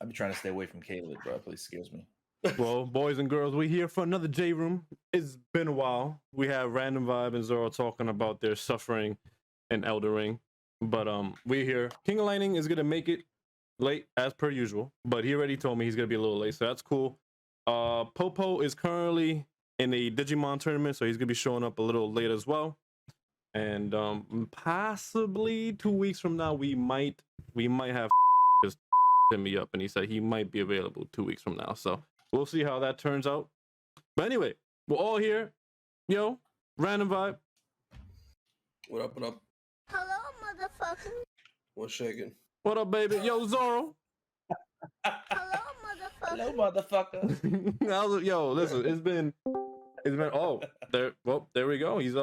I've been trying to stay away from Caleb, bro. Please excuse me. Well, boys and girls, we're here for another J Room. It's been a while. We have Random Vibe and Zoro talking about their suffering in Elden Ring. But we're here. King of Lightning is gonna make it late as per usual, but he already told me he's gonna be a little late, so that's cool. Popo is currently in a Digimon tournament, so he's gonna be showing up a little late as well. And possibly 2 weeks from now, we might have because hit me up and he said he might be available 2 weeks from now. So we'll see how that turns out. But anyway, we're all here. Yo, Random Vibe. What up, what up? Hello, motherfucker. What's shaking? What up, baby? Yo, Zoro. Hello, motherfucker. Hello, motherfucker. Yo, listen, it's been oh, there we go. He's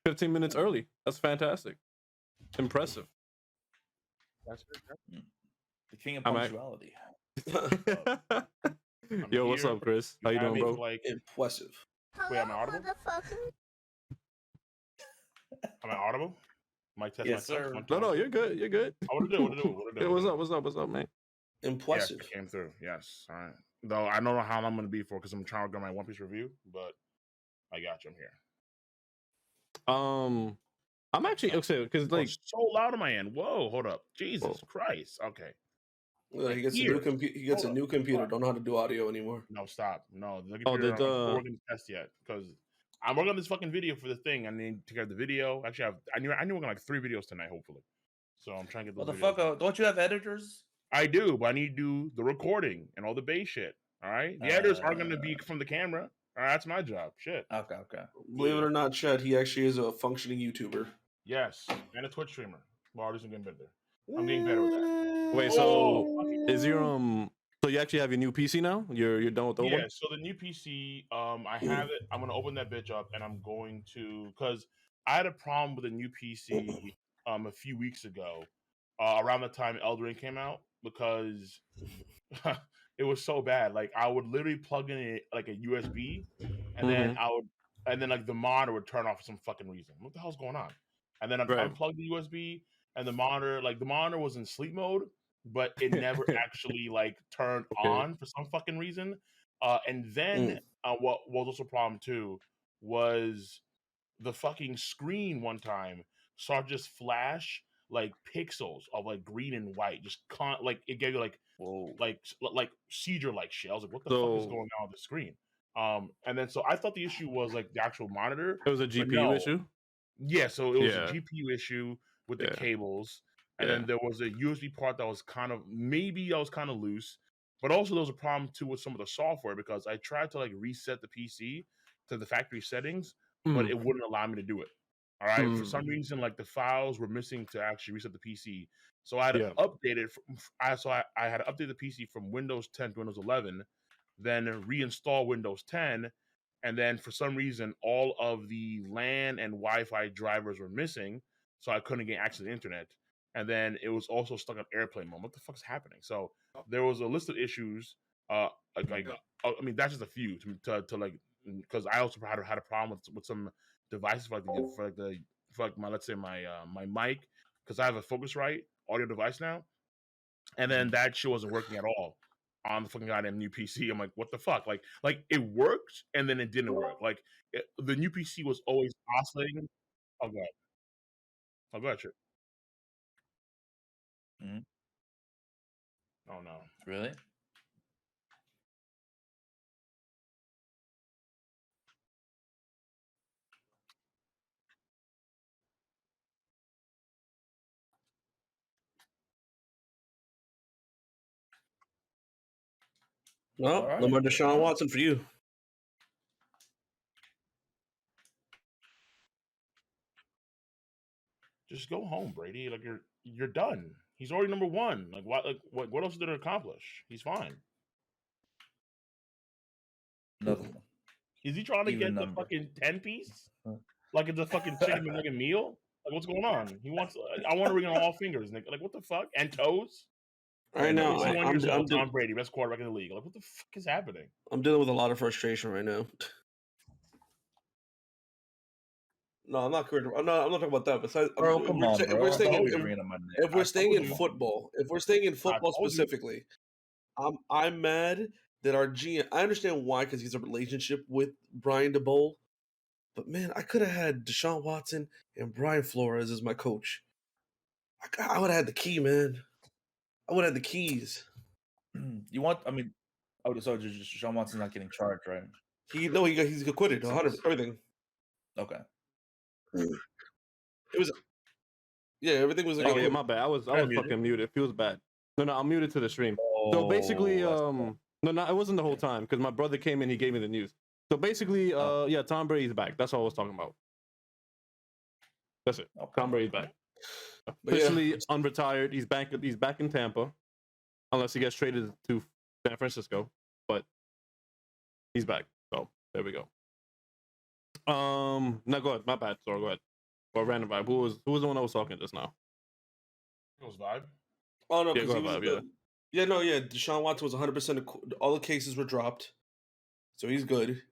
15 minutes early. That's fantastic. Impressive. That's good. The king of punctuality. Yo, what's up, Chris? How you doing, bro? Like impressive. Hello, Wait, am I audible? motherfucker. Am I audible? Mic test Yes, myself. sir. No, you're good. You're good. Oh, what to do? Yo, what's up, man? Impressive. Yes, it came through. Yes. All right. Though I don't know how long I'm going to be for because I'm trying to get my One Piece review, but I got you. I'm here. I'm actually okay because like so loud on my end. Whoa, hold up. Jesus Christ. Okay. He gets a new computer. He gets a new computer. Don't know how to do audio anymore. No, stop. No, the computer, I'm not working the test yet because I'm working on this fucking video for the thing. I need to get the video. Actually, I knew working on like 3 videos tonight, hopefully. So I'm trying to get those. Motherfucker, don't you have editors? I do, but I need to do the recording and all the bass shit. All right, the editors aren't going to be from the camera. All right, that's my job. Shit. Okay. Believe it or not, Chad, he actually is a functioning YouTuber. Yes, and a Twitch streamer. Well, I'm getting better. I'm getting better with that. wait, so is your so you actually have your new PC now? You're done with the old one? Yeah, so the new PC, I have it. I'm gonna open that bitch up and I'm going to because I had a problem with a new PC a few weeks ago, around the time Elden Ring came out, because it was so bad. Like I would literally plug in like a USB and then like the monitor would turn off for some fucking reason. What the hell's going on? And then I unplugged the USB and the monitor was in sleep mode, but it never actually like turned on for some fucking reason. And then what was also a problem too was the fucking screen one time started just flash like pixels of like green and white, just like it gave you like like seizure like shit. I was like, what the fuck is going on with the screen? And then so I thought the issue was like the actual monitor. It was a GPU issue. Yeah, so it was a GPU issue with the cables, and then there was a USB part that was kind of loose, but also there was a problem too with some of the software because I tried to like reset the PC to the factory settings, but it wouldn't allow me to do it. All right, for some reason, like the files were missing to actually reset the PC, so I had to update it. I had to update the PC from Windows 10 to Windows 11, then reinstall Windows 10. And then for some reason, all of the LAN and Wi-Fi drivers were missing, so I couldn't get access to the internet. And then it was also stuck on airplane mode. What the fuck is happening? So there was a list of issues. I mean, that's just a few to like, because I also had a problem with some devices for my let's say my mic, because I have a Focusrite audio device now, and then that shit wasn't working at all on the fucking goddamn new PC. I'm like, what the fuck? Like it worked and then it didn't work. Like the new PC was always oscillating. Oh god. Oh god, sure. Oh no. Really? Well, no more Deshaun Watson for you. Just go home, Brady. Like you're done. He's already number 1. Like what else did it accomplish? He's fine. Nothing. Is he trying to get the fucking 10-piece? Like it's a fucking chicken McNugget meal? Like what's going on? He wants. I want to ring on all fingers. Like what the fuck? And toes? I know. I'm Tom Brady, best quarterback in the league. Like what the fuck is happening? I'm dealing with a lot of frustration right now. No, I'm not correct. I'm not talking about that. Besides, bro, come on, if we're staying in football, specifically, I'm mad that our GM. I understand why, because he's a relationship with Brian DeBoll. But man, I could have had Deshaun Watson and Brian Flores as my coach. I would have had the key, man. I would have had the keys. You want? I mean, so just Deshaun Watson's not getting charged, right? He's acquitted. 100 everything. Okay. It was. Yeah, everything was. Oh yeah, my bad. I was fucking muted. It feels bad. No, I'm muted to the stream. So basically, no, it wasn't the whole time because my brother came in. He gave me the news. So basically, yeah, Tom Brady's back. That's all I was talking about. That's it. Okay. Tom Brady's back. Officially unretired. He's back. He's back in Tampa, unless he gets traded to San Francisco. But he's back. So there we go. No, go ahead. My bad. Sorry, go ahead. Or random vibe. Who was the one that was talking just now? It was Vibe. Oh no, yeah, go ahead, Vibe, yeah. Deshaun Watson was 100%. All the cases were dropped, so he's good.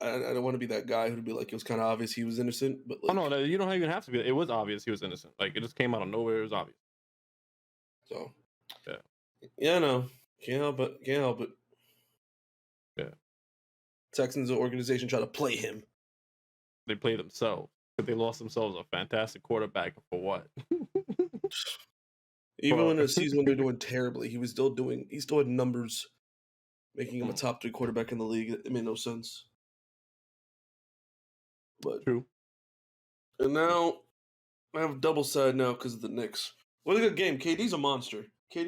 I don't want to be that guy who'd be like, it was kind of obvious he was innocent. But like, no, you don't even have to be. It was obvious he was innocent. Like it just came out of nowhere. It was obvious. So yeah, no, can't help it. Yeah, Texans organization try to play him. They played themselves, but they lost themselves a fantastic quarterback for what? Even when the season when they're doing terribly, he still had numbers, making him a top 3 quarterback in the league. It made no sense. But true. And now I have a double side now because of the Knicks. What a good game. KD's a monster. Yeah,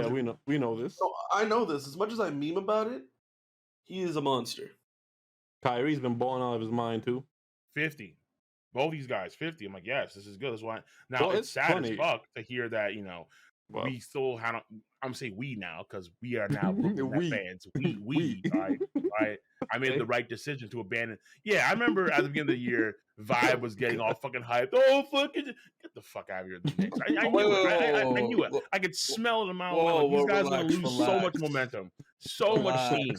we know this. No, I know this. As much as I meme about it, he is a monster. Kyrie's been balling out of his mind too. 50. Both these guys, 50. I'm like, yes, this is good. That's why. Now, it's sad funny. As fuck to hear that, we still have. I'm saying we now because we are now Brooklyn fans. We, right? I made the right decision to abandon. Yeah, I remember at the beginning of the year, Vibe was getting all fucking hyped. Oh, fucking get the fuck out of here, the Knicks. I knew it. I could smell it in my mouth. These guys are gonna lose so much momentum, much steam,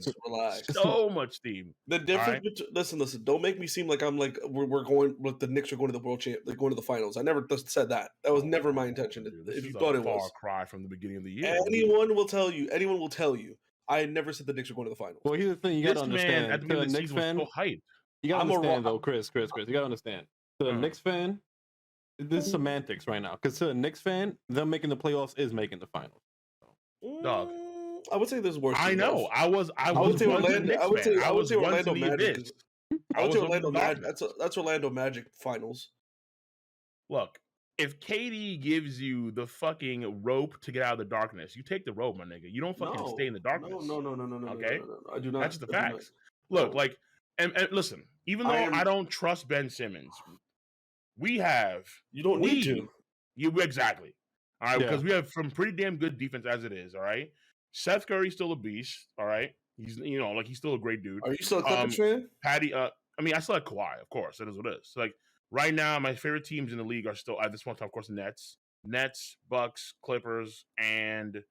so much steam. The difference. Listen. Don't make me seem like I'm like we're going. The Knicks are going to the world champ. They're going to the finals. I never said that. That was never my intention. If you thought it was far cry from the beginning of the year. Anyone will tell you. I never said the Knicks are going to the finals. Well, here's the thing: you got to understand. At the beginning of the season was so hyped. You got to understand, though, Chris. You got to understand. To the Knicks fan, this is semantics right now. Because to the Knicks fan, them making the playoffs is making the finals. Dog. I would say there's worse. I know. I would say Orlando Magic. I would say Orlando Magic. That's Orlando Magic finals. Look, if KD gives you the fucking rope to get out of the darkness, you take the rope, my nigga. You don't fucking stay in the darkness. No. Okay? No, I do not. That's just the facts. Look, like, and listen, even though I don't trust Ben Simmons, we have. You don't need to. Exactly. All right, because we have some pretty damn good defense as it is. All right. Seth Curry's still a beast. All right. He's he's still a great dude. Are you still a Clippers fan? Patty, I still like Kawhi, of course. That is what it is. So, like, right now, my favorite teams in the league are still at this point in time, of course, the Nets, Bucks, Clippers, and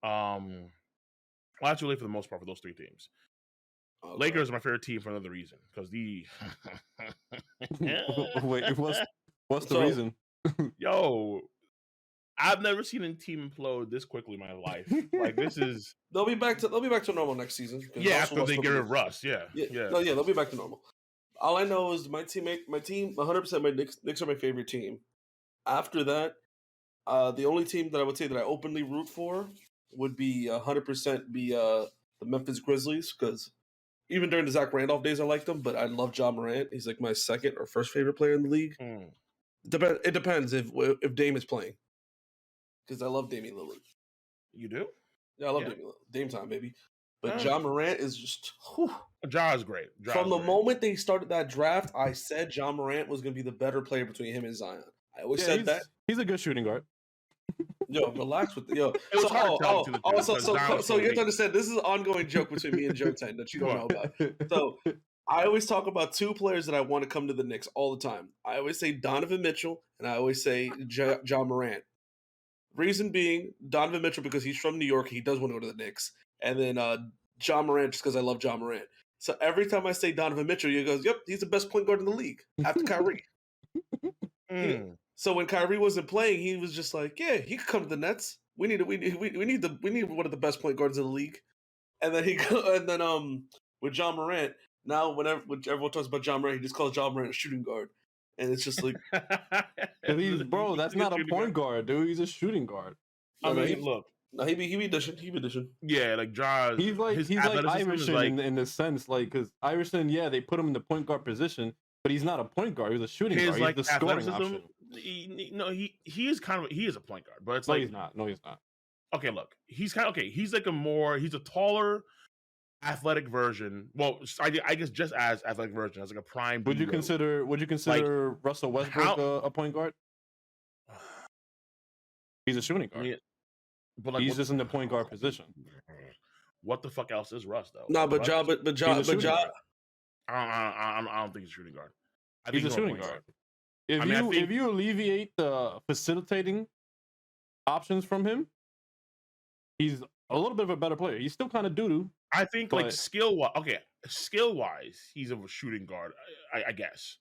that's really for the most part for those 3 teams. Okay. Lakers are my favorite team for another reason because Wait, what's the reason? Yo, I've never seen a team implode this quickly in my life. Like this is they'll be back to normal next season. Yeah, after they get rid of Russ. Yeah. No, they'll be back to normal. All I know is my team, 100%. My Knicks are my favorite team. After that, the only team that I would say that I openly root for would be 100% be the Memphis Grizzlies because even during the Zach Randolph days, I liked him, but I love Ja Morant. He's like my second or first favorite player in the league. It depends if Dame is playing because I love Damian Lillard. You do? Yeah, I love Damian Lillard. Dame time, baby. But Ja Morant is just... Ja is great. From the moment they started that draft, I said Ja Morant was going to be the better player between him and Zion. I always said that. He's a good shooting guard. Yo, relax with so you have to understand, this is an ongoing joke between me and Jouten that you don't know about. So I always talk about 2 players that I want to come to the Knicks all the time. I always say Donovan Mitchell, and I always say Ja Morant. Reason being, Donovan Mitchell because he's from New York, he does want to go to the Knicks. And then Ja Morant just because I love Ja Morant. So every time I say Donovan Mitchell, he goes, yep, he's the best point guard in the league after Kyrie. So when Kyrie wasn't playing, he was just like, yeah, he could come to the Nets. we need one of the best point guards in the league. And then with John Morant, now whenever everyone talks about John Morant, he just calls John Morant a shooting guard, and it's just like, bro, that's not a point guard, dude. He's a shooting guard. I mean, look. No, he be dishing. Yeah, like Jaws. He's like Iverson in the sense, like, because Iverson, yeah, they put him in the point guard position, but he's not a point guard. He's a shooting guard. Like he's the scoring option. He is a point guard, but it's he's not. No, he's not. Okay, look, he's he's like he's a taller, athletic version. Well, I guess just as athletic version, as like a prime. Would you consider like, Russell Westbrook a point guard? He's a shooting guard. Yeah, but like, he's just in the point guard position. What the fuck else is Russ though? No, but Ja. I don't think he's a shooting guard. He's a shooting guard. If you alleviate the facilitating options from him, he's a little bit of a better player. He's still kind of doo-doo. I think like skill wise, he's a shooting guard, I guess.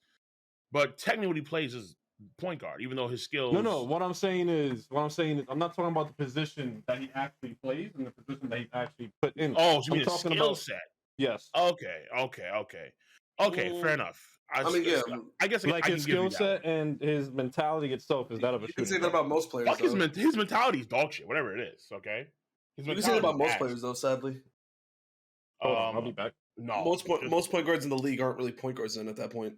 But technically, what he plays is point guard, even though his skills. No. What I'm saying is, I'm not talking about the position that he actually plays and the position that he actually put in. Oh, so you mean skill set? Yes. Okay. Fair enough. I guess like his skill set and his mentality itself is that of a shooting. You can say that about most players. Fuck his mentality is dog shit. Whatever it is, okay. You can say that about most players, though. Sadly. I'll be back. No, most point guards in the league aren't really point guards then at that point.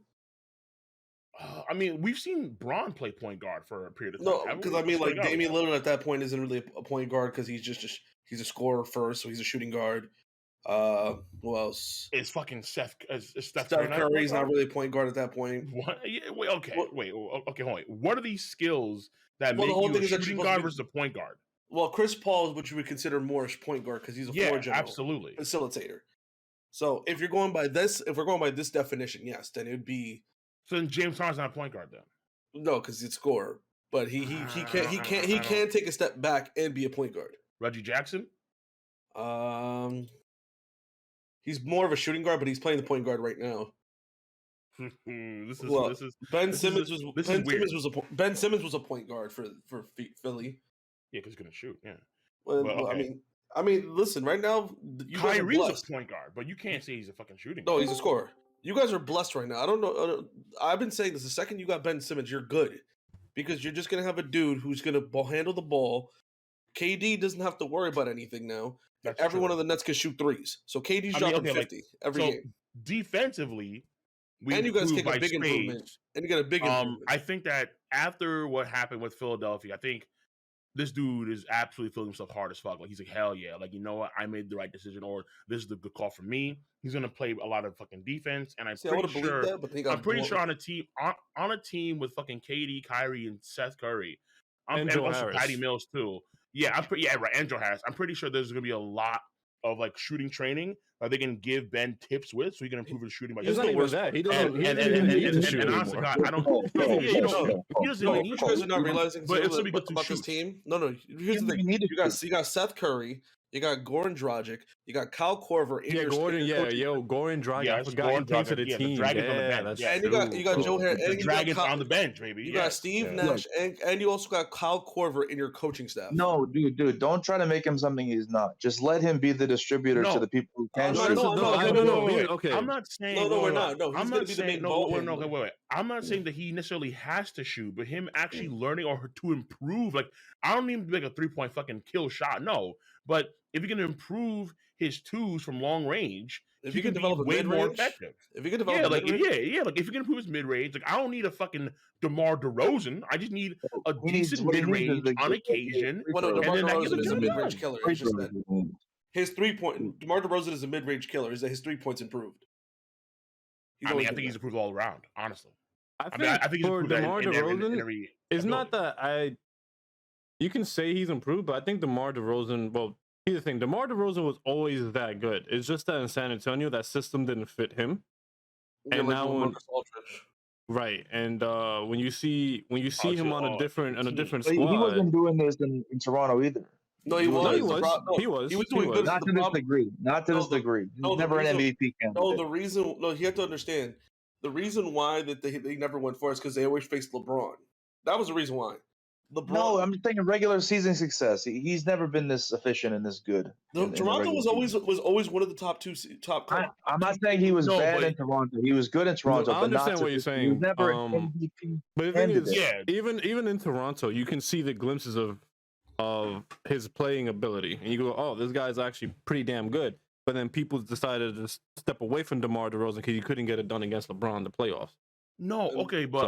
I mean, we've seen Bron play point guard for a period of time. No, because I mean, like Damian Lillard at that point isn't really a point guard because he's he's a scorer first, so he's a shooting guard. Who else? It's fucking Steph Curry's not really a point guard at that point. What? Yeah, okay, hold on. What are these skills that make you a shooting guard versus a point guard? Well, Chris Paul is what you would consider more a point guard because he's a floor general, absolutely facilitator. So if we're going by this definition, yes, then it would be. So then James Harden's not a point guard then? No, because he's a scorer, but he can take a step back and be a point guard. Reggie Jackson. He's more of a shooting guard, but he's playing the point guard right now. Ben Simmons was a point guard for Philly. Yeah, because he's gonna shoot. Yeah. Well, okay. I mean, listen. Right now, Kyrie's a point guard, but you can't say he's a fucking shooting guard. No, he's a scorer. You guys are blessed right now. I don't know. I've been saying this. The second you got Ben Simmons, you're good because you're just gonna have a dude who's gonna handle the ball. KD doesn't have to worry about anything now. Everyone on the Nets can shoot threes. So KD's dropping 50 every game. Defensively, you guys take a big improvement. And you got a big improvement. I think that after what happened with Philadelphia, I think this dude is absolutely feeling himself hard as fuck. Like he's like, hell yeah. Like, you know what? I made the right decision, or this is the good call for me. He's gonna play a lot of fucking defense, and I'm pretty sure on a team with fucking KD, Kyrie, and Seth Curry, and also Patty Mills too. Yeah, and Joe Harris. I'm pretty sure there's gonna be a lot of like shooting training that they can give Ben tips with, so he can improve his shooting. He's not even that. He doesn't. And honestly, God, I don't. He doesn't need you guys are not realizing about this team. No. Here's the thing. You got Seth Curry. You got Goran Dragic. You got Kyle Korver. Goran Dragic. I forgot he came to the team. The Dragons on the bench. And you got Joe Harris. The Dragons on the bench, baby. You got Steve Nash, and you also got Kyle Korver in your coaching staff. No, dude, don't try to make him something he's not. Just let him be the distributor to the people who can shoot. No. Okay. I'm not saying. No, we're not. No, he's going to be the main ball handler. Wait. I'm not saying that he necessarily has to shoot, but him actually learning or to improve. Like, I don't need to make a 3-point fucking kill shot. No, but if you can improve his twos from long range, if you can develop way more effective. If you can develop, like if you can improve his mid range, like I don't need a fucking DeMar DeRozan. I just need a decent mid range on occasion. DeMar DeRozan is a mid range killer. His 3-point DeMar DeRozan is a mid range killer. Is that his 3-points improved? I think he's improved all around. Honestly, I think for DeMar DeRozan, it's not that you can say he's improved, but I think DeMar DeRozan. Well, here's the thing: DeMar DeRozan was always that good. It's just that in San Antonio, that system didn't fit him. And now, right? And when you see him on a different squad, he wasn't doing this in Toronto either. No, he was. He was doing good. Not to this degree. Not to this degree. He's never an MVP candidate. You have to understand the reason why that they never went for it is because they always faced LeBron. That was the reason why. LeBron. No, I'm thinking regular season success. He's never been this efficient and this good. Toronto was always one of the top. I'm not saying he was bad in Toronto. He was good in Toronto. I understand what you're saying. He was never an MVP. But the thing is, yeah, even in Toronto, you can see the glimpses of his playing ability, and you go, "Oh, this guy's actually pretty damn good." But then people decided to step away from DeMar DeRozan because he couldn't get it done against LeBron in the playoffs. No, okay, but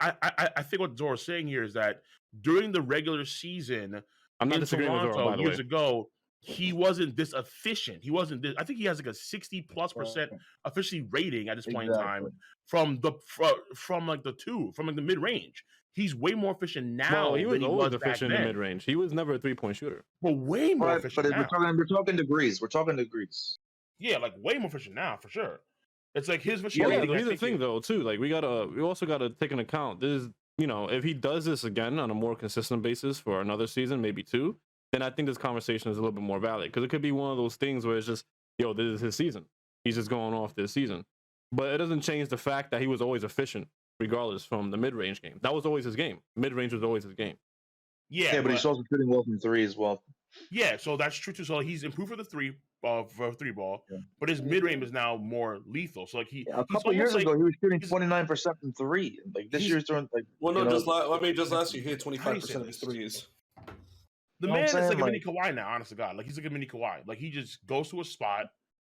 I think what Zora's saying here is that during the regular season, I'm not in disagreeing with Zora, Toronto by the years way. ago, he wasn't this efficient. He wasn't this. I think he has like a 60+% efficiency rating at this point in time from like the mid range. He's way more efficient now. Well, he was always efficient in the then. mid range. He was never a 3-point shooter. But way more efficient But now. we're talking degrees. We're talking degrees. Yeah, like way more efficient now for sure. It's like his efficiency Yeah, rating. here's the thing though, too. Like we also gotta take into account this. You know, if he does this again on a more consistent basis for another season, maybe 2, then I think this conversation is a little bit more valid because it could be one of those things where it's just, yo, this is his season. He's just going off this season. But it doesn't change the fact that he was always efficient, regardless from the mid-range game. That was always his game. Mid-range was always his game. Yeah, but he's also shooting well from 3 as well. Yeah, so that's true too. So he's improved for the three ball, but his mid range is now more lethal. So like a couple years ago, he was shooting 29% from 3. Like this year's doing like. Well, no, just last year he hit 25% of his threes. The man is like a mini Kawhi now, honest to God. Like he's like a mini Kawhi. Like he just goes to a spot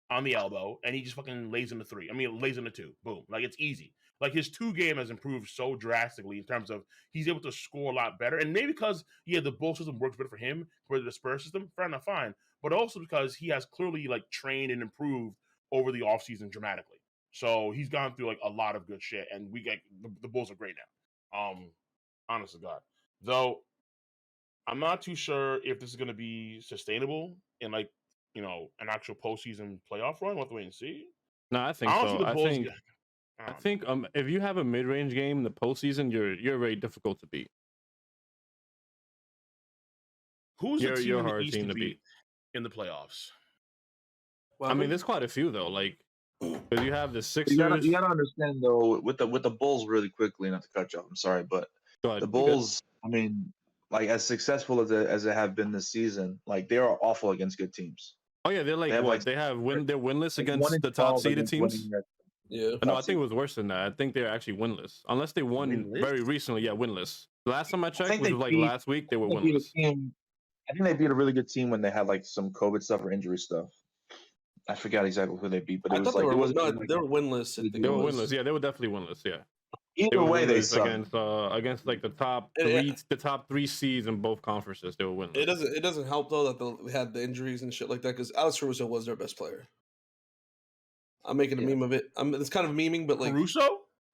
on the elbow and he just fucking lays in the 3. I mean, lays in the 2. Boom. Like it's easy. Like his 2 game has improved so drastically in terms of he's able to score a lot better. And maybe because the Bull system works better for him for the Spurs system, fair enough, fine. But also because he has clearly like trained and improved over the offseason dramatically. So he's gone through like a lot of good shit, and we get the Bulls are great now. Honest to God. Though I'm not too sure if this is gonna be sustainable in like, an actual postseason playoff run. We'll have to wait and see. No, I think so. I think if you have a mid-range game in the postseason, you're very difficult to beat. Who's the team in the East to beat in the playoffs? Well, I mean, there's quite a few though. Like, because you have the Sixers. You gotta understand though, with the Bulls, really quickly, not to cut you off. I'm sorry, but the Bulls. I mean, like as successful as they have been this season, like they are awful against good teams. Oh yeah, they're they're winless against the top seeded teams. Yeah. No, I think it was worse than that. I think they're actually winless, unless they won very recently. Yeah, winless. Last time I checked, which was like last week, they were winless. I think they beat a really good team when they had like some COVID stuff or injury stuff. I forgot exactly who they beat, but it was like they were winless. They were winless. Yeah, they were definitely winless. Yeah. Either way, they suck. Against like the top 3 seeds in both conferences. They were winless. It doesn't help though that they had the injuries and shit like that because Alex Caruso was their best player. I'm making a meme of it. It's kind of memeing, but like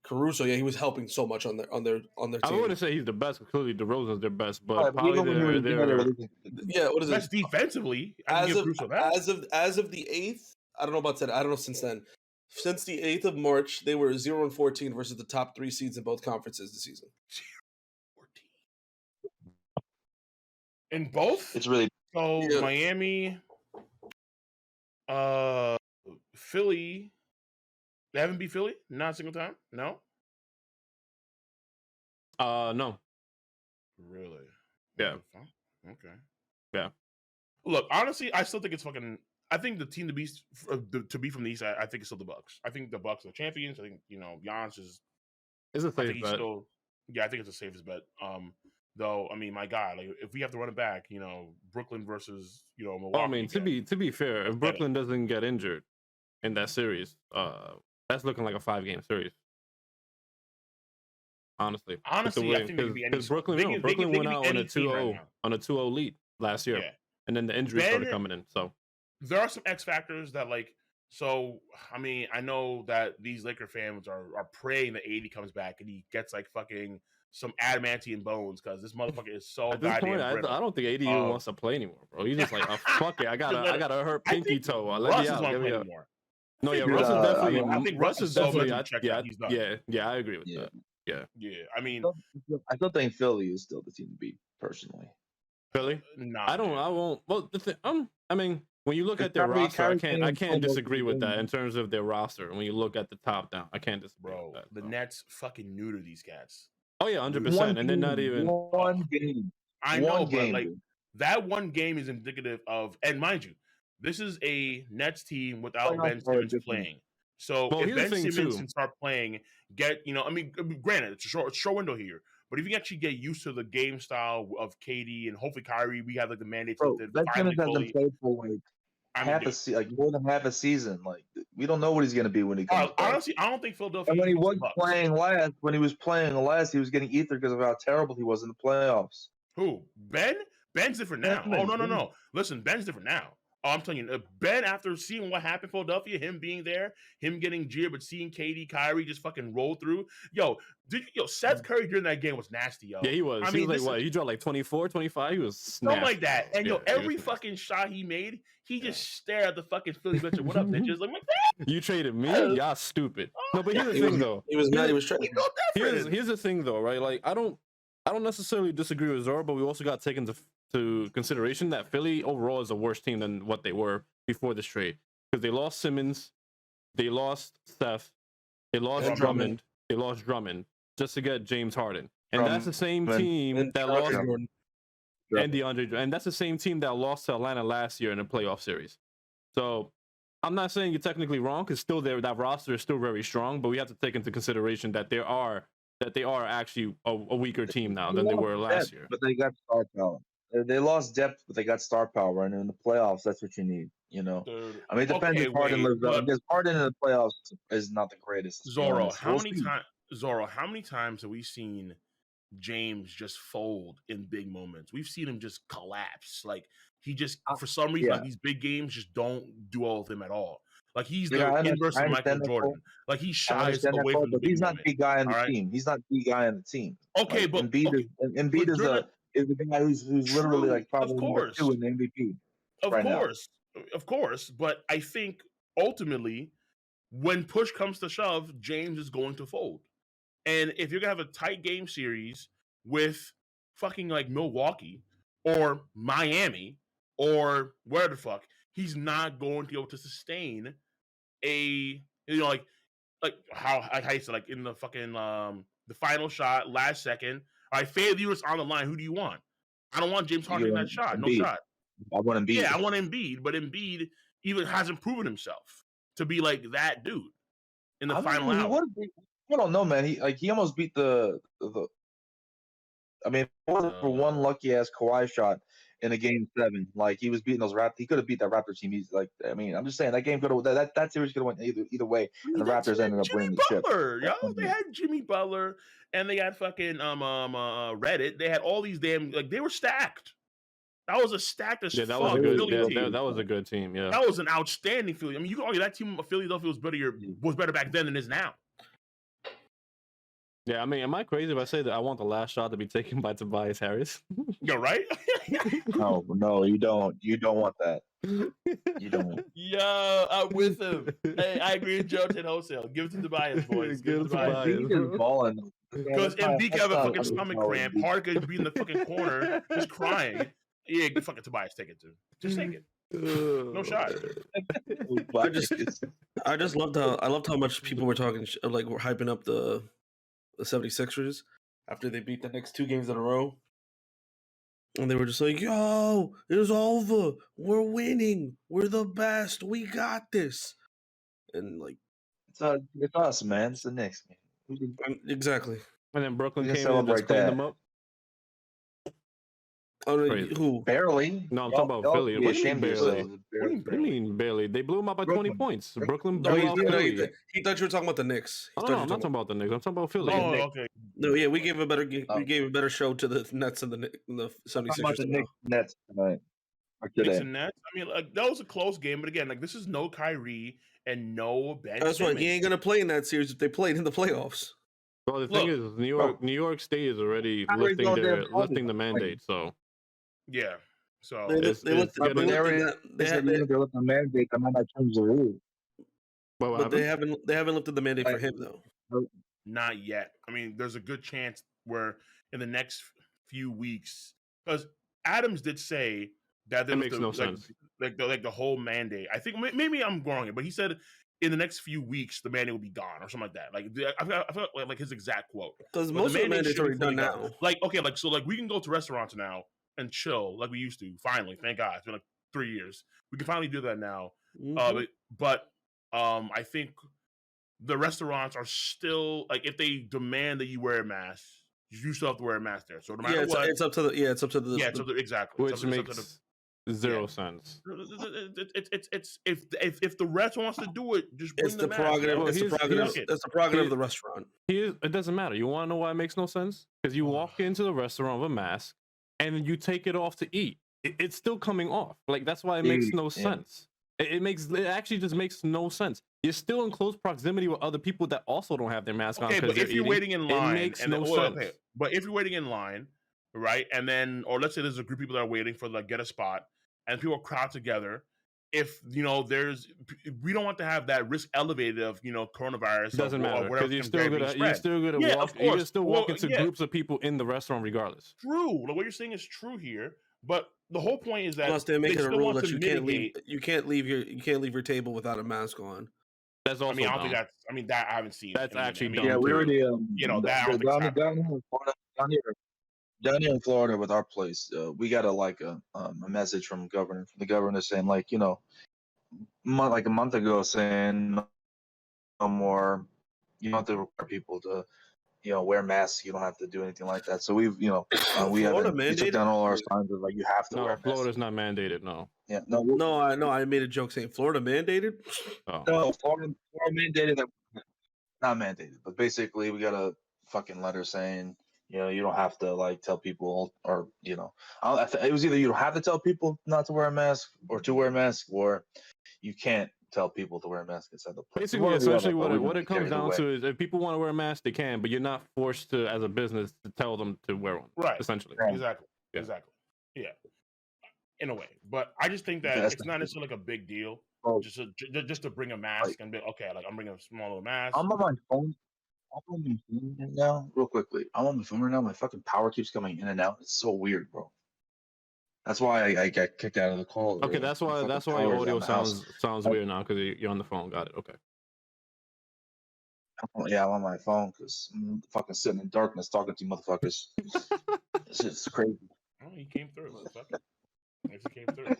Caruso, yeah, he was helping so much on their team. I wouldn't say he's the best. Clearly, DeRozan's their best, but probably they're what is best defensively. As of the 8th, I don't know about today. I don't know since then. Since the 8th of March, they were 0-14 versus the top 3 seeds in both conferences this season. 0-14 in both. It's really Miami, Philly. They haven't beat Philly? Not a single time? No? No. Really? Yeah. Okay. Yeah. Look, honestly, I still think it's fucking... I think the team to be from the East, I think it's still the Bucks. I think the Bucks are champions. I think, Giannis is... It's a safe bet. I think it's the safest bet. Though, I mean, my God, like if we have to run it back, Brooklyn versus, Milwaukee. I mean, to be fair, if Brooklyn doesn't get injured in that series, that's looking like a 5-game series. Honestly, I think because Brooklyn went out on a 2-0 lead last year, and then the injuries started coming in. So there are some X factors that like. So I mean, I know that these Laker fans are praying that AD comes back and he gets like fucking some adamantium bones because this motherfucker is so at this point, I don't think AD even wants to play anymore, bro. He's just like, oh, fuck it, I got a hurt pinky toe. Let me out. Get me out. No, yeah, Russ is definitely. I think Russ is definitely. I agree with that. Yeah. I mean, I still think Philly is still the team to beat personally. Philly? No, I won't. Well, I mean, when you look at their roster, I can't disagree with that in terms of their roster. When you look at the top down, I can't disagree with that. The Nets fucking neuter these cats. Oh yeah, 100%. And they're not even one game. I know, but like that one game is indicative of, and mind you, this is a Nets team without Ben Simmons playing. So if Ben Simmons can start playing, granted, it's a short window here, but if you can actually get used to the game style of KD and hopefully Kyrie, we have like the mandates lifted. Ben Simmons hasn't played for like more than half a season. Like we don't know what he's going to be when he comes back. Honestly, I don't think Philadelphia. And when he was playing last, he was getting ether because of how terrible he was in the playoffs. Who? Ben? Ben's different now. Oh no. Listen, Ben's different now. Oh, I'm telling you, Ben, after seeing what happened in Philadelphia, him being there, him getting jeered, but seeing KD, Kyrie just fucking roll through. Seth Curry during that game was nasty, yo. Yeah, he was. He was like, what? He dropped like 24, 25? He was something like that. And every fucking shot he made, he just stared at the fucking Philly bitch. What up, bitches? Like that. You traded me? Y'all stupid. No, but here's the thing, though. He was mad. He was traded. Here's the thing, though, right? Like, I don't necessarily disagree with Zoro, but we also got taken to consideration that Philly overall is a worse team than what they were before this trade, because they lost Simmons, they lost Steph, they lost Drummond, they lost Drummond just to get James Harden, and that's the same team that lost and DeAndre, and that's the same team that lost to Atlanta last year in a playoff series. So I'm not saying you're technically wrong, because still that roster is still very strong, but we have to take into consideration that they are actually a weaker team now than they were last year. But they got star power. They lost depth, but they got star power, and in the playoffs, that's what you need. Dude, I mean, it depends if Harden lives up. Because Harden in the playoffs is not the greatest. Zoro, how many times have we seen James just fold in big moments? We've seen him just collapse. Like he just, for some reason, like these big games just don't do all of him at all. Like he's the inverse of Michael Jordan. Like he shies away from the big he's not the guy on the team. He's not the guy on the team. Okay, but Embiid is the guy who's literally like probably number 2 in the MVP. Of course. But I think ultimately, when push comes to shove, James is going to fold. And if you're gonna have a tight game series with fucking like Milwaukee or Miami or where the fuck, he's not going to be able to sustain like how you said, like in the fucking the final shot, last second. All right, Faye viewers on the line. Who do you want? I don't want James Harden in that shot. Embiid. No shot. I want Embiid. Yeah, I want Embiid, but Embiid even hasn't proven himself to be like that dude in the final hour. I don't know, man. He almost beat the. I mean, for one lucky ass Kawhi shot in a game 7, like he was beating those Raptors. He could have beat that Raptors team. He's like, I mean, I'm just saying that game could have that series could have went either way, and the Raptors ended up winning the chip. They had Jimmy Butler, and they had fucking Reddit. They had all these damn, like, they were stacked. That was a stacked as that fuck was a good Philly team. That was a good team. Yeah, that was an outstanding Philly. I mean, you can argue that team of Philadelphia was better back then than it is now. Yeah, I mean, am I crazy if I say that I want the last shot to be taken by Tobias Harris? You're right. No, you don't. You don't want that. You don't. Yo, I'm with him. Hey, I agree with Jouten wholesale. Give it to Tobias, boys. Give it to Tobias. Because Embiid have a fucking stomach cramp. Harden could be in the fucking corner just crying. Yeah, fucking Tobias, take it too. Just take it. No shot. I just loved how much people were talking, like we're hyping up the 76ers after they beat the next 2 games in a row. And they were just like, yo, it's over. We're winning. We're the best. We got this. And like, it's us, man. It's the Knicks, man. Exactly. And then Brooklyn came in and just cleaned them up. Who? Barely. No, I'm talking about Philly. What do you mean barely? They blew them up by 20 points. Brooklyn blew out Philly. He thought you were talking about the Knicks. No, I'm not talking about the Knicks. I'm talking about Philly. Oh, okay. No, yeah, we gave a better show to the Nets and the 76ers. About the Nets tonight. Knicks and Nets. I mean, like, that was a close game, but again, like, this is no Kyrie and no Ben. That's right. He ain't gonna play in that series if they played in the playoffs. Well, the thing is, New York State is already lifting the mandate, so. Yeah, so they lifted the mandate. I might not change the rule. But they haven't lifted the mandate for him though. Not yet. I mean, there's a good chance where in the next few weeks, because Adams did say that makes no sense. Like the whole mandate. I think maybe I'm wrong, but he said in the next few weeks the mandate will be gone or something like that. Like I felt like his exact quote. Because But most of the mandate mandates should be already done fully gone. now. Like okay, like so like we can go to restaurants now and chill like we used to. Finally, thank God. It's been like 3 years. We can finally do that now. But I think the restaurants are still like if they demand that you wear a mask, you still have to wear a mask there. So no matter what, it's up to the exactly. Which makes zero sense. It's if the restaurant wants to do it, just bring it's the mask, prerogative. you know? It's the prerogative of the restaurant. It doesn't matter. You want to know why it makes no sense? Because you walk into the restaurant with a mask and then you take it off to eat. It's still coming off. Like that's why it makes no sense. It actually just makes no sense. You're still in close proximity with other people that also don't have their mask on. Okay, but if you're waiting in line, it makes no sense. Okay. But if you're waiting in line, right, and then, or let's say there's a group of people that are waiting for like get a spot, and people crowd together. If we don't want to have that risk elevated of coronavirus. Doesn't matter because you're still gonna walk. You can still walk into groups of people in the restaurant regardless. True. Like what you're saying is true here, but the whole point is that plus they're making a rule that you can't leave your table without a mask on. That's also. I don't think that's. that I haven't seen. That's actually dumb. Yeah, we already. Down here in Florida with our place, we got a message from the governor saying like a month ago saying no more. You don't have to require people to wear masks. You don't have to do anything like that. So we took down all our signs of like you have to wear masks. Florida's not mandated. No. Yeah. No. I made a joke saying Florida mandated. Oh. No, Florida mandated. Not mandated, but basically we got a fucking letter saying you don't have to tell people or it was either you don't have to tell people not to wear a mask or to wear a mask or you can't tell people to wear a mask inside the place. Basically, essentially, what it comes down to is if people want to wear a mask, they can, but you're not forced to, as a business, to tell them to wear one. Right. Essentially. Right. Exactly. Yeah. Exactly. Yeah. In a way, but I just think that it's not necessarily like a big deal. Just to bring a mask and be okay. Like I'm bringing a small little mask. I'm on my phone. Right now, real quickly. I'm on my phone right now. My fucking power keeps coming in and out. It's so weird, bro. That's why I got kicked out of the call. Okay, that's why your audio sounds weird now because you're on the phone. Got it. Okay. Yeah, I'm on my phone because I'm fucking sitting in darkness talking to you motherfuckers. This shit's crazy. Oh, he came through. He came through.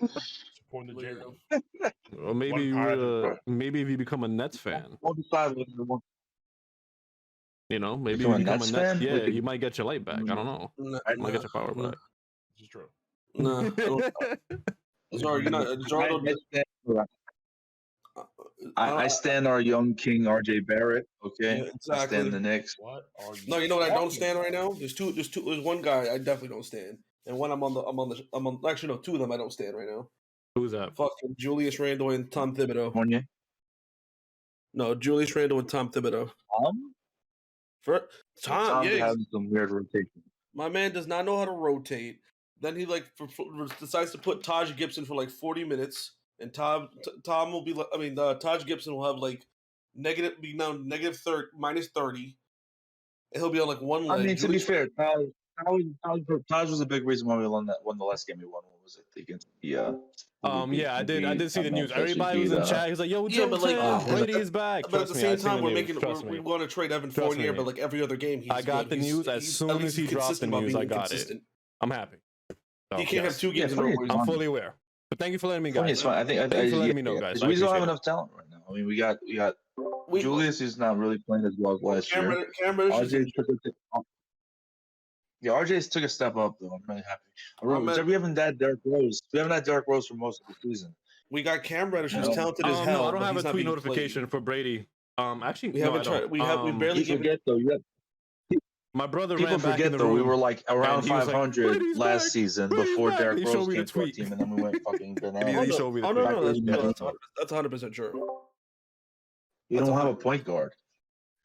Supporting the J. Or maybe maybe if you become a Nets fan. Maybe you become a Nets fan. Yeah, you might get your light back. I don't know. You might get your power back. This is true. No. Sorry, you're not. I stand our young king RJ Barrett. Okay, yeah, exactly. I stand the Knicks. What are you? No, you know what I don't stand right now. There's one guy I definitely don't stand, and one I'm on. Actually, no, two of them I don't stand right now. Who's that? Fucking Julius Randle and Tom Thibodeau. No, Julius Randle and Tom Thibodeau. Tom having some weird rotation. My man does not know how to rotate. Then he decides to put Taj Gibson for 40 minutes, and Tom will be. Taj Gibson will have minus 30, and he'll be on one leg. To be fair, Taj was a big reason why we won the last game we won. What was it against the? Yeah, I did see the news. Everybody was in chat. He's like, "Yo, Brady is back." But at the same time, we want to trade Evan Fournier, but every other game, I got the news as soon as he dropped the news. I got it. I'm happy. He can't have 2 games in a row. I'm fully aware. But thank you for letting me, guys. It's fine. Thank you for letting me know, guys. We don't have enough talent right now. We got Julius is not really playing as well as last year. RJ's took a step up though. I'm really happy. We haven't had Derrick Rose. We haven't had Derrick Rose for most of the season. We got Cam Reddish, who's talented as hell. No, I don't have a tweet notification for Brady. Actually, we haven't tried. We barely forget though. My brother People ran back forget in the though. room, we were around 500 last back. season before Derrick Rose came to our team, and then we went fucking bananas. No, that's 100% true. You don't have a point guard.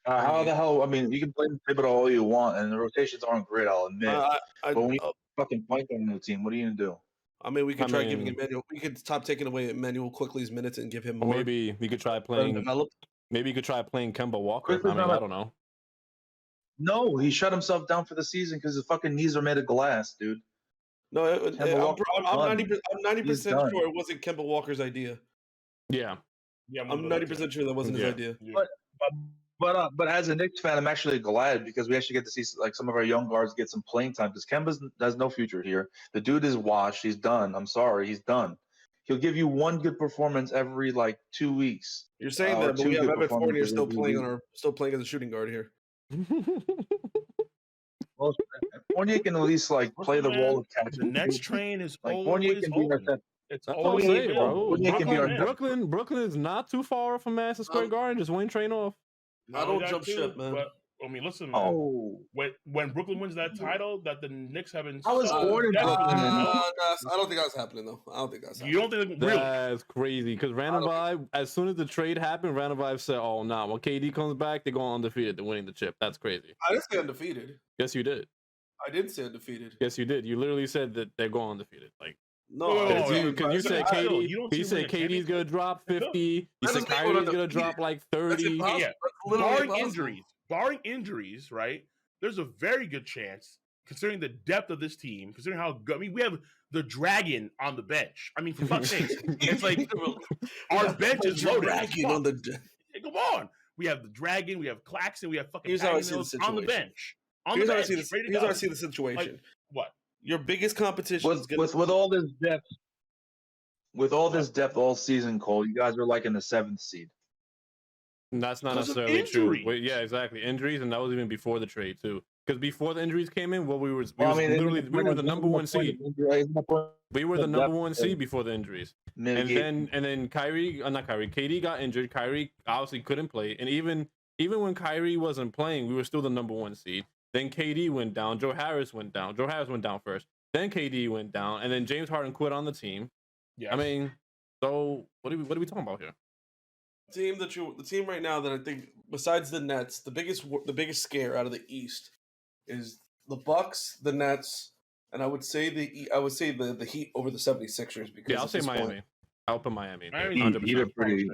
How the hell? You can play Thibodeau all you want, and the rotations aren't great. I'll admit. But when you fucking point guard on the team, what are you gonna do? We could try giving Emmanuel. We could stop taking away Emmanuel Quickly's minutes and give him more. Maybe we could try playing. Maybe you could try playing Kemba Walker. I don't know. No, he shut himself down for the season because his fucking knees are made of glass, dude. No, I'm 90% sure it wasn't Kemba Walker's idea. Yeah. Yeah, I'm 90% sure that wasn't his idea. Yeah. But as a Knicks fan, I'm actually glad because we actually get to see like some of our young guards get some playing time because Kemba has no future here. The dude is washed. He's done. I'm sorry, he's done. He'll give you one good performance every like 2 weeks. You're saying or that, but two we have good Evan Fournier performances still every playing week. as a shooting guard here. Well, Fournier can at least like play the role of catch. The next train is Like Fournier always can be our open. set. It's That's what I'm always saying, available. bro. Fournier can be our Brooklyn is not too far from Madison Square Garden. Just one train off. I don't jump ship, man. But I mean, listen, man. Oh, When Brooklyn wins that title, that the Knicks have been. I was born in Brooklyn. I don't think that's happening though. I don't think that's happening. You don't think really? That's crazy. Because Random Vibe, as soon as the trade happened, Random Vibe said, "Oh, nah, when KD comes back, they're going undefeated. They're winning the chip." That's crazy. I didn't say undefeated. Yes, you did. I did say undefeated. Yes, you did. You literally said that they're going undefeated. Like, No, because you said KD. You don't He see said winning a KD's championship. gonna drop 50. He That said doesn't make Kyrie's one gonna undefeated. drop like That's 30. impossible. Yeah. That's literally Barring injuries, right? There's a very good chance, considering the depth of this team, considering how good. I mean, we have the Dragon on the bench. I mean, for fuck's sake, it's like our bench is loaded. Dragon on the. Hey, come on, we have the Dragon, we have Claxton, we have fucking Here's how I Patty see the Mills on the situation. bench. On Here's the how I bench, see this. ready to Here's how I go. see the situation. Like, what? Your biggest competition is gonna. with all this depth, all season, Cole, you guys are like in the 7th seed. That's not Because of necessarily true. injury. Wait, yeah, exactly. Injuries, and that was even before the trade too. Because before the injuries came in, we were the number one seed. We were the number one seed before the injuries. And then KD got injured. Kyrie obviously couldn't play, and even when Kyrie wasn't playing, we were still the number one seed. Then KD went down. Joe Harris went down. Joe Harris went down first. Then KD went down, and then James Harden quit on the team. Yeah, I mean, so what are we talking about here? The team right now that I think, besides the Nets, the biggest scare out of the East is the Bucks, the Nets, and I would say the Heat over the 76ers. Because Yeah, I'll say Miami. I'll put Miami. Heat are pretty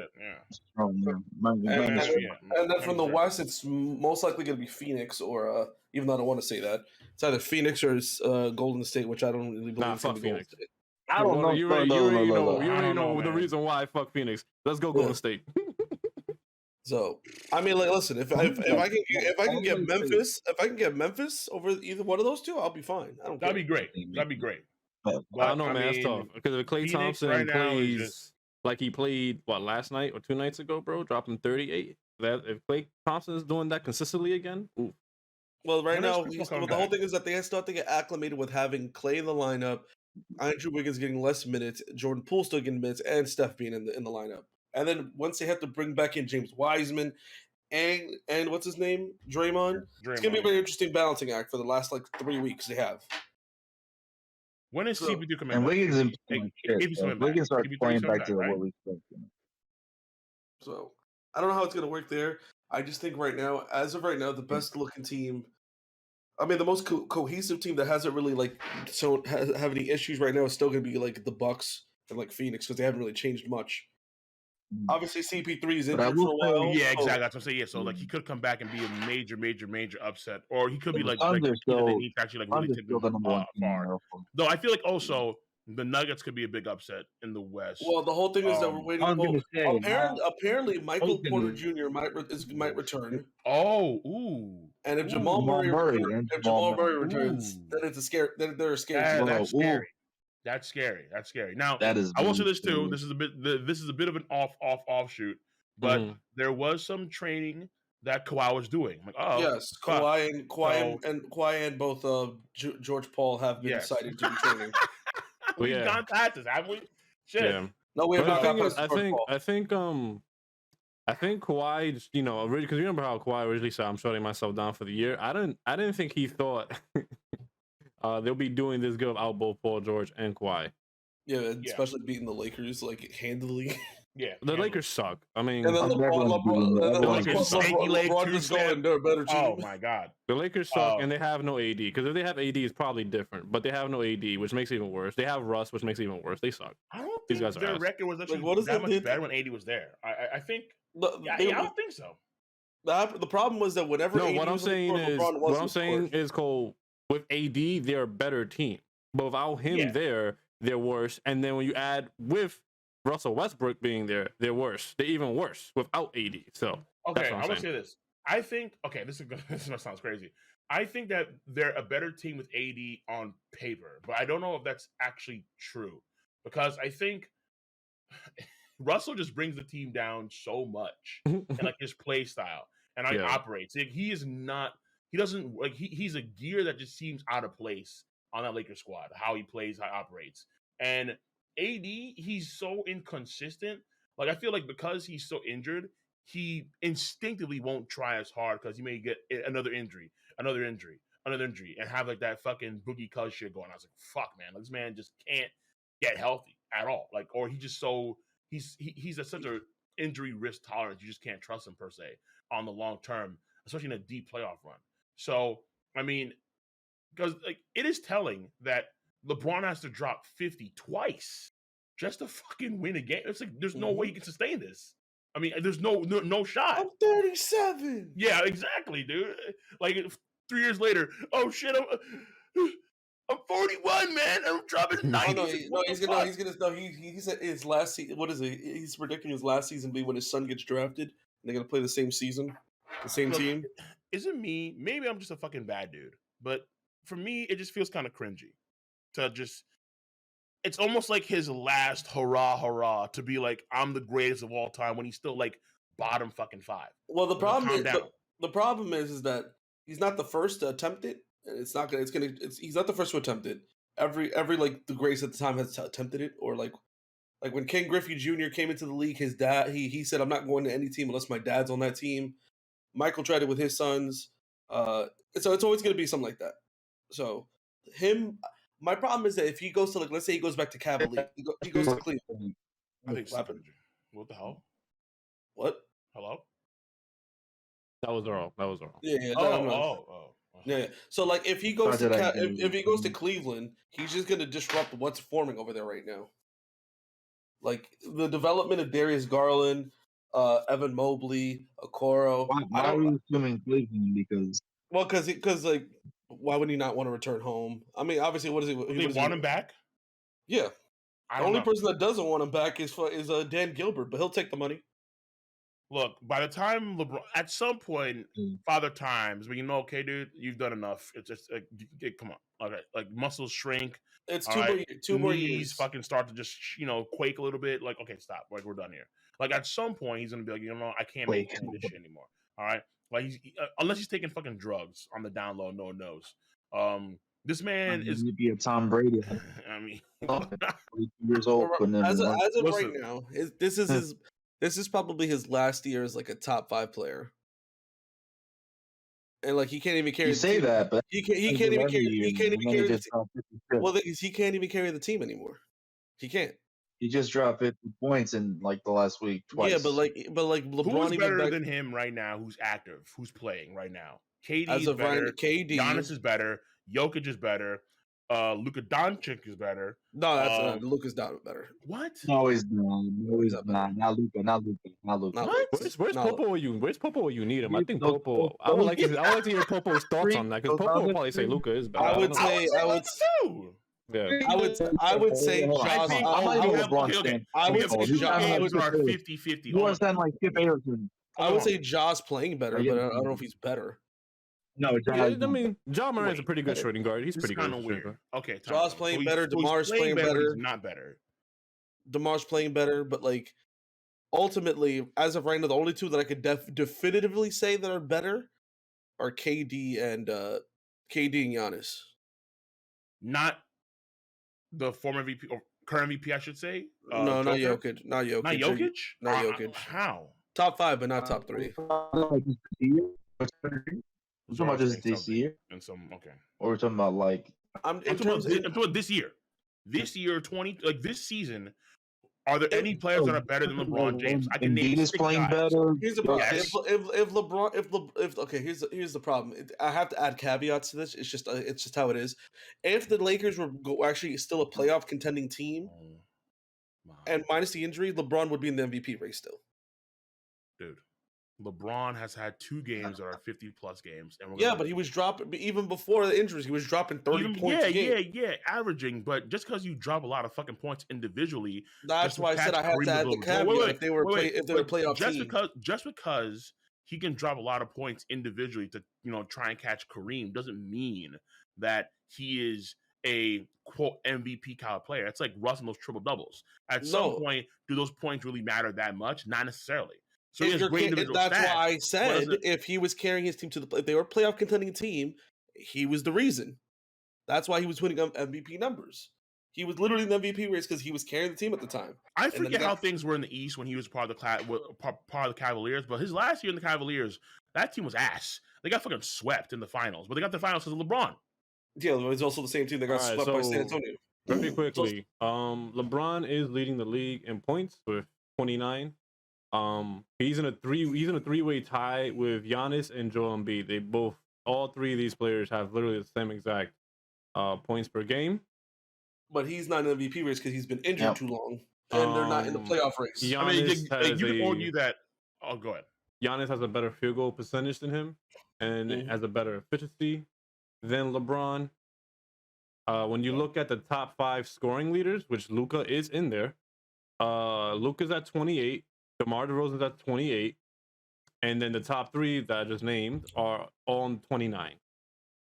strong. And then from the West, it's most likely going to be Phoenix, or even though I don't want to say that, it's either Phoenix or Golden State, which I don't really believe. Nah, it's gonna fuck be Golden Phoenix. State. I don't know. You already know the man. reason why. Fuck Phoenix. Let's go Golden State. So I mean, like, listen, if I can get Memphis over either one of those two, I'll be fine. I don't. That'd be great. That'd be great. But, I don't know, man. That's tough because if Klay Phoenix Thompson right now is plays like he played last night or 2 nights ago, bro, dropping 38. That if Klay Thompson is doing that consistently again, ooh. Well, right When now, is Chris the whole thing is that they still have to get acclimated with having Klay in the lineup, Andrew Wiggins getting less minutes, Jordan Poole still getting minutes, and Steph being in the lineup. And then once they have to bring back in James Wiseman and what's his name, Draymond, it's gonna be a very interesting balancing act for the last 3 weeks they have. When is CP2 coming And back? Wiggins and Wiggins start CP3 playing coming back to right? what we expect. So I don't know how it's gonna work there. I just think as of right now, the best looking team. I mean, the most cohesive team that hasn't really have any issues right now is still gonna be the Bucks and Phoenix, because they haven't really changed much. Obviously, CP3 is injured for a while. Yeah, exactly. That's what I'm saying. Yeah, so he could come back and be a major upset, or he could be Thunder they need to actually really tip him far. Though I feel like also the Nuggets could be a big upset in the West. Well, the whole thing is that we're waiting. Apparently, Michael Porter Jr. might return. Oh, ooh. And if Jamal Murray returns, then it's a scare. Then they're a scare. That's scary. That's scary. Now, I will say this too. This is a bit of an offshoot, but there was some training that Kawhi was doing. Yes, Kawhi and both George Paul have been decided to be training. We've gone past this, haven't we? Shit. Yeah. No, we have not gone past I think Kawhi, because you remember how Kawhi originally said, "I'm shutting myself down for the year." I didn't think he thought they'll be doing this good without both Paul George and Kawhi. Yeah, especially beating the Lakers handily. Yeah, the Lakers suck. I mean, and then LeBron just going, they're a better team. Oh my god, the Lakers suck, and they have no AD. Because if they have AD, it's probably different. But they have no AD, which makes it even worse. They have Russ, which makes it even worse. They suck. I don't These think guys their are record was actually that much better when AD was there. I think. I don't think so. The problem was that whenever what I'm saying is Cole, with AD, they're a better team. But without him there, they're worse. And then when you add with Russell Westbrook being there, they're worse. They're even worse without AD. So okay, I'm gonna say this. I think this sounds crazy. I think that they're a better team with AD on paper, but I don't know if that's actually true because I think Russell just brings the team down so much and like his play style and how he operates. Like, he is not. He doesn't like. He's a gear that just seems out of place on that Lakers squad. How he plays, how he operates, and AD, he's so inconsistent. Like I feel like because he's so injured, he instinctively won't try as hard because he may get another injury, and have like that fucking boogie cuz shit going. I was like, fuck, man, like, this man just can't get healthy at all. Like, or he just so he's at such a injury risk tolerance. You just can't trust him per se on the long term, especially in a deep playoff run. So I mean, because like it is telling that LeBron has to drop 50 twice just to fucking win a game. It's like there's no way you can sustain this. I mean, there's no shot. I'm 37. Yeah, exactly, dude. Like 3 years later, oh shit, I'm 41, man. I'm dropping 90. He said his last season. What is it? He's predicting his last season be when his son gets drafted. And they're gonna play the same season, the same team. Is it me? Maybe I'm just a fucking bad dude. But for me, it just feels kind of cringy to just. It's almost like his last hurrah to be like, I'm the greatest of all time when he's still like bottom fucking 5. Well, the problem is that he's not the first to attempt it. And he's not the first to attempt it. Every like the greatest at the time has attempted it, or like when Ken Griffey Jr. came into the league, his dad he said, I'm not going to any team unless my dad's on that team. Michael tried it with his sons. So it's always going to be something like that. So my problem is that if he goes to let's say he goes back to Cavaliers, he goes to Cleveland. I think what the hell? What? Hello? That was wrong. Yeah. Yeah. So like if he goes if he goes to Cleveland, he's just going to disrupt what's forming over there right now. Like the development of Darius Garland, Evan Mobley, Okoro. Why are you assuming Cleveland? Because like, why would he not want to return home? I mean, obviously, what is it? They want him back. Yeah, the only person that doesn't want him back is Dan Gilbert, but he'll take the money. Look, by the time LeBron, at some point, Father Times, when okay, dude, you've done enough. It's just come on, okay, like muscles shrink. It's two more years. Knees fucking start to just quake a little bit. Like, okay, stop. Like, we're done here. Like at some point, he's gonna be like, I can't make this shit anymore. All right, like unless he's taking fucking drugs on the down low, no one knows. This man is be a Tom Brady. I mean, years old. As of right now, this is probably his last year as like a top 5 player, and like he can't even carry. You say that, but he can't even carry. He can't even carry the team. Well, he can't even carry the team anymore. He can't. He just dropped 50 points in like the last week twice. Yeah, but like LeBron who's better than him right now? Who's active? Who's playing right now? KD is better. Giannis is better. Jokic is better. Luka Doncic is better. No, that's Luka's not better. What? No, he's not. No, he's not. Not Luka. What? Where's Popo? Where's Popo? You need him. I think Popo. I would like to hear Popo's thoughts on that because Popo will probably say Luka is better. I would say Yeah. I would say Josh. I would say Josh are 50-50. You understand like Skip Anderson. I would say Josh playing better, but I don't know if he's better. No, I mean, Ja Morant's a pretty good shooting guard. He's pretty good. Weird. Okay, Josh playing better. DeMar's playing better. Not better. DeMar's playing better, but like ultimately, as of right now, the only two that I could definitively say that are better are KD and Giannis. Not the former MVP or current MVP, I should say. No, not Jokic. Not Jokic. Not Jokic? Not Jokic. How? Top 5, but not top 3. We're talking about just this year, and some or we're talking about like I'm talking about this year. This year, this season. Are there any players that are better than LeBron James? I can name 6 playing guys. better. Here's the problem. Yes. If LeBron, okay, here's the problem. I have to add caveats to this. It's just how it is. If the Lakers were actually still a playoff contending team, and minus the injury, LeBron would be in the MVP race still. Dude, LeBron has had 2 games that are 50-plus games. And but he was dropping, even before the injuries, he was dropping 30 points a game. Yeah, averaging. But just because you drop a lot of fucking points individually, that's why I said I had to add the caveat if they were playoff team. Just because he can drop a lot of points individually to try and catch Kareem doesn't mean that he is a quote MVP kind of player. It's like Russ and those triple doubles. At some point, do those points really matter that much? Not necessarily. So he has great individual stats. That's why I said if he was carrying his team if they were a playoff contending team, he was the reason. That's why he was winning MVP numbers. He was literally in the MVP race because he was carrying the team at the time. I forget how things were in the East when he was part of the Cavaliers, but his last year in the Cavaliers, that team was ass. They got fucking swept in the finals, but they got the finals because of LeBron. Yeah, it was also the same team that got swept by San Antonio. Very quickly, LeBron is leading the league in points with 29. He's in a three-way tie with Giannis and Joel Embiid. All three of these players have literally the same exact points per game. But he's not in the MVP race because he's been injured too long, and they're not in the playoff race. You can argue that. Oh, go ahead. Giannis has a better field goal percentage than him, and has a better efficiency than LeBron. When you look at the top 5 scoring leaders, which Luka is in there, Luka's at 28, DeMar DeRozan's at 28, and then the top 3 that I just named are on 29.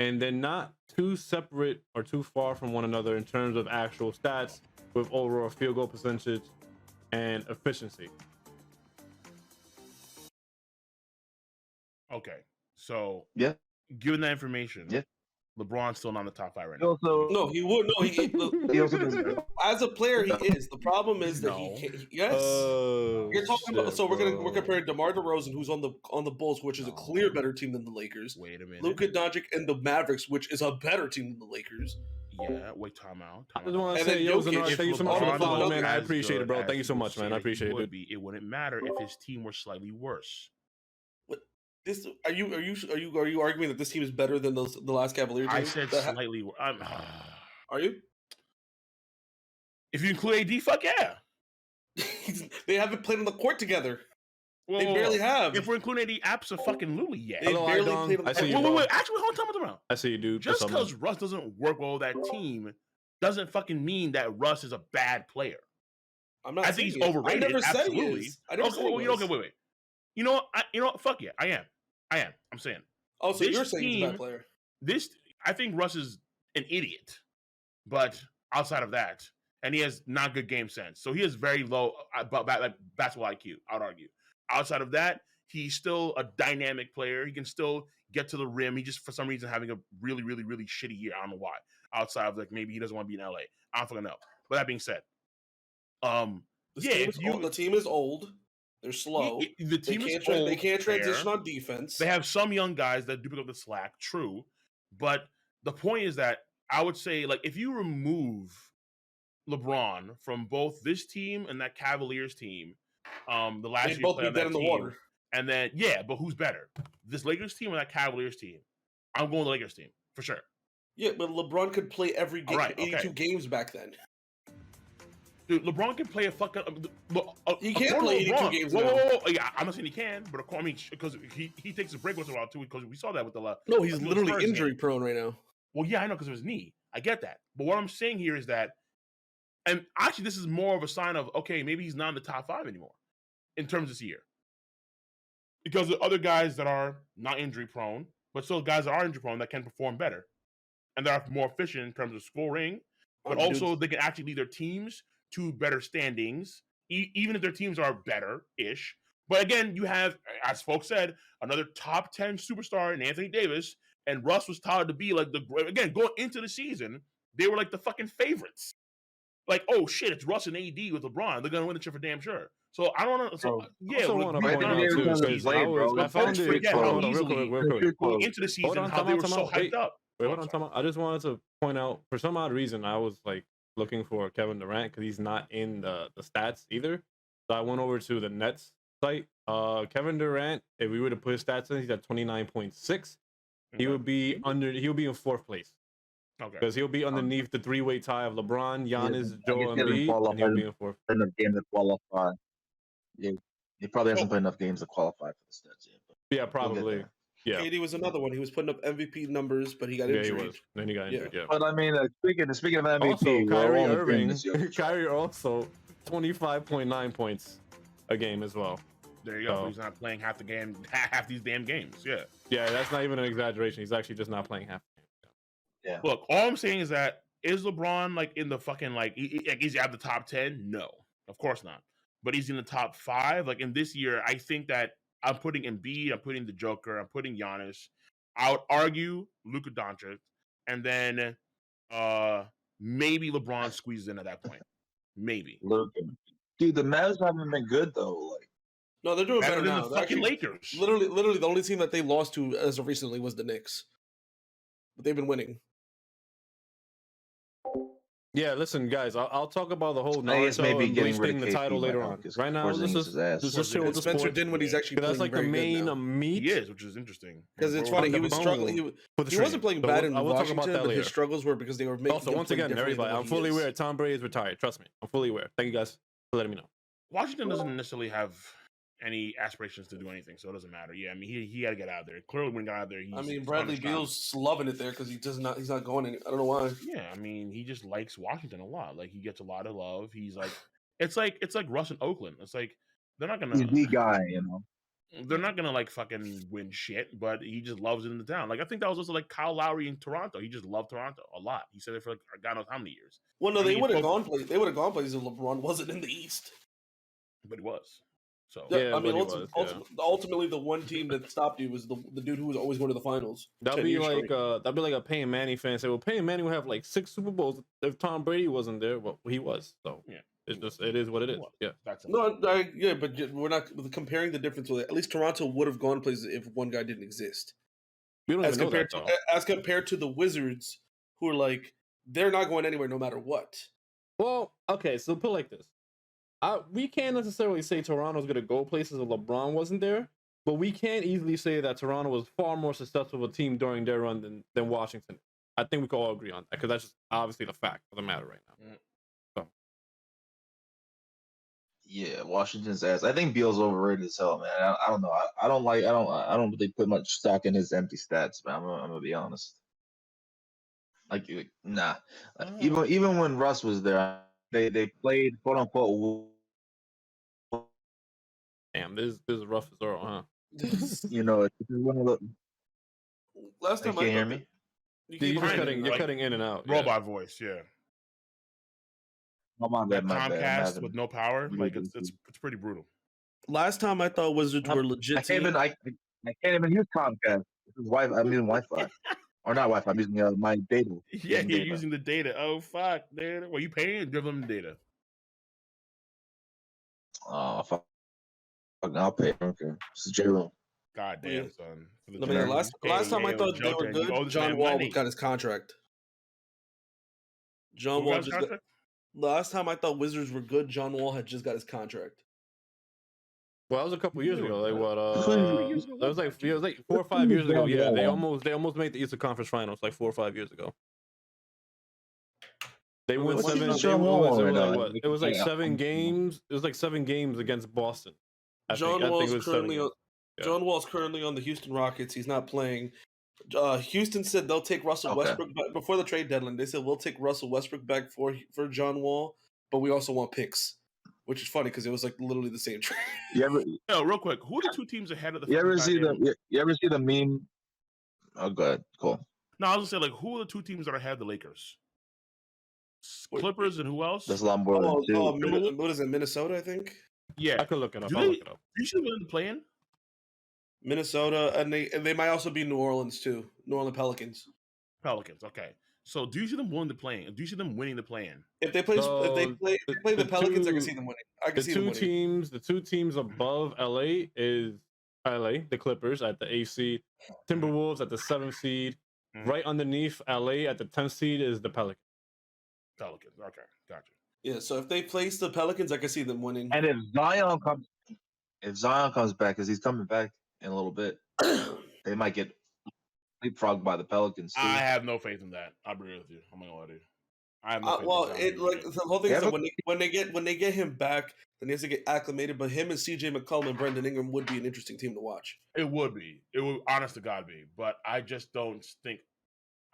And they're not too separate or too far from one another in terms of actual stats with overall field goal percentage and efficiency. Okay, so given that information, LeBron's still not in the top 5 right now. No, he would. No, he also as a player, he is. The problem is that you're talking about. So we're comparing DeMar DeRozan, who's on the Bulls, which is a clear better team than the Lakers. Wait a minute. Luka Doncic and the Mavericks, which is a better team than the Lakers. Yeah, wait, time out. I just want to say, thank you so much for the follow, man. I appreciate it, bro. Thank you so much, man. I appreciate it. It wouldn't matter if his team were slightly worse. This are you arguing that this team is better than the last Cavalier team? I said slightly. Are you? If you include AD, fuck yeah. They haven't played on the court together. Well, they barely have. If we're including AD, absolutely yeah. They barely played on the court. Wait. Actually, hold on, time around. I see you, dude. Just because Russ doesn't work well with that team doesn't fucking mean that Russ is a bad player. I'm not. I think he's overrated. I never said absolutely. he is. I never said he was. Okay, wait. You know what? Fuck yeah, I am. I'm saying. Oh, so you're saying he's a bad player? I think Russ is an idiot, but outside of that, and he has not good game sense. So he has very low basketball IQ. I would argue. Outside of that, he's still a dynamic player. He can still get to the rim. He just for some reason having a really, really, really shitty year. I don't know why. Outside of maybe he doesn't want to be in LA. I don't fucking know. But that being said, the team is old. They're slow. The team is old. They can't transition on defense. They have some young guys that do pick up the slack, true. But the point is that I would say, if you remove LeBron from both this team and that Cavaliers team, the last year both beat dead in the water. And then, but who's better? This Lakers team or that Cavaliers team? I'm going with the Lakers team, for sure. Yeah, but LeBron could play every game, 82 games back then. Dude, LeBron can play a fucking. He can't play 82 games. Whoa. Yeah, I'm not saying he can, but because he takes a break once in a while too. Because we saw that with the last. No, he's literally injury prone right now. Well, yeah, I know because of his knee. I get that, but what I'm saying here is that, and actually, this is more of a sign of maybe he's not in the top 5 anymore in terms of this year, because the other guys that are not injury prone, but still guys that are injury prone that can perform better, and they're more efficient in terms of scoring, but also they can actually lead their teams to better standings, even if their teams are better-ish. But again, you have, as folks said, another top 10 superstar in Anthony Davis, and Russ was touted to be again, going into the season, they were the fucking favorites. Oh shit, it's Russ and AD with LeBron. They're going to win the shit for damn sure. So I don't know. So, I found it into the season how they were so hyped up. Wait, hold on. I just wanted to point out, for some odd reason, I was looking for Kevin Durant because he's not in the stats either. So I went over to the Nets site. Kevin Durant, if we were to put his stats in, he's at 29.6. He would be in 4th place. Okay. Because he'll be underneath the 3-way tie of LeBron, Giannis, Joel Embiid, and he'll be in 4th. In the game to qualify. Yeah, He probably hasn't played enough games to qualify for the stats yet. But Yeah, he'll get probably. there. Yeah. KD was another one. He was putting up MVP numbers, but he got Yeah, injured. he was. Then he got injured. Yeah. But I mean, speaking of MVP, Also, we're Kyrie all in Irving. agreement this year. Kyrie also 25.9 points a game as well. There you go. He's not playing half these damn games. Yeah. Yeah, that's not even an exaggeration. He's actually just not playing half the game. Yeah. Look, all I'm saying is that is LeBron like in the fucking like is he at the top 10? No, of course not. But he's in the top 5. Like in this year, I think that I'm putting Embiid, I'm putting the Joker, I'm putting Giannis. I would argue Luka Doncic, and then maybe LeBron squeezes in at that point. Maybe. Luka. Dude, the Mavs haven't been good though. Like, No, they're doing better than now. the They're fucking actually- Lakers. Literally, the only team that they lost to as of recently was the Knicks. But they've been winning. Yeah, listen, guys, I'll talk about the whole I guess Naruto maybe and getting Bleach rid thing, of the title KP later right now, on. 'cause Right now, Porzingis let's is ass. just chill with the Spencer sports. Dinwiddie, he's actually That's like the playing very main good now. meat. He is, which is interesting. Because it's We're- funny, he the was bone struggling. for the He wasn't stream. playing So bad in I will talk about Washington, that but his later. struggles were because they were making Also, him once play again, differently everybody, than what I'm he fully is. aware Tom Brady is retired. Trust me, I'm fully aware. Thank you guys for letting me know. Washington doesn't necessarily have any aspirations to do anything, so it doesn't matter. Yeah, I mean, he got to get out of there. Clearly, when he got out there, he's. I mean, Bradley punished now. Beal's loving it there because he's not going any. I don't know why. Yeah, I mean, he just likes Washington a lot. Like he gets a lot of love. He's like, it's like Russ in Oakland. It's like they're not he's gonna. the guy, you know. They're not gonna like fucking win shit, but he just loves it in the town. Like I think that was also like Kyle Lowry in Toronto. He just loved Toronto a lot. He said it for like God knows how many years. Well, no, I they mean, would have both- gone places. They would have gone places if LeBron wasn't in the East. But he was. So Yeah, I mean, but he was, ultimately, the one team that stopped you was the dude who was always going to the finals. That'd 10 be years like straight. a Peyton Manning fan say, well, Peyton Manning would have like 6 Super Bowls if Tom Brady wasn't there. Well, he was. So Yeah. it is what it is. Yeah. that's it. No, yeah, but we're not comparing the difference with it. At least Toronto would have gone places if one guy didn't exist. We don't As even know that compared though. to as compared to the Wizards, who are like they're not going anywhere no matter what. Well, okay, so put it like this. We can't necessarily say Toronto's going to go places if LeBron wasn't there, but we can easily say that Toronto was far more successful of a team during their run than Washington. I think we can all agree on that because that's just obviously the fact of the matter right now. Yeah, Washington's ass. I think Beal's overrated as hell, man. I don't know. I don't really put much stock in his empty stats, man. I'm gonna be honest. Like, nah. Even when Russ was there, they played quote unquote. Damn, this is rough as Earl, huh? You know, it's one of the. Last You time can't I hear thought me. You're Kind of, cutting, like, cutting in and out. Robot voice, yeah. Oh, my bad, my bad. I'm Comcast having- with no power, I'm like having- it's pretty brutal. Last time I thought Wizards were legit. I can't even use Comcast. This is Wi-Fi. I'm using Wi-Fi, or not Wi-Fi. I'm using my data. Yeah, you're data. using the data. Oh fuck, dude. Well, you paying? Give them the data. Oh fuck! I'll pay. Okay, this is J-Room. God damn, Yeah. son. For I the mean, Jordan. last time I Hey, thought they were Jouten, you owe good, this John man Wall money. got his contract. John Who Wall got his just got, contract? last time I thought Wizards were good, John Wall had just got his contract. Well, that was a couple years You ago. know Like that. what? years ago, That was what? like 4 or 5 years ago. Yeah, they Yeah. almost made the Eastern Conference Finals like 4 or 5 years ago. They won What's seven. the They John won, Wall it was right like now? what? It was like Yeah. 7 games. It was like 7 games against Boston. I John think Wall's it was 7 currently games. on. Yeah. John Wall's currently on the Houston Rockets. He's not playing. Houston said they'll take Russell Okay. Westbrook back before the trade deadline. They said we'll take Russell Westbrook back for John Wall, but we also want picks, which is funny because it was like literally the same trade. You ever, Yo, real quick, who are the two teams ahead of the? you ever fucking see goddamn- the you ever see the meme? Oh, good, cool. No, I was gonna say like, who are the two teams that are ahead of the Lakers? Clippers and who else? That's a lot more than two. What is it? Minnesota, I think. Yeah, I could look it up. Do I'll they- look it up. you should win the play-in. Minnesota, and they might also be New Orleans too. New Orleans Pelicans. Pelicans. Okay, so do you see them winning the play-in? Do you see them winning the play-in? If they play the Pelicans, I can two- see them winning. I can The see them winning. the 2 teams above LA is LA, the Clippers at the 8th seed, Timberwolves at the 7th seed. Mhm. Right underneath LA at the 10th seed is the Pelicans. Pelicans. Okay, gotcha. Yeah, so if they place the Pelicans, I can see them winning. And if Zion comes back, because he's coming back in a little bit, they might get leapfrogged by the Pelicans too. I have no faith in that. I'll be real with you. I'm not gonna lie to you. I have no faith in well, Zion it being like great. the whole thing Yeah, is that but- when they get him back, then he has to get acclimated. But him and CJ McCollum and Brendan Ingram would be an interesting team to watch. It would be. It would, honest to God, be. But I just don't think.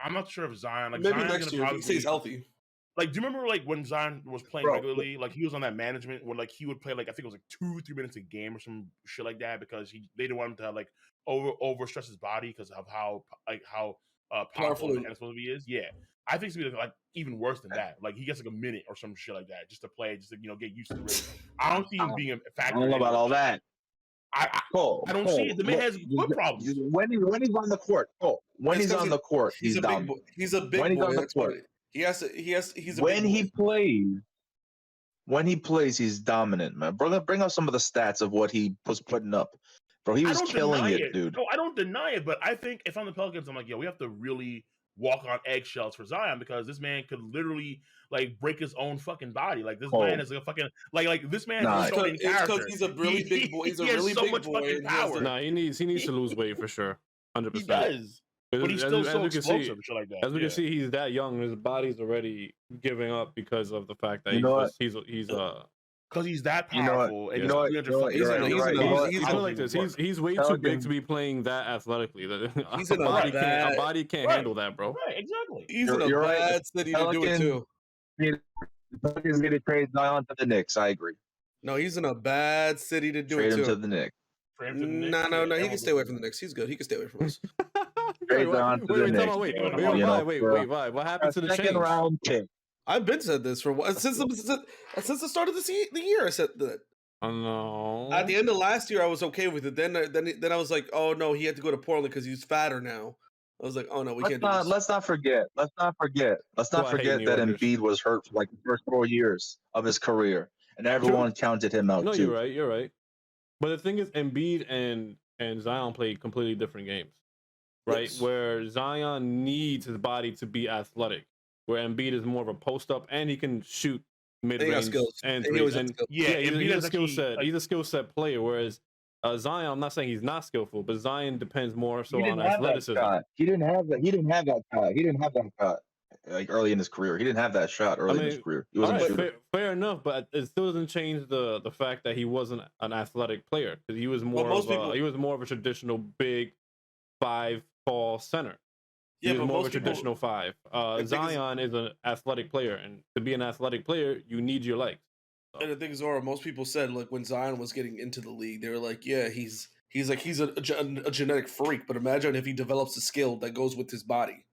I'm not sure if Zion. Like Maybe Zion's next gonna year if he probably stays healthy. Like, do you remember like when Zion was playing Bro. regularly? Like he was on that management where like he would play like I think it was like 2-3 minutes a game or some shit like that because they didn't want him to like overstress his body because of how powerful and explosive he is. Yeah, I think it's gonna be like even worse than that. Like he gets like a minute or some shit like that just to play, just to get used to the rhythm. I don't see him being a factor. I don't know about all that. I Cole, don't see it. The man has foot problems. When he's on the court, Cole, when he's on the court, he's a down. big boy. He's a big When he's boy. on the That's what court. he's a When big he boy. plays, he's dominant, man. Bring up some of the stats of what he was putting up, bro. He was killing it, dude. No, I don't deny it, but I think if I'm the Pelicans, I'm like, we have to really walk on eggshells for Zion because this man could literally like break his own fucking body. Like this man is like a fucking like this man is so in character. Because he's a really big boy. He's a really so big much boy. fucking power. Nah, he needs to lose weight for sure. 100%. He does. But he's still so explosive and shit like that. As we can see, he's that young. His body's already giving up because of the fact that he's because he's that You know what? powerful. You know what? He's like this. He's way too big to be playing that athletically. He's in a body can't handle that, bro. Right, exactly. He's in a bad city to do it too. Pelicans need to trade Zion to the Knicks. I agree. No, he's in a bad city to do Trade it him too. to the Knicks. No. He can stay away from the Knicks. He's good. He can stay away from us. Trade Zion to the Knicks. Wait. What happened to the second change? round pick? I've been said this for since the start of the year. I said that. Oh no. At the end of last year, I was okay with it. Then I was like, oh no, he had to go to Portland because he's fatter now. I was like, oh no, we can't do this. Let's not forget that Embiid was hurt for like the first 4 years of his career, and everyone counted him out. No, too. you're right. But the thing is, Embiid and Zion played completely different games, right? Yes. Where Zion needs his body to be athletic, where Embiid is more of a post up and he can shoot mid range and threes. He's a skill set. He's a skill set player. Whereas Zion, I'm not saying he's not skillful, but Zion depends more so on athleticism. He didn't have that shot. He didn't have that shot like early in his career. He didn't have that shot early in his career. He wasn't a shooter. Fair enough, but it still doesn't change the fact that he wasn't an athletic player because he was more of a traditional big 5 tall center. He was more of a traditional 5. Zion is an athletic player, and to be an athletic player, you need your legs. So. And the thing is, Zora, most people said like when Zion was getting into the league, they were like, yeah, he's a genetic freak, but imagine if he develops a skill that goes with his body.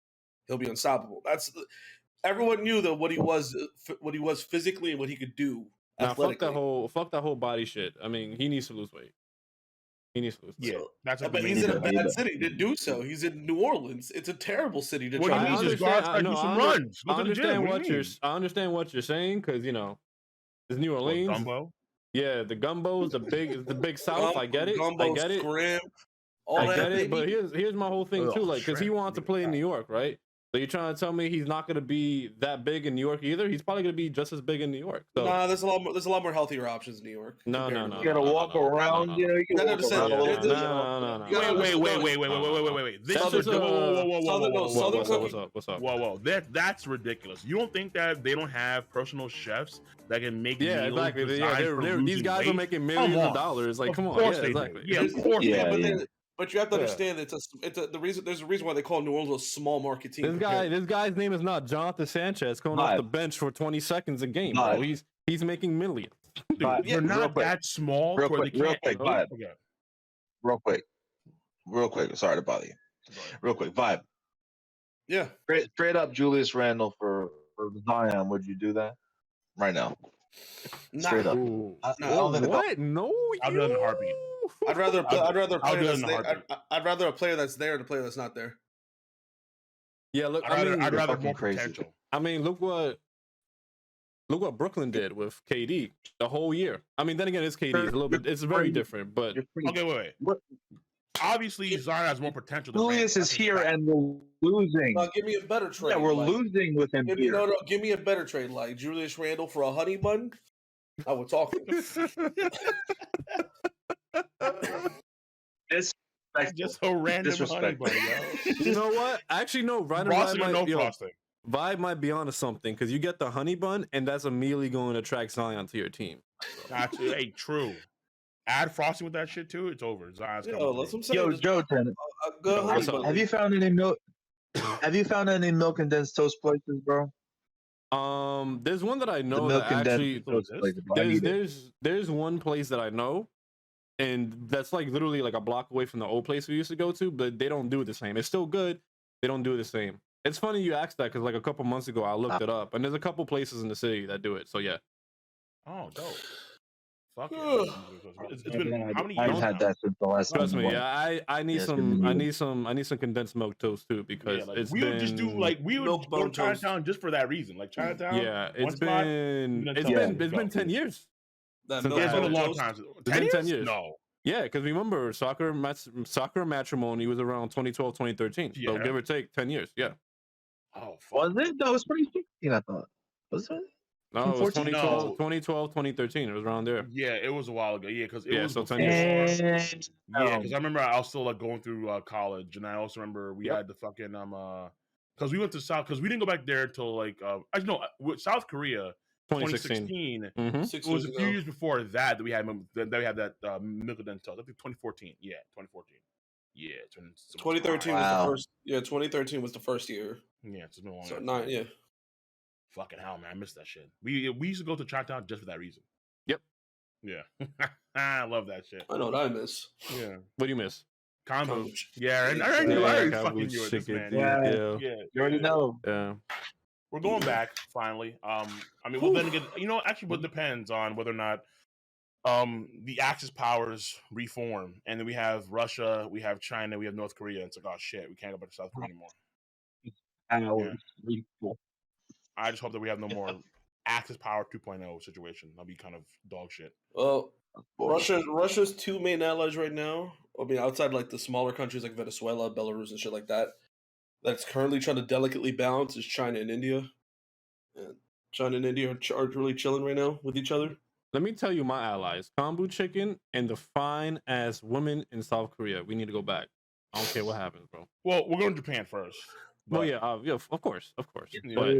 He'll be unstoppable. Everyone knew that what he was physically and what he could do. Now, fuck that whole body shit. I mean, he needs to lose weight. Yeah, that's but he's in a bad city to do so. He's in New Orleans. It's a terrible city to try. I understand what you're saying because it's New Orleans. Gumbo? Yeah, the gumbos, the big South. I get it. Gumbo, I get it. Scrim, I get it. But here's my whole thing too. Like, because he wants to play in New York, right? So you're trying to tell me he's not going to be that big in New York either? He's probably going to be just as big in New York. So. Nah, there's a lot more healthier options in New York. No. You got to walk around. You gotta walk around a little bit. No. Wait. What's up? Whoa. That's ridiculous. You don't think that they don't have personal chefs that can make meals? Exactly. These guys are making millions of dollars. Like, come on. Exactly. Yeah, of course. But you have to understand there's a reason why they call New Orleans a small market team. This guy's name is not Jonathan Sanchez coming off the bench for 20 seconds a game, bro. He's making millions. Dude, they're not that small. Real quick. Sorry to bother you. Real quick, Vibe. Yeah. Straight up Julius Randle for Zion. Would you do that right now? Straight up. What? No. I'll do it in a heartbeat. I'd rather a player that's there than a player that's not there. Yeah, look, I'd rather more potential. I mean, look what Brooklyn did with KD the whole year. I mean, then again, it's KD. It's a little bit. It's very different, but okay, wait. Obviously, Zion has more potential. Julius is here and we're losing. Give me a better trade. Yeah, we're losing with him here. Give me a better trade, like Julius Randle for a honey bun. I would talk. Just so random honey bun, yo. You know what? Actually, no. Frosting or no frosting? Vibe might be onto something because you get the honey bun, and that's immediately going to attract Zion to your team. Actually, hey, true. Add frosting with that shit too. It's over. Zion's coming That's what through. I'm saying. Yo, Just Joten, a good honey What's up? bun. have you found any milk? Have you found any milk condensed toast places, bro? There's one that I The know milk that condensed actually toast places, bro. I need it. there's one place that I know, and that's like literally like a block away from the old place we used to go to, but they don't do it the same. It's still good. They don't do it the same. It's funny you asked that because like a couple months ago I looked it up, and there's a couple places in the city that do it. So yeah. Oh, dope. Fuck yeah. It's been how many I've years had now? that since the last Trust time. me, yeah, I need Yeah, it's been some years. I need some condensed milk toast too because Yeah, like, it's we been would just do like we would Milk go to bone toast. Chinatown just for that reason. Like Chinatown. yeah, one spot, it's been 10 years. That Since milk Yeah, it's been a bone long toast. time. It's been 10 years. No. Yeah, because remember soccer matrimony was around 2012, 2013. So Yeah. give or take 10 years. Yeah. Oh fuck. Was it? No, it was 2016, I thought. Was it? No, it was 2014? 2012, No. 2012, 2013. It was around there. Yeah, it was a while ago. Yeah, because it Yeah, was so 10 before. years. Yeah, because I remember I was still like going through college, and I also remember we Yep. had the fucking because we went to South because we didn't go back there until like actually no with South Korea 2016. 2016. Mm-hmm. 6 It was years a few ago. years before that we had that milk and toast. I think 2014. Yeah, 2014. Yeah, it's been so much 2013 time. was Wow. the first. Yeah, 2013 was the first year. Yeah, it's been a long. So ass 9, time. yeah. Fucking hell, man, I missed that shit. We used to go to Chinatown just for that reason. Yep. Yeah, I love that shit. I know what I miss. Yeah, What do you miss? combo. Kombucha. Yeah, I already knew. I already Yeah, fucking kombucha knew it. This chicken, man. dude. Yeah. Yeah. You already know. Yeah. We're going back finally. I mean, well, then again, actually, what depends on whether or not the Axis powers reform, and then we have Russia, we have China, we have North Korea. It's like, oh shit, we can't go back to South Korea anymore. I just hope that we have no more Axis power 2.0 situation. That'll be kind of dog shit. Well, Russia's two main allies right now. I mean, outside like the smaller countries like Venezuela, Belarus, and shit like that. That's currently trying to delicately balance is China and India. And China and India are really chilling right now with each other. Let me tell you my allies. Kombu chicken and the fine ass women in South Korea. We need to go back. I don't care what happens, bro. Well, we're going to Japan first. Well, but- yeah, of course. Yeah. But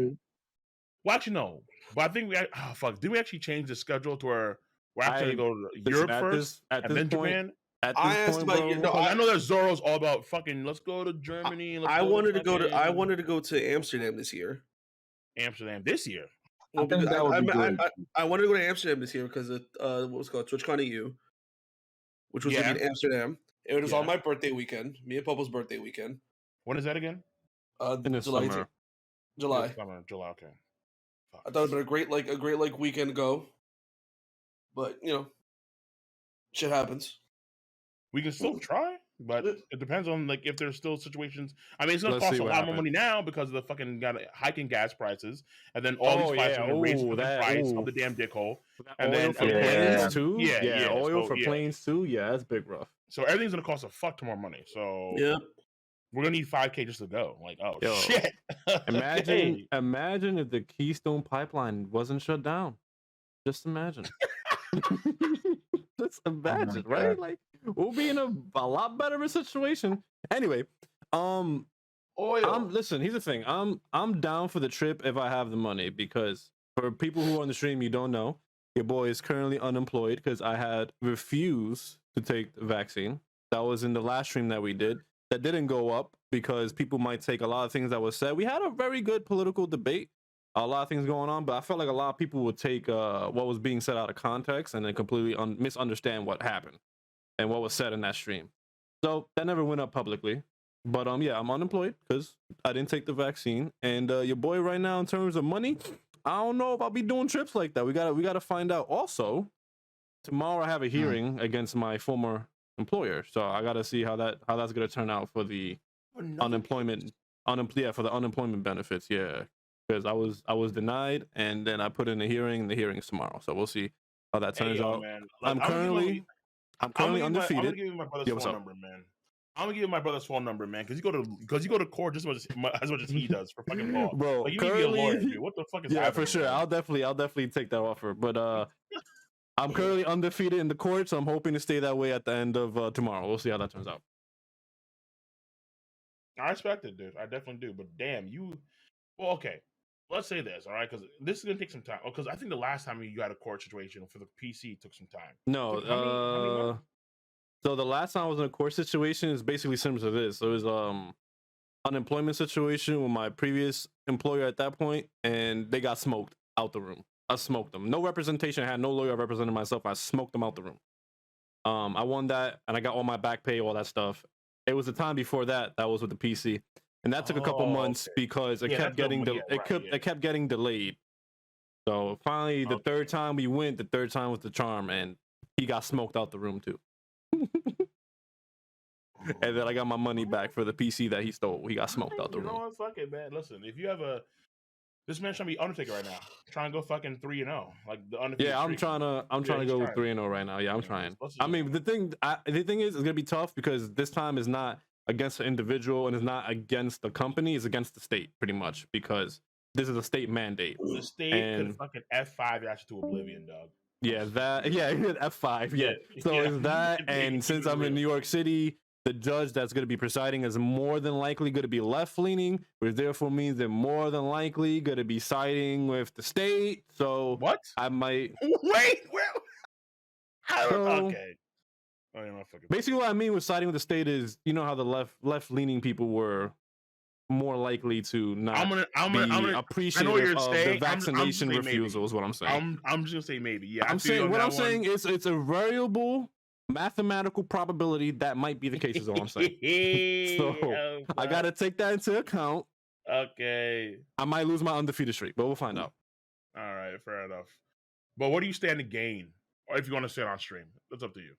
Well, actually, no. But I think did we actually change the schedule to where we're actually going to go to listen, Europe at first at and this then point, Japan? At I this asked point, about bro, you. No, I know that Zoro's all about fucking. Let's go to Germany. I wanted to go to Amsterdam this year. Amsterdam this year. Well, think that would be good. I wanted to go to Amsterdam this year because of what was it called TwitchCon EU, which was gonna be in Amsterdam. It was on my birthday weekend, me and Popo's birthday weekend. When is that again? in the July. summer. July. July. Okay. Fuck. I thought it'd been a great weekend to go, but shit happens. We can still try, but it depends on like if there's still situations. I mean, it's gonna Let's cost see a what lot more happens. money now because of the fucking hiking gas prices, and then all these prices are gonna raise the price of the damn dickhole. And oil then for again- planes too. Yeah, oil so, for planes too. Yeah, that's big rough. So everything's gonna cost a fuck ton more money. So Yeah. we're gonna need $5,000 just to go. Like, oh Yo, shit! Imagine, imagine if the Keystone Pipeline wasn't shut down. Just imagine. Just imagine, God. right? Like we'll be in a lot better of a situation. Anyway, Oil. listen, here's the thing. I'm down for the trip if I have the money because for people who are on the stream, you don't know, your boy is currently unemployed because I had refused to take the vaccine. That was in the last stream that we did. That didn't go up because people might take a lot of things that was said. We had a very good political debate, a lot of things going on, but I felt like a lot of people would take what was being said out of context and then completely misunderstand what happened and what was said in that stream. So that never went up publicly. But yeah, I'm unemployed because I didn't take the vaccine. And your boy right now, in terms of money, I don't know if I'll be doing trips like that. We gotta find out. Also, tomorrow I have a hearing against my former employer, so I gotta see how that's gonna turn out for the unemployment benefits. Yeah, because I was denied, and then I put in a hearing. The hearing's tomorrow, so we'll see how that turns out. Man. I'm currently undefeated. I'm gonna give you my brother's phone number, man. I'm gonna give you my brother's phone number, man, because you go to court just as much as he does for fucking law. Bro, like, you need to be a lawyer, dude. What the fuck is happening? Yeah, for sure. Man? I'll definitely take that offer. But I'm currently undefeated in the court, so I'm hoping to stay that way at the end of tomorrow. We'll see how that turns out. I respect it, dude. I definitely do. But damn, you Well, okay. Let's say this, all right, because this is gonna take some time. Because I think the last time you got a court situation for the PC took some time. No, How many months? so the last time I was in a court situation is basically similar to this. So it was unemployment situation with my previous employer at that point, and they got smoked out the room. I smoked them. No representation. I had no lawyer representing myself. I smoked them out the room. I won that, and I got all my back pay, all that stuff. It was the time before that was with the PC, and that took a couple months because it kept getting it kept getting delayed. So finally, the third time we went, the third time was the charm, and he got smoked out the room too. And then I got my money back for the PC that he stole. He got smoked out the room. You know what? Fuck it, man. Listen, if you have this man trying to be Undertaker right now, trying to go fucking 3-0, like the Undertaker. Yeah, I'm trying to go 3-0 right now. Yeah, I'm trying. I mean, the thing is, it's gonna be tough because this time is not against an individual and it's not against the company. It's against the state, pretty much, because this is a state mandate. The state could fucking F5 you to oblivion, dog. Yeah, that. Yeah, F5. Yeah. So it's that, and since I'm in New York City, the judge that's going to be presiding is more than likely going to be left-leaning, which therefore means they're more than likely going to be siding with the state. So what? I might wait. Okay. Basically, what I mean with siding with the state is, you know how the left-leaning people were more likely to not be appreciative of the vaccination refusal. Is what I'm saying. I'm just gonna say maybe. Yeah, I'm saying is it's a variable mathematical probability that might be the case. Is all I'm saying. So I gotta take that into account. Okay. I might lose my undefeated streak, but we'll find out. All right, fair enough. But what do you stand to gain, or if you want to say it on stream? That's up to you.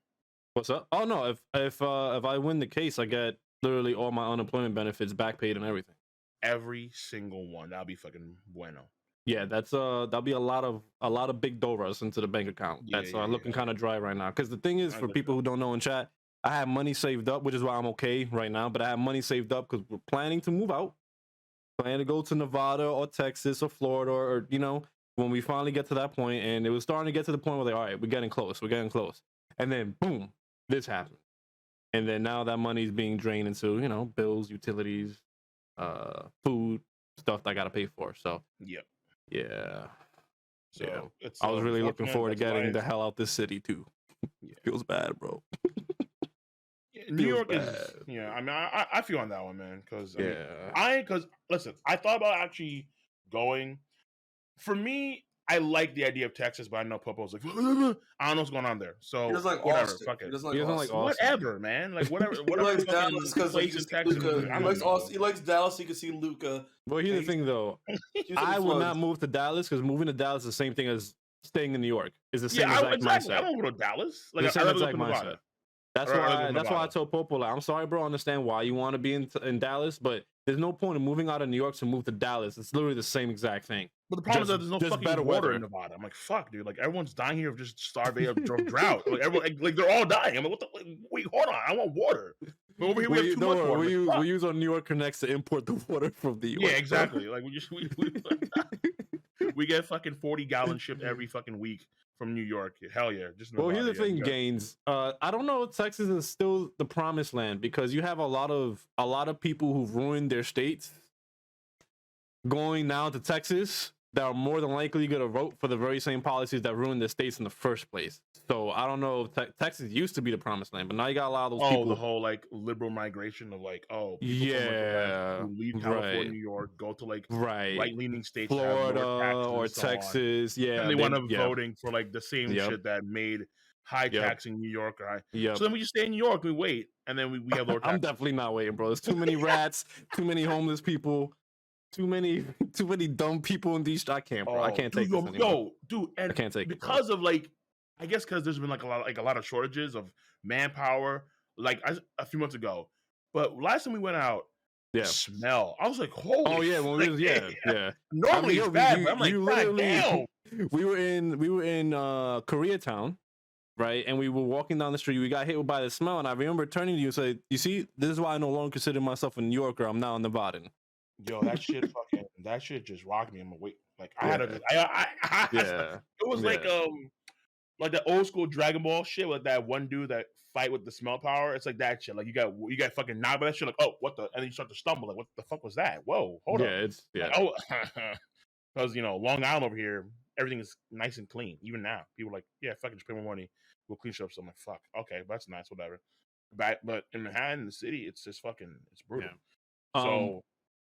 What's up? Oh no, if I win the case, I get literally all my unemployment benefits back paid and everything. Every single one. That'll be fucking bueno. Yeah, that'll be a lot of big dollars into the bank account. That's looking kind of dry right now. Because the thing is, for people who don't know in chat, I have money saved up, which is why I'm okay right now. But I have money saved up because we're planning to move out, planning to go to Nevada or Texas or Florida or when we finally get to that point. And it was starting to get to the point where all right, we're getting close, and then boom, this happened. And then now that money's being drained into, bills, utilities, food, stuff that I got to pay for. So, yeah. So I was really looking forward to getting the hell out this city too. Feels bad, bro. New York is, I mean, I feel on that one, man. Because listen, I thought about actually going. For me, I like the idea of Texas, but I know Popo's like, I don't know what's going on there. So he doesn't like whatever, Austin. fuck it. He doesn't like Austin. Whatever, man. Like whatever. He likes Dallas because he can see Luka. He likes Dallas. So he can see Luka. Well, here's the thing, though. I would not move to Dallas because moving to Dallas is the same thing as staying in New York. Is the same exact mindset. I don't go to Dallas. Like the same exact mindset. That's why I told Popo, like, I'm sorry, bro. I understand why you want to be in Dallas, but there's no point in moving out of New York to move to Dallas. It's literally the same exact thing. But the problem is that there's no fucking water in Nevada. I'm like, fuck, dude. Like, everyone's dying here of just starvation, of drought. Like, everyone, like they're all dying. I'm like, what the? Like, wait, hold on. I want water. But over here we have too much water. We use on New York Connects to import the water from the US. Yeah, exactly. Like we get fucking 40-gallon shipped every fucking week from New York. Hell yeah. Well, here's the thing, Gaines. I don't know if Texas is still the promised land because you have a lot of people who've ruined their states going now to Texas that are more than likely going to vote for the very same policies that ruined their states in the first place. So I don't know if Texas used to be the promised land, but now you got a lot of those people. The whole like liberal migration of like, who leave California, New York, go to like right-leaning states, Florida or Texas, and they want to voting for like the same shit that made high taxing New York. So then we just stay in New York, we wait, and then we have lower taxes. I'm definitely not waiting, bro. There's too many rats, too many homeless people. Too many dumb people in these. I can't, bro. I can't take this anymore. Dude, and I can't take because of like, I guess because there's been like a lot of shortages of manpower, like a few months ago. But last time we went out, smell. I was like, holy. Oh yeah, well, yeah. Normally it's bad, but I'm like, God damn. We were in Koreatown, right? And we were walking down the street. We got hit by the smell, and I remember turning to you and say, "You see, this is why I no longer consider myself a New Yorker. I'm now a Nevadan." Yo, that shit just rocked me. I'm like, wait, like I had to. It was like like the old school Dragon Ball shit with that one dude that fight with the smell power. It's like that shit. Like you got fucking knocked by that shit. Like, oh, what the? And then you start to stumble. Like, what the fuck was that? Whoa, hold up. Yeah. Like, oh, because Long Island over here, everything is nice and clean. Even now, people are like, yeah, fucking just pay more money, we'll clean shit up. So I'm like, fuck, okay, that's nice, whatever. But in Manhattan, the city, it's just fucking, it's brutal. Yeah. So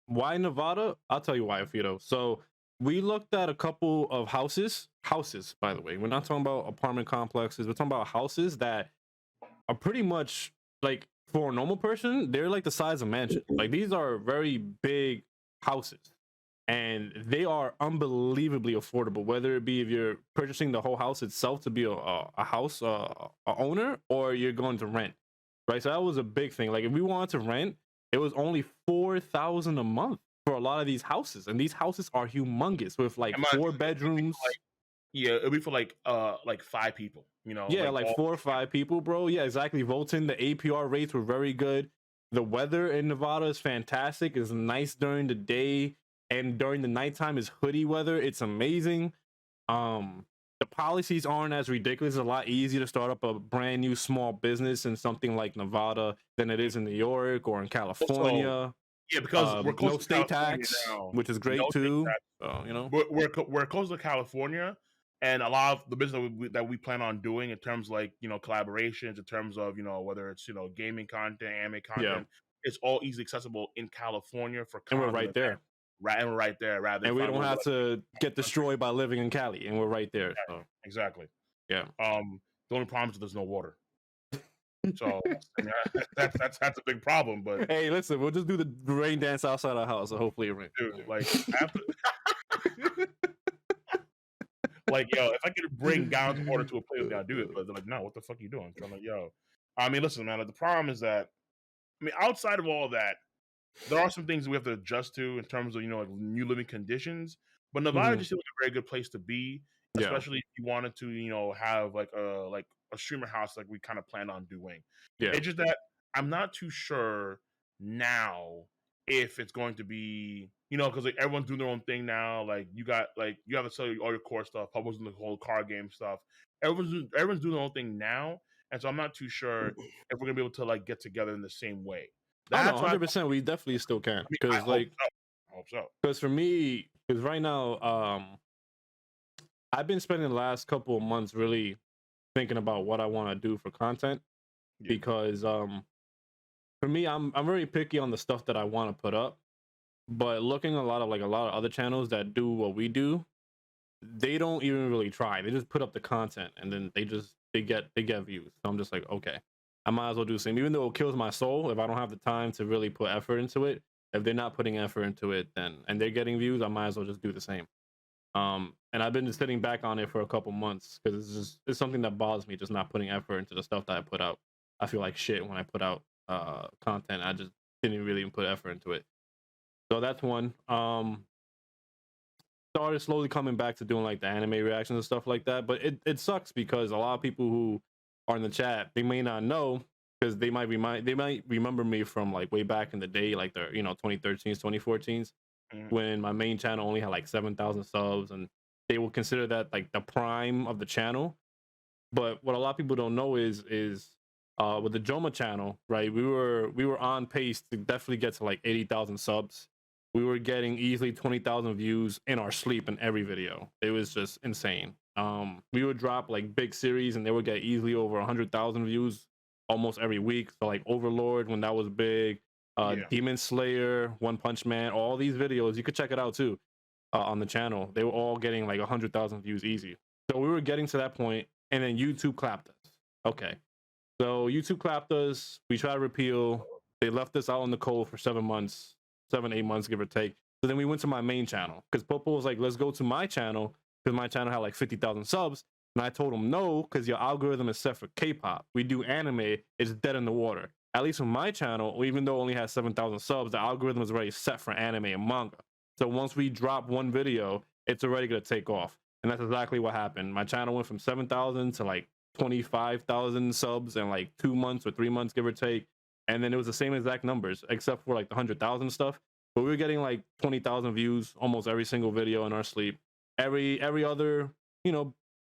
why Nevada? I'll tell you why, Fido. So we looked at a couple of houses, by the way. We're not talking about apartment complexes. We're talking about houses that are pretty much like, for a normal person, they're like the size of mansion. Like, these are very big houses, and they are unbelievably affordable, whether it be if you're purchasing the whole house itself to be a house a owner, or you're going to rent, right? So that was a big thing. Like, if we wanted to rent, it was only $4,000 a month for a lot of these houses, and these houses are humongous with like 4 bedrooms. Yeah, it'll be for like 5 people. Yeah, like 4 or 5 people, bro. Yeah, exactly. Voting, the APR rates were very good. The weather in Nevada is fantastic. It's nice during the day, and during the nighttime is hoodie weather. It's amazing. The policies aren't as ridiculous. It's a lot easier to start up a brand new small business in something like Nevada than it is in New York or in California. Also, yeah, because we're close no to state California tax, now. which is great No state too. tax. We're close to California, and a lot of the business that we plan on doing in terms of like collaborations, in terms of whether it's gaming content, anime content, it's all easily accessible in California for and we're right there. Right, and we're right there. Rather, and we don't have to get destroyed by living in Cali, and we're right there. So. Exactly. Yeah. The only problem is there's no water. So that's a big problem. But hey, listen, we'll just do the rain dance outside our house, so hopefully it rains. Dude, like after, like if I could bring gallons of water to a place, I'm gonna do it. But they're like, no, what the fuck are you doing? So I'm like, I mean, listen, man. The problem is that, outside of all that, there are some things that we have to adjust to in terms of like new living conditions. But Nevada just seems like a very good place to be, especially if you wanted to have like a streamer house like we kind of planned on doing. Yeah, it's just that I'm not too sure now if it's going to be because like everyone's doing their own thing now. Like you have to sell all your core stuff, publishing the whole card game stuff. Everyone's doing their own thing now, and so I'm not too sure if we're gonna be able to like get together in the same way. That's 100%. We definitely still can, because I hope so. Because for me, because right now, I've been spending the last couple of months really thinking about what I want to do for content, because for me, I'm very picky on the stuff that I want to put up. But looking at a lot of other channels that do what we do, they don't even really try. They just put up the content, and then they get views. So I'm just like, okay, I might as well do the same, even though it kills my soul if I don't have the time to really put effort into it. If they're not putting effort into it, and they're getting views, I might as well just do the same. And I've been just sitting back on it for a couple months, because it's something that bothers me, just not putting effort into the stuff that I put out. I feel like shit when I put out content. I just didn't really even put effort into it. So that's one. Started slowly coming back to doing like the anime reactions and stuff like that, but it sucks because a lot of people who are in the chat, they may not know, because they might remember me from like way back in the day, like the 2013s, 2014s, when my main channel only had like 7,000 subs, and they will consider that like the prime of the channel. But what a lot of people don't know is with the Joma channel, right? We were on pace to definitely get to like 80,000 subs. We were getting easily 20,000 views in our sleep in every video. It was just insane. We would drop like big series, and they would get easily over 100,000 views almost every week. So like Overlord, when that was big, Demon Slayer, One Punch Man, all these videos, you could check it out too on the channel. They were all getting like 100,000 views easy. So we were getting to that point, and then YouTube clapped us. Okay, so YouTube clapped us. We tried to repeal. They left us out in the cold for 7 months, 8 months, give or take. So then we went to my main channel, because Popo was like, let's go to my channel, because my channel had like 50,000 subs. And I told him, no, because your algorithm is set for K-pop. We do anime, it's dead in the water. At least on my channel, even though it only has 7,000 subs, the algorithm is already set for anime and manga. So once we drop one video, it's already going to take off. And that's exactly what happened. My channel went from 7,000 to like 25,000 subs in like 2 months or 3 months, give or take. And then it was the same exact numbers, except for like the 100,000 stuff. But we were getting like 20,000 views almost every single video in our sleep. Every other,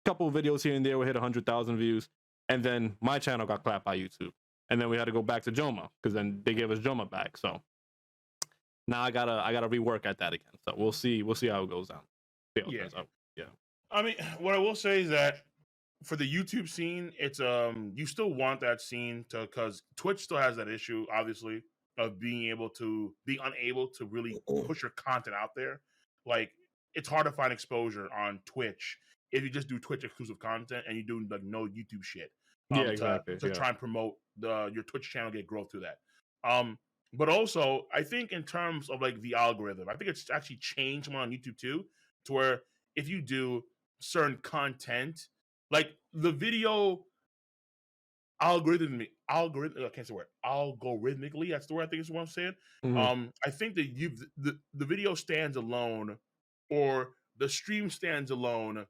couple of videos here and there will hit 100,000 views, and then my channel got clapped by YouTube, and then we had to go back to Joma because then they gave us Joma back. So now I gotta rework at that again. So we'll see how it goes down. Yeah. Yeah. I mean, what I will say is that for the YouTube scene, it's you still want that scene to, because Twitch still has that issue, obviously, of being unable to really push your content out there. Like, it's hard to find exposure on Twitch if you just do Twitch exclusive content and you do like no YouTube shit. Yeah, exactly. To try and promote your Twitch channel, get growth through that. But also, I think in terms of like the algorithm, I think it's actually changed more on YouTube too, to where if you do certain content, like the video algorithmically, I can't say word, algorithmically, that's the word I think is what I'm saying. Mhm. I think that the video stands alone, or the stream stands alone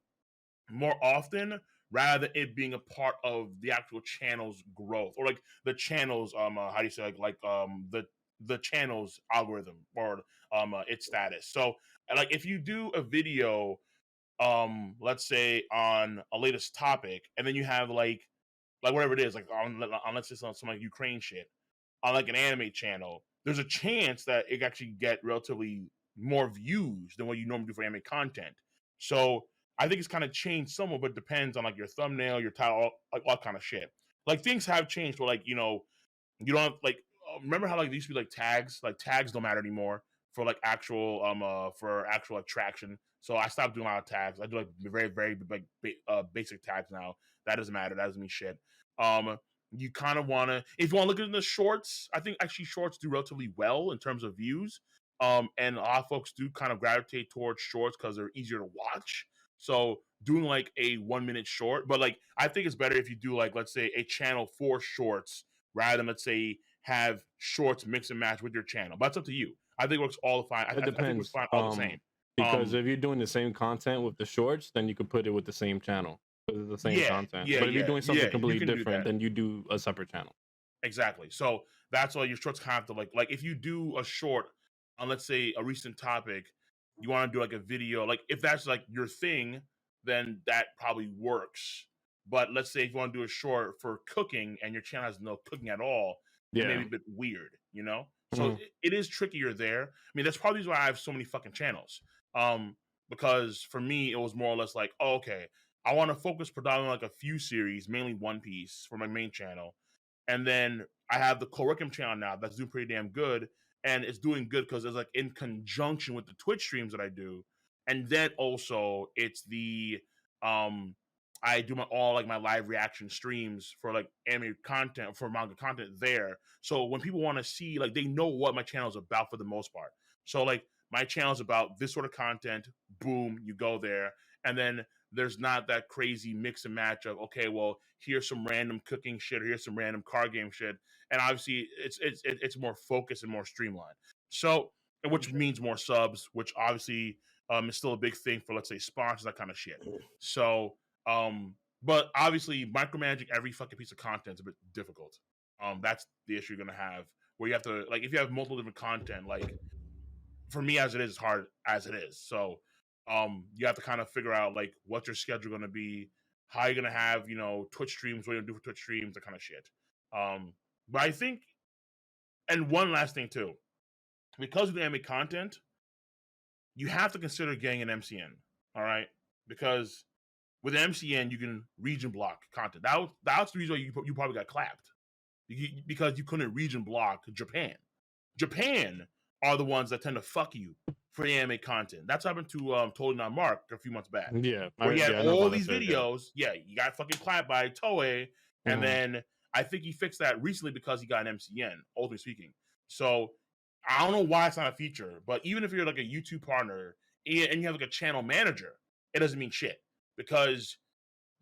more often rather than it being a part of the actual channel's growth, or like the channel's how do you say the channel's algorithm, or its status. So like if you do a video let's say on a latest topic, and then you have like whatever it is, like on let's say some like Ukraine shit on like an anime channel, there's a chance that it actually get relatively more views than what you normally do for anime content. So I think it's kind of changed somewhat, but it depends on like your thumbnail, your title, like all kind of shit. Like things have changed, but like you don't have like remember how like there used to be like tags don't matter anymore for like actual for actual attraction. So I stopped doing a lot of tags. I do like very very like basic tags now. That doesn't matter. That doesn't mean shit. You kind of want to, if you want to look at the shorts, I think actually shorts do relatively well in terms of views. And a lot of folks do kind of gravitate towards shorts because they're easier to watch. So doing like a 1 minute short, but like I think it's better if you do like, let's say, a channel for shorts rather than, let's say, have shorts mix and match with your channel. But it's up to you. I think it works all fine. It depends. I think it's fine all the same. Because if you're doing the same content with the shorts, then you could put it with the same channel because it's the same content. But if you're doing something completely different, then you do a separate channel. Exactly. So that's why your shorts have to like if you do a short on, let's say, a recent topic, you want to do like a video, like if that's like your thing, then that probably works. But let's say if you want to do a short for cooking and your channel has no cooking at all, it may be a bit weird, you know? So it is trickier there. I mean, that's probably why I have so many fucking channels. Because for me, it was more or less like, oh, okay, I want to focus predominantly on like a few series, mainly One Piece for my main channel. And then I have the curriculum channel now that's doing pretty damn good. And it's doing good because it's like in conjunction with the Twitch streams that I do. And then also it's the I do my live reaction streams for like anime content, for manga content there. So when people want to see, like, they know what my channel is about for the most part. So like my channel is about this sort of content. Boom, you go there, and then there's not that crazy mix and match of, okay, well, here's some random cooking shit, or here's some random card game shit, and obviously it's more focused and more streamlined. So, which means more subs, which obviously is still a big thing for, let's say, sponsors, that kind of shit. So, but obviously micromanaging every fucking piece of content is a bit difficult. That's the issue you're gonna have, where you have to, like, if you have multiple different content, like for me as it is, hard as it is. So you have to kind of figure out like what's your schedule gonna be, how you're gonna have, Twitch streams, what you're gonna do for Twitch streams, that kind of shit. But I think, and one last thing too, because of the anime content, you have to consider getting an MCN. All right, because with MCN you can region block content. That's the reason why you probably got clapped, because you couldn't region block Japan. Japan are the ones that tend to fuck you for the anime content. That's happened to Totally Not Mark a few months back. Yeah, where he had all these videos. Yeah, you got fucking clapped by Toei, and then I think he fixed that recently because he got an MCN, ultimately speaking. So I don't know why it's not a feature, but even if you're like a YouTube partner and you have like a channel manager, it doesn't mean shit, because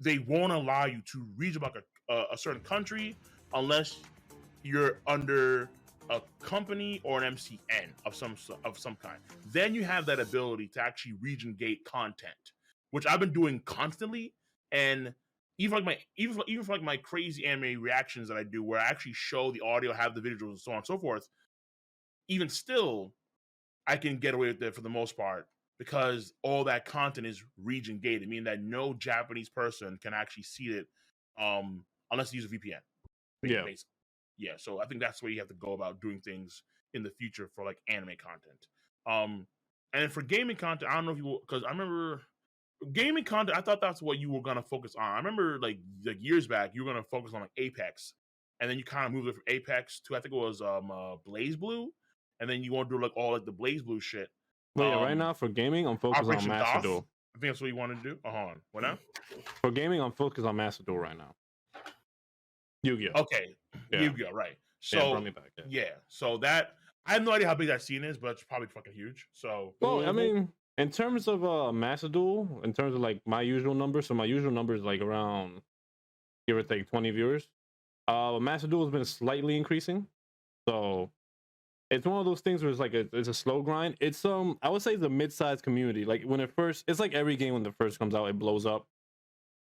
they won't allow you to reach about a certain country unless you're under a company or an MCN of some kind. Then you have that ability to actually region gate content, which I've been doing constantly. And even for my crazy anime reactions that I do, where I actually show the audio, have the visuals, and so on and so forth, even still, I can get away with it for the most part because all that content is region gated, meaning that no Japanese person can actually see it unless you use a VPN. Yeah. Basically. Yeah, so I think that's where you have to go about doing things in the future for like anime content. And for gaming content, I don't know if you will, because I remember gaming content, I thought that's what you were gonna focus on. I remember like years back, you were gonna focus on like Apex, and then you kind of moved it from Apex to I think it was Blaze Blue, and then you want to do like all like the Blaze Blue shit. But yeah, right now for gaming, I'm focused on Operation Master DOS. Duel. I think that's what you want to do. Hold on, what now? For gaming, I'm focused on Master Duel right now. Yu-Gi-Oh. Okay, Yeah. Yu-Gi-Oh, right? So Yeah, brought me back. yeah, so that I have no idea how big that scene is, but it's probably fucking huge. So Well, I mean, in terms of Master Duel, in terms of like my usual number, so my usual number is like around give or take 20 viewers. Master Duel has been slightly increasing, so it's one of those things where it's like it's a slow grind. It's I would say it's a mid-sized community. Like when it first, it's like every game when it first comes out, it blows up,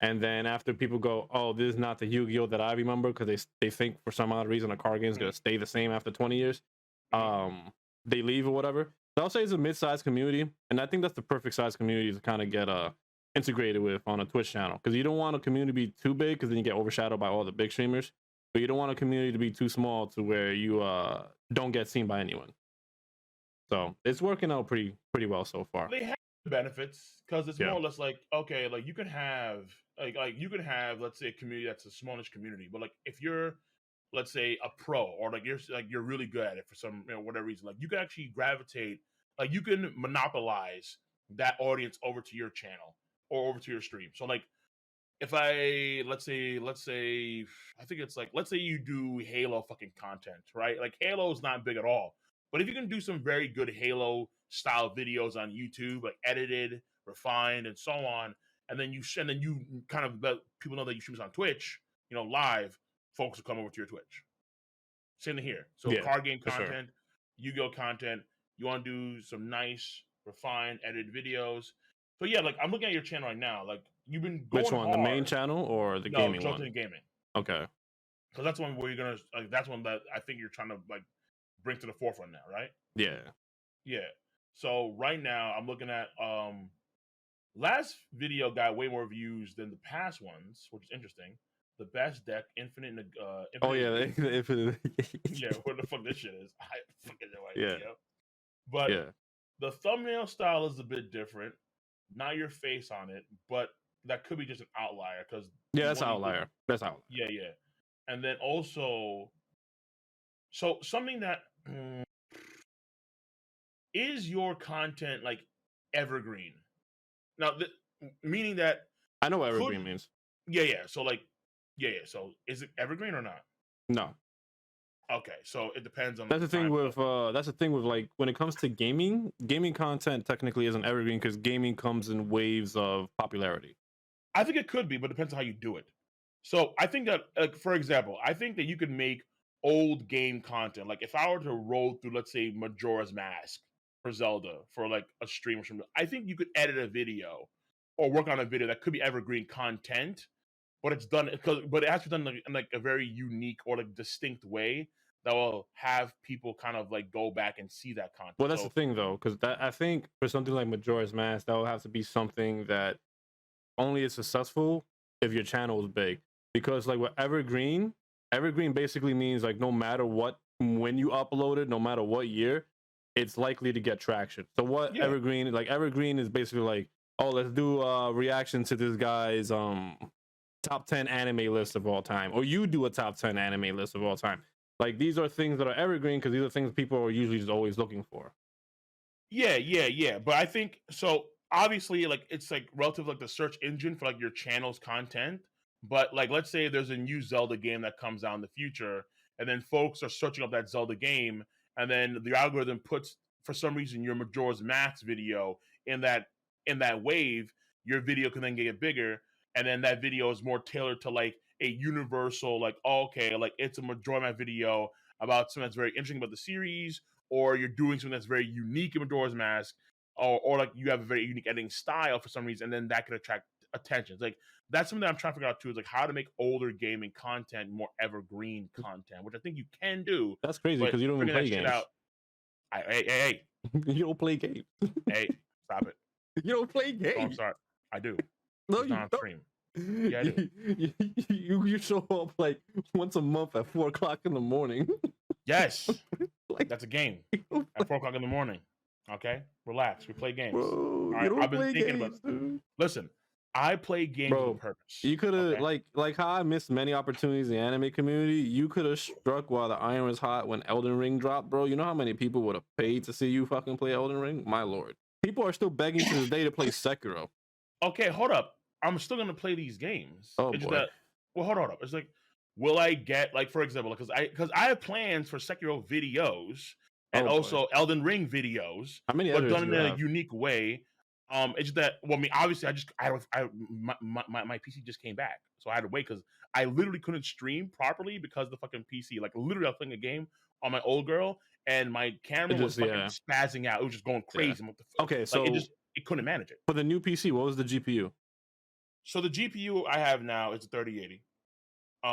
and then after people go, oh, this is not the Yu-Gi-Oh that I remember, because they think for some odd reason a card game is gonna stay the same after 20 years. They leave or whatever. So I'll say it's a mid-sized community, and I think that's the perfect size community to kind of get integrated with on a Twitch channel, because you don't want a community to be too big, because then you get overshadowed by all the big streamers, but you don't want a community to be too small to where you don't get seen by anyone. So it's working out pretty well so far. They have benefits because it's Yeah. more or less like, okay, like you can have let's say a community that's a smallish community, but like if you're, let's say, a pro, or like you're really good at it for some whatever reason, like you can actually gravitate, like you can monopolize that audience over to your channel or over to your stream. So like if let's say I think it's like, let's say you do Halo fucking content, right? Like Halo is not big at all, but if you can do some very good Halo style videos on YouTube, like edited, refined, and so on, and then you kind of let people know that you stream on Twitch, live, folks will come over to your Twitch. Same thing here. So Yeah, card game for sure. content, Yu-Gi-Oh content, you want to do some nice, refined, edited videos. So yeah, like I'm looking at your channel right now. Like you've been going Which one, hard. the main channel or the gaming Jouten one? Gaming. Okay. Because that's one where you're gonna that's one that I think you're trying to like bring to the forefront now, right? Yeah. Yeah. So right now I'm looking at last video got way more views than the past ones, which is interesting. The best deck, Infinite. Oh yeah, Infinite. Yeah, what the fuck this shit is? I fucking no idea. Yeah. But Yeah. the thumbnail style is a bit different. Not your face on it, but that could be just an outlier because That's outlier. That's outlier. Yeah. And then also, so something that is your content like evergreen? Now, meaning that I know what evergreen means. Yeah. So like, yeah. So is it evergreen or not? No. Okay, so it depends on. That's the thing with like when it comes to gaming content technically isn't evergreen because gaming comes in waves of popularity. I think it could be, but it depends on how you do it. So I think that, like, for example, I think that you could make old game content. Like if I were to roll through, let's say, Majora's Mask for Zelda for like a stream or something, I think you could edit a video or work on a video that could be evergreen content, but it's done but it has to be done in like a very unique or like distinct way that will have people kind of like go back and see that content. Well, that's the thing though, because I think for something like Majora's Mask, that will have to be something that only is successful if your channel is big. Because like with evergreen basically means like no matter what, when you upload it, no matter what year, it's likely to get traction. So what evergreen is basically like, oh, let's do a reaction to this guy's top 10 anime list of all time, or you do a top 10 anime list of all time. Like these are things that are evergreen because these are things people are usually just always looking for. Yeah. But I think so. Obviously, like it's like relative like the search engine for like your channel's content. But like, let's say there's a new Zelda game that comes out in the future, and then folks are searching up that Zelda game, and then the algorithm puts, for some reason, your Majora's Mask video in that wave. Your video can then get bigger, and then that video is more tailored to like a universal, like, okay, like it's a Majora's Mask video about something that's very interesting about the series, or you're doing something that's very unique in Majora's Mask, or like you have a very unique editing style for some reason, and then that could attract attention. It's like that's something that I'm trying to figure out too, is like how to make older gaming content more evergreen content, which I think you can do. That's crazy because you don't even play games. Hey. You don't play games. Hey, Stop it. You don't play Oh, I'm games. sorry. I do. No, It's you not on don't. stream. Yeah, I do. You show up like once a month at 4 o'clock in the morning. Yes. Like, That's a game at 4 o'clock in the morning. Okay? Relax. We play games. bro, All right. you don't I've been play thinking games, about dude. Listen, I play games Bro, with purpose. You could have okay? like how I missed many opportunities in the anime community. You could have struck while the iron was hot when Elden Ring dropped, bro. You know how many people would have paid to see you fucking play Elden Ring? My lord, people are still begging to this day to play Sekiro. Okay, hold up. I'm still gonna play these games. Oh, it's just boy. that. Well, hold up. It's like, will I get like, for example, because I have plans for Sekiro videos and Oh, boy. also Elden Ring videos, How many but editors done do in you a have? unique way. It's just that. Well, I mean, obviously, my PC just came back, so I had to wait because I literally couldn't stream properly because the fucking PC. Like literally, I was playing a game on my old girl, and my camera was fucking spazzing out. It was just going crazy. Yeah. Okay, so like, it couldn't manage it. For the new PC, what was the GPU? So the GPU I have now is a 3080.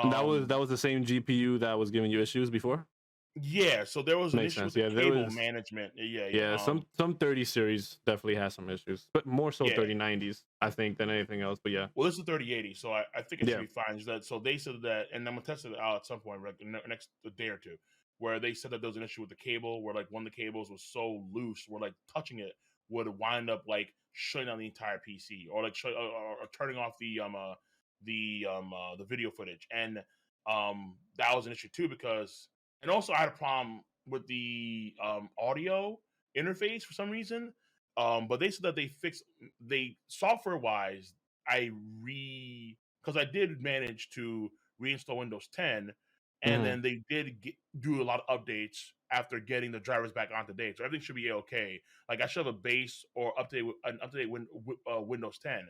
That was the same GPU that was giving you issues before? Yeah, so there was an issue with the cable management. Yeah, some 30 series definitely has some issues, but more so 3090s, I think, than anything else. But yeah. Well, this is 3080, so I think it should be fine. So they said that, and I'm gonna test it out at some point, like next day or two, where they said that there was an issue with the cable, where like one of the cables was so loose, where like touching it would wind up like shutting down the entire PC, or like or turning off the video footage, and that was an issue too because. And also, I had a problem with the audio interface for some reason. But they said that they software wise, because I did manage to reinstall Windows 10, and then they did do a lot of updates after getting the drivers back on to date. So everything should be okay. Like I should have a base or an update Windows 10.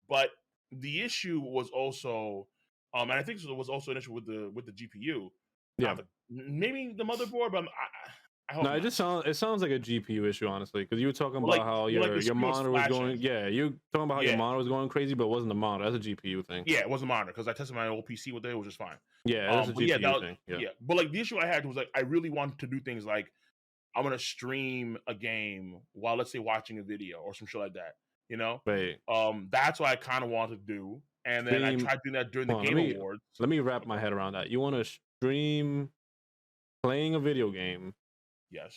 But the issue was also, and I think it was also an issue with the GPU. Yeah. Maybe the motherboard, but I hope no, not. it sounds like a GPU issue, honestly, because you were talking about how your monitor was going. Yeah, you talking about how your monitor was going crazy, but it wasn't the monitor. That's a GPU thing. Yeah, it wasn't the monitor because I tested my old PC with it. It was just fine. Yeah, that's a GPU thing. Yeah, but like the issue I had was like I really wanted to do things like I'm gonna stream a game while let's say watching a video or some shit like that. You know, right? That's what I kind of wanted to do, and then I tried doing that during the Game Awards. Let me wrap my head around that. You want to stream playing a video game, yes,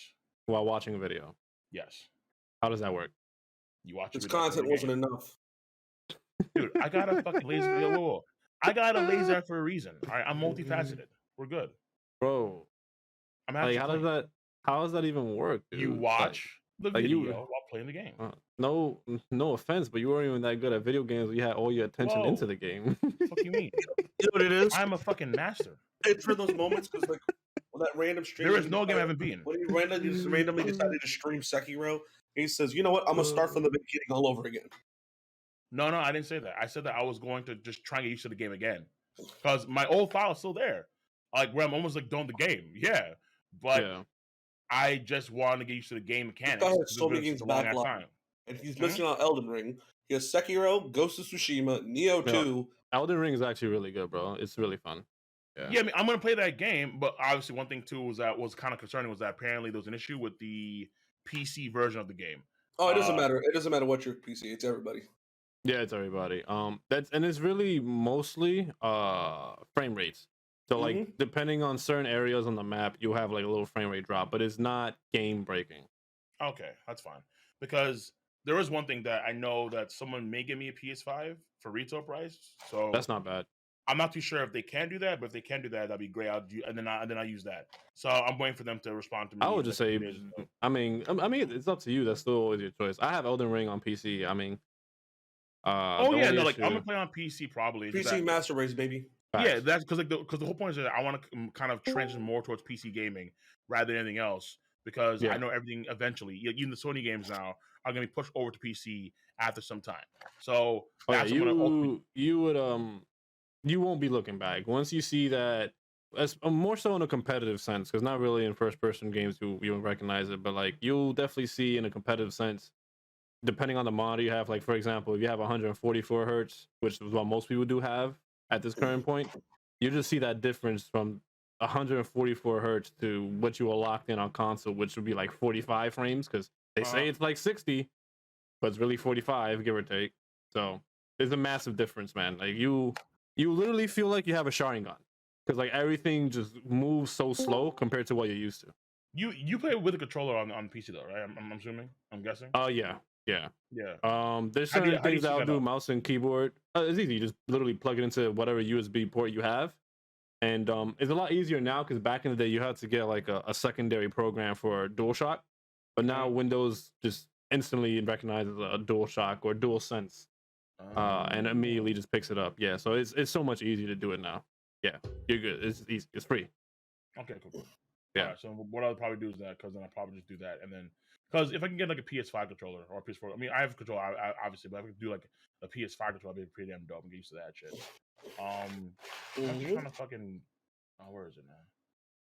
while watching a video, yes. How does that work? You watch its content wasn't enough, dude. I got a fucking laser. Whoa. I got a laser for a reason. All right, I'm multifaceted. We're good, bro. I'm like, how does that even work, dude? You watch the video while playing the game. No offense, but you weren't even that good at video games. You had all your attention into the game. What the fuck you mean? You know what it is? I'm a fucking master. It's for those moments because like that random stream. There is no game I haven't beaten. When he randomly decided to stream Sekiro, he says, "You know what? I'm gonna start from the beginning all over again." No, I didn't say that. I said that I was going to just try and get used to the game again because my old file is still there, like where I'm almost like done the game. Yeah, but I just wanted to get used to the game mechanics. He has so many games backlog, and he's missing out Elden Ring. He has Sekiro, Ghost of Tsushima, Nioh 2. Elden Ring is actually really good, bro. It's really fun. Yeah, I mean, I'm gonna play that game, but obviously one thing too was kind of concerning was that apparently there was an issue with the PC version of the game. Oh, it doesn't matter. It doesn't matter what your PC. It's everybody. Yeah, it's everybody. It's really mostly frame rates. So like depending on certain areas on the map, you have like a little frame rate drop, but it's not game breaking. Okay, that's fine. Because there is one thing that I know that someone may give me a PS5 for retail price. So that's not bad. I'm not too sure if they can do that, but if they can do that, that'd be great. And then I use that. So I'm waiting for them to respond to me. I would just say, I mean, it's up to you. That's still always your choice. I have Elden Ring on PC. I mean, I'm gonna play on PC probably. PC Master Race, baby. Yeah, that's because the whole point is that I want to kind of transition more towards PC gaming rather than anything else because I know everything eventually. Even the Sony games now are gonna be pushed over to PC after some time. So that's you won't be looking back once you see that. As more so in a competitive sense, because not really in first-person games you won't recognize it, but like you'll definitely see in a competitive sense, depending on the monitor you have. Like for example, if you have 144 hertz, which is what most people do have at this current point, you just see that difference from 144 hertz to what you were locked in on console, which would be like 45 frames, because they say it's like 60, but it's really 45, give or take. So there's a massive difference, man. Like you literally feel like you have a Sharingan because like everything just moves so slow compared to what you're used to. You play with a controller on PC though, right? I'm assuming. I'm guessing. Oh yeah. There's certain things that I'll do mouse and keyboard. It's easy. You just literally plug it into whatever USB port you have. And it's a lot easier now because back in the day you had to get like a secondary program for DualShock, but now Windows just instantly recognizes a DualShock or DualSense, and immediately just picks it up. Yeah, so it's so much easier to do it now. Yeah, you're good. It's easy. It's free. Okay, cool. Yeah. Right, so what I'll probably do is that because then I'll probably just do that, and then because if I can get like a PS5 controller or a PS4, I mean I have a controller obviously, but if I could do like a PS5 controller, I'd be pretty damn dope and get used to that shit. I'm just trying to fucking where is it now?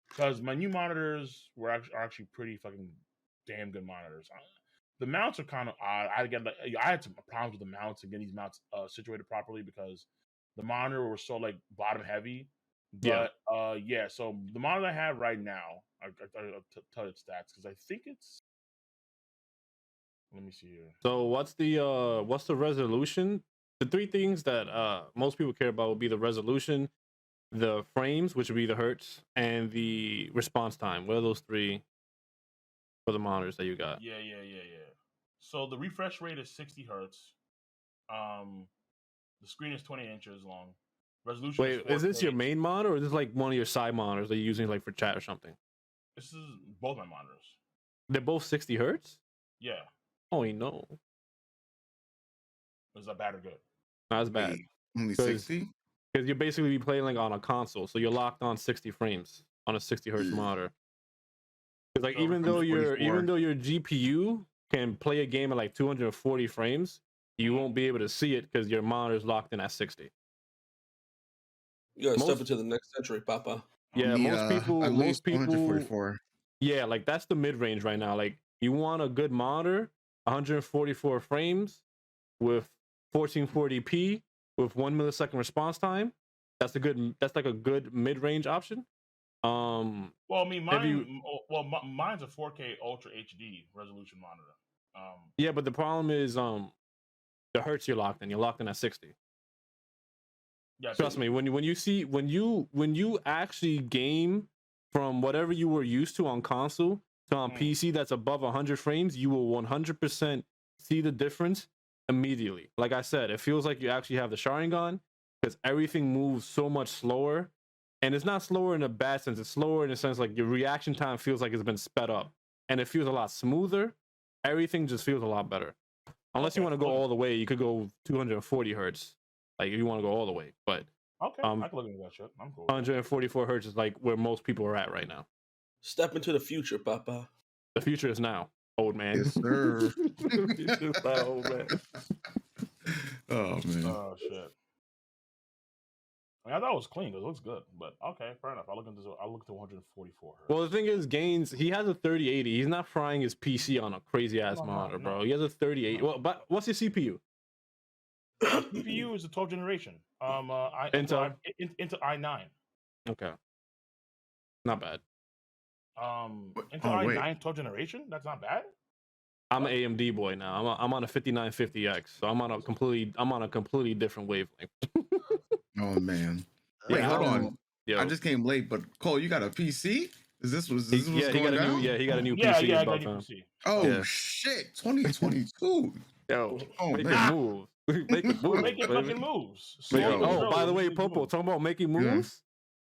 Because my new monitors are actually pretty fucking damn good monitors. The mounts are kind of odd. I had some problems with the mounts and getting these mounts situated properly because the monitor was so like bottom heavy. But so the monitor I have right now, I'll tell you its stats because I think it's. Let me see here. So what's the resolution? The three things that most people care about will be the resolution, the frames, which would be the hertz, and the response time. What are those three for the monitors that you got? Yeah. So the refresh rate is 60 hertz. The screen is 20 inches long. Resolution. Wait, is this your main monitor or is this like one of your side monitors that you're using like for chat or something? This is both my monitors. They're both 60 hertz? Yeah. Oh, no. Is that bad or good? Not as bad. Only 60? Because you're basically playing like on a console, so you're locked on 60 frames on a 60 hertz monitor. Because like even though your GPU can play a game at like 240 frames, you won't be able to see it because your monitor's locked in at 60. You gotta step into the next century, Papa. Yeah, most people. At least 144. Yeah, like that's the mid range right now. Like you want a good monitor, 144 frames with 1440p with 1 millisecond response time. That's like a good mid range option. Well, I mean, mine's a 4K Ultra HD resolution monitor. Yeah, but the problem is the hertz you're locked in. You're locked in at 60. Yeah, trust me. When you actually game from whatever you were used to on console to on PC that's above 100 frames, you will 100% see the difference immediately. Like I said, it feels like you actually have the Sharingan because everything moves so much slower, and it's not slower in a bad sense. It's slower in a sense like your reaction time feels like it's been sped up, and it feels a lot smoother. Everything just feels a lot better. Unless you want to go all the way, you could go 240 hertz. Like if you want to go all the way, but I can look into that shit. I'm cool. 144 hertz is like where most people are at right now. Step into the future, Papa. The future is now, old man. Yes, sir. The future is now, old man. Oh man. Oh shit. I mean, I thought it was clean. It looks good, but okay, fair enough. I'll look into 144 hertz. Well, the thing is, Gaines, he has a 3080. He's not frying his PC on a crazy ass monitor, bro. He has a 3080. Well, but what's your CPU? CPU is the 12th generation. Intel i9. Okay. Not bad. Intel i9 12th generation? That's not bad? I'm an AMD boy now. I'm on a 5950X, so I'm on a completely different wavelength. Oh man. Wait, hold on. I just came late, but Cole, you got a PC? Is this what's going down? He got a new PC. Yeah, I got a new PC. Oh shit, 2022. Yo, make a move. Making fucking moves. By the way, Popo, talking about making moves.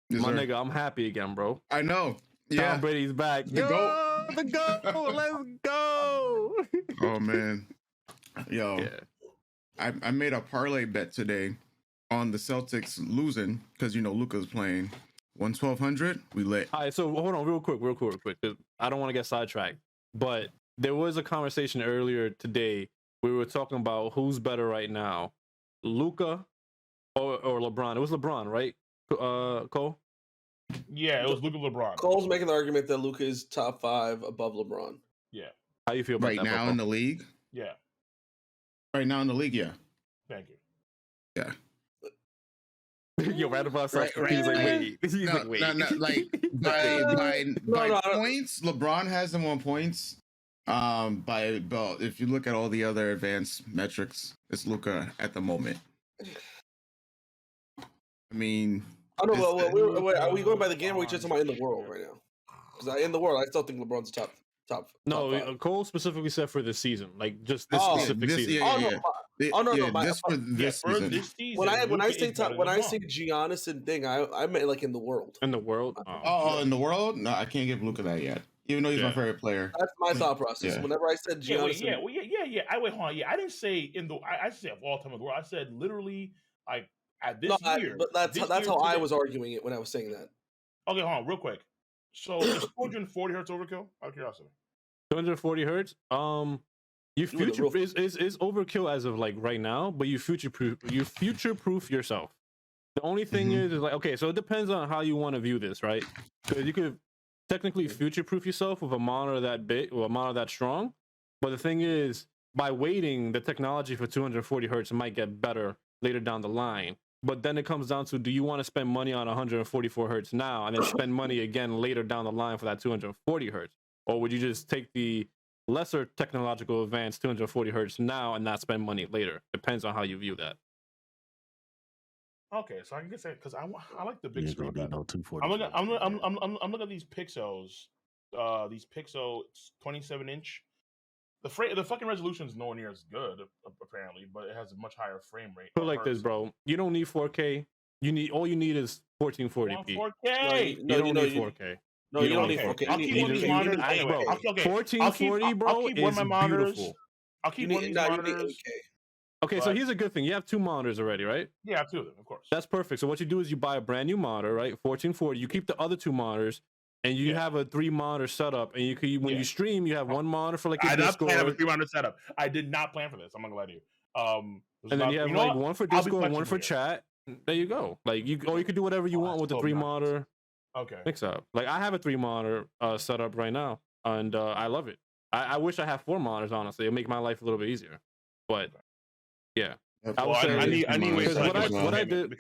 Yes, my sir. nigga, I'm happy again, bro. I know. Yeah. Tom Brady's back. The GOAT. The GOAT. Let's go. Oh man. Yo. Yeah. I made a parlay bet today on the Celtics losing because Luka's playing. 1,200. We lit. All right, so hold on, real quick. 'Cause I don't want to get sidetracked, but there was a conversation earlier today. We were talking about who's better right now, Luka or LeBron. It was LeBron, right? Cole? Yeah, it was Luka LeBron. Cole's making the argument that Luka is top 5 above LeBron. Yeah. How you feel about right that, now Popo? in the league? Yeah. Right now in the league, yeah. Thank you. Yeah. Yo, right about He's like, wait. He's like, wait. No, like by points, LeBron has him on points. But if you look at all the other advanced metrics, it's Luka at the moment. I mean, I don't know. Wait, are we going by the game or are we just talking about in the world right now? Because in the world, I still think LeBron's top. No, top five. Cole specifically said for this season, like just this Oh, specific season. This season. This season. When I Luka say is better top, when than I LeBron. say Giannis and thing, I meant like in the world. In the world. Oh, in the world? No, I can't give Luka that yet. Even though he's my favorite player. That's my thought process. Yeah. Whenever I said Giannis, Yeah. Hold on. Yeah, I didn't say in the. I said of all time in the world. I said literally like at this year. But that's how I was arguing it when I was saying that. Okay, hold on, real quick. So is 240 hertz overkill? Out of curiosity. 240 hertz. You future is overkill as of like right now, but you future proof yourself. The only thing is like, okay, so it depends on how you want to view this, right? Because you could technically future proof yourself with a monitor that big or a monitor that strong, but the thing is, by waiting, the technology for 240 hertz might get better later down the line. But then it comes down to, do you want to spend money on 144 hertz now and then spend money again later down the line for that 240 hertz? Or would you just take the lesser technological advanced 240 hertz now and not spend money later? Depends on how you view that. Okay, so I can get that because I like the big screen. No 240. I'm looking at these Pixels, these Pixel 27-inch. The fucking resolution is nowhere near as good apparently, but it has a much higher frame rate. Put like this, bro. You don't need 4K. All you need is 1440p. 4K. You don't need 4K. No, you don't need 4K. I'll keep one of these monitors anyway. 1440, bro, is beautiful. I'll keep one of these monitors. Okay, so here's a good thing. You have two monitors already, right? Yeah, I have two of them, of course. That's perfect. So what you do is you buy a brand new monitor, right? 1440. You keep the other two monitors, and you have a 3-monitor setup. And you can, when you stream, you have one monitor for like your Discord. I did not plan a 3-monitor setup. I did not plan for this. I'm not gonna lie to you. And then you have like one for Discord, one for chat. There you go. Like you could do whatever you want with the 3-monitor. Okay. Mix up. Like I have a 3-monitor setup right now, and I love it. I wish I had 4 monitors. Honestly, it'd make my life a little bit easier. But yeah. I need what I did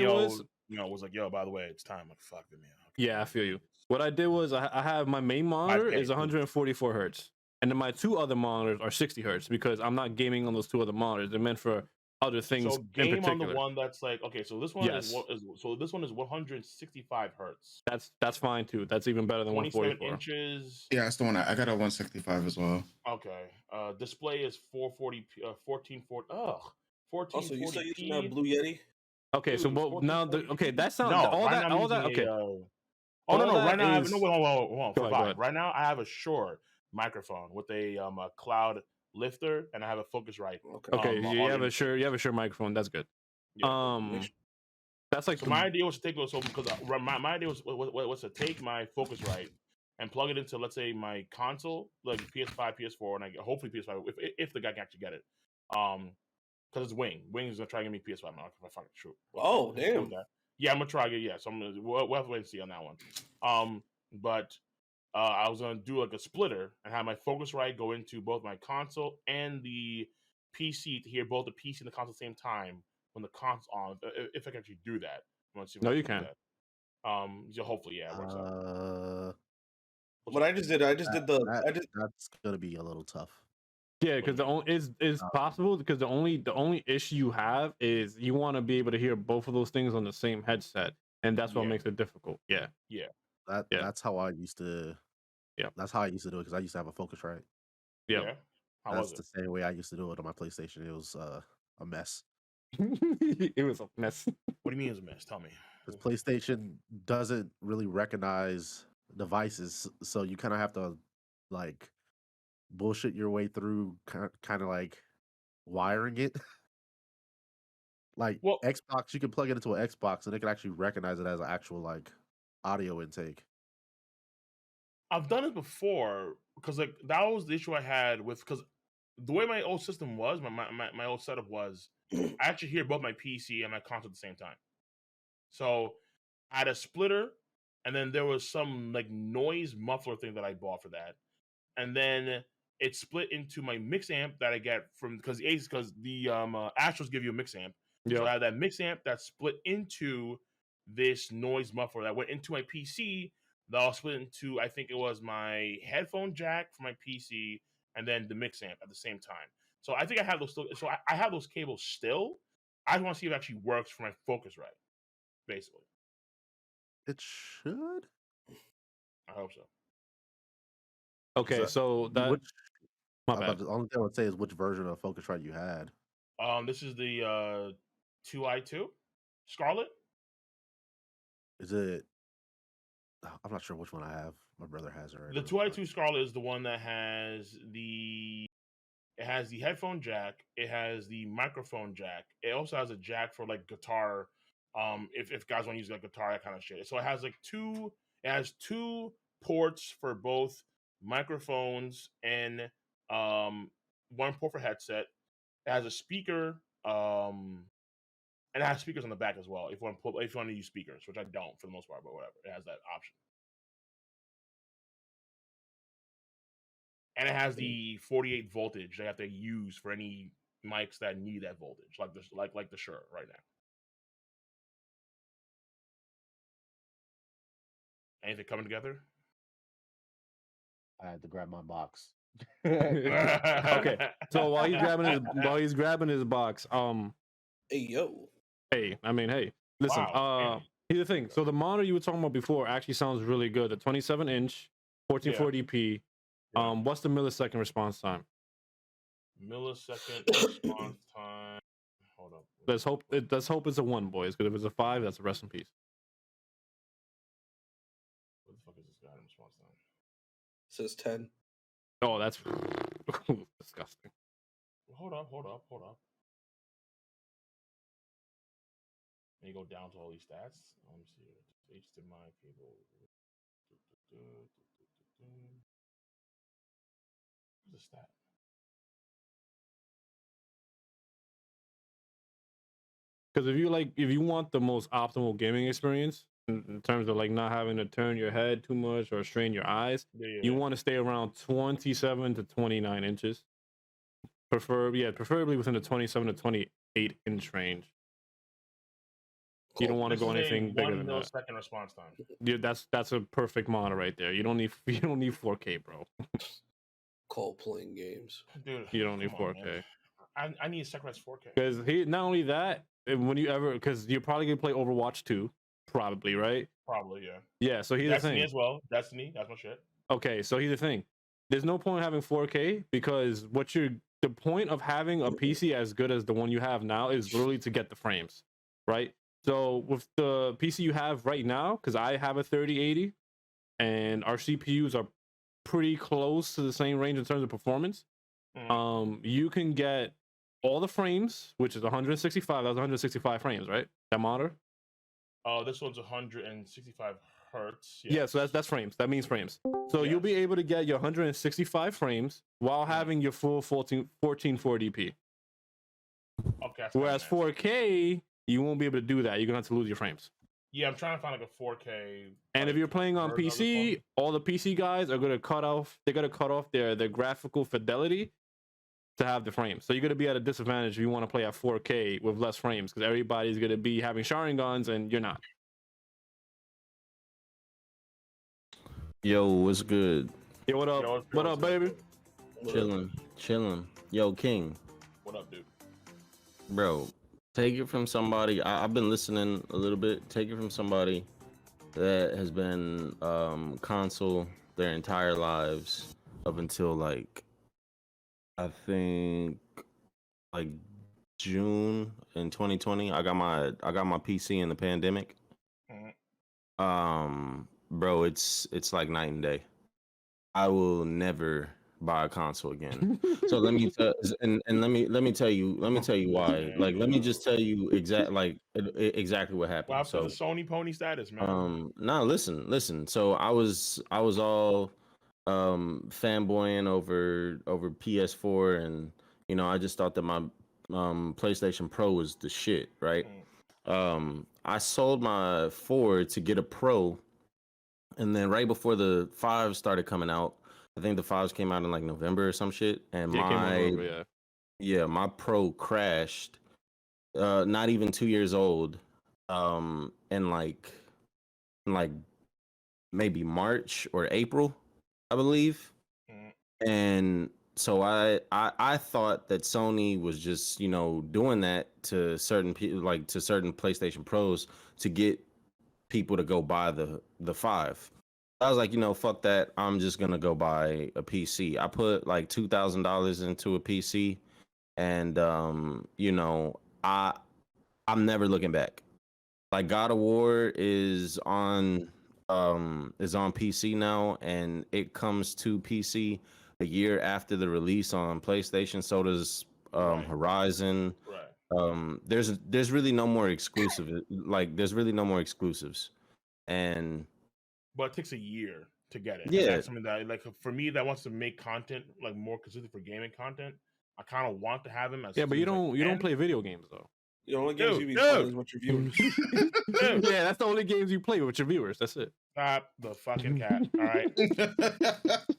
was, was like, yo, by the way, it's time. Like, fuck it, man. Okay. Yeah, I feel you. What I did was I have my main monitor is 144 hertz, and then my 2 other monitors are 60 hertz because I'm not gaming on those 2 other monitors. They're meant for other things. So game on the one that's like, okay, so this one is 165 hertz. That's fine too. That's even better than 144 inches. Yeah, that's the one. I got a 165 as well. Okay. Display is 440p, 1440. Ugh. 1440p. Also, you said you have Blue Yeti. Okay, so that sounds all that. Okay. No. Right now I have hold on. Right now I have a Shure microphone with a cloud lifter, and I have a Focusrite. Okay, you have a Shure microphone. That's good. Yeah. That's like my idea was to take because my idea was to take my Focusrite and plug it into, let's say, my console, like PS5, PS4, and hopefully PS5 if the guy can actually get it. Because it's Wing. Wing is gonna try to get me PS5. I'm not gonna fucking shoot. Oh damn. Yeah, I'm gonna try to get. Yeah, so we'll have to wait and see on that one. But I was gonna do like a splitter and have my Focusrite go into both my console and the PC to hear both the PC and the console at the same time when the console's on. If I can actually do that, no, you can. So hopefully, yeah, it works out. What I just did, that's gonna be a little tough. Yeah, because the only is possible because the only issue you have is you want to be able to hear both of those things on the same headset, and that's what makes it difficult. Yeah. That's how I used to. Yeah, that's how I used to do it because I used to have a Focusrite. Yeah. That's the same way I used to do it on my PlayStation. It was a mess. It was a mess. What do you mean it's a mess? Tell me. Because PlayStation doesn't really recognize devices, so you kind of have to like bullshit your way through kind of like wiring it. Like Xbox, you can plug it into an Xbox and it can actually recognize it as an actual like audio intake. I've done it before because like that was the issue I had with because the way my old system was, my old setup was, I actually hear both my PC and my console at the same time. So I had a splitter, and then there was some like noise muffler thing that I bought for that, and then it split into my mix amp that I get from because the Astros give you a mix amp. Yeah. So I had that mix amp that split into this noise muffler that went into my PC That was split into, I think it was my headphone jack for my PC and then the mix amp at the same time. So I think I have those still. So I have those cables still. I just want to see if it actually works for my Focusrite, basically. It should. I hope so. Okay, so that Which, my bad. the only thing I would say is which version of Focusrite you had. This is the 2i2 Scarlet. Is it? I'm not sure which one I have. My brother has it already. The 2i2 Scarlet is the one that has the headphone jack. It has the microphone jack. It also has a jack for like guitar. If guys want to use like guitar, that kind of shit. So it has like two. It has two ports for both microphones and one port for headset. It has a speaker. And it has speakers on the back as well. If you want to use speakers, which I don't for the most part, but whatever, it has that option. And it has the 48 voltage they have to use for any mics that need that voltage, like the Shure right now. Anything coming together? I had to grab my box. Okay, so while he's grabbing his box, Hey yo. hey, listen, Wow, here's the thing. So the monitor you were talking about before actually sounds really good. The 27-inch, 1440p. Yeah. What's the millisecond response time? Millisecond response time. Hold up. Let's hope it's a 1, boys. Because if it's a 5, that's a rest in peace. What the fuck is this guy response time? It says 10. Oh, that's disgusting. Hold up. And you go down to all these stats. Let me see. HDMI cable. What's the stat? Because if you want the most optimal gaming experience in terms of like not having to turn your head too much or strain your eyes, you want to stay around 27 to 29 inches. Preferably within the 27 to 28 inch range. You don't want to go anything bigger than that. 1 millisecond response time. Yeah, that's a perfect monitor right there. You don't need 4K, bro. Call playing games. Dude, You don't need 4K. I need a Secret's 4K. Because not only that, because you're probably gonna play Overwatch 2, probably, right? Probably, yeah. Yeah. So here's Destiny the thing. as well. Destiny, that's my shit. Okay, so here's the thing. There's no point in having 4K because the point of having a PC as good as the one you have now is literally to get the frames, right? So with the PC you have right now, because I have a 3080 and our CPUs are pretty close to the same range in terms of performance, you can get all the frames, which is 165. That was 165 frames, right? That monitor? Oh, this one's 165 hertz. Yes. Yeah, so that's frames. That means frames. So you'll be able to get your 165 frames while having your full 1440p. Okay. Whereas 4K, you won't be able to do that. You're gonna have to lose your frames. Yeah, I'm trying to find like a 4K. And if you're playing on PC, all the PC guys are gonna cut off their graphical fidelity to have the frames. So you're gonna be at a disadvantage if you want to play at 4K with less frames, because everybody's gonna be having Sharingans and you're not. Yo, what's good? Yo, what up? What up, baby? Chilling. Yo, King. What up, dude? Bro, take it from somebody. I've been listening a little bit. Take it from somebody that has been console their entire lives up until like I think like June in 2020. I got my PC in the pandemic. Bro, it's like night and day. I will never buy a console again. So let me tell you why. Like, let me just tell you exactly what happened. Wow, so the Sony pony status, man. No, listen. So I was all fanboying over PS4, and I just thought that my PlayStation Pro was the shit, right? I sold my 4 to get a Pro, and then right before the 5 started coming out, I think the 5s came out in like November or some shit, and my Pro crashed. Not even 2 years old, and like maybe March or April, I believe. And so I thought that Sony was just, you know, doing that to certain people, like to certain PlayStation Pros, to get people to go buy the 5. I was like, you know, fuck that. I'm just gonna go buy a PC. I put like $2,000 into a PC, and you know, I'm never looking back. Like God of War is on PC now, and it comes to PC a year after the release on PlayStation. So does Horizon. Right. There's really no more exclusive. Like there's really no more exclusives, and but it takes a year to get it. Yeah. And that's something that, like, for me, that wants to make content like more consistent for gaming content. I kind of want to have him as Yeah, but you soon as I don't can. play video games though. The only games you Dude, be playing is with your viewers. Yeah, that's the only games you play with your viewers. That's it. Stop the fucking cat. All right.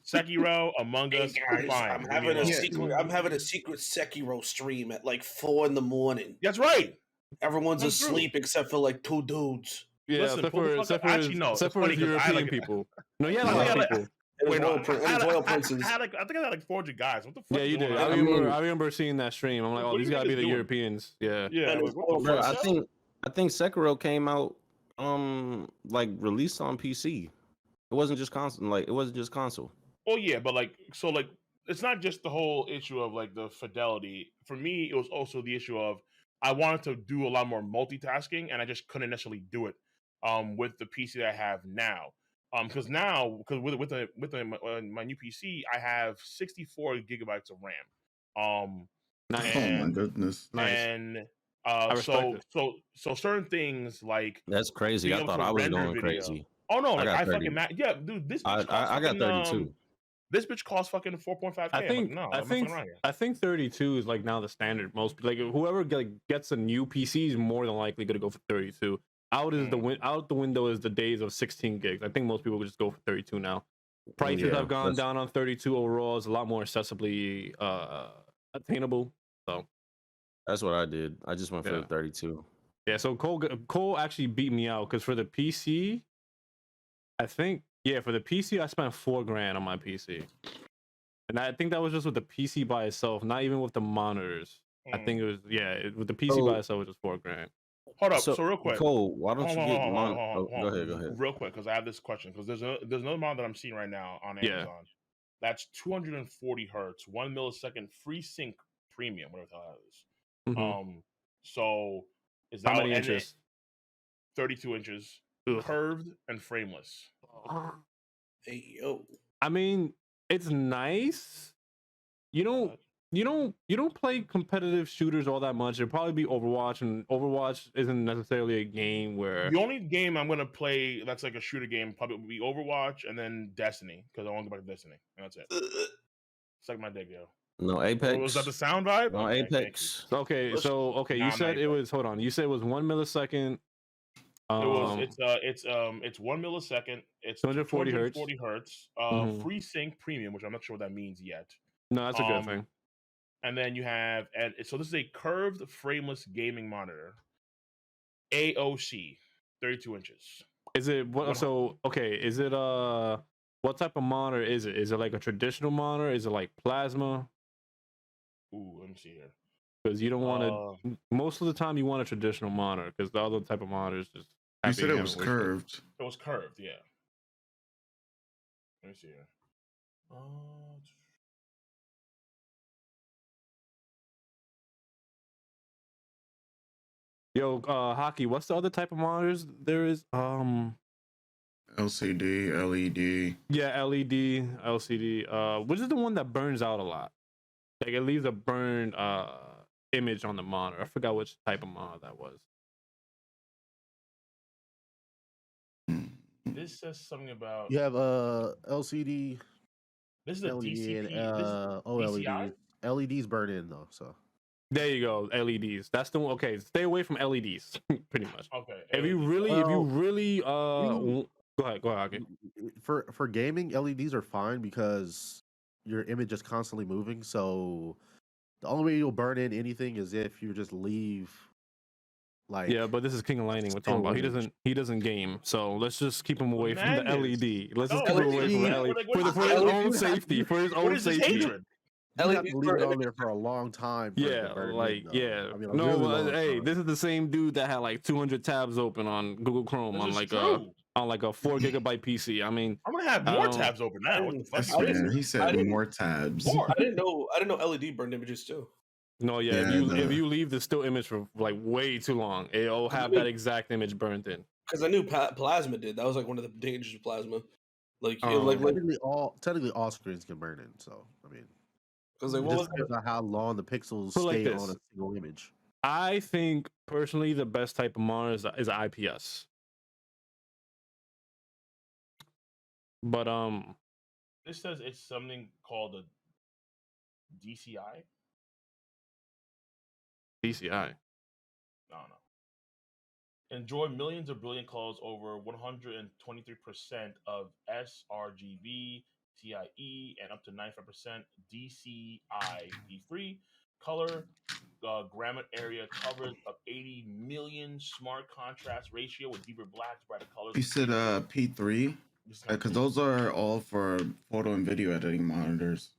Sekiro, Among Us, Guys, fine. I'm Leave me having a alone. secret. I'm having a secret Sekiro stream at like 4 a.m. That's right. Everyone's Come through. asleep except for like 2 dudes. Yeah, Listen, except pull the for fuck except up. for Actually, no, except it's for funny his 'cause I European like- people. No, yeah, a I lot think of I like- people. And Wait, his no, royal, I had royal like, princes. I had like, I think I had like 400 guys. What the fuck? Yeah, you is did. going I on? remember. mean- I remember seeing that stream. I'm like, oh, What these you gotta be niggas the doing? Europeans. Yeah. Yeah, And like, his what royal the bro, fuck? I think Sekiro came out like released on PC. It wasn't just console. Like it wasn't just console. Oh yeah, but like, so like, it's not just the whole issue of like the fidelity. For me, it was also the issue of I wanted to do a lot more multitasking, and I just couldn't necessarily do it with the PC that I have now. Because my new PC, I have 64 gigabytes of RAM. Nice. Oh my And goodness. Nice. and I respect so certain things like That's crazy. being I able thought to I was render going video. crazy. Oh no, I like got I 30. fucking yeah, dude. This bitch costs I got fucking, 32. This bitch costs fucking 4.5K. I think I'm like, no, I I'm not think fucking around here. I think 32 is like now the standard. Most like whoever gets a new PC is more than likely gonna go for 32. Out is out the window is the days of 16 gigs. I think most people would just go for 32 now. Prices Yeah, have gone that's- down on 32 overall. It's a lot more accessibly attainable. So That's what I did. I just went for Yeah. the 32. yeah, so Cole actually beat me out because for the PC, I think for the PC I spent $4,000 on my PC, and I think that was just with the PC by itself, not even with the monitors. I think it was with the PC by itself it was just $4,000. Hold up. So, So real quick, Cole, why don't hold you on, get hold on, mon- hold on, oh, hold Go on. ahead, go ahead. Real quick, because I have this question. Because there's another mod that I'm seeing right now on Amazon. That's 240 hertz, 1 millisecond free sync premium, whatever the hell that is. Mhm. So is How that many inches? 32 inches, Ugh. curved and frameless. Hey, yo. I mean, it's nice. You don't play competitive shooters all that much. It'll probably be Overwatch, and Overwatch isn't necessarily a game where The only game I'm gonna play that's like a shooter game probably would be Overwatch and then Destiny because I want to go back to Destiny. And that's it. Suck my dick, yo. No Apex. Was that the sound vibe? No Okay, thank you. Apex. Okay, Let's- so Nah, you said not it was hold on. You said it was 1 millisecond. It's 1 millisecond. It's 240 hertz. 240 hertz. Mhm. Free sync premium, which I'm not sure what that means yet. No, that's a good thing. And then you have, and so this is a curved frameless gaming monitor. AOC, 32 inches. Is it what? So okay, is it what type of monitor is it? Is it like a traditional monitor? Is it like plasma? Ooh, let me see here. Because you don't want to. Most of the time, you want a traditional monitor because the other type of monitors just. You said it was curved. It was curved, yeah. Let me see here. Yo, hockey. What's the other type of monitors there is? LCD, LED. Yeah, LED, LCD. Which is the one that burns out a lot? Like it leaves a burned image on the monitor. I forgot which type of monitor that was. This says something about. You have LCD. This is a LED DCP. and DCI? OLED. LEDs burn in though, so. There you go, LEDs. That's the one. Okay, stay away from LEDs, pretty much. Okay. If you really, go ahead, Hockey. For gaming, LEDs are fine because your image is constantly moving. So the only way you'll burn in anything is if you just leave Like, Yeah, but this is King of Lightning we're talking about. He doesn't game, so let's just keep him away from the Madness. LED. Let's just No, keep him away from the LED. LED What for his is- own safety. For his What own is this safety. hatred? you have LED to leave it for on there for a long time. For it Yeah, to burn in, like though. yeah. I mean, a No, really long hey, time. this is the same dude that had like 200 tabs open on Google Chrome This on is like true. a 4 gigabyte PC. I mean, I'm gonna have more tabs open now. What the fuck? That's I didn't- fair. He I said didn't- more tabs. More. I didn't know LED burned images too. no, yeah. Yeah, If you leave the still image for like way too long, it'll have that exact image burnt in. Because I knew Plasma did. That was like one of the dangers of Plasma. Like, Technically, all screens can burn in. So I mean, because like, it what was just depends on how long the pixels Put it like stay this. on a single image. I think personally the best type of monitor is IPS. But This says it's something called a DCI. DCI. No. Enjoy millions of brilliant colors over 123% of sRGB, TIE, and up to 95% DCI. D3 color gamut area covers of 80 million smart contrast ratio with deeper blacks, brighter colors. He said P3 because those are all for photo and video editing monitors.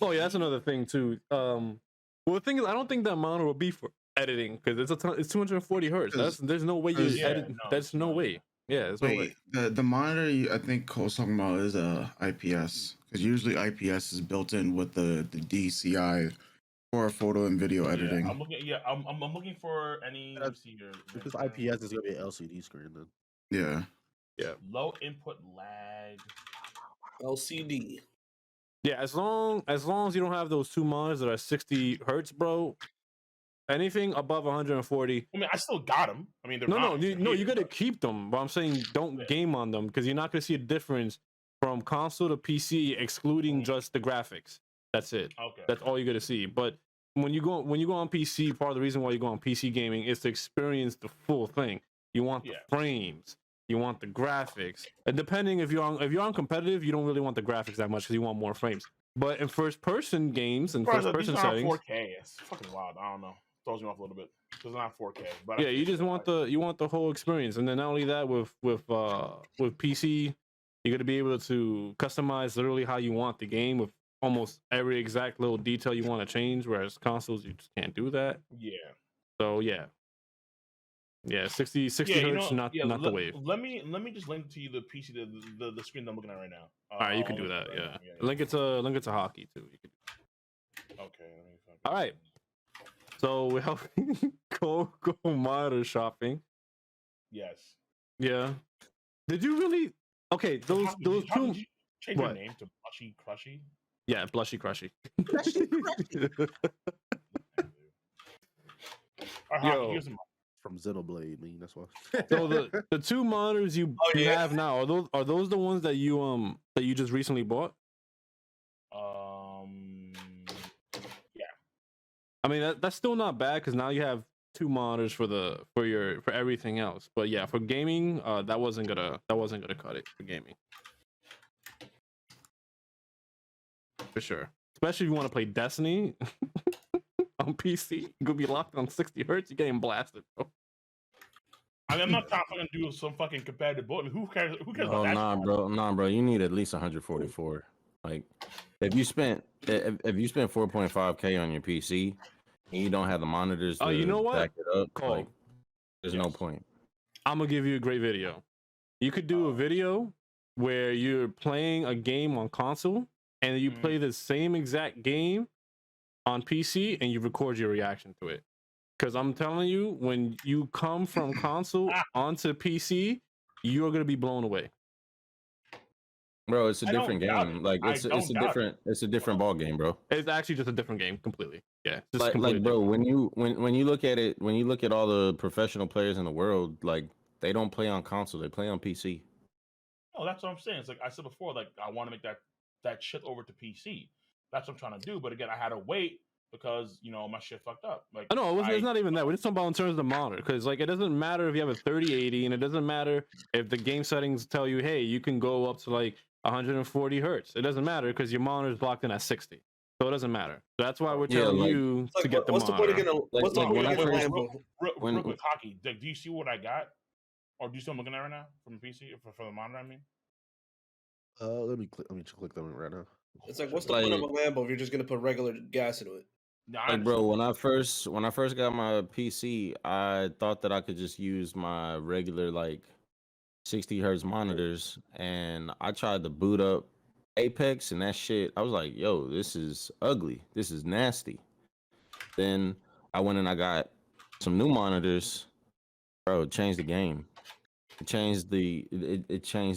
Oh yeah, that's another thing too. Well, the thing is, I don't think that monitor will be for editing because it's 240 hertz. There's no way you edit. That's no way. Yeah, there's no way. The monitor I think Cole's talking about is IPS because usually IPS is built in with the DCI for photo and video editing. I'm looking for any. Let me see here. Because IPS is gonna be an LCD screen then. Yeah. Yeah. Low input lag. LCD. Yeah, as long as you don't have those two monitors that are 60 hertz, bro. Anything above 140. I mean, I still got them. I mean, you got to keep them. But I'm saying don't game on them because you're not gonna see a difference from console to PC, excluding just the graphics. That's it. Okay. That's all you're gonna see. But when you go on PC, part of the reason why you go on PC gaming is to experience the full thing. You want the frames. You want the graphics. And depending if you're on competitive, you don't really want the graphics that much because you want more frames. But in first person games and first person settings, 4K. It's fucking wild. I don't know. Throws me off a little bit. It's not 4K. But yeah, you just want the whole experience. And then not only that, with PC, you're gonna be able to customize literally how you want the game with almost every exact little detail you want to change. Whereas consoles, you just can't do that. Yeah. So yeah. Yeah, 60 hertz, not the wave. Let me just link to you the PC, the screen that I'm looking at right now. All right, you can do that. Yeah. Link it to hockey too. You can do okay. All right. So we're helping go monitor shopping. Yes. Yeah. Did you really? Okay, those two. Did you change your name to Blushy Crushy? Yeah, Blushy Crushy. Yo. Here's from Xenoblade, that's why. So the two monitors you have now are those the ones that you just recently bought? Yeah. I mean that's still not bad because now you have two monitors for everything else. But yeah, for gaming, that wasn't gonna cut it for gaming. For sure. Especially if you want to play Destiny on PC, you're gonna be locked on 60 hertz, you're getting blasted, bro. I mean, I'm not trying to do some fucking competitive boat. I mean, who cares? Who cares about that? Nah, bro. You need at least 144. Like, if you spent 4.5K on your PC and you don't have the monitors to you know what? back it up, Cole. like, there's no point. I'm gonna give you a great video. You could do a video where you're playing a game on console and you play the same exact game on PC and you record your reaction to it. Because I'm telling you, when you come from console onto PC, you're gonna be blown away. Bro, it's a different game. Like it's a different ball game, bro. It's actually just a different game completely. Yeah. Like bro, when you look at it, when you look at all the professional players in the world, like they don't play on console, they play on PC. Oh, that's what I'm saying. It's like I said before, like I want to make that shit over to PC. That's what I'm trying to do. But again, I had to wait because my shit fucked up. Like no, it's not even that. We're just talking about in terms of the monitor, because like it doesn't matter if you have a 3080, and it doesn't matter if the game settings tell you, hey, you can go up to like 140 hertz. It doesn't matter because your monitor is locked in at 60. So it doesn't matter. That's why we're Yeah, telling like- you to get the what's the point of monitor. getting a, what's the like point when of I getting a first- Lambo? Real quick, Hockey. Do you see what I got? Or do you still looking at it right now from the PC for the monitor? I mean, Let me click them right now. It's like, what's the Like- point of a Lambo if you're just gonna put regular gas into it? no, I Like, bro, understand. when I first got my PC, I thought that I could just use my regular like 60 hertz monitors, and I tried to boot up Apex, and that shit, I was like, yo, this is ugly. This is nasty. Then I went and I got some new monitors. Bro, it changed the game. It changed the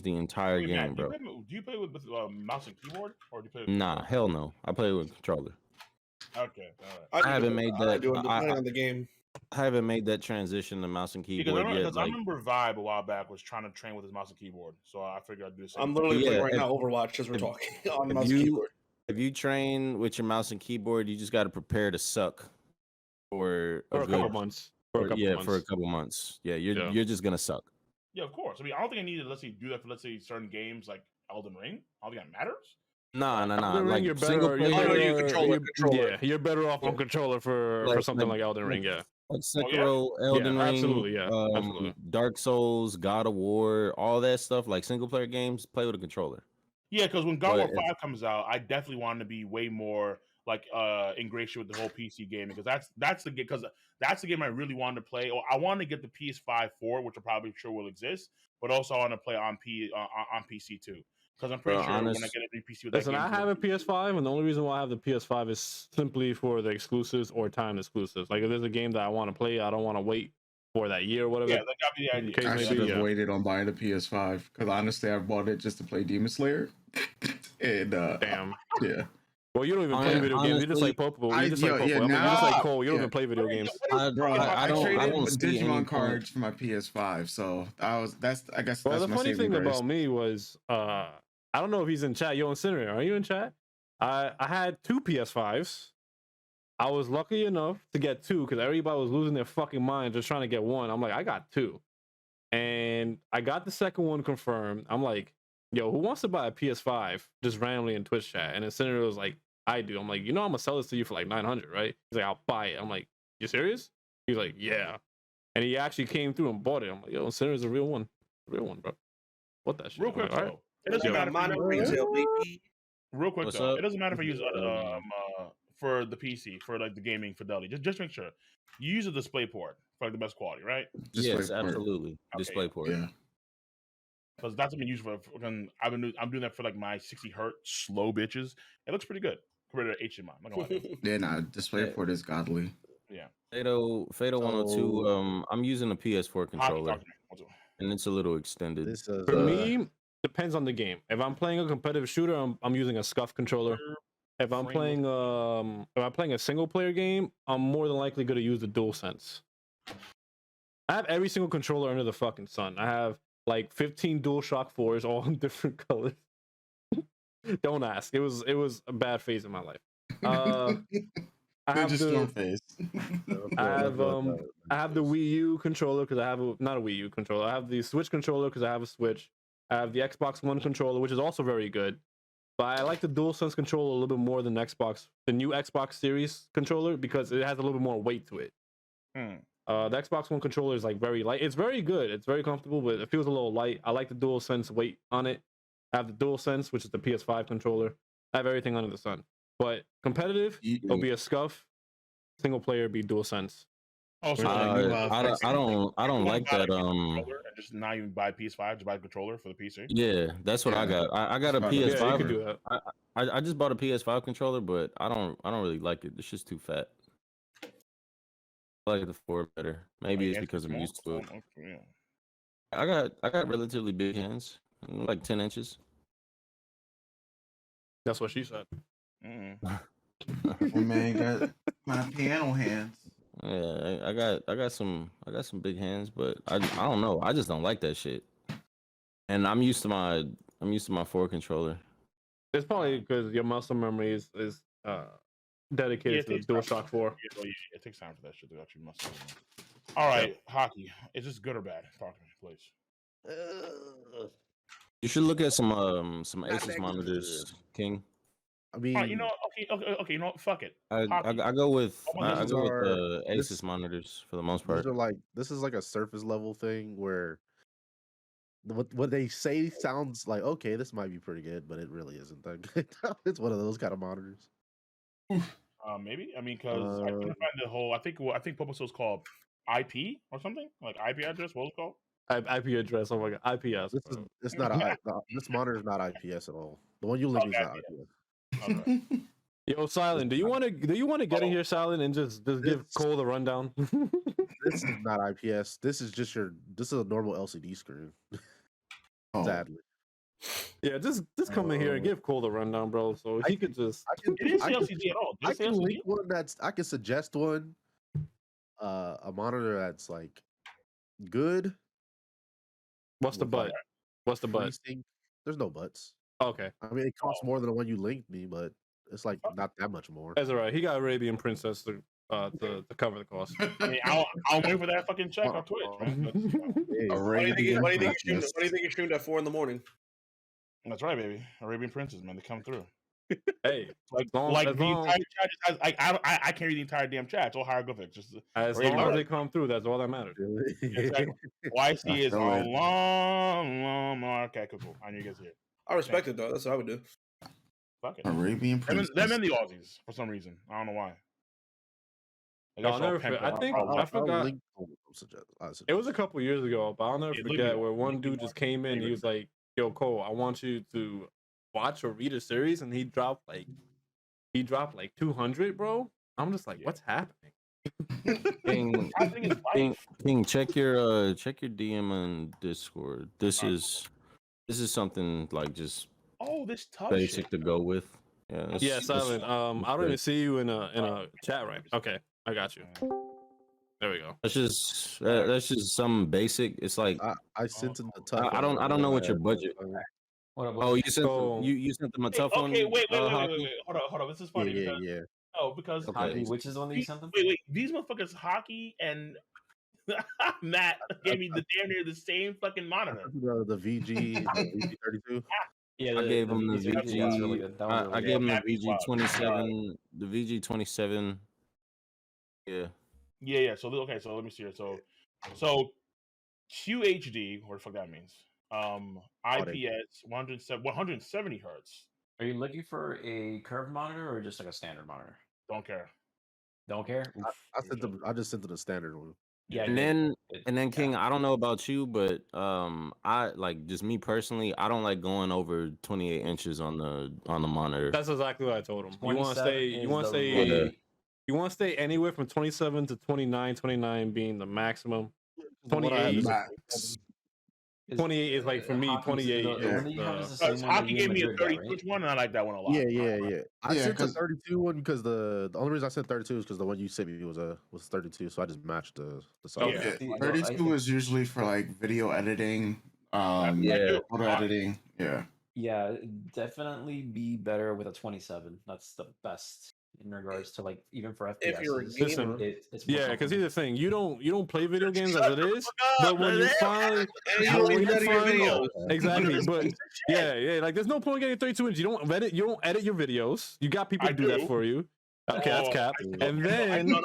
entire Hey, game, Matt, bro. do you play with mouse and keyboard, or do you play with Nah, hell no. I play with a controller. Okay, all right. I haven't made that. Depending on the game. I haven't made that transition to mouse and keyboard yet. Because I Like, remember Vibe a while back was trying to train with his mouse and keyboard, so I figured I'd do the same. I'm literally Yeah, playing right if- now Overwatch as we're if- talking on if mouse and you- keyboard. if you train with your mouse and keyboard, you just got to prepare to suck for For a couple good- months. for a couple months. Yeah, you're just gonna suck. Yeah, of course. I mean, I don't think I need to let's say do that for let's say certain games like Elden Ring. I don't think that matters. Nah. Elden Ring, Like you're single better. player, Yeah, you're better off on controller for something like Elden Ring. Yeah. like Sekiro, Elden Ring, absolutely, yeah, absolutely. Dark Souls, God of War, all that stuff. Like single player games, play with a controller. Yeah, because when God of But War 5 comes out, I definitely want to be way more like ingratiated with the whole PC gaming because that's the game I really wanted to play. Or I want to get the PS5 for, which I probably sure will exist, but also I want to play on PC too. Because I'm pretty sure when I get a new PC with Listen, that game, I have a PS5, and the only reason why I have the PS5 is simply for the exclusives or timed exclusives. Like if there's a game that I want to play, I don't want to wait for that year or whatever. Yeah, that got me the idea. Case I may should be, have yeah. waited on buying the PS5 because honestly, I bought it just to play Demon Slayer. And Damn. yeah. Well, you don't even play video games. You just like Popo. You just like Popo. I mean, you just like Cole. You don't even play video games. Bro, I traded see any Digimon point. cards for my PS5, so I guess Well, that's the my funny saving thing grace. about me was, I don't know if he's in chat. Yo, Incinerator, are you in chat? I had 2 PS5s. I was lucky enough to get 2 because everybody was losing their fucking mind just trying to get one. I'm like, I got 2. And I got the second one confirmed. I'm like, yo, who wants to buy a PS5 just randomly in Twitch chat? And Incinerator was like, I do. I'm like, you know, I'm gonna sell this to you for like 900, right? He's like, I'll buy it. I'm like, you serious? He's like, yeah. And he actually came through and bought it. I'm like, yo, Incinerator's a real one, bro. What that shit? Real quick, I'm like, all though, it doesn't matter. Real quick, What's though, up? it doesn't matter if I use for the PC for like the gaming fidelity. Just make sure you use a display port for like the best quality, right? Yes, absolutely. Display port. Yeah. Because that's what I'm used for. I'm doing that for like my 60 hertz slow bitches. It looks pretty good compared to HDMI. I'm not gonna lie to you. Yeah, nah, display port is godly. Yeah. Fatal 102. I'm using a PS4 controller, Talk to me. and it's a little extended. This is For me, depends on the game. If I'm playing a competitive shooter, I'm using a SCUF controller. If I'm playing a single player game, I'm more than likely going to use the DualSense. I have every single controller under the fucking sun. I have like 15 DualShock 4s, all in different colors. Don't ask. It was a bad phase in my life. I have the Wii U controller because I have not a Wii U controller. I have the Switch controller because I have a Switch. I have the Xbox One controller, which is also very good. But I like the DualSense controller a little bit more than the new Xbox Series controller because it has a little bit more weight to it. The Xbox One controller is like very light. It's very good. It's very comfortable, but it feels a little light. I like the DualSense weight on it. I have the DualSense, which is the PS5 controller. I have everything under the sun. But competitive, it'll be a SCUF. Single player be DualSense. Oh, so I don't like that. And just not even buy PS5, just buy a controller for the PC. Yeah, that's what I got. I got a PS5. Yeah, you can do that. I just bought a PS5 controller, but I don't really like it. It's just too fat. I like the 4 better. Maybe it's because I'm used to it. I got relatively big hands, like 10 inches. That's what she said. Oh, man, got my piano hands. Yeah, I got some big hands, but I don't know. I just don't like that shit. And I'm used to my 4 controller. It's probably because your muscle memory is dedicated to the DualShock 4. It takes time for that shit to actually muscle. All right, Hockey. Is this good or bad? Talk to me, please. You should look at some Asus monitors, King. I All right, you mean, know, okay. You know what? Fuck it. I Hockey. go with How about I these this? go with are the this Asus monitors for the most these part. are like this is like a surface level thing where what they say sounds like okay, this might be pretty good, but it really isn't that good. It's one of those kind of monitors. Maybe. I mean, because I couldn't find the whole. I think Popo is called IP or something like IP address. What was it called? IP address. Oh my god, IPS. This is it's not this monitor is not IPS at all. The one you link me is not IPS. Okay. Yo, Silent, do you want to get in here, Silent, and just give Cole the rundown? This is not IPS. This is just this is a normal LCD screen. Sadly. Yeah, just come in here and give Cole the rundown, bro. So he could just. It didn't say LCD at all. Did I it say can LCD? link one I can suggest one. A monitor that's like good. What's the butt? What's the butt? FreeSync. There's no butts. Okay. I mean, it costs more than the one you linked me, but it's like not that much more. That's all right. He got Arabian Princess to cover the cost. I mean, I'll wait for that fucking check on Twitch, man. But, Why do you think you streamed at 4 a.m? That's right, baby. Arabian Princess, man, they come through. Hey, like the entire chat. I can't read the entire damn chat. It's all hieroglyphics. Just as long as they come through, that's all that matters. Exactly. YC is a long. Okay, cool. I knew you guys here. I respect it though. That's what I would do. Fuck it. Arabian Princess. Them and the Aussies for some reason. I don't know why. I forgot. It was a couple years ago, but I'll never forget where one dude just came in. He was like, "Yo, Cole, I want you to watch or read a series," and he dropped like 200, bro. I'm just like, what's happening? King, check your DM on Discord. This is something like just this tough basic shit. to go with. Yeah, Silent. I don't even see you in a chat right. Okay, I got you. There we go. That's just some basic. It's like I sent him the tough. I don't know what your budget. Oh, you sent you sent them a tough one. Okay, wait. Hold on. This is funny. Yeah. Oh, because hockey, which is the one that you sent them? Wait. These motherfuckers, Hockey and Matt gave me the damn near the same fucking monitor. The VG 32. Yeah, I gave him the VG. VG. Really good. I gave him the VG 27. The VG 27. Yeah. Yeah. So let me see here. So QHD, what the fuck that means? IPS 170 hertz. Are you looking for a curved monitor or just like a standard monitor? Don't care. Don't care. I just sent them the standard one. Yeah, and then King, I don't know about you, but I like just me personally, I don't like going over 28 inches on the monitor. That's exactly what I told him. You want to stay anywhere from 27 to 29 being the maximum. 28 28 is like for me. 28 is Hockey gave me a 30-inch one, and I like that one a lot. Yeah. I sent the 32 one because the only reason I sent 32 is because the one you sent me was 32, so I just matched the size. Yeah, 32 is usually for like video editing, photo editing. Yeah, definitely be better with a 27. That's the best in regards to like even for FPS. If you're a gamer, it's because here's the thing: you don't play video games as it is, but when you find exactly, but like there's no point getting 32 inches. You don't edit your videos. You got people to do that for you. Okay, that's cap. And then you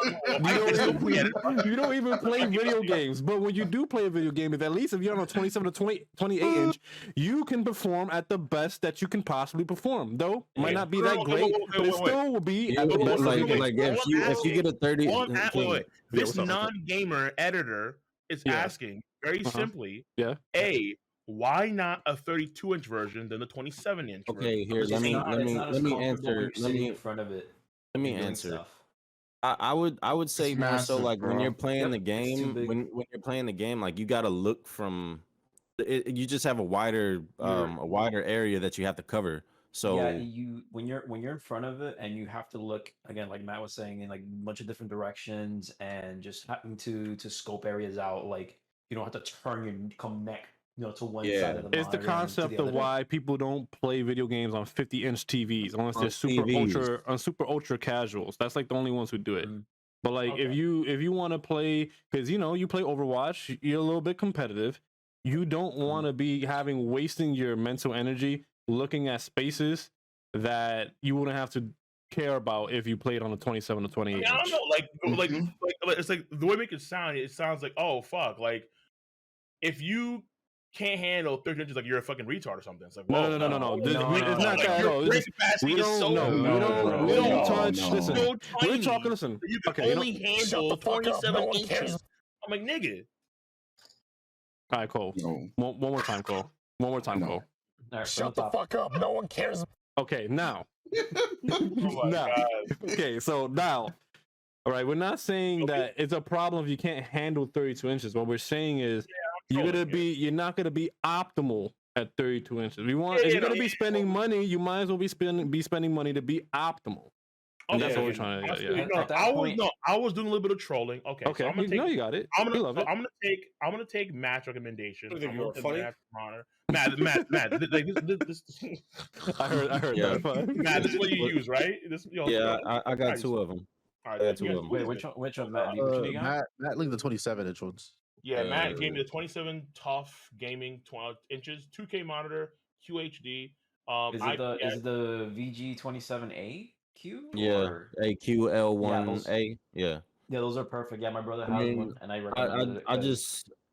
don't even play video games. But when you do play a video game, at least if you're on a 27 to 28 inch, you can perform at the best that you can possibly perform. Though might not be that great, but it still will be at the best. Like if you get a 30. This non-gamer editor is asking very simply, why not a 32-inch version than the 27-inch? Okay, here let me answer. Let me in front of it. Let me answer. I would say more so like when you're playing the game, when you're playing the game, like you got to look from. You just have a wider area that you have to cover. So when you're in front of it and you have to look again, like Matt was saying, in like a bunch of different directions and just having to scope areas out. Like you don't have to turn your neck. To one side of the it's the concept of why people don't play video games on 50-inch TVs unless they're super ultra casuals. That's like the only ones who do it. But like if you want to play, because you play Overwatch, you're a little bit competitive. You don't want to be wasting your mental energy looking at spaces that you wouldn't have to care about if you played on a 27 or 28 I don't inch. know, like it's like the way it sound. It sounds like, oh fuck, like if you can't handle 30 inches, like you're a fucking retard or something. It's like, No. It's not that at all. We don't touch. Listen, we're talking. Listen, you can okay, only handle 27 inches. I'm like, nigga. All right, Cole. No. One more time, Cole. One more time, Cole. All right, Shut the fuck up. No one cares. Okay, now. Oh now. Okay, so now. All right, we're not saying that it's a problem if you can't handle 32 inches. What we're saying is you're not gonna be optimal at 32 inches. We want if you're gonna be spending money, you might as well be spending money to be optimal. And that's what we're trying to do. Yeah. I was doing a little bit of trolling. Okay. Okay. So I'm gonna you got it. I'm gonna take Matt's recommendation. I'm gonna funny. Matt. Like this. I heard that. Matt, this is what you use, right? I got two of them. All right, I got two of them. Wait, which one, Matt? Which one you got? Matt leave the 27 inch ones. Yeah, Matt gave me the 27 tough gaming 12 inches, 2K monitor, QHD. Is it the VG27A Q? Yeah, AQL1A. Yeah. Yeah, those are perfect. Yeah, my brother has one, and I recommend it.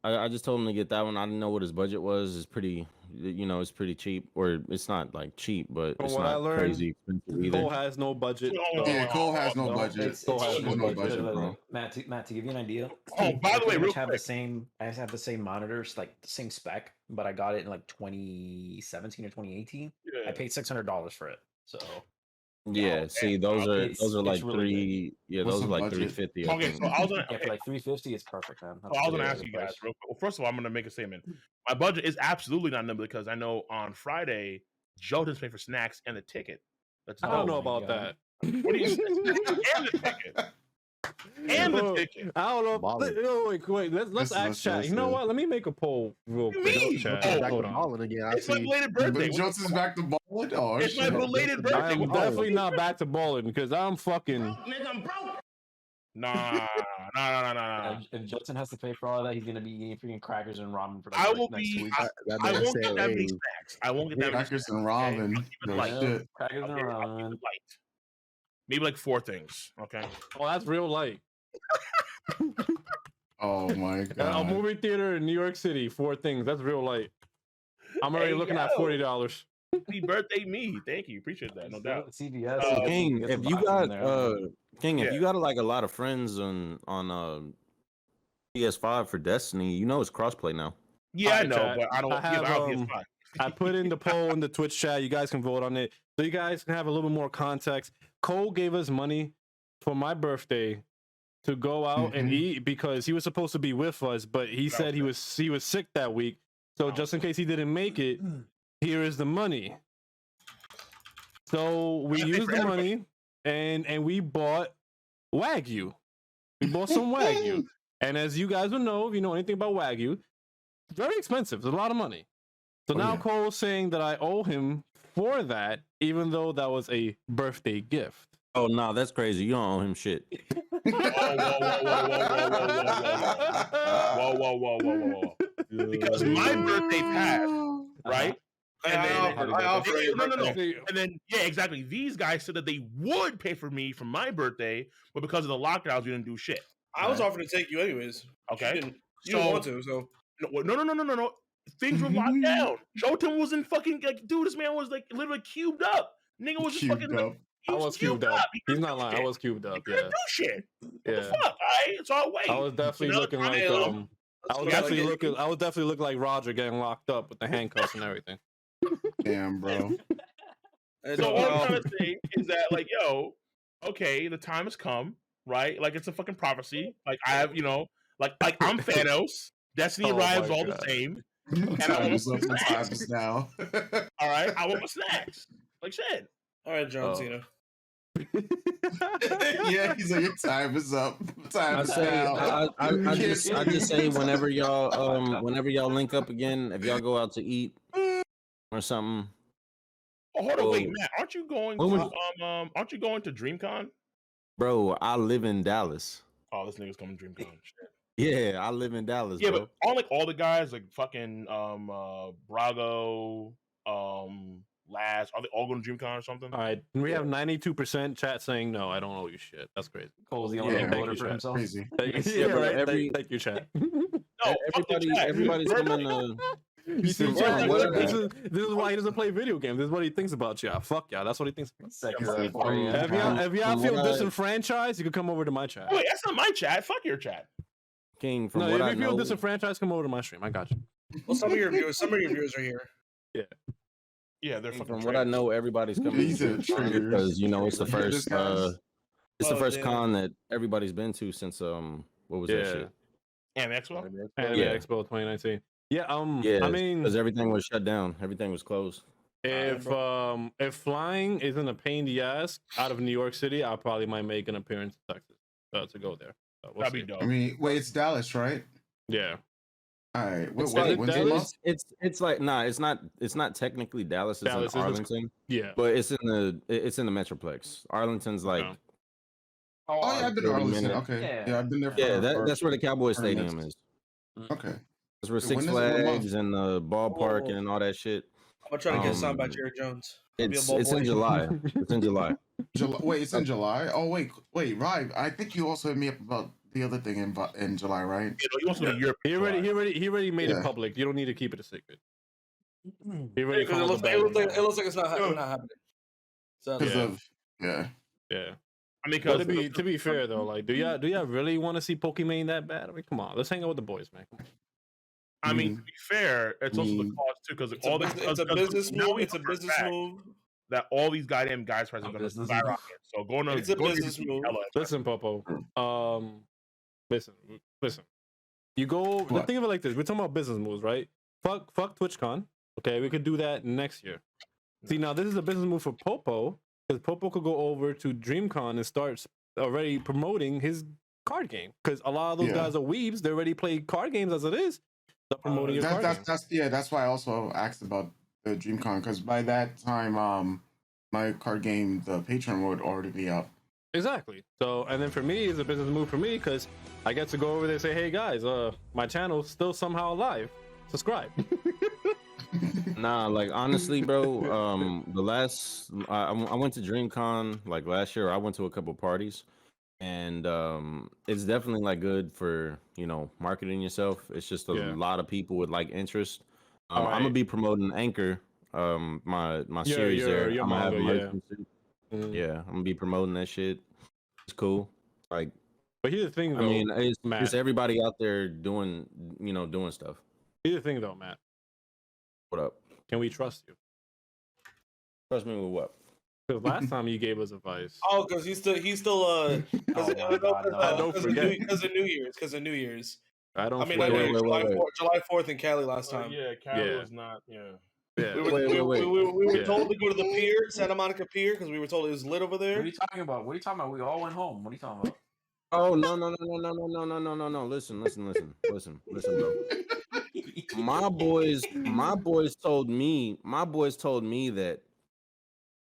I just told him to get that one. I didn't know what his budget was. It's pretty, it's pretty cheap, or it's not like cheap, but it's not crazy expensive either. Cole has no budget. Yeah, Cole has no budget. Cole has no budget, bro. Matt, to give you an idea. Oh, by the way, real quick. I have the same monitors, like the same spec, but I got it in like 2017 or 2018. Yeah. I paid $600 for it. So. Yeah, see, those are like really those are like 350. Okay, so I was gonna for like 350, it's perfect, man. So I was gonna ask you guys real quick. Well, first of all, I'm gonna make a statement. My budget is absolutely not numbered because I know on Friday Jouten's paying for snacks and the ticket. I don't know about that. What do you and the ticket? And the ticket. I don't know. Wait. Let's ask chat. You know what? Let me make a poll real quick. Hold on. It's my belated birthday. Johnson's back to balling. Oh, it's my belated birthday. I'm definitely not back to balling because I'm fucking. Nigga, I'm broke. Nah. If Jouten has to pay for all of that, he's gonna be eating freaking crackers and ramen for I will next be. week. I won't get that many snacks. I won't get that many crackers and ramen. Shit. Crackers and ramen. Maybe like 4 things. Okay. Oh, that's real light. Oh my god. A movie theater in New York City, 4 things. That's real light. I'm already looking at $40. Happy birthday, me. Thank you. Appreciate that. No doubt. CVS. King, if you got like a lot of friends on PS5 for Destiny, it's crossplay now. Yeah, I know, but I don't have PS5. I put in the poll in the Twitch chat. You guys can vote on it. So you guys can have a little more context. Cole gave us money for my birthday to go out and eat because he was supposed to be with us, but he said he was sick that week. So just in case he didn't make it, here is the money. So we used the money and we bought Wagyu. We bought some Wagyu. And as you guys will know, if you know anything about Wagyu, it's very expensive. It's a lot of money. So now Cole's saying that I owe him for that, even though that was a birthday gift. Oh no, that's crazy. You don't owe him shit. Whoa. Because my birthday passed, right? And then, yeah, exactly. These guys said that they would pay for me for my birthday, but because of the lockdowns, we didn't do shit. I was offering to take you anyways. Okay. You didn't want to, so. No. Things were locked down. Jouten wasn't fucking like, dude, this man was like literally cubed up. Nigga was just fucking like, I was cubed up. He's not lying. I was cubed up. You couldn't do shit. Yeah. What the fuck? All right, it's all way. I was definitely looking like I was definitely looking like Roger getting locked up with the handcuffs and everything. Damn, bro. So all I'm trying to say is that, like, yo, okay, the time has come, right? Like, it's a fucking prophecy. Like, I have, like I'm Thanos. Destiny arrives all the same. And I want snacks now. All right, I want my snacks. Like shit. All right, John Cena. Yeah, he's like, your time is up. I just say whenever y'all link up again, if y'all go out to eat or something. Oh, hold on, wait, Matt. Aren't you going to DreamCon? Bro, I live in Dallas. Oh, this nigga's coming to DreamCon. Shit. Yeah, I live in Dallas. Yeah, bro. but all the guys like fucking Brago, last. Are they all going to DreamCon or something? All right, we have 92% chat saying no. I don't owe you shit. That's crazy. Cole's the Yeah, only thank voter you, for chat. himself. Crazy. Yeah, bro, right. every- Thank you, chat. No, fuck the chat. Everybody's coming to. You see, From chat, what this is why he doesn't play video games. This is what he thinks about y'all. Fuck y'all. That's what he thinks about. Second From- step for you. If y'all from feel what I- disenfranchised, you can come over to my chat. Oh, wait, that's not my chat. Fuck your chat. King, from No, what if I you feel know, disenfranchised, come over to my stream. I got you. Well, some of your viewers are here. Yeah, they're fucking. from what I know, everybody's coming These to are DreamCon traitors. because you know it's the Traitors, first guys. it's the Oh, first damn. con that everybody's been to since what was that Yeah. shit? And Expo. Anime Yeah. Expo 2019. Yeah, Yeah, I mean, because everything was shut down, everything was closed. if flying isn't a pain in the ass out of New York City, I probably might make an appearance in Texas to go there. So we'll That'd be see. dope. I mean, wait, it's Dallas, right? Yeah. All right. It's Wait, like when's the Dallas? month? It's like it's not technically Dallas, it's Dallas in is- Arlington, Yeah. but it's in the Metroplex. Arlington's like Yeah. Oh, yeah, I've been to 30 Arlington. minutes. Okay. Yeah, I've been there for. Yeah, for- that's where the Cowboys for Stadium minutes. is. Okay. That's where Wait, Six when is it? What month? Flags and the ballpark Whoa. and all that shit. I'm gonna try to get signed by Um, Jerry Jones. I'll be a It's ball boy. in July. It's in July. Wait, it's in July. Oh, wait, right. I think you also hit me up about the other thing in July, right? You know, he wants to go to Europe. He already made Yeah. it public. You don't need to keep it a secret. He Yeah, already 'cause it called looks, the it, bad looks like, now. it looks like it's not happening. So, Because Yeah. of yeah. Yeah. I mean, But because to be fair though, like, do y'all really want to see Pokemon that bad? I mean, come on, let's hang out with the boys, man. Come on. I mean, to be fair, it's also the cost too, because it's a business move. It's a business move. That all these goddamn guys prices are going to business skyrocket. So going to It's a going to business move. hella Listen, Popo. Listen. You go. What? Think of it like this: we're talking about business moves, right? Fuck TwitchCon. Okay, we could do that next year. See, now this is a business move for Popo because Popo could go over to DreamCon and start already promoting his card game because a lot of those Yeah. guys are weebs. They already play card games as it is. Start promoting your card games. That's why I also asked about the DreamCon because by that time, my card game, the Patreon would already be up. Exactly. So, and then for me, it's a business move for me because I get to go over there and say, "Hey guys, my channel's still somehow alive. Subscribe." Nah, like honestly, bro. The last I went to DreamCon like last year. I went to a couple parties, and it's definitely like good for marketing yourself. It's just a Yeah. lot of people with like interest. All I'm gonna right. be promoting Anchor, my Yeah, series there. your I'm gonna have manga, merch yeah. and shit. Mm. Yeah, I'm gonna be promoting that shit. It's cool. Like, But here's the thing, though. I mean, it's Matt. everybody out there doing stuff. Here's the thing, though, Matt. What up? Can we trust you? Trust me with what? Because last time you gave us advice. Oh, because he's still because Oh my God, no. Don't forget. because of New Year's. I don't. I mean, forget. July 4th in Cali last time. Yeah, Cali Yeah. was not. Yeah. Yeah. We were, Wait. we were Yeah. told to go to the pier, Santa Monica Pier, because we were told it was lit over What there. are you talking about? What are you talking about? We all went home. What are you talking about? Oh no. Listen, bro. My boys told me that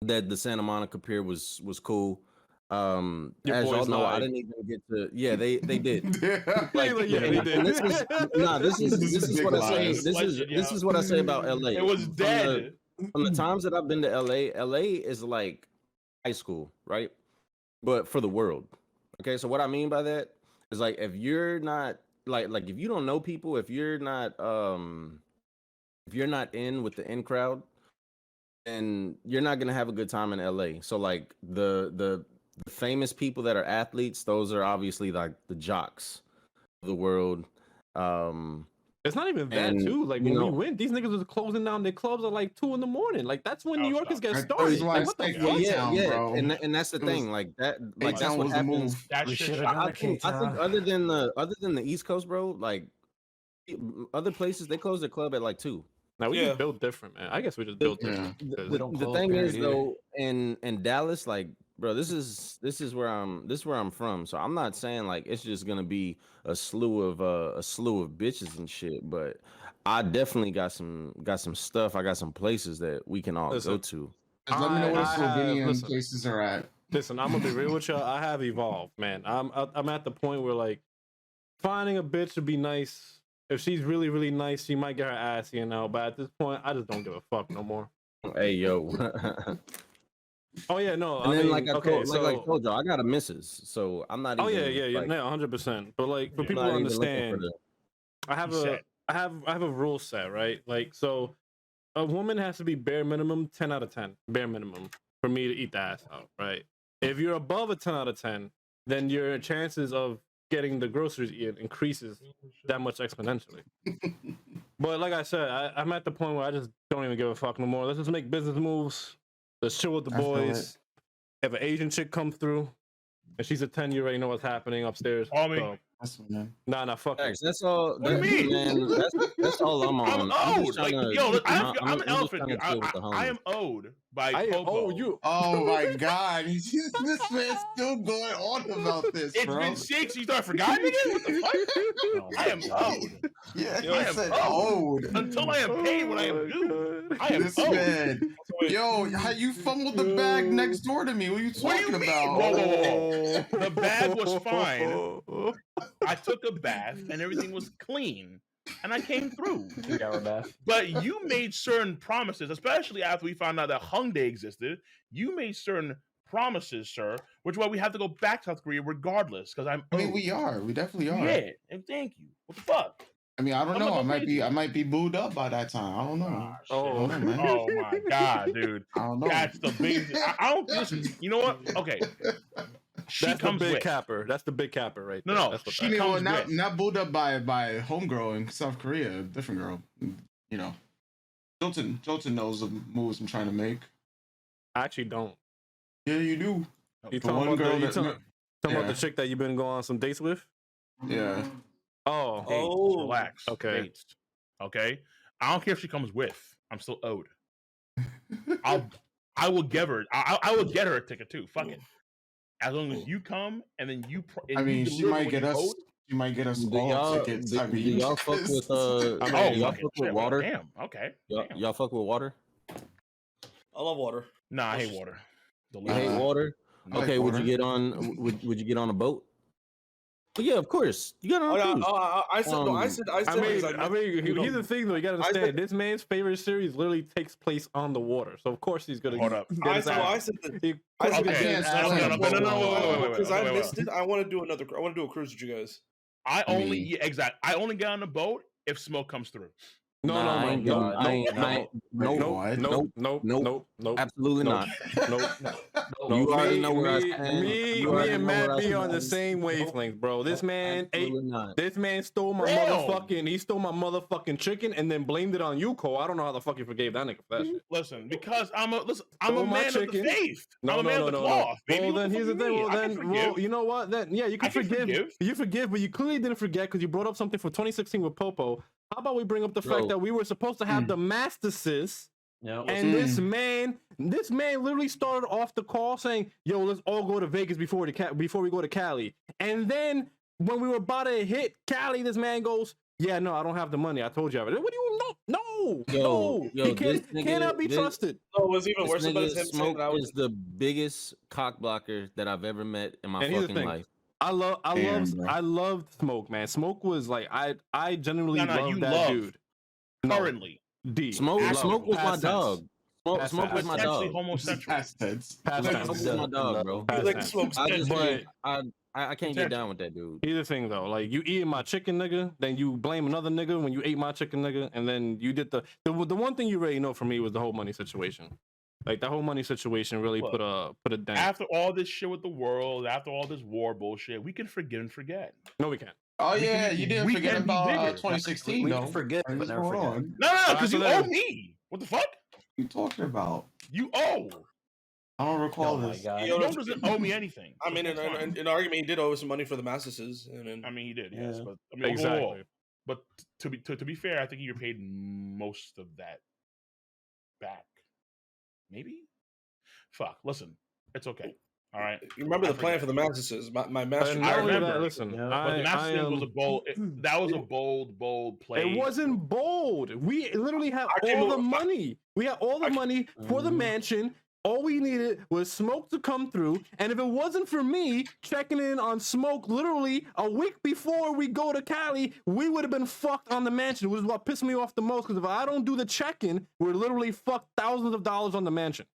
the Santa Monica Pier was cool. Your As y'all boys know, I lied. didn't even get to. Yeah, they did. Like, yeah, they did. And this is what I say. This is what I say about LA. It was dead. From the times that I've been to LA is like high school, right? But for the world. Okay, so what I mean by that is like if you're not like if you don't know people, if you're not in with the in crowd, then you're not gonna have a good time in LA. So like the famous people that are athletes, those are obviously like the jocks of the world. It's not even that And, too. Like you when we know- went, these niggas was closing down their clubs at like 2 a.m. Like that's when New Oh, Yorkers stop. get That's started. why Like, I what the stayed fuck? for Yeah, A-Town, yeah, bro. and that's the It was- thing. Like that, like that's A-Town what was the happens. move. That We shit should've shot. done I think other than the East Coast, bro, like other places they close their club at like 2. Now we Yeah. just built different, man. I guess we just built Yeah. different. 'cause- We don't The close thing is period either. though, in Dallas, like, bro, this is where I'm from. So I'm not saying like it's just gonna be a slew of bitches and shit, but I definitely got some stuff. I got some places that we can all go Listen. to. Just let me know where I have- Slovenian listen. places are at. Listen, I'm gonna be real with y'all. I have evolved, man. I'm at the point where like finding a bitch would be nice. If she's really, really nice, she might get her ass eaten out. But at this point, I just don't give a fuck no more. Hey yo. Oh yeah, no. And I then mean, like I okay, told, so like I told y'all, I got a missus, so I'm not oh even. yeah, like, no, 100%. But like for Yeah. people I'm to not even looking for understand, the. I have He's a set. I have a rule set, right? Like so, a woman has to be bare minimum 10 out of 10, bare minimum for me to eat the ass out, right? If you're above a 10 out of 10, then your chances of getting the groceries eaten increases that much exponentially. But like I said, I'm at the point where I just don't even give a fuck no more. Let's just make business moves. Let's chill with the I feel boys. If an Asian chick comes through and she's a 10, you already know what's happening upstairs. Call me. So, That's man. nah, fuck it. That's all. What do you mean? Man, that's all I'm on. I'm just owed. Like, trying to. yo, I'm an just elephant trying here. to chill with the I homies. am owed by I Popo. owe you. Oh my god, this man's still going on about this, It's bro. been 6. You start forgetting again? What the fuck? I am owed. Yeah, I am said owed. owed. Until I am paid what I am due. I am This owed. man. Yo, how you fumbled the bag next door to me? What are you What do talking you mean? about? Whoa. The bag was fine. I took a bath and everything was clean. And I came through. 3-hour bath. But you made certain promises, especially after we found out that Hung Day existed. You made certain promises, sir, which is why we have to go back to South Korea regardless. Because I'm I mean, owed. we are. We definitely are. Yeah, and thank you. What the fuck? I mean, I don't I'm know. not I gonna might pay be. you. I might be booed up by that time. I don't know. Oh, man. Oh my god, dude. I don't know. That's the biggest. I don't listen. You know what? Okay. She That's the comes big with. capper. That's the big capper right No, there. no, That's what she that is. comes not with. not booed up by homegirl in South Korea. A different girl. You know, Jouten knows the moves I'm trying to make. I actually don't. Yeah, you do. You The talking one about girl the, that- talking about yeah. the chick that you've been going on some dates with? Yeah. Oh, Dates, relax. Okay. Dates. Okay. I don't care if she comes with. I'm still owed. I will give her. I will get her a ticket too. Fuck it. As long as you come and then you. I mean, she might get us. She might get us Do all y'all, tickets. do, I do mean, y'all fuck with Oh, do y'all fucking fuck with shit. water? Damn. Okay. Y'all fuck with water? I love water. Nah, I hate water. You hate water? I like Okay, would water. you get on? Would you get on a boat? Well, yeah, of course. You got on a cruise. I said no. I said because I mean, you know, here's the thing though. You gotta I said- understand, this man's favorite series literally takes place on the water, so of course he's gonna. Hold up. get his ass- I said that. he- I said Okay. can't No, stand no, it. no, no, no, wait, because I wait. missed it. I want to do another. I want to do a cruise with you guys. I I only mean- yeah, exactly. I only get on the boat if smoke comes through. No, Nah, I no, ain't no, getting- no, I ain't- no, I ain't- no, nope, What? nope, nope, nope, nope, nope, absolutely nope, not. nope. You already know where I stand. Me You already and know where Matt I be on the stand. same wavelength, bro. This man ate. Absolutely not. This man stole my Damn. motherfucking. He stole my motherfucking chicken and then blamed it on you, Cole. I don't know how the fuck you forgave that nigga for that shit. Listen, because I'm a Stole man my of the chicken. faith. No, I'm a no, man no, of the no, cloth. no. Baby. Well, What then the here's the fuck you thing. mean? Well, I can then, well, forgive. you know what? Then, yeah, you can I can forgive. forgive. You forgive, but you clearly didn't forget because you brought up something from 2016 with Popo. How about we bring up the Bro. fact that we were supposed to have the Mastices, No. and this man literally started off the call saying, "Yo, let's all go to Vegas before we go to Cali." And then when we were about to hit Cali, this man goes, "Yeah, no, I don't have the money. I told you already." What do you know? No, Yo, he this nigga- cannot be this- trusted. No, it was even This worse about nigga him saying Smoke that I was. is the biggest cock blocker that I've ever met in my And here's the fucking thing. life. I Damn, loved Smoke, man. Smoke was like I genuinely No, loved you that love dude. No, Currently, D. Smoke Love. was my Past tense. dog. Past Smoke was tense. my potentially dog. homosexual. Past tense. Past Smoke tense. was my dog, bro. Past Like tense. smokes. I just But- I can't get down with that dude. Here's the thing though, like you eating my chicken, nigga, then you blame another nigga when you ate my chicken, nigga, and then you did the one thing you already know for me was the whole money situation. Like the whole money situation really Look, put a dent. After all this shit with the world, after all this war bullshit, we can forgive and forget. No, we can't. Oh We yeah, can- you didn't we forget can be about bigger. 2016 We though. can forget, What but is never going forget. on? No, because so you then- owe me. What the fuck? What are you talking about? You owe. I don't recall Oh my this. god. You doesn't owe me anything. I mean, So in it's fine. an argument, he did owe some money for the Mastices, and then I mean, he did, yes, Yeah. but I mean, Exactly. overall. But to be fair, I think you're paid most of that back. Maybe. Fuck. Listen, it's okay. All right. you remember I the plan forget. for the Mastices. My master. And I not only remember. that, listen, Yeah. But the I Master was a am. bold. That was a bold play. It wasn't bold. We literally had I came all the up- money. We had all the money for the mansion. All we needed was Smoke to come through, and if it wasn't for me checking in on Smoke literally a week before we go to Cali, we would have been fucked on the mansion, which is what pissed me off the most, because if I don't do the check-in, we're literally fucked thousands of dollars on the mansion.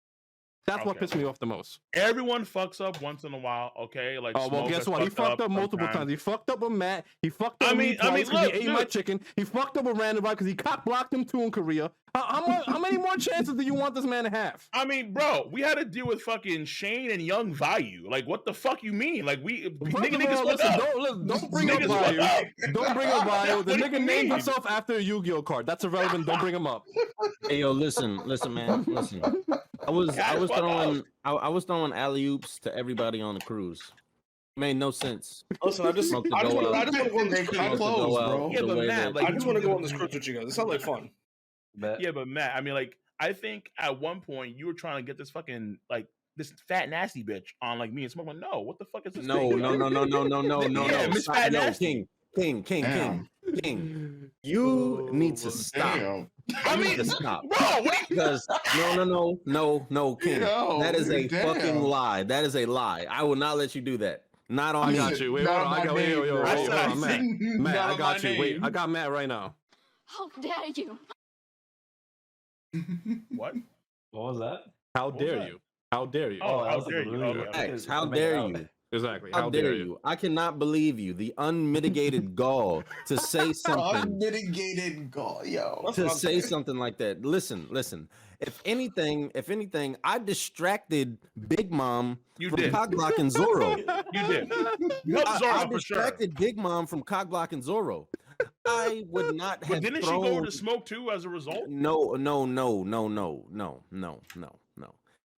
That's what pissed me off the most. Everyone fucks up once in a while, okay? Like, oh well, guess what? He fucked up multiple times. He fucked up with Matt. He fucked up with me twice because he ate my chicken. He fucked up with Randle because he cock blocked him too in Korea. How many more chances do you want this man to have? I mean, bro, we had to deal with fucking Shane and Young Value. Like, what the fuck you mean? Like, niggas listen, don't bring up Value. Don't bring up Value. The nigga named himself after a Yu-Gi-Oh card. That's irrelevant. Don't bring him up. Hey yo, listen, man, listen. I was throwing alley-oops to everybody on the cruise. Made no sense. Listen, I just want to go on this cruise. bro. Yeah, but Matt, like, I just want to go on this cruise with you guys. It sounds like fun. Yeah, but Matt, I mean, like, I think at one point you were trying to get this fucking like this fat nasty bitch on like me and Smoke. Like, no, what the fuck is this? No. Yeah, Miss Fat Nasty. King. You need to stop. I mean, to stop. Bro, because no, King. That is a fucking lie. That is a lie. I will not let you do that. Not on me. I got you. Wait, hold on. I got Matt. I got you. Wait, I got Matt right now. How dare you? What? What was that? How dare you? How dare you? Oh, how dare you? How dare you? Exactly. How dare you? I cannot believe you. The unmitigated gall to say something. Unmitigated gall, yo. To say something like that. Listen. If anything, I distracted Big Mom from cock blocking Zoro. You did. You helped Zoro I for sure. distracted Big Mom from cock blocking Zoro. I would not have. But didn't she go to Smoke too as a result? No.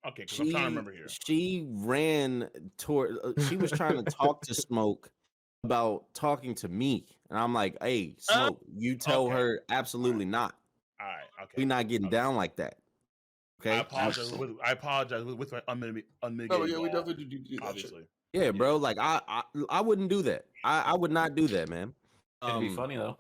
Okay, because I'm trying to remember here. She ran toward. She was trying to talk to Smoke about talking to me, and I'm like, "Hey, Smoke, you tell her absolutely not. All right, okay. We're not getting down like that." Okay. I apologize with my unmitigated. Oh yeah, we definitely do that. Obviously. Yeah, bro. Like I wouldn't do that. I would not do that, man. It'd be funny though.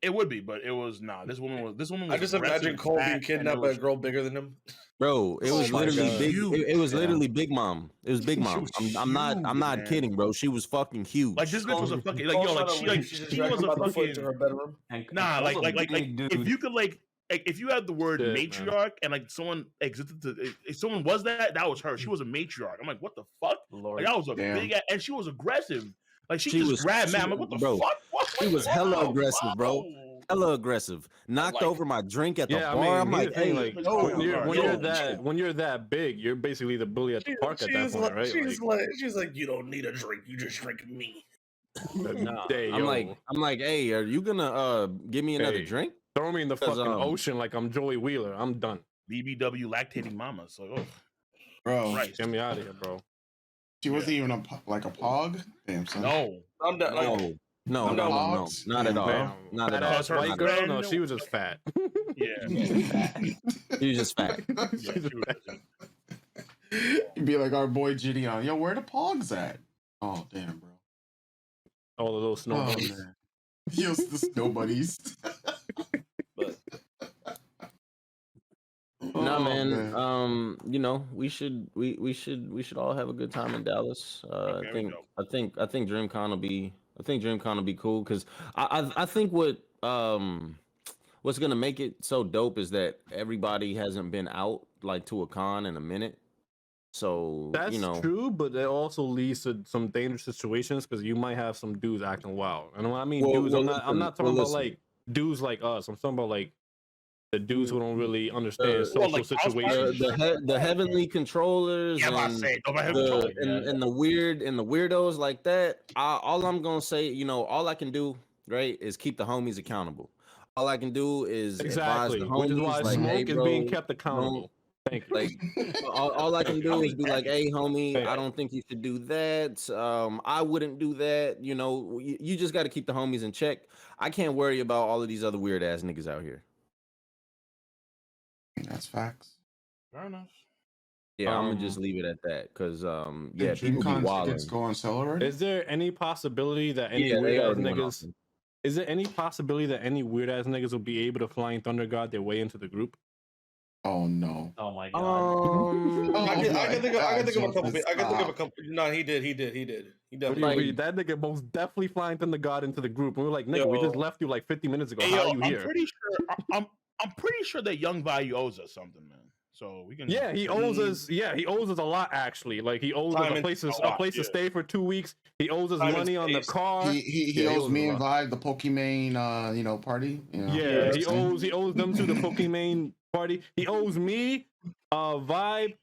It would be, but it was not. This woman was. I just imagine Cole being kidnapped by a girl bigger than him. Bro, it was literally big. It was literally Big Mom. It was Big Mom. I'm not kidding, bro. She was fucking huge. Like this bitch was a fucking she was a fucking to her bedroom. Nah, like if you could like if you had the word matriarch and like someone existed to if someone was that was her. She was a matriarch. I'm like, what the fuck? Like, that was a big and she was aggressive. Like she just grabbed Matt. I'm like, what the fuck? She was hella aggressive, bro. Hella aggressive. Knocked over my drink at the bar. I'm like, hey, when you're that big, you're basically the bully at the park at that point, right? She's like, you don't need a drink, you just drink me. Nah, I'm like, hey, are you gonna give me another drink? Throw me in the fucking ocean like I'm Joey Wheeler. I'm done. BBW lactating mama. So, bro, right. Get me out of here, bro. She wasn't even a pog. Damn, son. No, I'm done. No, not at all. Not at all. White girl? No, she was just fat. Yeah, she was just fat. You'd be like our boy Gideon. Yo, where the pogs at? Oh, damn, bro. All of those snow buddies. Yes, the snow buddies. No, man. You know, we should all have a good time in Dallas. I think DreamCon will be. I think DreamCon will be cool because I think what's gonna make it so dope is that everybody hasn't been out like to a con in a minute. So that's true, but it also leads to some dangerous situations because you might have some dudes acting wild. And when I mean dudes, I'm not talking about like dudes like us. I'm talking about like the dudes who don't really understand social situations. The heavenly controllers and the weirdos like that. All I'm gonna say, all I can do, right, is keep the homies accountable. All I can do is advise the homies, which is why like, Smoke hey, bro, is being kept accountable. Thank you. Like all I can do is be like, hey, homie, I don't think you should do that. I wouldn't do that. You just got to keep the homies in check. I can't worry about all of these other weird ass niggas out here. That's facts. Fair enough. Yeah, I'm gonna just leave it at that because people be wilding. Go on sale already? Is there any possibility that any weird ass niggas? Is there any possibility that any weird ass niggas will be able to Flying Thunder God their way into the group? Oh no. Oh my god. I can think of a couple. Jouten, I can think of a stop. couple. No, he did. He definitely. Wait, that nigga most definitely flying from the god into the group. And we were like, nigga, we just Yo. left you like 50 minutes ago. Hey, How yo, are you I'm here? pretty sure. I'm pretty sure that Young Value owes us something, man. So we can. Yeah, he owes us. Yeah, he owes us a lot actually. Like he owes us Time a and- place, a to lot, stay yeah. for 2 weeks. He owes us Time and money on the space. car. He Yeah, owes owes me a and lot. Vibe the Pokimane party. You know, Yeah, he saying? owes them to the Pokimane party. He owes me, Vibe,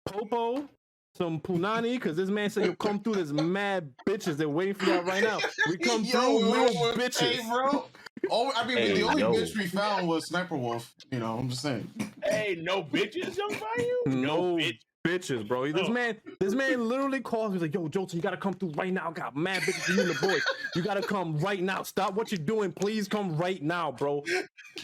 Popo, some Punani, because this man said you'll come through. There's mad bitches. They're waiting for y'all right now. We come through, no bitches. Hey, bro. Oh, I mean, Hey, the only yo. bitch we found was Sniper Wolf. You know, I'm just saying. Hey, no bitches, Young Value. No bitch. bitches, bro. This man literally calls me like, yo, Jouten, you gotta come through right now. I got mad bitches for you and the boys. You gotta come right now. Stop what you're doing. Please come right now, bro.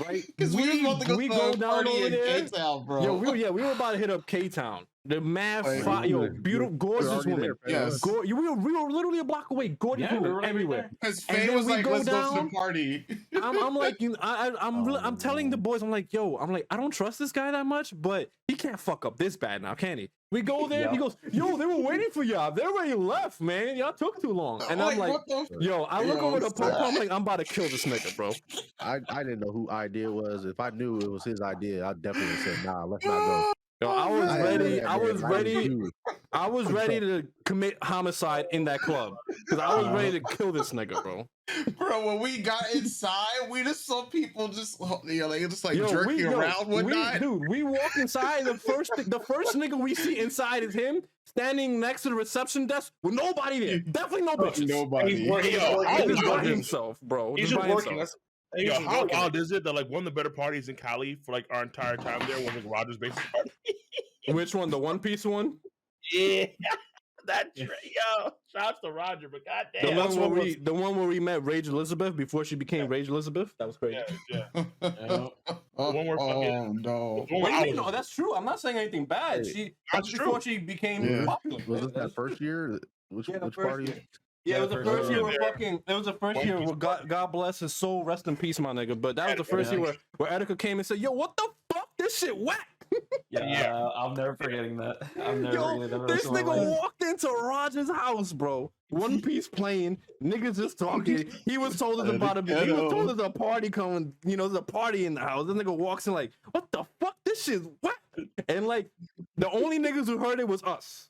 Right? Because we was about to go to a down party over in there. K-Town, bro. Yo, we were about to hit up K-Town. The mad Like, yo, beautiful, gorgeous already women. there, Yes. We were literally a block away. Gorgeous Yeah, we women were right everywhere. there. Because And Faye then was we like, go let's go to down. the party. I'm like, I'm telling the boys, I'm like, yo, I don't trust this guy that much, but he can't fuck up this bad now, can he? We go there, he goes, yo, they were waiting for y'all. They already left, man. Y'all took too long. And I'm like, what the yo, I look Yo, over the stop. Popo, I'm like, I'm about to kill this nigga, bro. I didn't know who idea was. If I knew it was his idea, I definitely would say, nah, let's not go. Yo, I was I ready. had I was that ready. too. I was ready to commit homicide in that club because I was ready to kill this nigga, bro. Bro, when we got inside, we just saw people just, Yo, jerking around one night. Dude, we walk inside. The first nigga we see inside is him standing next to the reception desk with nobody there. Definitely no bitches. Nobody. He's working. Yo, He's working. how He's by wild is it? himself, bro. He's Just just by working. himself. He's Yo, just how working. wild is it that like one of the better parties in Cali for like our entire time there was like Rogers Basin party? Which one? The One Piece one? Yeah, that's right. Yo, shouts to Roger, but The goddamn, the one where we met Rage Elizabeth before she became Rage Elizabeth. That was crazy. yeah. Oh, one where fucking- no. the one What where do I you mean? was- No, that's true. I'm not saying anything bad. That's true. before she became Yeah. popular. Was it that first year? Which Yeah, the which first party? year. Yeah, it was the first first year year where there. fucking. It was the first One year Piece where God bless his soul, rest in peace, my nigga. But that was the first Yeah. year where Etika came and said, "Yo, what the fuck? This shit whack." Yeah, I'm never forgetting that. I'm never Yo, forgetting that. this nigga walked into Roger's house, bro. One Piece playing, niggas just talking. He was told us about it. He was told us a party coming. You know, there's a party in the house. This nigga walks in like, what the fuck? This shit's whack. And like, the only niggas who heard it was us.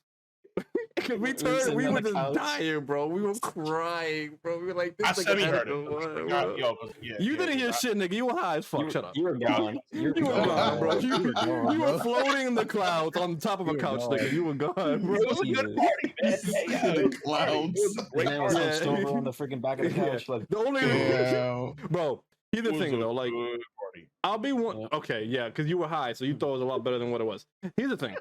Cause we sitting on were the just couch. dying, bro. We were crying, bro. We were like, this I nigga semi-heard Etika, what, it. bro? Yo, yeah, You yeah, didn't hear I- shit, nigga. You were high as fuck. Shut up. You were gone. You were gone, bro. You were floating in the clouds on top of a couch, nigga. You were gone, bro. It was a good party, man. Hey, yo, Clouds. it was a great Man was party. hunched over on the freaking back of the couch, like The only Yeah. bro. Here's the It was thing a though, like good party. I'll be one. Yeah. Okay, yeah, because you were high, so you thought it was a lot better than what it was. Here's the thing.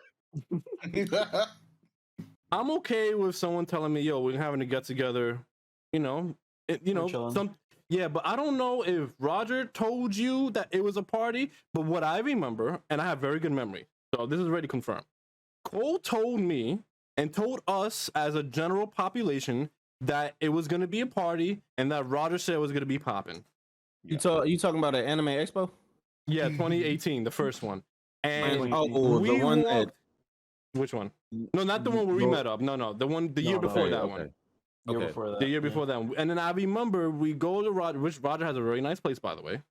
I'm okay with someone telling me, "Yo, we're having a get together." You know, We're chilling. Yeah, but I don't know if Roger told you that it was a party. But what I remember, and I have very good memory, so this is already confirmed. Cole told me and told us as a general population that it was going to be a party, and that Roger said it was going to be popping. You talking about an anime expo? Yeah, 2018, the first one. And Oh, the one that. which one? No, not the one where we met up. No, the year before that one. Year Okay. before that. The year before that one. And then I remember we go to Roger, which Roger has a very nice place, by the way.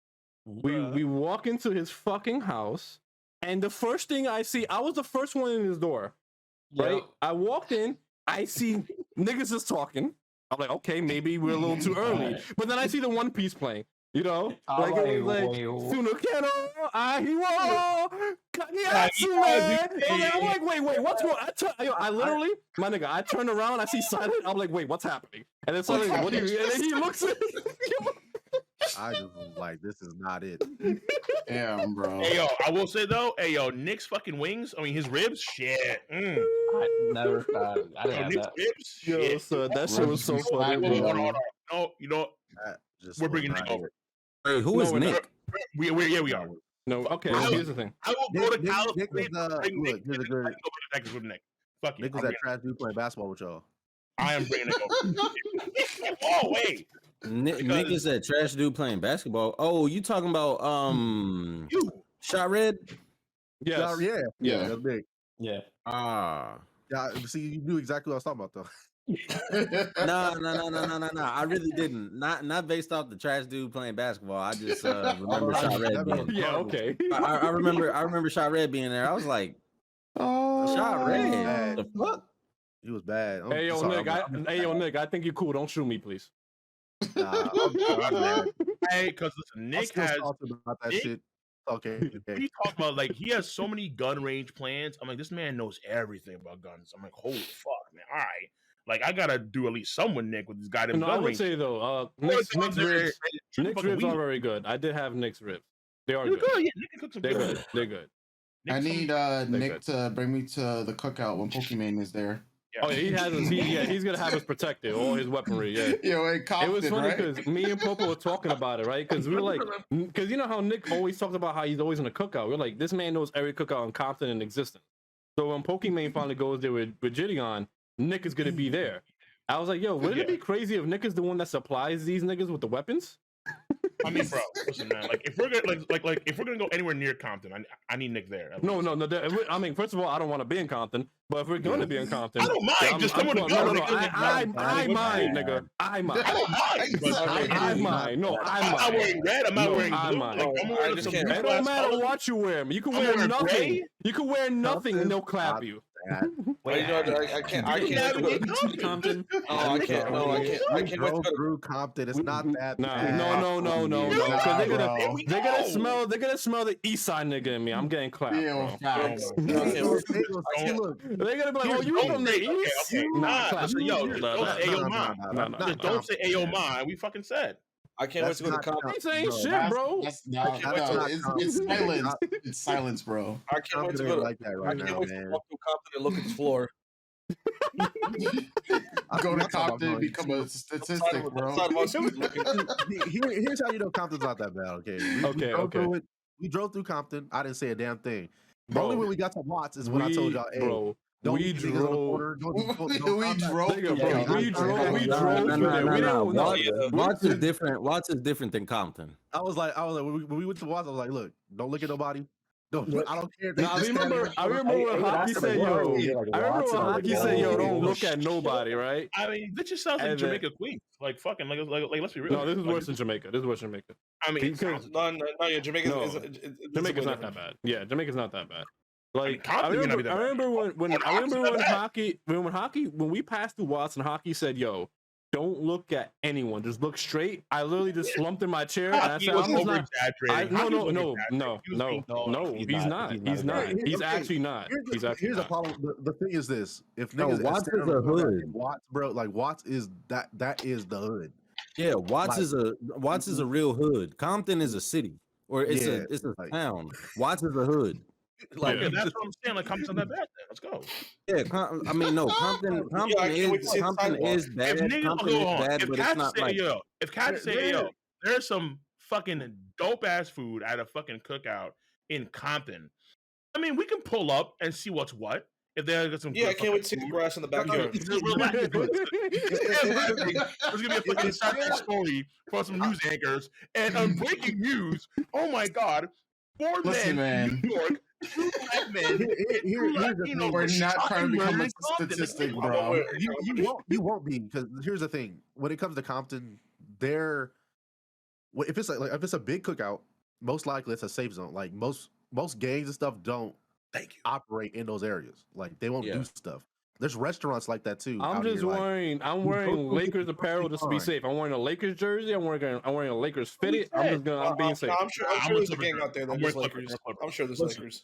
We walk into his fucking house, and the first thing I see, I was the first one in his door, right? I walked in, I see niggas just talking. I'm like, okay, maybe we're a little too early. But then I see the One Piece playing. You know, like it was like Sunukeno, Ahiwo, Kagetsu, man. I'm like, wait, what's going? I literally, my nigga, I turn around, I see silent. I'm like, wait, what's happening? And then suddenly, what do you? And then he looks at. I just was like, this is not it. Damn, bro. Hey yo, I will say though, hey yo, Nick's fucking wings. I mean, his ribs, shit. I never. I didn't Yo, have Nick's that. ribs, Yo, shit. so that shit was so funny, Hold bro. on. No, you know, That just we're was bringing not Nick it. over. Wait, who No, is we're not. Nick? We are. No, okay. I Here's the thing. I will go to Nick California. was, bring look, Nick. here's a I good. can go to Texas with Nick. Fuck you. Nick was I'm that trash dude playing basketball with y'all. I am bringing Nick over. Oh wait, Nick is that trash dude playing basketball. Oh, you talking about you. Shot Red? Yes. Yeah. That's big. Yeah. Ah. Yeah. See, you knew exactly what I was talking about, though. No. I really didn't. Not based off the trash dude playing basketball. I just remember Shot Red being. Yeah, okay. I remember Shot Red being there. I was like, Shot Red. The fuck? He was bad. Hey yo, sorry, Nick. I think you're cool. Don't shoot me, please. I'm mad. Hey, because listen, Nick still has salty about that Nick- shit. Okay. he talked about like he has so many gun range plans. I'm like, this man knows everything about guns. I'm like, holy fuck, man. All right. Like I gotta do at least some with Nick with this goddamn No, gun I would range. say though, Nick's ribs are very good. I did have Nick's ribs. They are good. Yeah, Nick can cook some They're good. good. They're good. I need Nick good. to bring me to the cookout when Pokemon is there. Oh, yeah, he has us. He's gonna have us protected. All his weaponry. Yeah. Yo, It was funny because me and Popo were talking about it, right? Because we were like, because you know how Nick always talks about how he's always in a cookout. We're like, this man knows every cookout in Compton in existence. So when Pokemon finally goes there with Gideon, Nick is gonna be there. I was like, yo, wouldn't it be crazy if Nick is the one that supplies these niggas with the weapons? I mean, bro, listen, man. Like, if we're gonna like if we're gonna go anywhere near Compton, I need Nick there. No. I mean, first of all, I don't want to be in Compton, but if we're going to be in Compton, I don't mind. Just someone to go. No. I mind, nigga. I mind. I don't mind. I mind. No, I mind. I'm not wearing red. I'm not wearing blue. I mind. Like, I'm wearing some It don't matter what you wear. You can wear nothing. gray. You can wear nothing and they'll clap you. Wait, I can't. I can't. Compton. Oh, I can't. No, I can't. I can't wait to go through Compton. It's not that No. Because they're gonna smell the East Side nigga in me. I'm getting clapped. Yeah, facts. Look, they're gonna be like, oh, you from the East? Okay. Nah, clap. Listen, yo, don't say Ayo mine. No. Don't say Ayo mine. We fucking said. I can't wait to go to Compton. I ain't saying shit, bro. It's silence. It's silence, bro. I can't wait to go to like that I right can't now, wait to man. walk through Compton and look at the floor. Go to Compton and become a statistic, bro. Here's how you know Compton's not that bad. Okay. We drove through Compton. I didn't say a damn thing. Bro, only when we got to Watts is when I told y'all, hey, bro. We drove. Watts is different. Watts is different than Compton. I was like, when we went to Watts, I was like, look, don't look at nobody. I don't care. I remember when Hockey said, yo, don't look at nobody, right? I mean, that just sounds like Jamaica Queens. Like fucking, like let's be real. No, this is worse than Jamaica. I mean, because Jamaica's not that bad. Yeah, Jamaica's not that bad. Like I remember when we passed through Watts and Hockey said, yo, don't look at anyone. Just look straight. I literally just slumped in my chair and I said, No. He's not. He's actually not. Here's the problem. The thing is this: if niggas Watts is a hood. Watts, bro, like Watts is that is the hood. Yeah, Watts is a real hood. Compton is a city, or it's a town. Watts is a hood. Like that's what I'm saying. Like Compton's not that bad. Then. Let's go. Yeah, I mean, no, Compton is bad. If Cat say, yo, there's some fucking dope ass food at a fucking cookout in Compton. I mean, we can pull up and see what's what. If they got some, I can't wait to see the grass in the backyard. There's gonna be a fucking Saturday story for some news anchors and breaking news. Oh my god, 4 men in New York. 2 black men. We're not trying to become a statistic, bro. You won't be, because here's the thing: when it comes to Compton, if it's a big cookout, most likely it's a safe zone. Like most gangs and stuff don't operate in those areas. Like they won't do stuff. There's restaurants like that too. I'm wearing Lakers apparel just to be safe. I'm wearing a Lakers jersey. I'm wearing a Lakers fitted. I'm being safe. I'm sure there's a gang out there that there's Lakers. I'm sure there's Lakers.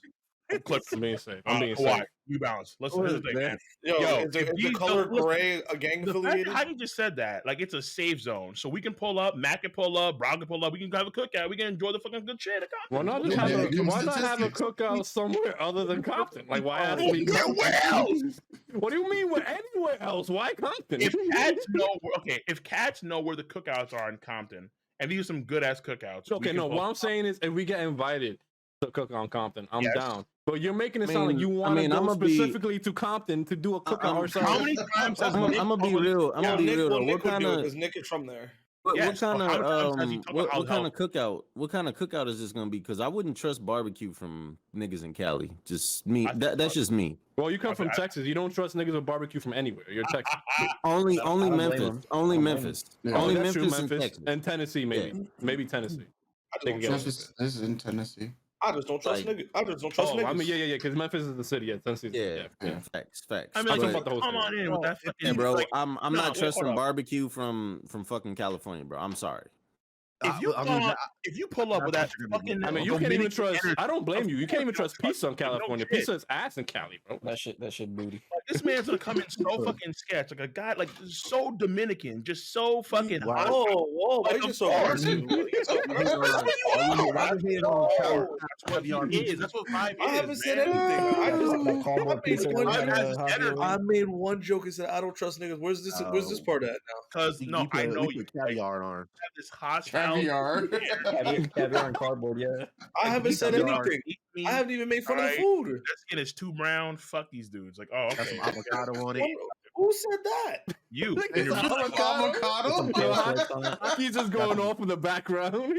I'm being safe. I'm being safe. New Balance. Let's here's the thing, man. Yo, is the color gray a gang affiliated? How you just said that? Like it's a safe zone, so we can pull up. Mac can pull up. Brown can pull up. We can have a cookout. We can enjoy the fucking good shit. Why not have a cookout somewhere other than Compton? Like why ask me? Where else? What do you mean? Anywhere else? Why Compton? If cats know where the cookouts are in Compton, and these are some good ass cookouts. Okay, no. What I'm saying is, if we get invited to cook on Compton, I'm down. But you're making it sound like you want to go specifically to Compton to do a cookout or something. How many times has I'm gonna be real. I'm gonna be real. What kind of? Because Nick is from there. What kind but how many times has he of talked about what kind health? of cookout? What kind of cookout is this gonna be? Because I wouldn't trust barbecue from niggas in Cali. Just me. That's just me. Well, you come from Texas. You don't trust niggas with barbecue from anywhere. You're Texas. Only I don't blame Memphis. him. Only I don't blame Memphis. Yeah. Oh, Only that's true. Memphis and Memphis Texas. and Tennessee, maybe. Maybe Tennessee. They can get away with Memphis it. is in Tennessee. I just don't trust Like- niggas. I just don't trust Oh, niggas. I mean, yeah. Because Memphis is the city. Yeah, Tennessee. Yeah. Facts. I mean, I'm talking like, about the whole come thing. on in with that fucking. Yeah, bro. Like, I'm nah, not wait, trusting hold up. barbecue from fucking California, bro. I'm sorry. If you if you pull up with that fucking, I mean, you can't even Dominican trust. energy, I don't blame you. You can't even of course trust you pizza in don't trust it. No California. shit. Pizza is ass in Cali, bro. That shit booty. Like, this man's gonna come in so fucking sketch, like a guy like so Dominican, just so fucking hot. Whoa, why Like, you of so course. aggressive? Why you so That's aggressive? what he is. That's what vibe is. I haven't said man. anything. I just That cardboard pizza one that we had, joke- Javier. I made one joke and said I don't trust niggas. Where's this part at now? Because no, I know you caviar on. have this hostile. Caviar. Caviar and cardboard, yeah. I haven't said Caviar. anything. I haven't even made fun of the Alright. food. Their skin is too brown. Fuck these dudes. Like, oh, Got okay. some avocado on it. Who said that? You. It's and your avocado. He's just going off in the background.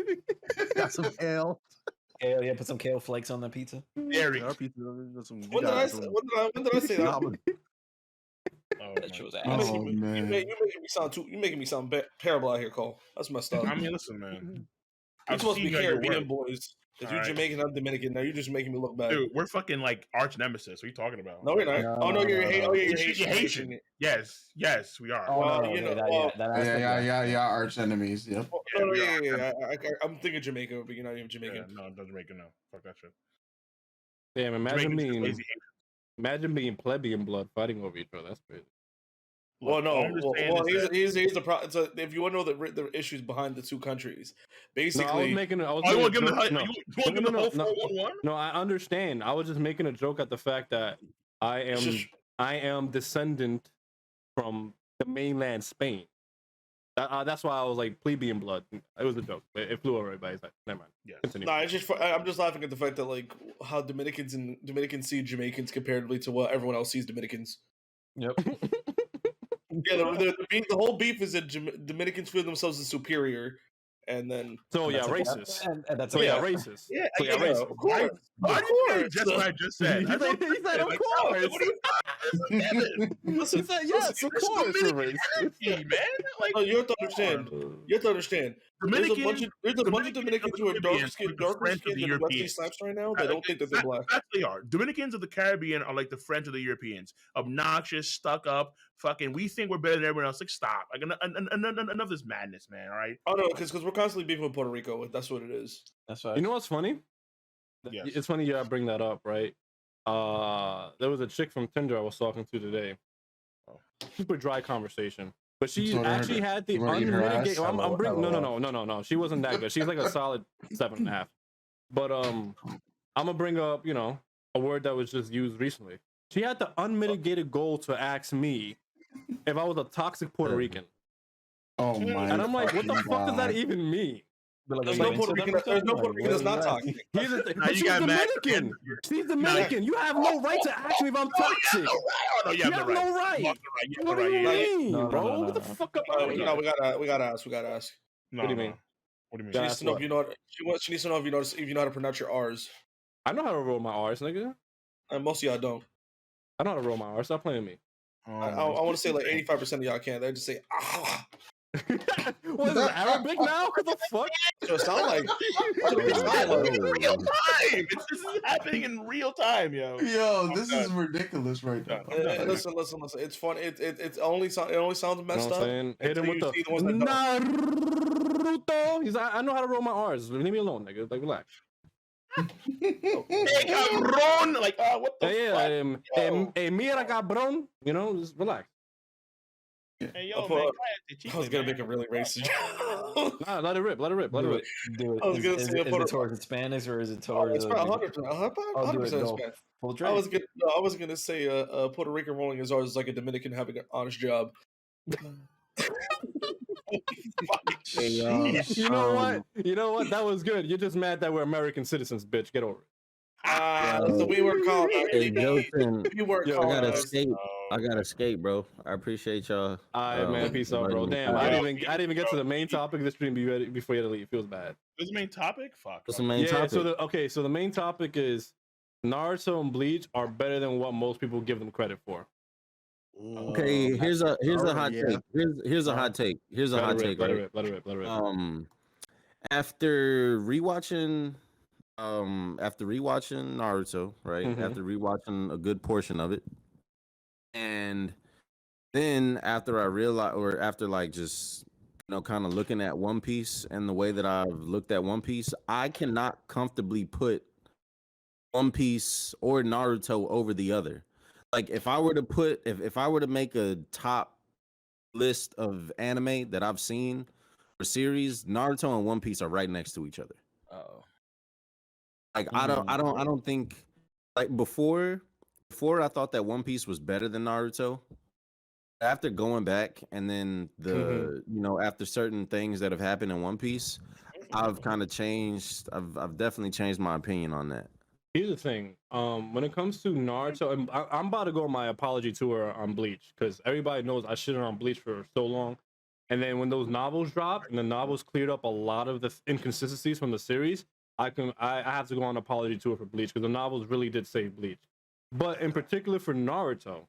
Got some kale. Kale, yeah, put some kale flakes on the pizza. Derek. Our pizza, got some- When did I say that? Oh, That shit was ass. Oh You man. making me sound terrible out here, Cole. That's messed up. I mean, listen, man. You're supposed to be seen you at your Caribbean work. boys. Because All you're right. Jamaican, I'm Dominican. Now you're just making me look bad. Dude, we're fucking like arch nemesis. What are you talking about? No, we're not. No, Oh no, you're no, Haitian. no. Oh, yeah, you're You're Haitian. Haitian. Yes, we are. Oh, Well, no, you okay, know, that, well, that aspect, Yeah. Arch enemies. Yep. Oh, Yeah, no, we yeah. are. I'm thinking Jamaica, but you're not even Jamaican. Yeah, no, Jamaican, no. Fuck that shit. Damn, imagine Jamaicans just being lazy plebeian blood fighting over each other. That's crazy. Well, Look, no. all I'm just saying Well, is here's the problem. So if you want to know the issues behind the two countries, basically, No, I was making a Oh, you want to give them the, no. you want to give them the whole 411? No, I understand. I was just making a joke at the fact that I am descendant from the mainland Spain. That's why I was like plebeian blood. It was a joke. It flew over everybody's head. Never mind. Yes. Continue. no, it's just I'm just laughing at the fact that like how Dominicans see Jamaicans comparatively to what everyone else sees Dominicans. Yep. Yeah, the whole beef is that Dominicans feel themselves as superior, and then So yeah, That's racist. And that's So a yeah, fact. racist. yeah, So yeah, racist. of course, Why of do you say course. just what I just said? He That's said, what I'm he said, saying. of Like, course. what are you talking Listen, He said, yes, of It's course, you're Dominican racist. energy, man. Like, No, you have to understand. You have to understand. There's a bunch of Dominicans who are darker skinned than the Wesley Snipes right now. They don't think that they're black. That's they are. Dominicans of the Caribbean are like the French of the Europeans. Obnoxious, stuck up, fucking. We think we're better than everyone else. Like, stop. Like, enough of this madness, man. All right. Oh no, because we're constantly beefing with Puerto Rico. That's what it is. That's right. You know what's funny? Yes. It's funny you bring that up, right? There was a chick from Tinder I was talking to today. Super dry conversation. But she So actually had the you wanna eat her ass? unmitigated. I'm Hello, bringing hello. no. She wasn't that good. She's like a solid 7.5. But I'm gonna bring up, a word that was just used recently. She had the unmitigated goal to ask me if I was a toxic Puerto Rican. Oh my. And I'm like, what the fucking fuck does that God. even mean? There's no Puerto Rican that's not toxic. Here's the thing. Now But you she's got mad. Dominican. She's Dominican. You have no right to ask me if I'm toxic. Oh, no, You have no right. You What do you mean, No, no, bro? no, no, Get the no. fuck up. We gotta ask. No, What do you mean? no. What do you mean? She Yeah. needs to know if you know. She needs to know if you know how to pronounce your R's. I know how to roll my R's, nigga. And most of y'all don't. I know how to roll my R's. Stop playing me. I want to say like 85% of y'all can't. They just say ah. What is it, Arabic now? What the fuck? So it sounds like. Real time. This is happening in real time, yo. Yo, this is ridiculous right now. Listen. It's fun. It only sounds You know messed what I'm up. saying? Hit him with until you see the ones that the Naruto. He's like, I know how to roll my R's. Leave me alone, nigga. Like, relax. Hey, cabron! Like, what the fuck? Hey, mira, cabron. Just relax. Hey, yo, I man. was gonna make it really racist. Nah, let it rip. Let it rip. Let it rip. Do it. I was gonna Is say it Puerto- towards Hispanics or is it Oh, towards? it's probably 100%. go. Spanish. Full I drink. was gonna say Puerto Rican rolling his R's is like a Dominican having an honest job. Hey, yo. You know what? That was good. You're just mad that we're American citizens, bitch. Get over it. So we were called out. Hey, Jouten, We were I called gotta out. escape. I gotta escape, bro. I appreciate y'all. All right, man. Peace out, bro. inviting me Damn, back. I didn't even get to the main topic of the stream before you had to leave. Feels bad. What's the main topic? Fuck. What's the main topic? So the main topic is Naruto and Bleach are better than what most people give them credit for. Okay, here's a hot take. Here's a hot take. Here's a hot take. Let it rip. After rewatching Naruto, right? Mhm. After rewatching a good portion of it, and then after I realized, or after like just kind of looking at One Piece and the way that I've looked at One Piece, I cannot comfortably put One Piece or Naruto over the other. Like if I were to make a top list of anime that I've seen or series, Naruto and One Piece are right next to each other. Oh. Like I don't think like before I thought that One Piece was better than Naruto. After going back and then after certain things that have happened in One Piece, I've kind of changed. I've definitely changed my opinion on that. Here's the thing. When it comes to Naruto, I'm about to go on my apology tour on Bleach because everybody knows I shitted on Bleach for so long. And then when those novels dropped and the novels cleared up a lot of the inconsistencies from the series, I have to go on an apology tour for Bleach because the novels really did save Bleach. But in particular for Naruto,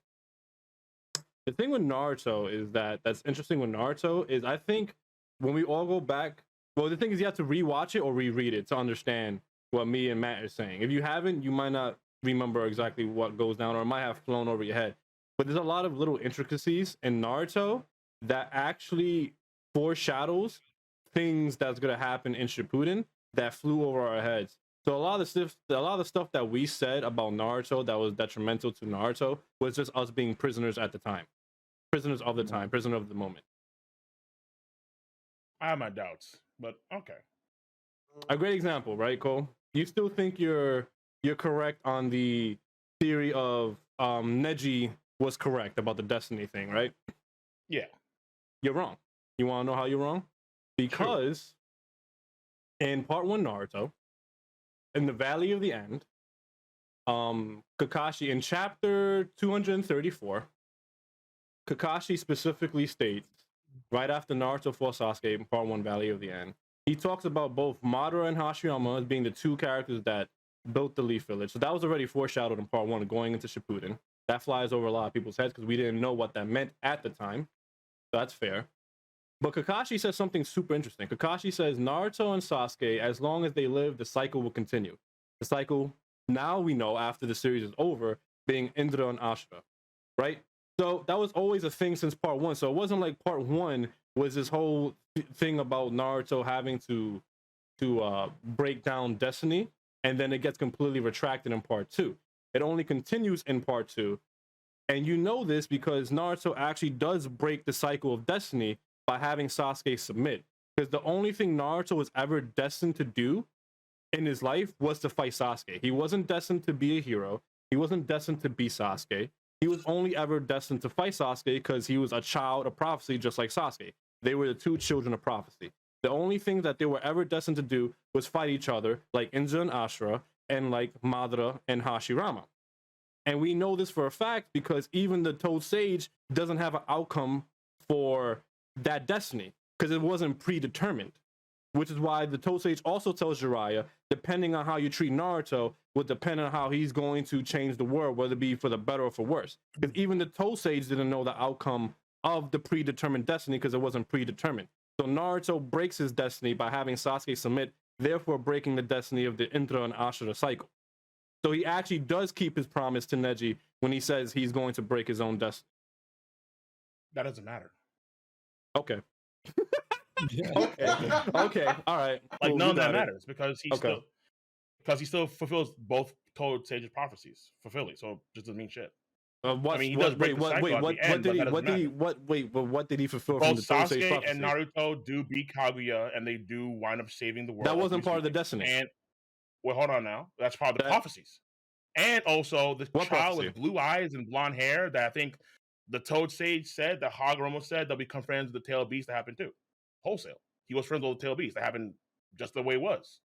the thing with Naruto is that's interesting with Naruto is I think when we all go back, well, the thing is you have to rewatch it or reread it to understand what me and Matt are saying. If you haven't, you might not remember exactly what goes down or it might have flown over your head. But there's a lot of little intricacies in Naruto that actually foreshadows things that's going to happen in Shippuden that flew over our heads. So a lot of the stuff that we said about Naruto that was detrimental to Naruto was just us being prisoners at the time. Prisoners of the time, prisoner of the moment. I have my doubts, but okay. A great example, right, Cole? You still think you're correct on the theory of Neji was correct about the destiny thing, right? Yeah. You're wrong. You want to know how you're wrong? Because in part 1 Naruto, in the Valley of the End, Kakashi in chapter 234, Kakashi specifically states, right after Naruto fought Sasuke in part 1 Valley of the End, he talks about both Madara and Hashirama as being the two characters that built the Leaf Village. So that was already foreshadowed in part 1 going into Shippuden. That flies over a lot of people's heads because we didn't know what that meant at the time. So that's fair. But Kakashi says something super interesting. Kakashi says Naruto and Sasuke, as long as they live, the cycle will continue. The cycle, now we know after the series is over, being Indra and Ashura, right? So that was always a thing since part 1. So it wasn't like part 1 was this whole thing about Naruto having to break down destiny, and then it gets completely retracted in part 2. It only continues in part 2. And you know this because Naruto actually does break the cycle of destiny by having Sasuke submit. Because the only thing Naruto was ever destined to do in his life was to fight Sasuke. He wasn't destined to be a hero. He wasn't destined to be Sasuke. He was only ever destined to fight Sasuke because he was a child of prophecy just like Sasuke. They were the two children of prophecy. The only thing that they were ever destined to do was fight each other like Indra and Ashura and like Madara and Hashirama. And we know this for a fact because even the Toad Sage doesn't have an outcome for that destiny because it wasn't predetermined, which is why the Toad Sage also tells Jiraiya, depending on how you treat Naruto, will depend on how he's going to change the world, whether it be for the better or for worse. Because even the Toad Sage didn't know the outcome of the predetermined destiny because it wasn't predetermined. So Naruto breaks his destiny by having Sasuke submit, therefore breaking the destiny of the Indra and Ashura cycle. So he actually does keep his promise to Neji when he says he's going to break his own destiny. That doesn't matter. Okay. Okay. All right. Like Cool, none of that it. matters because he still fulfills both Toad Sage's prophecies fulfilling. So it just doesn't mean shit. What, I mean, he does break the cycle what did he fulfill both from the Toad Sage Sasuke prophecy? and Naruto do beat Kaguya, and they do wind up saving the world. That wasn't part of the destiny. And well, hold on now. That's part of the prophecies. And also the child with blue eyes and blonde hair that I think the Toad Sage said, that Hagoromo said, they'll become friends with the Tail Beast. That happened too. Wholesale. He was friends with the Tail Beast. That happened just the way it was.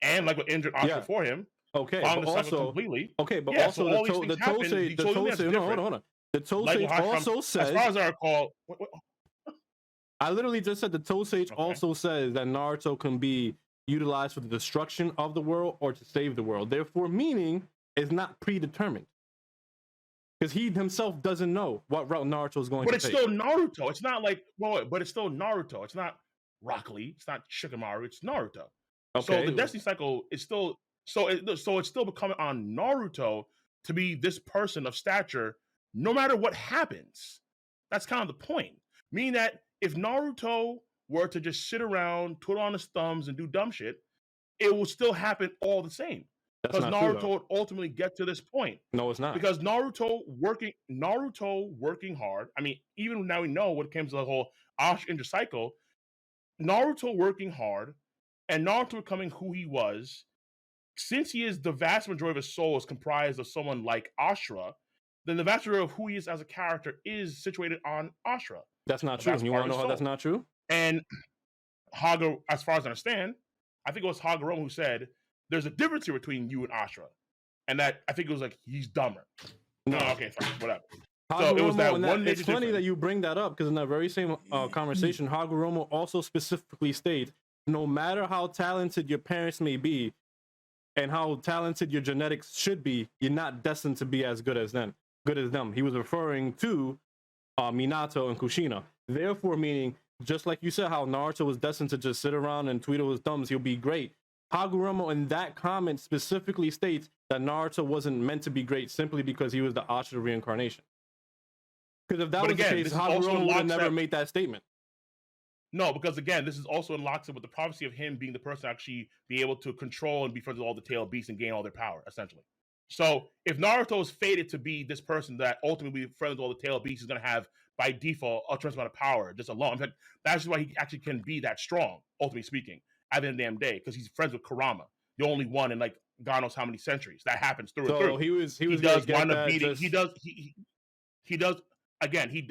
And like with Indra Ashura for him, Okay, following but the cycle also completely. okay, but Yeah, also so all these things happen. So you mean that's no, hold different. on, hold on. The Toe Like Sage with Hashram, also as says. far as I recall, I literally just said the Toe Sage Okay. also says that Naruto can be utilized for the destruction of the world or to save the world. Therefore, meaning is not predetermined. Because he himself doesn't know what route Naruto is going but to it's take. still Naruto. It's not like but it's still Naruto. It's not Rock Lee. It's not Shikamaru. It's Naruto. So Okay. the Destiny Cycle is still so it's still becoming on Naruto to be this person of stature, no matter what happens. That's kind of the point. Meaning that if Naruto were to just sit around, twiddle on his thumbs, and do dumb shit, it will still happen all the same. That's Because not true, Naruto though. would ultimately get to this point. No, it's not. Because Naruto working hard. I mean, even now we know when it comes to the whole Ash cycle, Naruto working hard and Naruto becoming who he was, since he is the vast majority of his soul is comprised of someone like Ashura, then the vast majority of who he is as a character is situated on Ashura. That's not true. You want to know how that's not true? And Haga, as far as I understand, I think it was Hagoromo who said, there's a difference here between you and Ashura. And that, I think it was like, he's dumber. No, okay, fine, whatever. So it was that one major It's funny difference. that you bring that up because in that very same conversation, Hagoromo also specifically states, no matter how talented your parents may be and how talented your genetics should be, you're not destined to be as good as them. He was referring to Minato and Kushina. Therefore, meaning, just like you said, how Naruto was destined to just sit around and twiddle his thumbs, he'll be great. Hagoromo in that comment specifically states that Naruto wasn't meant to be great simply because he was the Ashura reincarnation. Because if that was the case, Hagoromo would have never made that statement. No, because again, this is also in lockstep with the prophecy of him being the person to actually be able to control and be friends with all the tail beasts and gain all their power, essentially. So if Naruto is fated to be this person that ultimately be friends with all the tail beasts, is going to have by default a tremendous amount of power just alone. In fact, that's why he actually can be that strong, ultimately speaking, at the end of the damn day, because he's friends with Kurama, the only one in like God knows how many centuries that happens through and through. He does wind up beating. He does again.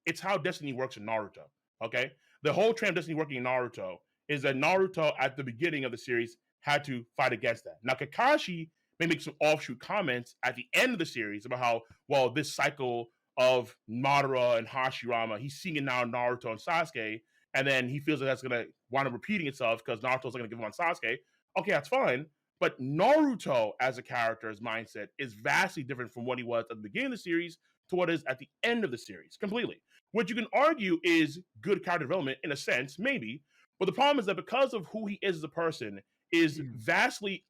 It's how Destiny works in Naruto. Okay, the whole trend of Destiny working in Naruto is that Naruto at the beginning of the series had to fight against that. Now Kakashi may make some offshoot comments at the end of the series about how, well, this cycle of Madara and Hashirama, he's seeing it now in Naruto and Sasuke, and then he feels that that's going to wind up repeating itself because Naruto's going to give him on Sasuke. Okay, that's fine. But Naruto as a character's mindset is vastly different from what he was at the beginning of the series to what is at the end of the series, completely. Which you can argue is good character development in a sense, maybe. But the problem is that because of who he is as a person is vastly,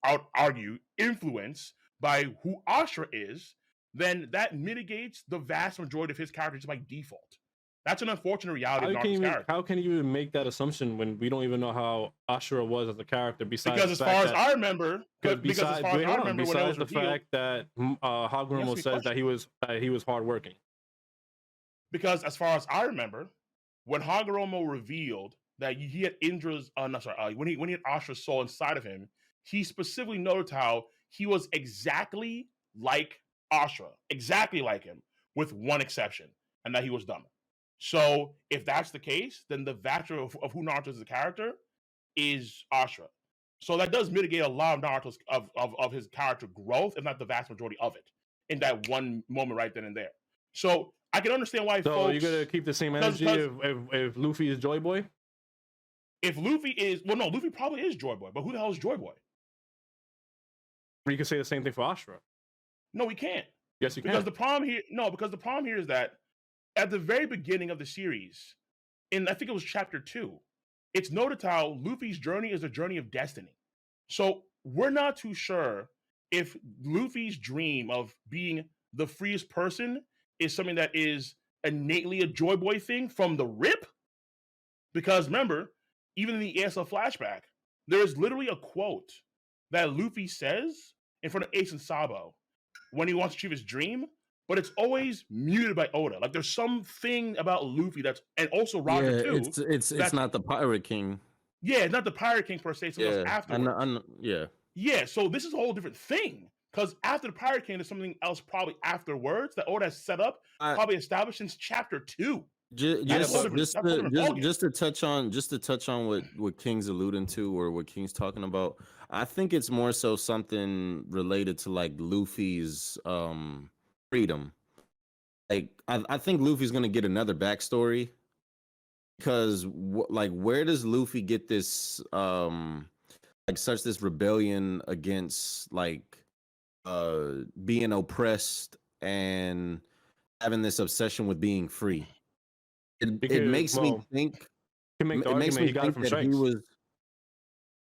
I would argue, influenced by who Ashura is, then that mitigates the vast majority of his character just by default. That's an unfortunate reality of Naruto's character. How can you even make that assumption when we don't even know how Ashura was as a character? Besides, because as far as I remember, besides the fact that Hagoromo says that he was hardworking. Because as far as I remember, when Hagoromo revealed that he had Indra's, when he had Ashura's soul inside of him, he specifically noted how he was exactly like Ashura, exactly like him, with one exception, and that he was dumber. So if that's the case, then the vast of who Naruto is as a character is Ashura. So that does mitigate a lot of Naruto's of his character growth, if not the vast majority of it, in that one moment right then and there. So I can understand why. So you're gonna keep the same energy if Luffy is Joy Boy? If Luffy is, well, no, Luffy probably is Joy Boy, but who the hell is Joy Boy? You can say the same thing for Ashura. No, we can't. Yes, you can. Because the problem here is that at the very beginning of the series, I think it was chapter 2, it's noted how Luffy's journey is a journey of destiny. So we're not too sure if Luffy's dream of being the freest person is something that is innately a Joy Boy thing from the rip. Because remember, even in the ESL flashback, there is literally a quote that Luffy says in front of Ace and Sabo when he wants to achieve his dream, but it's always muted by Oda. Like there's something about Luffy that's, and also Roger too. It's not the Pirate King. Yeah, it's not the Pirate King per se. It's something else afterwards. Yeah. So this is a whole different thing because after the Pirate King, there's something else probably afterwards that Oda has set up, probably established since chapter 2. Just to touch on what King's alluding to or what King's talking about, I think it's more so something related to like Luffy's freedom. Like I think Luffy's gonna get another backstory because like where does Luffy get this like such this rebellion against like being oppressed and having this obsession with being free? It makes me think. Can make the argument he got it from Shanks.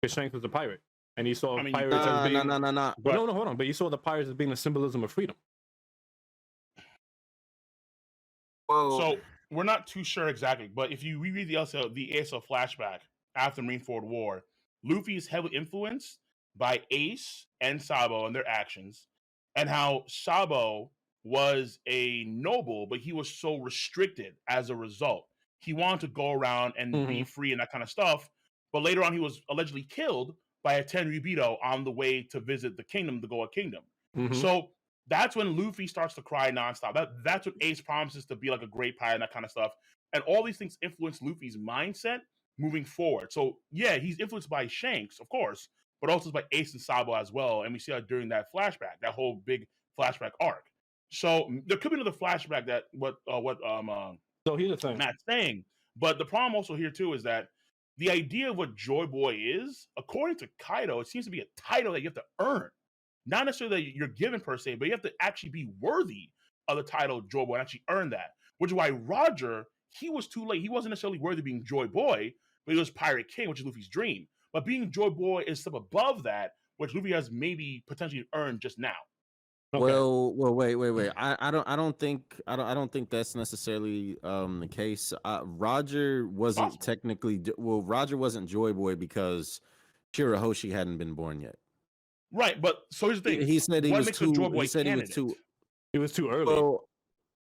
Because Shanks was a pirate, and he saw pirates as being no. Hold on. But he saw the pirates as being a symbolism of freedom. So we're not too sure exactly, but if you reread the ASL flashback after the Marineford War, Luffy is heavily influenced by Ace and Sabo and their actions, and how Sabo was a noble, but he was so restricted as a result. He wanted to go around and be free and that kind of stuff, but later on he was allegedly killed by a Tenryubito on the way to visit the kingdom, the Goa Kingdom. So that's when Luffy starts to cry nonstop. That's what Ace promises to be like a great pirate and that kind of stuff. And all these things influence Luffy's mindset moving forward. So yeah, he's influenced by Shanks, of course, but also by Ace and Sabo as well. And we see that during that flashback, that whole big flashback arc. So there could be another flashback that so here's the thing Matt's saying. But the problem also here too is that the idea of what Joy Boy is, according to Kaido, it seems to be a title that you have to earn. Not necessarily that you're given per se, but you have to actually be worthy of the title Joy Boy and actually earn that. Which is why Roger, he was too late. He wasn't necessarily worthy of being Joy Boy, but he was Pirate King, which is Luffy's dream. But being Joy Boy is a step above that, which Luffy has maybe potentially earned just now. Okay. Well, wait. I don't think that's necessarily the case. Roger wasn't technically Roger wasn't Joy Boy because Shirahoshi hadn't been born yet. Right, but so here's the thing. He said he was too. He said candidate? He was too early. Well,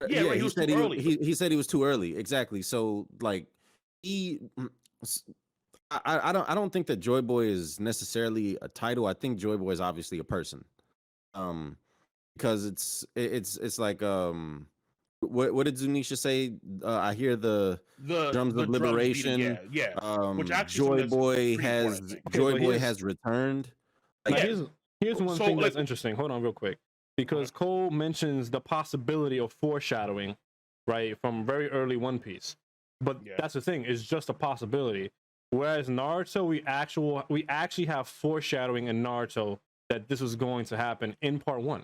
right, he said he said he was too early. Exactly. So like I don't think that Joy Boy is necessarily a title. I think Joy Boy is obviously a person. Because it's like what did Zunisha say? I hear the drums of liberation. Which Joy Boy has returned. Like, here's one thing that's interesting. Hold on real quick. Because Cole mentions the possibility of foreshadowing, right, from very early One Piece. But that's the thing, it's just a possibility. Whereas Naruto, we actually have foreshadowing in Naruto that this was going to happen in part 1.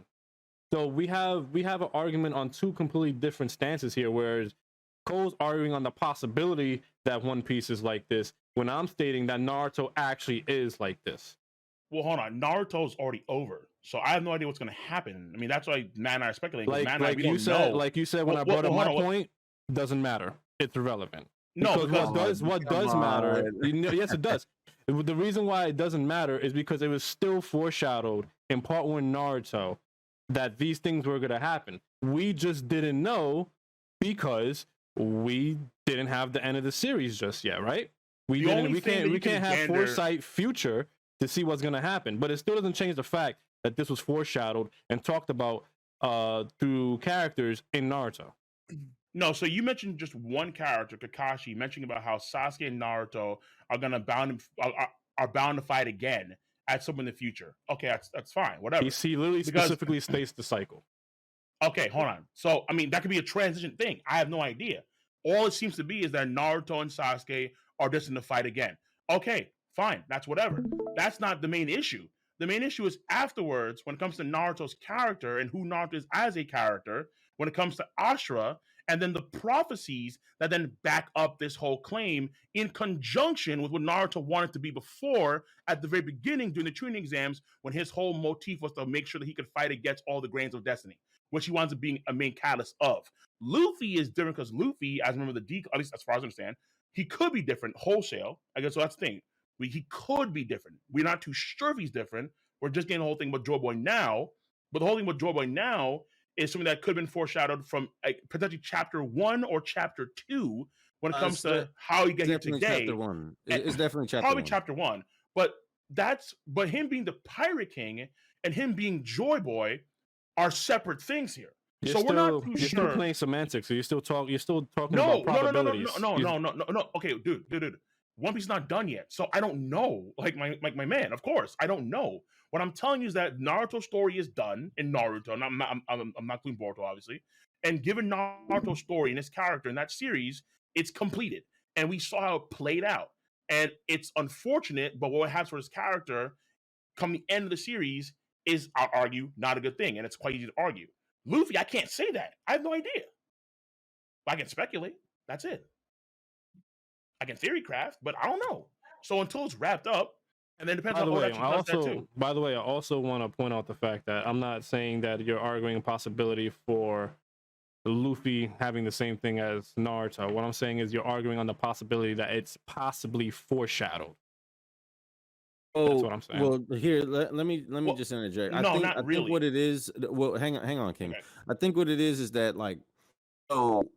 So we have an argument on two completely different stances here, whereas Cole's arguing on the possibility that One Piece is like this, when I'm stating that Naruto actually is like this. Well, hold on. Naruto's already over, so I have no idea what's going to happen. I mean, that's why Matt and I are speculating. Like you said when I brought up my point, doesn't matter. It's irrelevant. Because what does matter? Yes, it does. The reason why it doesn't matter is because it was still foreshadowed in part 1 Naruto that these things were going to happen. We just didn't know because we didn't have the end of the series just yet, right? We can't have foresight future to see what's going to happen, but it still doesn't change the fact that this was foreshadowed and talked about through characters in Naruto. No, so you mentioned just one character, Kakashi, mentioning about how Sasuke and Naruto are bound to fight again at some point in the future. Okay, that's fine, whatever. He literally specifically states the cycle. Okay, hold on. So, I mean, that could be a transition thing. I have no idea. All it seems to be is that Naruto and Sasuke are destined to fight again. Okay, fine. That's whatever. That's not the main issue. The main issue is afterwards, when it comes to Naruto's character and who Naruto is as a character, when it comes to Ashura, and then the prophecies that then back up this whole claim in conjunction with what Naruto wanted to be before at the very beginning during the training exams, when his whole motif was to make sure that he could fight against all the grains of destiny, which he winds up being a main catalyst of. Luffy is different because Luffy, as a member of the at least as far as I understand, he could be different wholesale. I guess so that's the thing. He could be different. We're not too sure if he's different. We're just getting the whole thing about Joy Boy now. But the whole thing with Joy Boy now is something that could have been foreshadowed from potentially chapter 1 or chapter 2 when it comes to how you get here today. Chapter 1. It's definitely chapter probably 1. Chapter 1. But him being the Pirate King and him being Joy Boy are separate things here. So we're not too you're sure. still playing semantics. So you're still talking about No. probabilities. Okay, dude. One Piece is not done yet, so I don't know. Like my man, of course, I don't know. What I'm telling you is that Naruto's story is done in Naruto. And I'm not including Boruto, obviously. And given Naruto's story and his character in that series, it's completed, and we saw how it played out. And it's unfortunate, but what it has for his character come the end of the series is, I'll argue, not a good thing, and it's quite easy to argue. Luffy, I can't say that. I have no idea. I can speculate. That's it. I can theory craft, but I don't know. So until it's wrapped up, and then depends By the on way, that I also want to point out the fact that I'm not saying that you're arguing a possibility for Luffy having the same thing as Naruto. What I'm saying is you're arguing on the possibility that it's possibly foreshadowed. That's what I'm saying. Well, here, let me just interject. I think what it is. Well, hang on, King. Okay. I think what it is that, like, so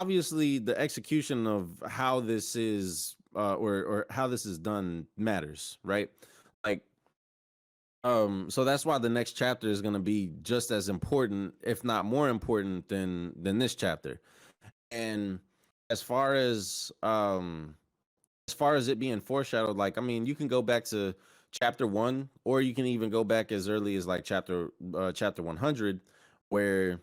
obviously the execution of how this is or how this is done matters, right? Like, so that's why the next chapter is going to be just as important, if not more important than this chapter. And as far as it being foreshadowed, like, I mean, you can go back to chapter 1, or you can even go back as early as like chapter 100, where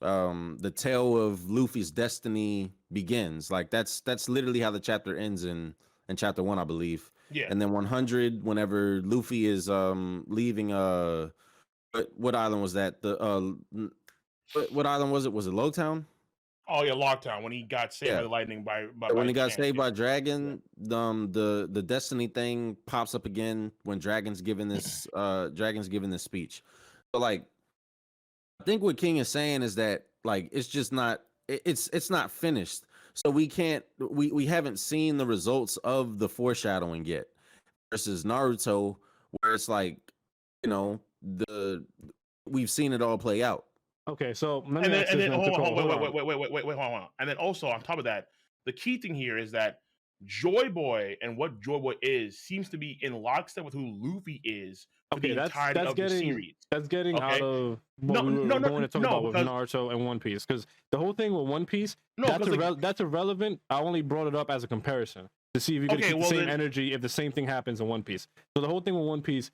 the tale of Luffy's destiny begins. Like, that's literally how the chapter ends in chapter 1, I believe. Yeah. And then 100, whenever Luffy is leaving what island was that? What island was it? Was it Lowtown? Oh yeah, Lockdown, when he got saved by the lightning when he got saved by Dragon, the destiny thing pops up again when Dragon's giving this speech. So, like, I think what King is saying is that, like, it's just not it's not finished. So we haven't seen the results of the foreshadowing yet. Versus Naruto, where it's like, you know, we've seen it all play out. Okay, so let me wait, hold on. And then also on top of that, the key thing here is that Joy Boy and what Joy Boy is seems to be in lockstep with who Luffy is for the entirety of the series. That's getting out of what we were going to talk about with Naruto and One Piece, because the whole thing with One Piece, that's irrelevant. I only brought it up as a comparison to see if you could keep the same energy if the same thing happens in One Piece. So the whole thing with One Piece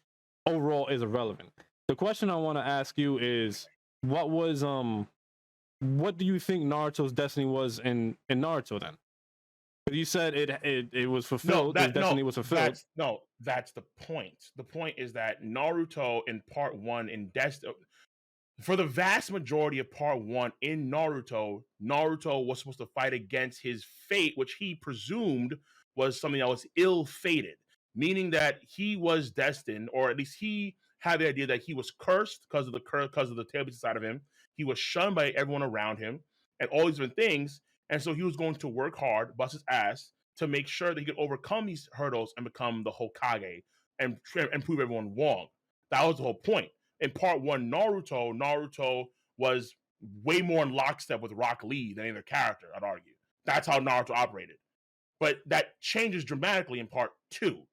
overall is irrelevant. The question I want to ask you is, what do you think Naruto's destiny was in Naruto then? Because you said it was fulfilled. His destiny was fulfilled. That's the point. The point is that Naruto in part 1 for the vast majority of part 1 in Naruto was supposed to fight against his fate, which he presumed was something that was ill-fated, meaning that he was destined, or at least he had the idea that he was cursed because of the tail beast inside of him. He was shunned by everyone around him and all these different things. And so he was going to work hard, bust his ass to make sure that he could overcome these hurdles and become the Hokage and prove everyone wrong. That was the whole point. In part 1, Naruto was way more in lockstep with Rock Lee than any other character, I'd argue. That's how Naruto operated. But that changes dramatically in part 2.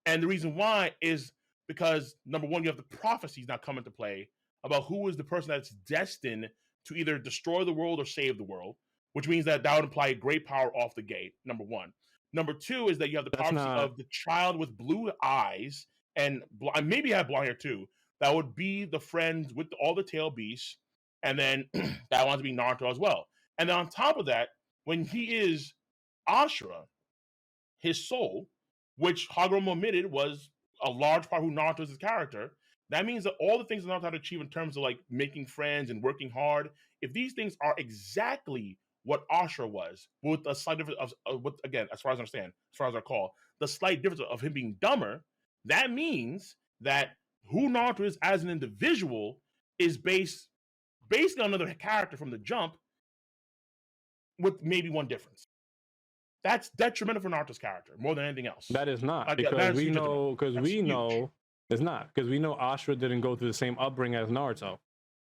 And the reason why is because, number one, you have the prophecies now come into play about who is the person that's destined to either destroy the world or save the world, which means that would imply great power off the gate, number one. Number two is that you have the prophecy of the child with blue eyes, and maybe have blonde hair too, that would be the friend with all the tail beasts, and then that wants to be Naruto as well. And then on top of that, when he is Ashura, his soul, which Hagoromo admitted was a large part of who Naruto is his character, that means that all the things that Naruto had to achieve in terms of like making friends and working hard, if these things are exactly what Ashura was, with a slight difference of again, as far as I understand, as far as I recall, the slight difference of him being dumber, that means that who Naruto is as an individual is basically on another character from the jump, with maybe one difference. That's detrimental for Naruto's character more than anything else. That is not, because we know it's not, because we know Ashura didn't go through the same upbringing as Naruto.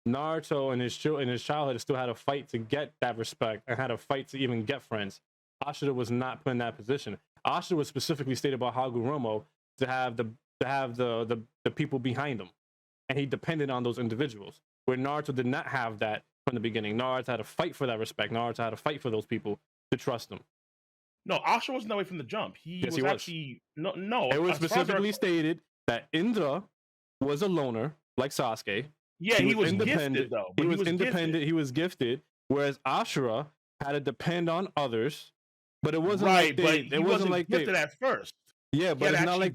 Naruto in his childhood still had to fight to get that respect and had to fight to even get friends. Ashura was not put in that position. Ashura was specifically stated by Hagoromo to have the people behind him, and he depended on those individuals. Where Naruto did not have that, from the beginning. Naruto had to fight for that respect. Naruto had to fight for those people to trust them. No, Ashura wasn't that way from the jump. Yes, Was actually no. It was as far as specifically stated that Indra was a loner, like Sasuke. Yeah, he was independent. gifted though. He was independent. Gifted. He was gifted, whereas Ashura had to depend on others. But it wasn't right. Like they, But it wasn't like gifted at first. Yeah, but it's not like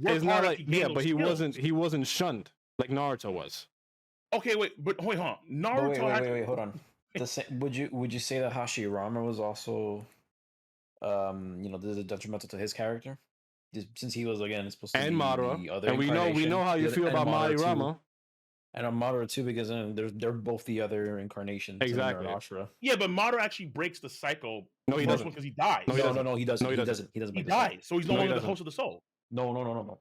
yeah, but he wasn't shunned like Naruto was. Okay, wait, hold on. Naruto. Wait, hold on. Would you say that Hashirama was also, this is detrimental to his character, since he was again supposed to be Madara, the other and we know how you feel about Madara. And on Madara too, because they're both the other incarnations. Exactly. Ashura. Yeah, but Madara actually breaks the cycle. No, he doesn't. Because he dies. No, he doesn't. He doesn't. He dies, so he's no longer the host of the soul. No.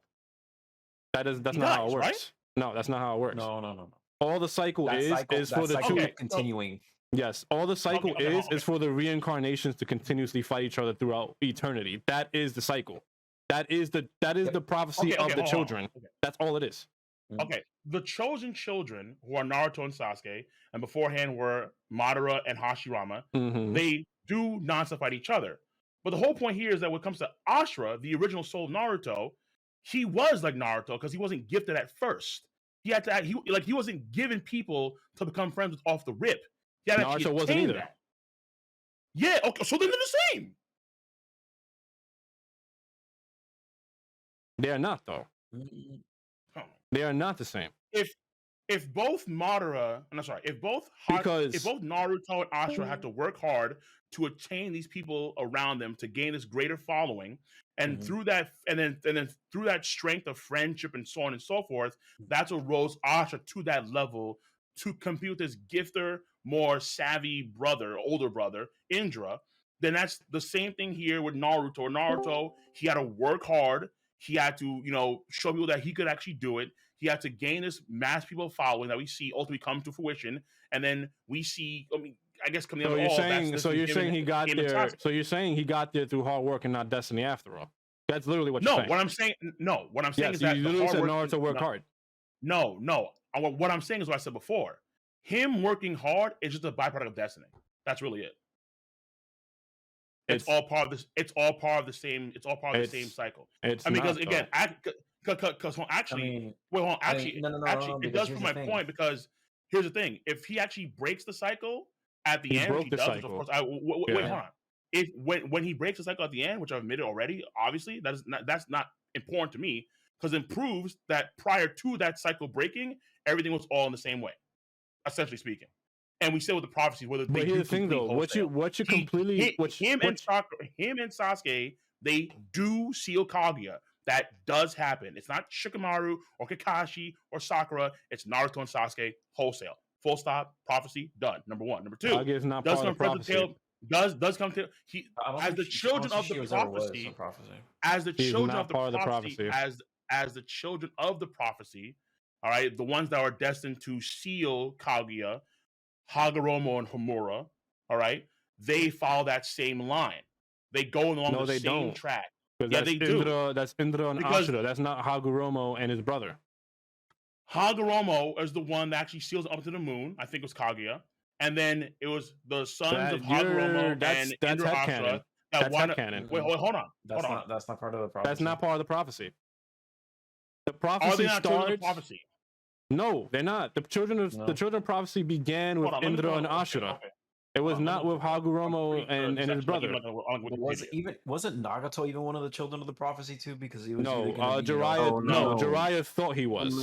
That's not how it works. Right? No, that's not how it works. No. All the cycle is for the two continuing. Yes, all the cycle is for the reincarnations to continuously fight each other throughout eternity. That is the cycle. That is the prophecy of the children. That's all it is. Okay, the chosen children who are Naruto and Sasuke, and beforehand were Madara and Hashirama, they do non-stop fight each other. But the whole point here is that when it comes to Ashura, the original soul of Naruto, he was like Naruto because he wasn't gifted at first. He had to he wasn't given people to become friends with off the rip. He had Naruto wasn't either. That. Yeah, okay, so then they're the same. They are not though. They are not the same. If both Naruto and Ashura had to work hard to attain these people around them to gain this greater following, and through that, and then through that strength of friendship and so on and so forth, that's what rose Ashura to that level to compete with his gifter, more savvy older brother, Indra. Then that's the same thing here with Naruto. Naruto, he had to work hard. He had to, show people that he could actually do it. He had to gain this mass people following that we see ultimately come to fruition, and then we see. I guess coming so you're saying he got there. So you're saying he got there through hard work and not destiny after all. That's literally what you're saying. What I'm saying is that you literally said Naruto worked hard. No. What I'm saying is what I said before. Him working hard is just a byproduct of destiny. That's really it. It's all part of this. It's all part of the same. It's all part of the same cycle. Because again, actually, it does prove my point. Because here's the thing: if he actually breaks the cycle at the end, which he does, which of course, wait, hold on. If when he breaks the cycle at the end, which I've admitted already, obviously that's not important to me because it proves that prior to that cycle breaking, everything was all in the same way, essentially speaking. And we said with the prophecies, whether they here's the thing though, him and Sasuke, they do seal Kaguya. That does happen. It's not Shikamaru or Kakashi or Sakura. It's Naruto and Sasuke wholesale. Full stop. Prophecy done. Number one. Number two. Kaguya is not part of the prophecy. Does come to as the children of the prophecy. As the children of the prophecy. As the children of the prophecy. All right, the ones that are destined to seal Kaguya. Hagoromo and Homura, all right, they follow that same line. They go along the same track. Yeah, they do. That's Indra and Ashura. That's not Hagoromo and his brother. Hagoromo is the one that actually seals up to the moon. I think it was Kaguya. And then it was the sons of Hagoromo and Indra Ashura. That's headcanon. Wait, hold on. That's not part of the prophecy. That's not part of the prophecy. The prophecy starts. Prophecy? No, they're not. The children of prophecy began with Indra and Ashura. Okay. It was not with Hagoromo and his brother. Wasn't Nagato even one of the children of the prophecy too? Because he was Jiraiya thought he was.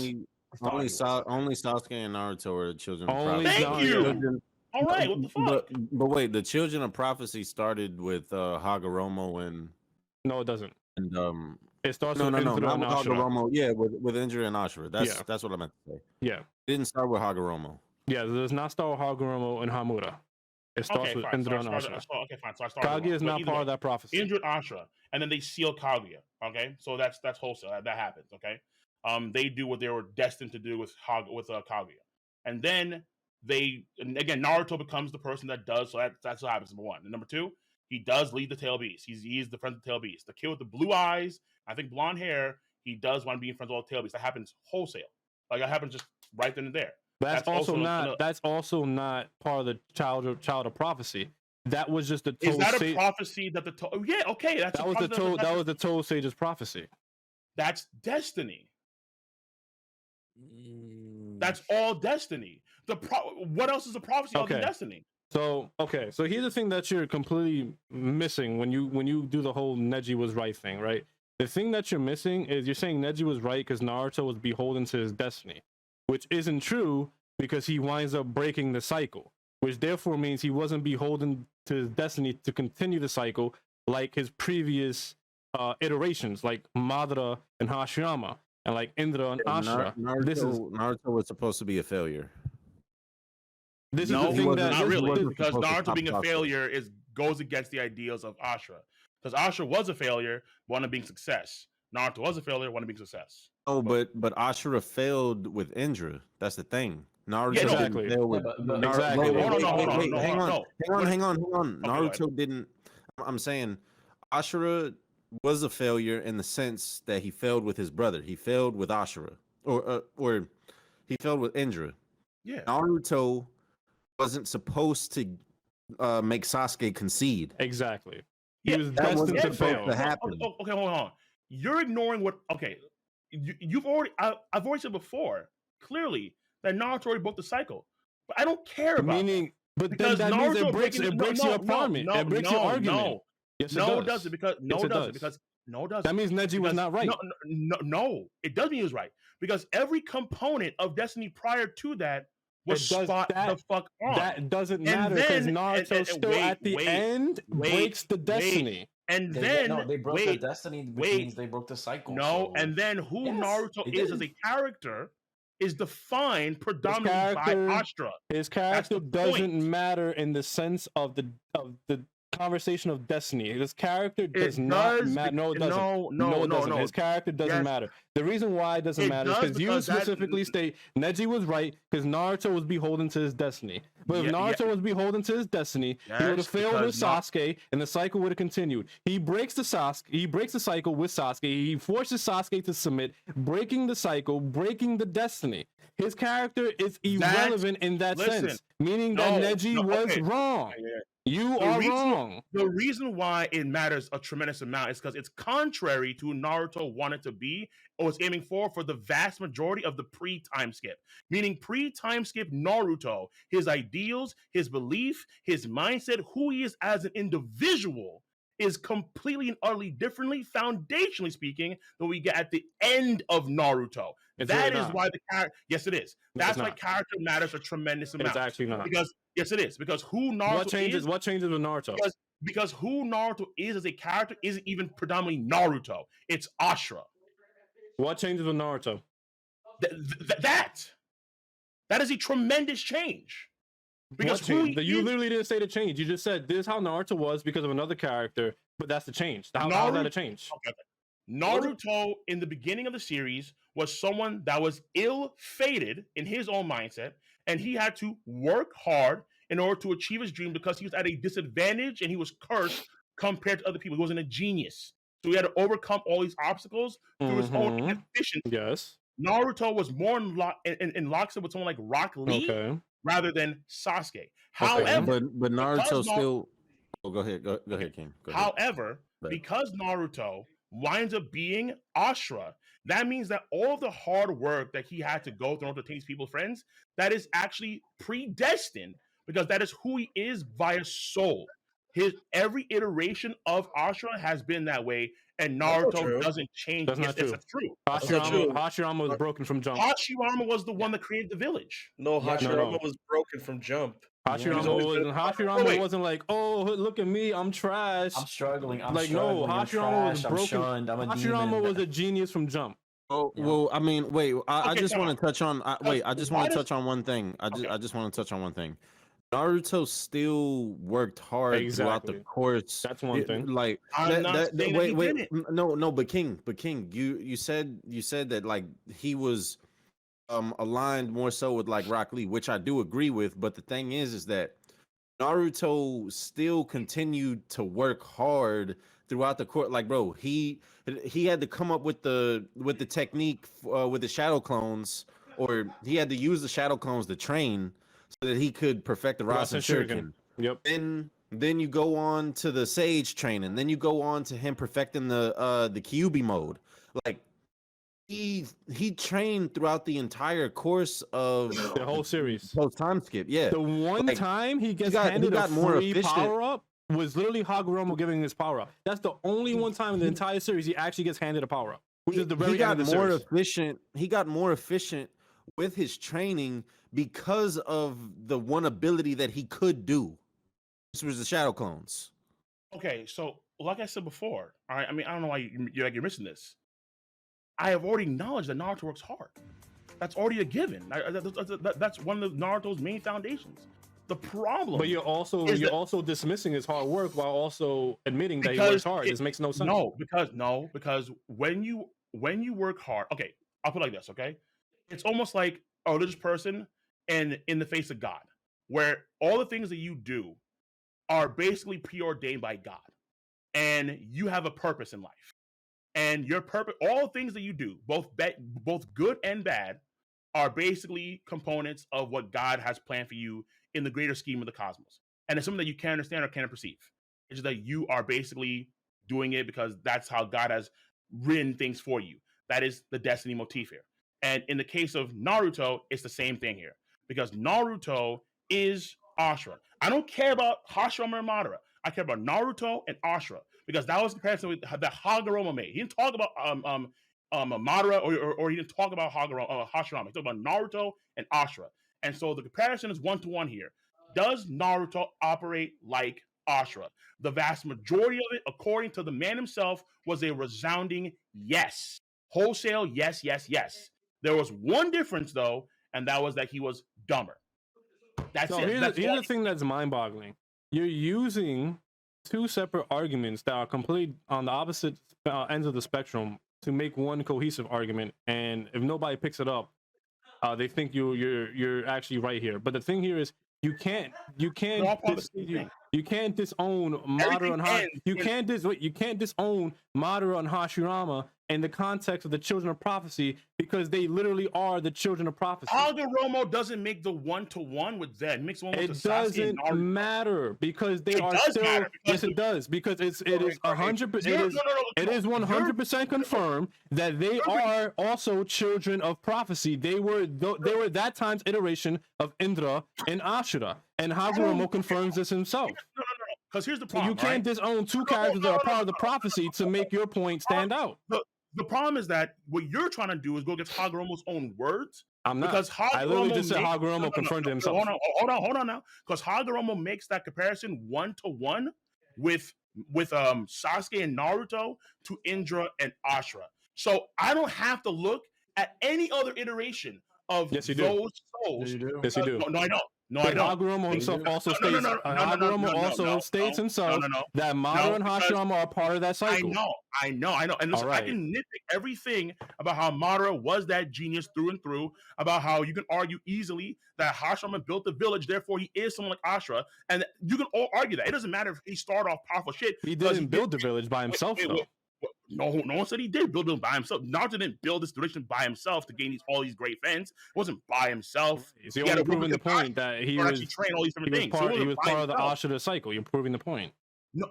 Only Sasuke and Naruto were the children of prophecy. Thank you. All right, what the fuck? But wait, the children of prophecy started with Hagoromo and. No, it doesn't. And it starts not with Hagoromo. Yeah, with Indra and Ashura. That's what I meant to say. Yeah. It didn't start with Hagoromo. Yeah, it does not start with Hagoromo and Hamura. It starts with Indra and Ashura. Okay, fine. So I started. Kaguya is not part of that prophecy. Indra and Ashura, and then they seal Kaguya. Okay, so that's wholesale. That happens. Okay, they do what they were destined to do with Kaguya, and then again Naruto becomes the person that does. So that's what happens. Number one, and number two, he does lead the tail beast. He's the friend of the tail beast. The kid with the blue eyes, I think blonde hair. He does want to be in front of all the tail beasts. That happens wholesale. Like that happens just right then and there. That's also not. another- That's also not part of the child of prophecy. That was just the. Is that a prophecy that the? Yeah, okay, that's that was the told. That was the told sage's prophecy. That's destiny. That's all destiny. What else is a prophecy other than destiny? So so here's the thing that you're completely missing when you do the whole Neji was right thing, right? The thing that you're missing is you're saying Neji was right because Naruto was beholden to his destiny, which isn't true because he winds up breaking the cycle, which therefore means he wasn't beholden to his destiny to continue the cycle like his previous iterations, like Madara and Hashirama, and like Indra and Ashura. Naruto was supposed to be a failure. This is the thing that not really, because Naruto being a failure goes against the ideals of Ashura. Because Ashura was a failure, one of being success. Naruto was a failure, one of being success. Oh, but Ashura failed with Indra. That's the thing. Naruto exactly. didn't fail with exactly. Hang on. Naruto didn't. I'm saying Ashura was a failure in the sense that he failed with his brother. He failed with Ashura, or he failed with Indra. Yeah. Naruto wasn't supposed to make Sasuke concede. Exactly. He was destined to fail. To happen. Okay, hold on. You're ignoring what? Okay, I've already said before clearly that Naruto already broke the cycle, but I don't care about. But then that means it breaks your apartment. It breaks your argument. Yes, it doesn't because it doesn't. That means Neji was not right. No, it does mean he was right because every component of Destiny prior to that was spot the fuck on. That doesn't matter because Naruto still at the end breaks the destiny. And then they broke the destiny, which means they broke the cycle. No, and then who Naruto is as a character is defined predominantly by Ashura. His character doesn't matter in the sense of the conversation of destiny. His character does not matter. No, it doesn't. No, it doesn't. His character doesn't matter. The reason why it doesn't matter is because you specifically state Neji was right because Naruto was beholden to his destiny. But if Naruto was beholden to his destiny, he would have failed with Sasuke, and the cycle would have continued. He breaks the cycle with Sasuke. He forces Sasuke to submit, breaking the cycle, breaking the destiny. His character is irrelevant in that sense, meaning that Neji was wrong. You are wrong. The reason why it matters a tremendous amount is because it's contrary to Naruto wanted to be or was aiming for the vast majority of the pre-time skip. Meaning pre-time skip Naruto, his ideals, his belief, his mindset, who he is as an individual is completely and utterly differently, foundationally speaking, than we get at the end of Naruto. That is why the character. Yes, it is. That's why character matters a tremendous amount. It's actually not. Because yes, it is. Because who Naruto What changes with Naruto? Because who Naruto is as a character isn't even predominantly Naruto. It's Ashura. What changes with Naruto? That is a tremendous change. Because you literally didn't say the change. You just said this is how Naruto was because of another character, but that's the change. How is that a change? Okay. Naruto in the beginning of the series was someone that was ill-fated in his own mindset, and he had to work hard in order to achieve his dream because he was at a disadvantage and he was cursed compared to other people. He wasn't a genius. So he had to overcome all these obstacles through his own inefficiency. Yes. Naruto was more in lockstep with someone like Rock Lee rather than Sasuke. However, but Naruto still. Oh, go ahead, King. Go ahead. However, because Naruto winds up being Ashura, that means that all of the hard work that he had to go through to take people friends, that is actually predestined because that is who he is via soul. His every iteration of Ashura has been that way, and Naruto doesn't change. That's not true. Hashirama was broken from jump. Hashirama was the one that created the village. No, Hashirama was broken from jump. Hashirama wasn't like, oh, look at me, I'm trash. I'm struggling. Hashirama was broken. Hashirama was a genius from jump. Oh, well, I mean, wait. I just want to touch on. I just want to touch on one thing. I just want to touch on one thing. Naruto still worked hard throughout the course. That's one thing. Like, no, but King, you said that like he was aligned more so with like Rock Lee, which I do agree with. But the thing is that Naruto still continued to work hard throughout the court. Like, bro, he had to come up with the technique with the shadow clones or he had to use the shadow clones to train so that he could perfect the Rasen Shuriken. Yep. Then you go on to the Sage training. Then you go on to him perfecting the Kyuubi mode. Like he trained throughout the entire course of the whole series. Post time skip. Yeah. The one time he handed a free power up was literally Hagoromo giving his power up. That's the only one time in the entire series he actually gets handed a power up, which is the very end of the series. He got more efficient with his training because of the one ability that he could do. This was the shadow clones. Okay, so like I said before, I mean, I don't know why you're missing this. I have already acknowledged that Naruto works hard. That's already a given. That's one of Naruto's main foundations. The problem, but you're also dismissing his hard work while also admitting that he works hard. This makes no sense. Because when you work hard, okay, I'll put it like this. Okay, it's almost like a religious person and in the face of God, where all the things that you do are basically preordained by God, and you have a purpose in life, and your purpose, all things that you do, both good and bad, are basically components of what God has planned for you in the greater scheme of the cosmos. And it's something that you can't understand or can't perceive. It's just that you are basically doing it because that's how God has written things for you. That is the destiny motif here. And in the case of Naruto, it's the same thing here. Because Naruto is Ashura. I don't care about Hashirama or Madara. I care about Naruto and Ashura. Because that was the comparison that Hagoromo made. He didn't talk about Madara or he didn't talk about Hashirama. He talked about Naruto and Ashura. And so the comparison is 1-to-1 here. Does Naruto operate like Ashura? The vast majority of it, according to the man himself, was a resounding yes. Wholesale yes, yes, yes. There was one difference, though, and that was that he was dumber. That's it. Here's the thing that's mind-boggling. You're using two separate arguments that are completely on the opposite ends of the spectrum to make one cohesive argument, and if nobody picks it up, they think you're actually right here. But the thing here is you can't disown Madara and you can't disown Madara and Hashirama in the context of the children of prophecy, because they literally are the children of prophecy. Hagoromo doesn't make the 1-to-1 with that. It makes one with it doesn't matter because they are still. Yes, it does, because it is 100%. It is 100% confirmed that they are also children of prophecy. They were that time's iteration of Indra and Ashura, and Hagoromo confirms this himself. No. Because here's the problem. So you can't disown two characters that are part of the prophecy to make your point stand out. The problem is that what you're trying to do is go against Hagoromo's own words. I'm not. Because I literally just said Hagoromo confirmed it himself. Hold on now. Because Hagoromo makes that comparison 1-to-1 with Sasuke and Naruto to Indra and Ashura. So I don't have to look at any other iteration of those souls. Yes, you do. No, I don't. No, but I don't. Hagoromo himself also states. Hagoromo also states himself that Madara and Hashirama are part of that cycle. I know. And listen, I can nitpick everything about how Madara was that genius through and through. About how you can argue easily that Hashirama built the village, therefore he is someone like Ashura, and you can all argue that. It doesn't matter if he started off powerful shit. He didn't build the village by himself, though. No one said he did build it by himself. Naruto didn't build this direction by himself to gain all these great fans. It wasn't by himself. You're only proving the point that he was train all these different things. He was part of the Ashura cycle. You're proving the point. No,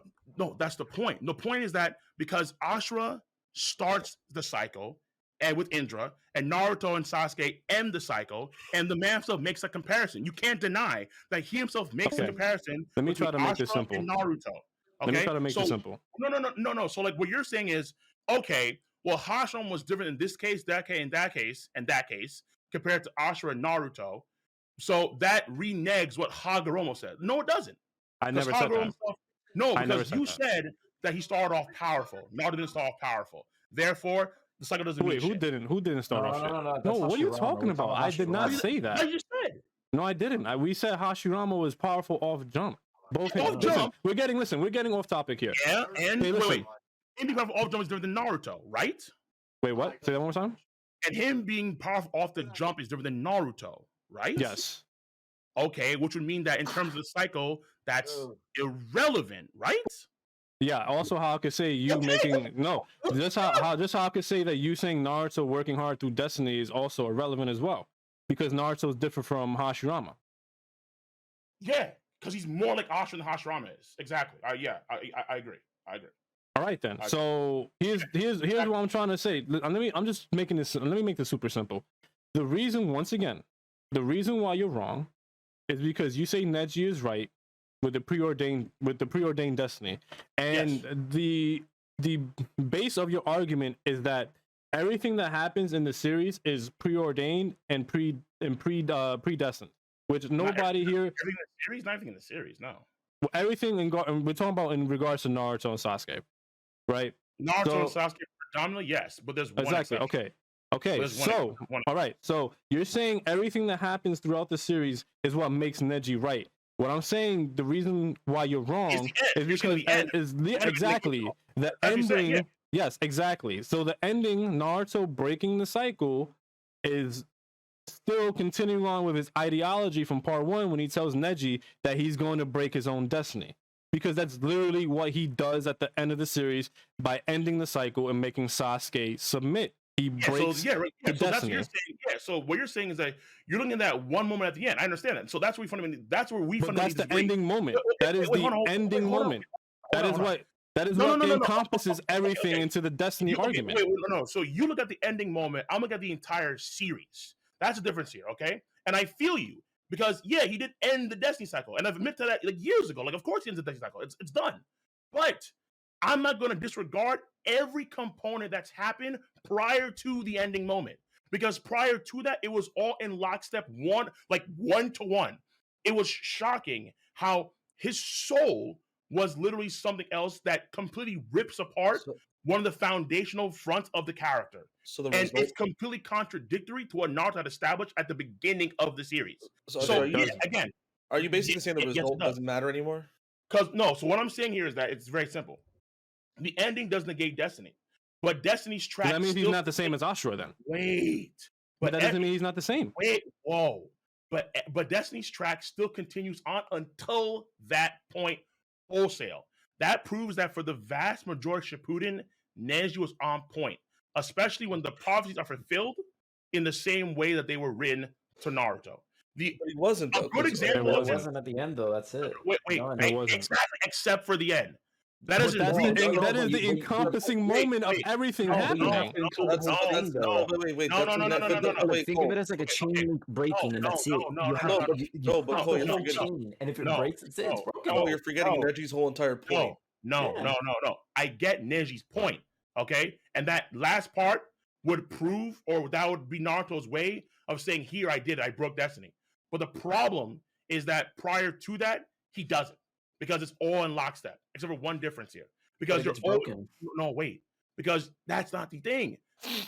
that's the point. The point is that because Ashura starts the cycle and with Indra, and Naruto and Sasuke end the cycle, and the man himself makes a comparison. You can't deny that he himself makes a comparison. Let me try to make this simple. And Naruto. Okay? Let me try to make this simple. No. So like what you're saying is, okay, well, Hashirama was different in this case, that case, and that case, compared to Ashura and Naruto. So that reneges what Hagoromo said. No, it doesn't. I never said that. No, because you said that he started off powerful. Naruto didn't start off powerful. Therefore, the cycle doesn't mean shit. Who didn't start off shit? No, what are you talking about? I did not say that. I just said. No, I didn't. We said Hashirama was powerful off jump. Both hands. Listen, we're getting off topic here. Yeah, and wait. Him being powerful off jump is different than Naruto, right? Wait, what? Say that one more time. And him being powerful off the jump is different than Naruto, right? Yes. Okay, which would mean that in terms of the cycle, that's irrelevant, right? Yeah. Also, how I could say you making just how I could say that you saying Naruto working hard through destiny is also irrelevant as well, because Naruto is different from Hashirama. Yeah, because he's more like Ashura than Hashirama is. Exactly. I agree. I agree. All right then. So here's what I'm trying to say. Let me make this super simple. The reason why you're wrong is because you say Neji is right with the preordained destiny, and the base of your argument is that everything that happens in the series is preordained and predestined, which nobody here. Everything in the series, not everything in the series. No. Everything we're talking about in regards to Naruto and Sasuke, right? Naruto and Sasuke predominantly, yes, but there's one exactly. exception. Okay. So all right. So you're saying everything that happens throughout the series is what makes Neji right. What I'm saying, the reason why you're wrong is because exactly the ending. Yes, exactly. So the ending, Naruto breaking the cycle, is still continuing on with his ideology from part 1 when he tells Neji that he's going to break his own destiny, because that's literally what he does at the end of the series by ending the cycle and making Sasuke submit. He breaks the So destiny. that's what you're saying. Yeah. So what you're saying is that you're looking at that one moment at the end. I understand that. So that's where we fundamentally. That's the ending moment. That is the ending moment. That is what encompasses everything into the destiny argument. No. So you look at the ending moment. I'm looking at the entire series. That's the difference here, okay? And I feel you, because he did end the destiny cycle, and I've admitted to that like years ago. Like, of course he ends the destiny cycle. It's done. But I'm not going to disregard every component that's happened prior to the ending moment, because prior to that, it was all in lockstep, one to one. It was shocking how his soul was literally something else that completely rips apart one of the foundational fronts of the character. It's completely contradictory to what Naruto had established at the beginning of the series. Are you basically saying the result doesn't matter anymore? So what I'm saying here is that it's very simple. The ending does negate destiny, but destiny's track. That means he's not the same as Ashura then. But that doesn't mean he's not the same. But destiny's track still continues on until that point wholesale. That proves that for the vast majority of Shippuden, Neji was on point, especially when the prophecies are fulfilled in the same way that they were written to Naruto. But he wasn't, though. A good example. It wasn't at the end, though. That's it. Exactly, except for the end. That is the encompassing moment of everything happening. Think of it as like a chain breaking, and that's it. But chain, and if it breaks, it's broken. No, you're forgetting Neji's whole entire point. No. I get Neji's point, okay? And that last part would prove, or that would be Naruto's way of saying, here, I did it, I broke destiny. But the problem is that prior to that, he doesn't, because it's all in lockstep, except for one difference here. Because you're broken. No, wait. Because that's not the thing.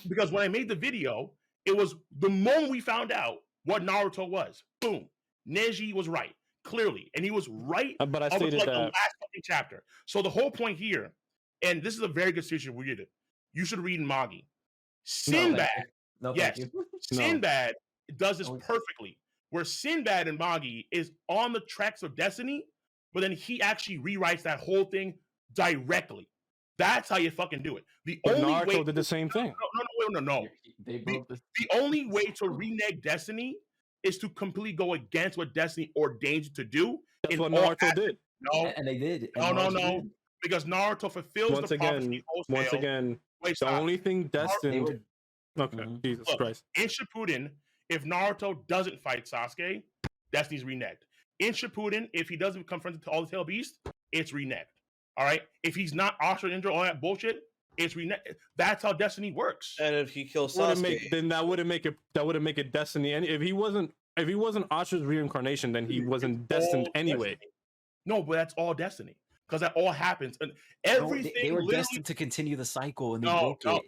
Because when I made the video, it was the moment we found out what Naruto was. Boom. Neji was right, clearly. And he was right but I stated the last fucking chapter. So the whole point here, and this is a very good situation we did it. You should read Magi. Sinbad. Sinbad does this perfectly. Where Sinbad and Magi is on the tracks of destiny, but then he actually rewrites that whole thing directly. That's how you fucking do it. Naruto did the same thing. No. The only way to renege destiny is to completely go against what destiny ordains you to do. That's what Naruto did. No, and they did. No. Because Naruto fulfills the prophecy wholesale. Once again, the only thing destined. Okay, Jesus Christ. In Shippuden, if Naruto doesn't fight Sasuke, destiny's reneged. In Shippuden, if he doesn't confront all the tail beast, it's reneged. All right. If he's not Ashura Indra, all that bullshit, it's reneged. That's how destiny works. And if he kills Sasuke, then that wouldn't make it destiny. And if he wasn't Ashura's reincarnation, then he wasn't destined anyway. Destiny. No, but that's all destiny, because that all happens, and everything. They were destined to continue the cycle, and they broke it.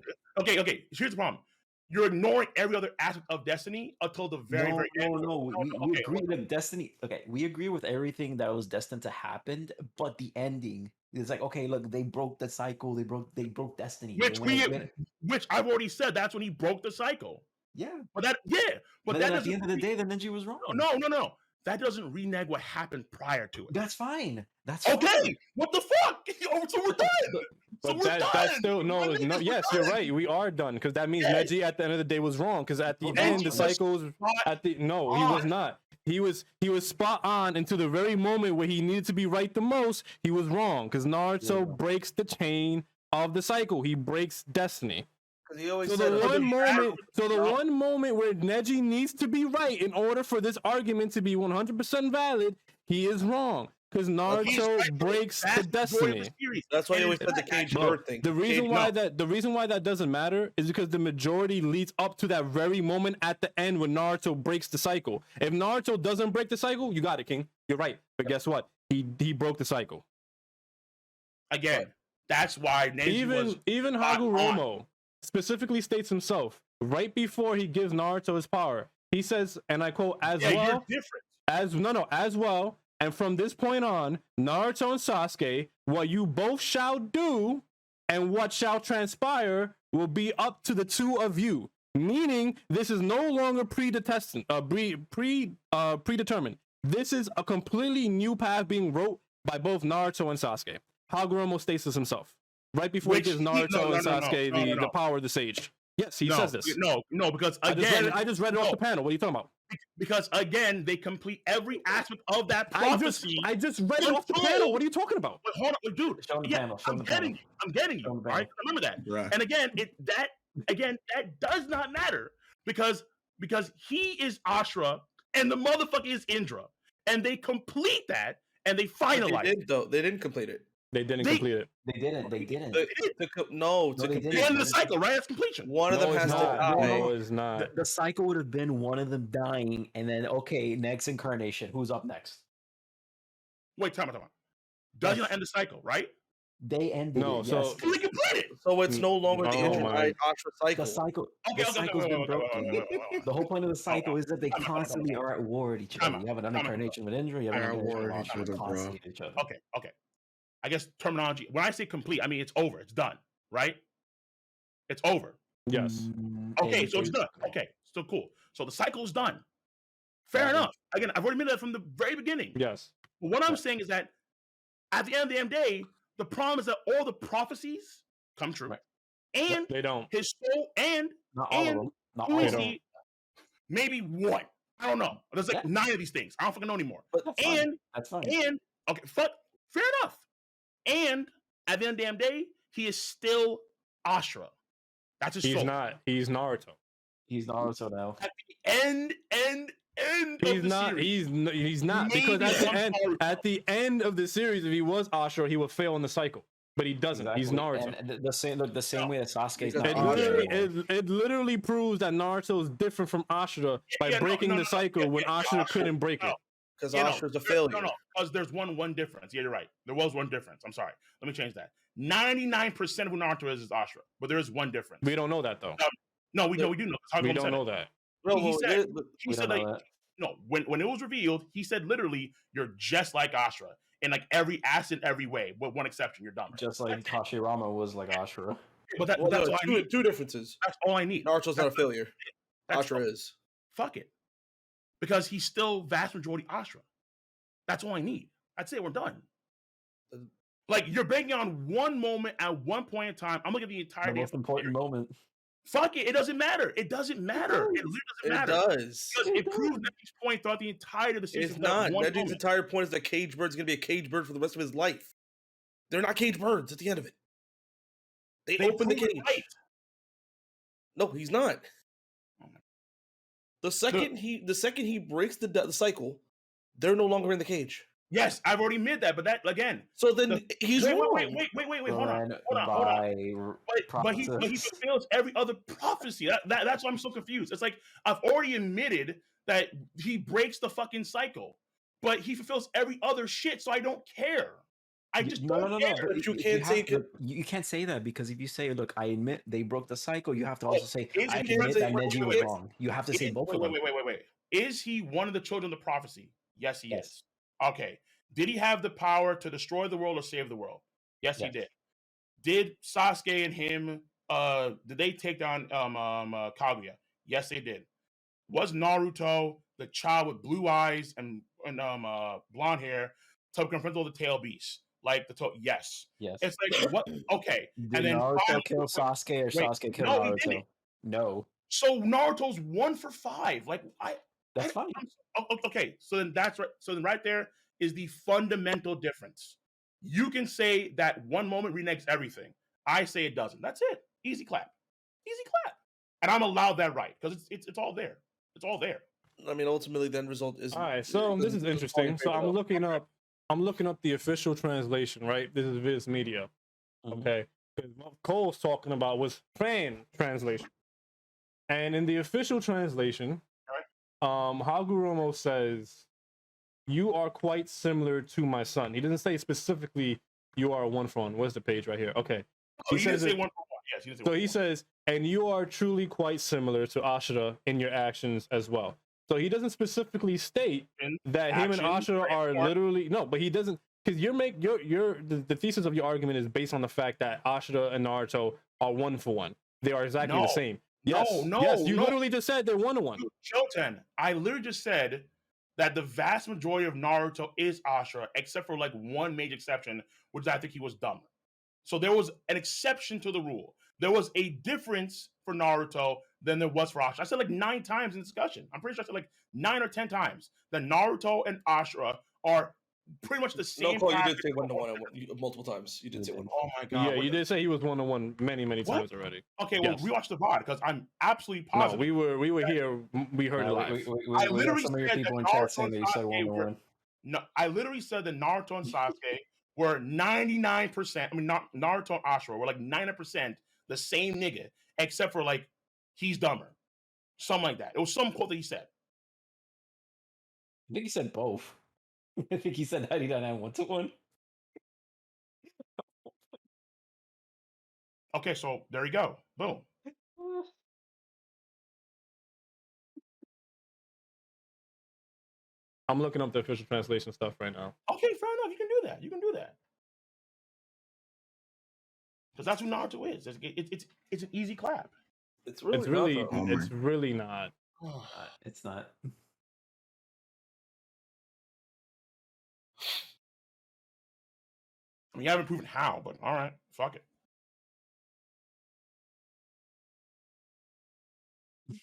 Okay. Here's the problem. You're ignoring every other aspect of destiny until the very end. No. We agree with destiny. Okay, we agree with everything that was destined to happen, but the ending is like, okay, look, they broke the cycle. They broke destiny. Which I've already said. That's when he broke the cycle. Yeah. But at the end of the day, the Neji was wrong. No. that doesn't renege what happened prior to it. That's fine. That's okay. fine. What the fuck? So we're done. But that's still no. Yes, you're right. We are done because that means Neji at the end of the day was wrong because at the end the cycles he was not. He was spot on until the very moment where he needed to be right the most. He was wrong because Naruto breaks the chain of the cycle. He breaks destiny. He always So said the one moment where Neji needs to be right in order for this argument to be 100% valid, he is wrong because Naruto breaks the destiny. That's why he always said the cage bird thing. The reason why that doesn't matter is because the majority leads up to that very moment at the end when Naruto breaks the cycle. If Naruto doesn't break the cycle, you got it, King. You're right. But guess what? He broke the cycle. Again, that's why Neji even Hagoromo specifically states himself right before he gives Naruto his power. He says, and I quote, as well. And from this point on, Naruto and Sasuke, what you both shall do and what shall transpire will be up to the two of you. Meaning, this is no longer predetermined. This is a completely new path being wrote by both Naruto and Sasuke. Hagoromo states this himself right before he gives Naruto and Sasuke the power of the sage. Yes, he says this. No, because again, I just read it off the panel. What are you talking about? Because again, they complete every aspect of that prophecy. I just read it off the panel. What are you talking about? Wait, hold on, dude. I'm getting you. All right, remember that. Right. And again, that does not matter because he is Ashura and the motherfucker is Indra, and they complete that and they finalize. They didn't complete it. They didn't complete it. They didn't. To complete the end of the cycle, right? That's completion. One of them has to die. No, it's not. The cycle would have been one of them dying, and then next incarnation. Who's up next? Wait, time out. Does not end the cycle, right? They ended. No, it, so yes. Fully completed. So it's no longer the Ashura cycle. The cycle. The cycle's been broken. The whole point of the cycle is that they constantly are at war with each other. You have an incarnation with Indra. You have an incarnation with each other. Okay. I guess terminology. When I say complete, I mean it's over. It's done, right? It's over. Yes. Okay, so it's done. Okay, still cool. So the cycle is done. Fair enough. Again, I've already made that from the very beginning. Yes. But what I'm saying is that at the end of the damn day, the problem is that all the prophecies come true, and they don't. His soul and not all of them. Not who all is of them. he? Maybe one. I don't know. There's like 9 of these things. I don't fucking know anymore. But that's fine. And okay, fair enough. And at the end of the damn day, he is still Ashura. That's his soul. He's not. He's Naruto. He's Naruto now. At the end he's of the not. series. He's not because at the end of the series, if he was Ashura, he would fail in the cycle. But he doesn't. Exactly. He's Naruto. And the same way that Sasuke's not It literally proves that Naruto is different from Ashura by breaking the cycle when Ashura couldn't break it. Because Ashura's a failure. No, because there's one difference. Yeah, you're right. There was one difference. I'm sorry. Let me change that. 99% of who Naruto is Ashura, but there is one difference. We don't know that though. No, we do know. We don't know that. He said like, no, when it was revealed, he said literally, you're just like Ashura in like every aspect, every way, with one exception, you're dumb. Just like Hashirama was like Ashura. But that's all I need. Two differences. That's all I need. Naruto's not a failure. Ashura is. Fuck it. Because he's still vast majority Ashura. That's all I need. I'd say we're done. Like, you're banking on one moment at one point in time. I'm looking at the entire most important moment. Fuck it. It doesn't matter. It doesn't matter. It literally doesn't matter. It does. Because it proves Neji's point throughout the entirety of the season. It's not. Neji's entire point is that Cage Bird's going to be a cage bird for the rest of his life. They're not cage birds at the end of it. They open the cage. Right. No, he's not. The second he breaks the cycle, they're no longer in the cage. Yes, I've already made that, but that again. So then he's wrong. Wait, hold on. But he fulfills every other prophecy. That's why I'm so confused. It's like I've already admitted that he breaks the fucking cycle, but he fulfills every other shit, so I don't care. I just don't care. But you can't say you can't say that because if you say, "Look, I admit they broke the cycle," you have to also say, "I admit that Neji was wrong." You have to say both of them. Wait. Is he one of the children of the prophecy? Yes, he is. Okay. Did he have the power to destroy the world or save the world? Yes, he did. Did Sasuke and him did they take down Kaguya? Yes, they did. Was Naruto the child with blue eyes and blonde hair to confront the tail beast? Like yes. Yes. It's like what? Okay, Did and then Naruto finally, kill Sasuke or Sasuke kill no, he Naruto? didn't. No. So Naruto's 1 for 5. Like That's fine. Okay, so then that's right. So then right there is the fundamental difference. You can say that one moment reneges everything. I say it doesn't. That's it. Easy clap. Easy clap. And I'm allowed that right because it's all there. It's all there. I mean, ultimately, the end result is. All right, so this is interesting. So I'm looking up the official translation, right? This is Viz Media. Okay. Because what Cole's talking about was fan translation. And in the official translation, Hagoromo says, "You are quite similar to my son." He doesn't say specifically you are a 1-for-1. Where's the page right here? Okay. He says say 1 for 1. Yes, he didn't say so he says, "And you are truly quite similar to Ashura in your actions as well." So he doesn't specifically state that him and Ashura are literally but he doesn't, because the thesis of your argument is based on the fact that Ashura and Naruto are 1-for-1. They are exactly the same. Yes, you literally just said they're 1-to-1. Jouten, I literally just said that the vast majority of Naruto is Ashura, except for like one major exception, which I think he was dumber. So there was an exception to the rule. There was a difference for Naruto than there was for Ashura. I said like 9 times in discussion. I'm pretty sure I said like 9 or 10 times that Naruto and Ashura are pretty much the same. No, Cole, you did say 1-to-1 multiple times. You did say 1. Oh my god! Yeah, you did say he was 1-to-1 many times already. Okay, well, rewatch the VOD because I'm absolutely positive. No, we were here. We heard it live. I literally some of your people in chat saying that you said 1-to-1. No, I literally said that Naruto and Sasuke were 99%. I mean, Naruto and Ashura were like 90% the same nigga, except for like he's dumber, something like that. It was some quote that he said. I think he said both. I think he said 99 and 1-to-1. Okay, so there you go. Boom. I'm looking up the official translation stuff right now. Okay, fair enough. You can do that. You can do that. Because that's who Naruto is. It's an easy clap. It's really not. It's not. I mean, you haven't proven how, but all right, fuck it. I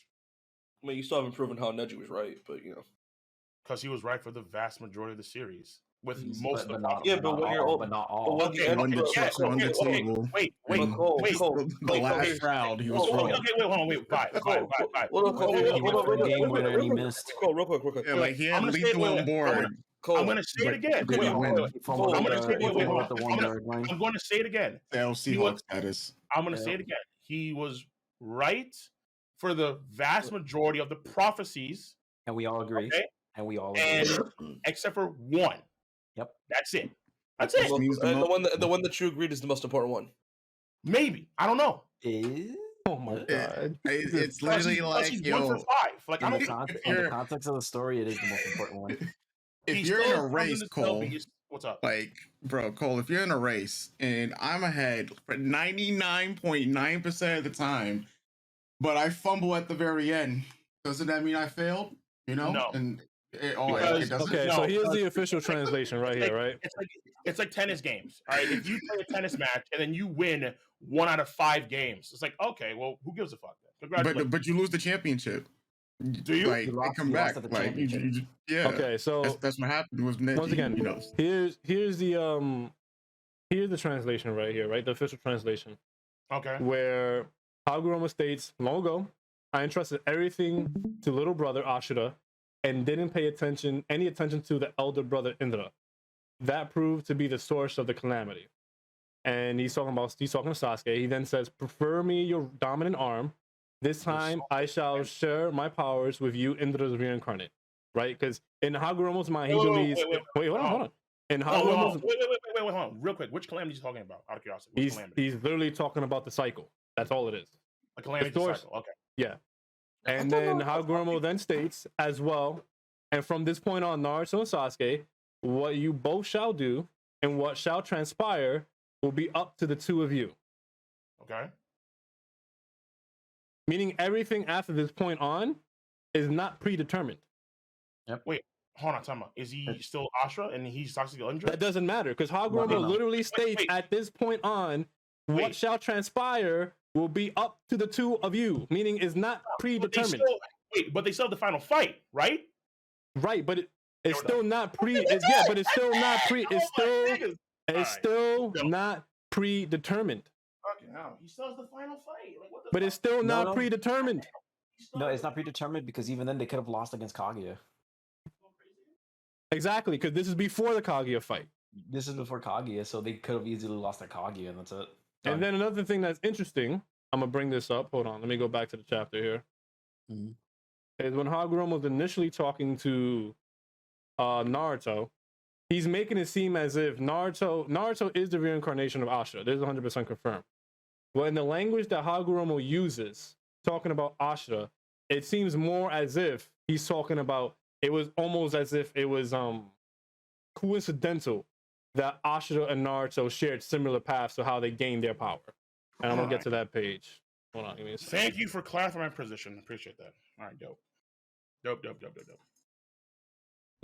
mean, you still haven't proven how Neji was right, but you know. Because he was right for the vast majority of the series. With most of the not all. Okay, on the table. Wait. The last round, he was wrong. Okay, wait, hold on, wait. Five. Real quick. Yeah, like he had lethal on board. I'm going to say it again. I'm going to say it again. Seahawks status. I'm going to say it again. He was right for the vast majority of the prophecies. And we all agree. Okay? And we all agree. Except for one. Yep. That's it. That's it. The one that you agreed is the most important one. Maybe. I don't know. Oh my god. It's literally like, he's yo. 1 for 5. Like, in the context of the story, it is the most important one. If you're in a race, Cole, what's up? Like, bro, Cole, if you're in a race and I'm ahead for 99.9% of the time, but I fumble at the very end, doesn't that mean I failed? You know? No. And so here's the official translation right here, right? It's like tennis games. All right. If you play a tennis match and then you win 1 out of 5 games, it's like, okay, well, who gives a fuck then? Congratulations. But you lose the championship. Do you? Like, they come back. Like, yeah. Okay, so that's what happened with Neji. Once again, you know. here's the translation right here, right? The official translation. Okay. Where Hagoromo states, long ago, I entrusted everything to little brother Ashura and didn't pay any attention to the elder brother Indra. That proved to be the source of the calamity. And he's talking to Sasuke. He then says, prefer me your dominant arm. This time I shall share my powers with you, Indra's reincarnate. Right? Because in Hagoromo's mind, he believes. Wait, hold on. In Hagoromo's. Wait, hold on. Real quick. Which calamity is he talking about? Out of curiosity. He's literally talking about the cycle. That's all it is. A calamity cycle. Okay. Yeah. And then Hagoromo then states as well, and from this point on, Naruto and Sasuke, what you both shall do and what shall transpire will be up to the two of you. Okay. Meaning everything after this point on is not predetermined. Wait, hold on, time out. Is he still Ashra and he's Toxic Undra? That doesn't matter because Hagoromo literally states at this point on what shall transpire will be up to the two of you, meaning is not predetermined. But they still have the final fight, right? Right, but it's still not but it's still not it's still not predetermined. Fucking hell, he still has the final fight. Like, what the But it's still not predetermined. No, it's not predetermined because even then they could have lost against Kaguya. Exactly, because this is before the Kaguya fight. This is before Kaguya, so they could have easily lost at Kaguya, and that's it. And then another thing that's interesting, I'm gonna bring this up. Hold on, let me go back to the chapter here. Is when Hagoromo was initially talking to Naruto, he's making it seem as if Naruto is the reincarnation of Ashura. This is 100% confirmed. Well, in the language that Hagoromo uses, talking about Ashura, it seems more as if he's talking about, it was almost as if it was coincidental that Ashura and Naruto shared similar paths to how they gained their power. And I'm gonna get to that page. Hold on, give me a second. Thank you for clarifying my position. Appreciate that. All right, dope. Yeah,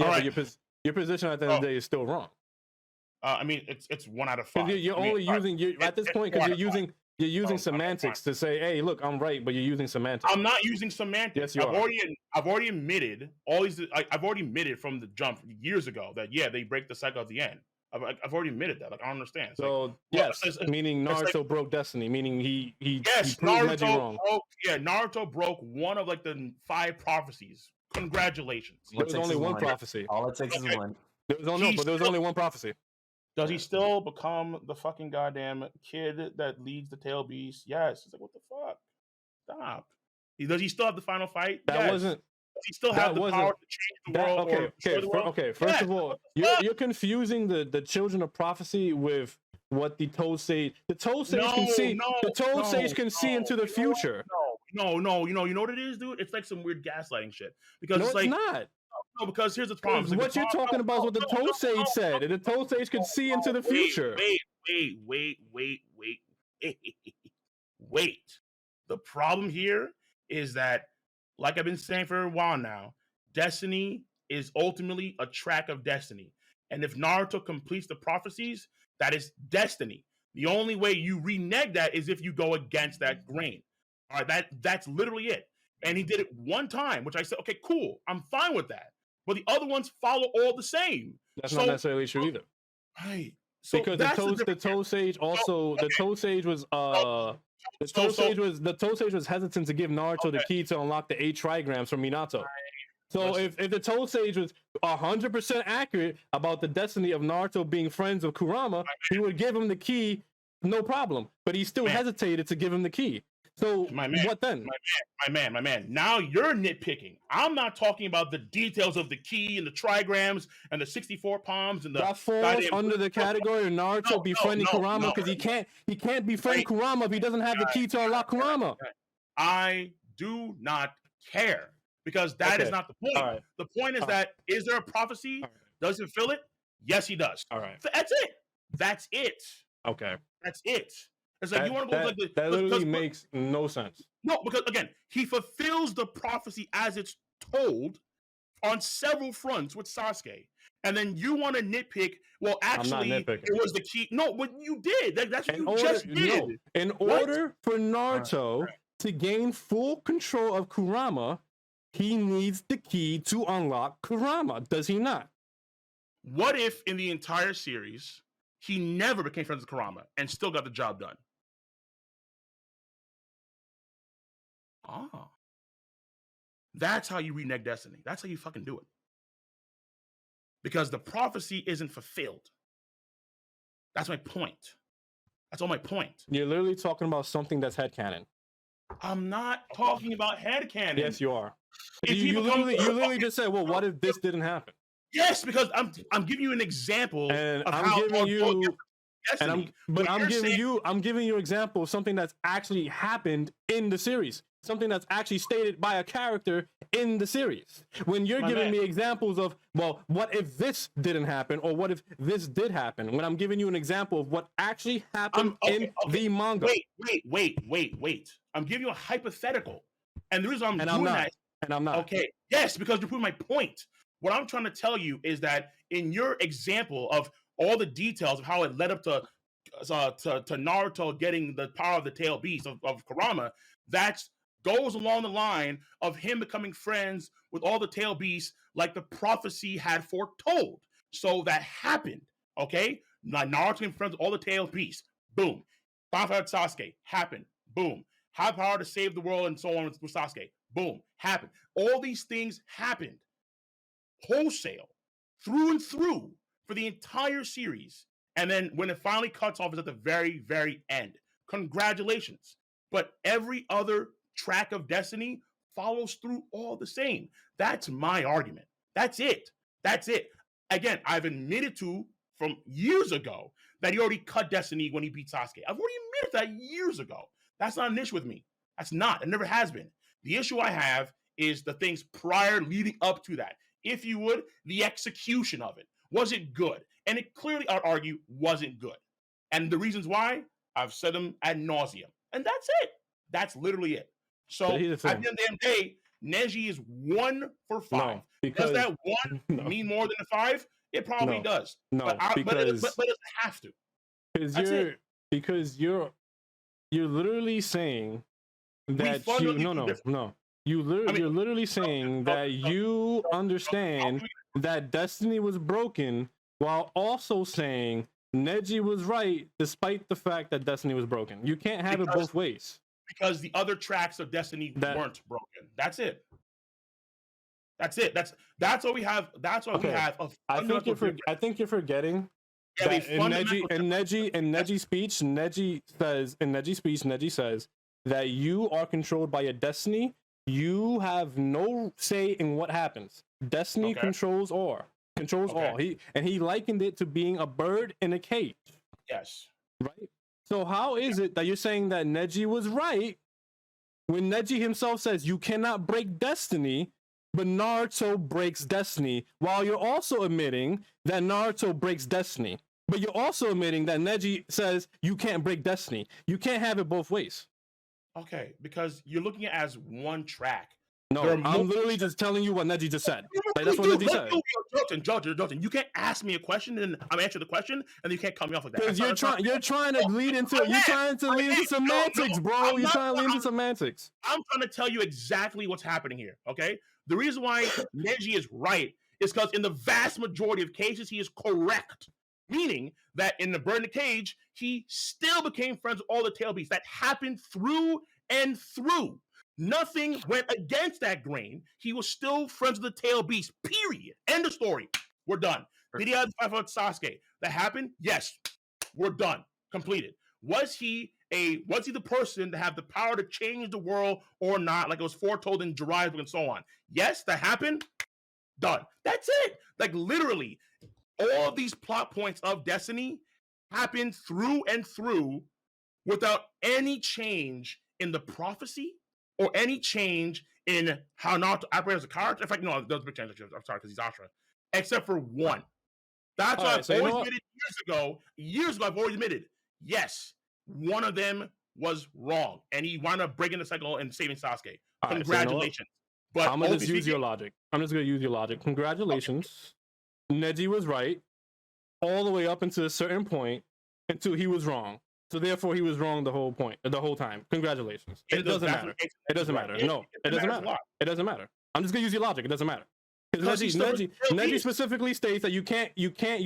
All right. your position at the end of the day is still wrong. I mean, it's 1 out of 5. You're only using at this point because you're using semantics to say, "Hey, look, I'm right," but you're using semantics. I'm not using semantics. Yes, you are. I've already admitted all these. I've already admitted from the jump years ago that they break the cycle at the end. I've already admitted that. Like, I don't understand. It's So like, meaning Naruto broke destiny, meaning he yes, proved Neji Naruto wrong. Naruto broke one of like the 5 prophecies. Congratulations. There was only one prophecy. All it takes is one. There was only one prophecy. Does he still become the fucking goddamn kid that leads the tail beast? Yes. It's like, what the fuck? Stop. Does he still have the final fight? That wasn't. Does he still have the power to change the world? Okay. First of all, you're confusing the children of prophecy with what the Toad Sage. The Toad Sage can see. The Toad Sage can see into the future. No. You know what it is, dude? It's like some weird gaslighting shit. Because No, it's like, it's not. No, because here's the problem. What you're talking about is what the Toad Sage said, and the Toad Sage could see into the future. Wait. The problem here is that, like I've been saying for a while now, destiny is ultimately a track of destiny. And if Naruto completes the prophecies, that is destiny. The only way you renege that is if you go against that grain. All right, that's literally it. And he did it one time, which I said, okay, cool, I'm fine with that. But the other ones follow all the same. That's not necessarily true either. Right. So because the Toad Sage also the Toad Sage was the Toad Sage was hesitant to give Naruto the key to unlock the 8 trigrams from Minato. So if the Toad Sage was 100% accurate about the destiny of Naruto being friends of Kurama, he would give him the key, no problem. But he still hesitated to give him the key. So what then? My man. Now you're nitpicking. I'm not talking about the details of the key and the trigrams and the 64 palms and the that falls under the category of Naruto befriending Kurama because he can't befriend Kurama if he doesn't have the key to unlock Kurama. I do not care because that is not the point. Right. The point is that is there a prophecy? Right. Does it fill it? Yes, he does. All right. That's it. Okay. That's it. It's like you want to go like that literally makes no sense. No, because again, he fulfills the prophecy as it's told on several fronts with Sasuke. And then you want to nitpick, well, actually, it was the key. No, but you did. That's what you just did. No. In order for Naruto to gain full control of Kurama, he needs the key to unlock Kurama. Does he not? What if in the entire series, he never became friends with Kurama and still got the job done? Oh. That's how you renege destiny. That's how you fucking do it. Because the prophecy isn't fulfilled. That's my point. That's all my point. You're literally talking about something that's headcanon. I'm not talking about headcanon. Yes, you are. You literally just said, well, what if this didn't happen? Yes, because I'm giving you an example and of I'm how giving you destiny. I'm giving you an example of something that's actually happened in the series. Something that's actually stated by a character in the series. When you're giving me examples of, well, what if this didn't happen, or what if this did happen? When I'm giving you an example of what actually happened in the manga. Wait. I'm giving you a hypothetical, and the reason I'm doing that. And I'm not. Okay. Yes, because you're proving my point. What I'm trying to tell you is that in your example of all the details of how it led up to Naruto getting the power of the tail beast of Kurama, that goes along the line of him becoming friends with all the tail beasts like the prophecy had foretold. So that happened, okay? Naruto became friends with all the tail beasts. Boom. Bonfire Sasuke happened. Boom. Have power to save the world and so on with Sasuke. Boom. Happened. All these things happened wholesale, through and through, for the entire series. And then when it finally cuts off is at the very, very end. Congratulations. But every other track of Destiny follows through all the same. That's my argument. That's it. That's it. Again, I've admitted to from years ago that he already cut Destiny when he beat Sasuke. I've already admitted that years ago. That's not an issue with me. That's not. It never has been. The issue I have is the things prior leading up to that. If you would, the execution of it. Was it good? And it clearly, I'd argue, wasn't good. And the reasons why, I've said them ad nauseum. And that's it. That's literally it. So at the end of the damn day, Neji is 1 for 5. No, because, does that 1 mean more than a 5? It probably does. No, but it doesn't have to. Because you're literally saying that you're literally saying that you understand that Destiny was broken while also saying Neji was right despite the fact that Destiny was broken. You can't have it both ways. Because the other tracks of Destiny weren't broken. That's it. That's it. That's what we have. That's what we have. I think you're forgetting that in Neji's speech, Neji says that you are controlled by a destiny. You have no say in what happens. Destiny controls all. He likened it to being a bird in a cage. Yes. Right? So how is it that you're saying that Neji was right when Neji himself says you cannot break destiny, but Naruto breaks destiny, while you're also admitting that Naruto breaks destiny, but you're also admitting that Neji says you can't break destiny? You can't have it both ways. Okay, because you're looking at it as one track. No, I'm literally just telling you what Neji just said. Like, that's what Neji said. Jouten, you can't ask me a question and I'm answering the question, and you can't cut me off like that. Because you're trying to lead into semantics, bro. You're trying to lead into semantics. I'm trying to tell you exactly what's happening here. Okay, the reason why Neji is right is because in the vast majority of cases he is correct. Meaning that in the Bird in the Cage, he still became friends with all the tail beasts. That happened through and through. Nothing went against that grain. He was still friends with the tail beast, period. End of story. We're done. Did he have the fight with Sasuke? That happened? Yes. We're done. Completed. Was he the person to have the power to change the world or not, like it was foretold in Jiraiya's book and so on? Yes, that happened. Done. That's it. Like literally, all of these plot points of Destiny happened through and through without any change in the prophecy or any change in how Naruto operates as a character. In fact, no, there's a big change. I'm sorry, because he's Ashura. Except for one. That's what I've always admitted years ago, I've always admitted, yes, one of them was wrong. And he wound up breaking the cycle and saving Sasuke. Congratulations. But I'm going to just use your logic. Congratulations. Okay. Neji was right all the way up until a certain point until he was wrong. So therefore, he was wrong the whole time. Congratulations. It doesn't matter. It doesn't matter. No, it doesn't matter. It doesn't matter. I'm just gonna use your logic. It doesn't matter. Because Neji specifically states that you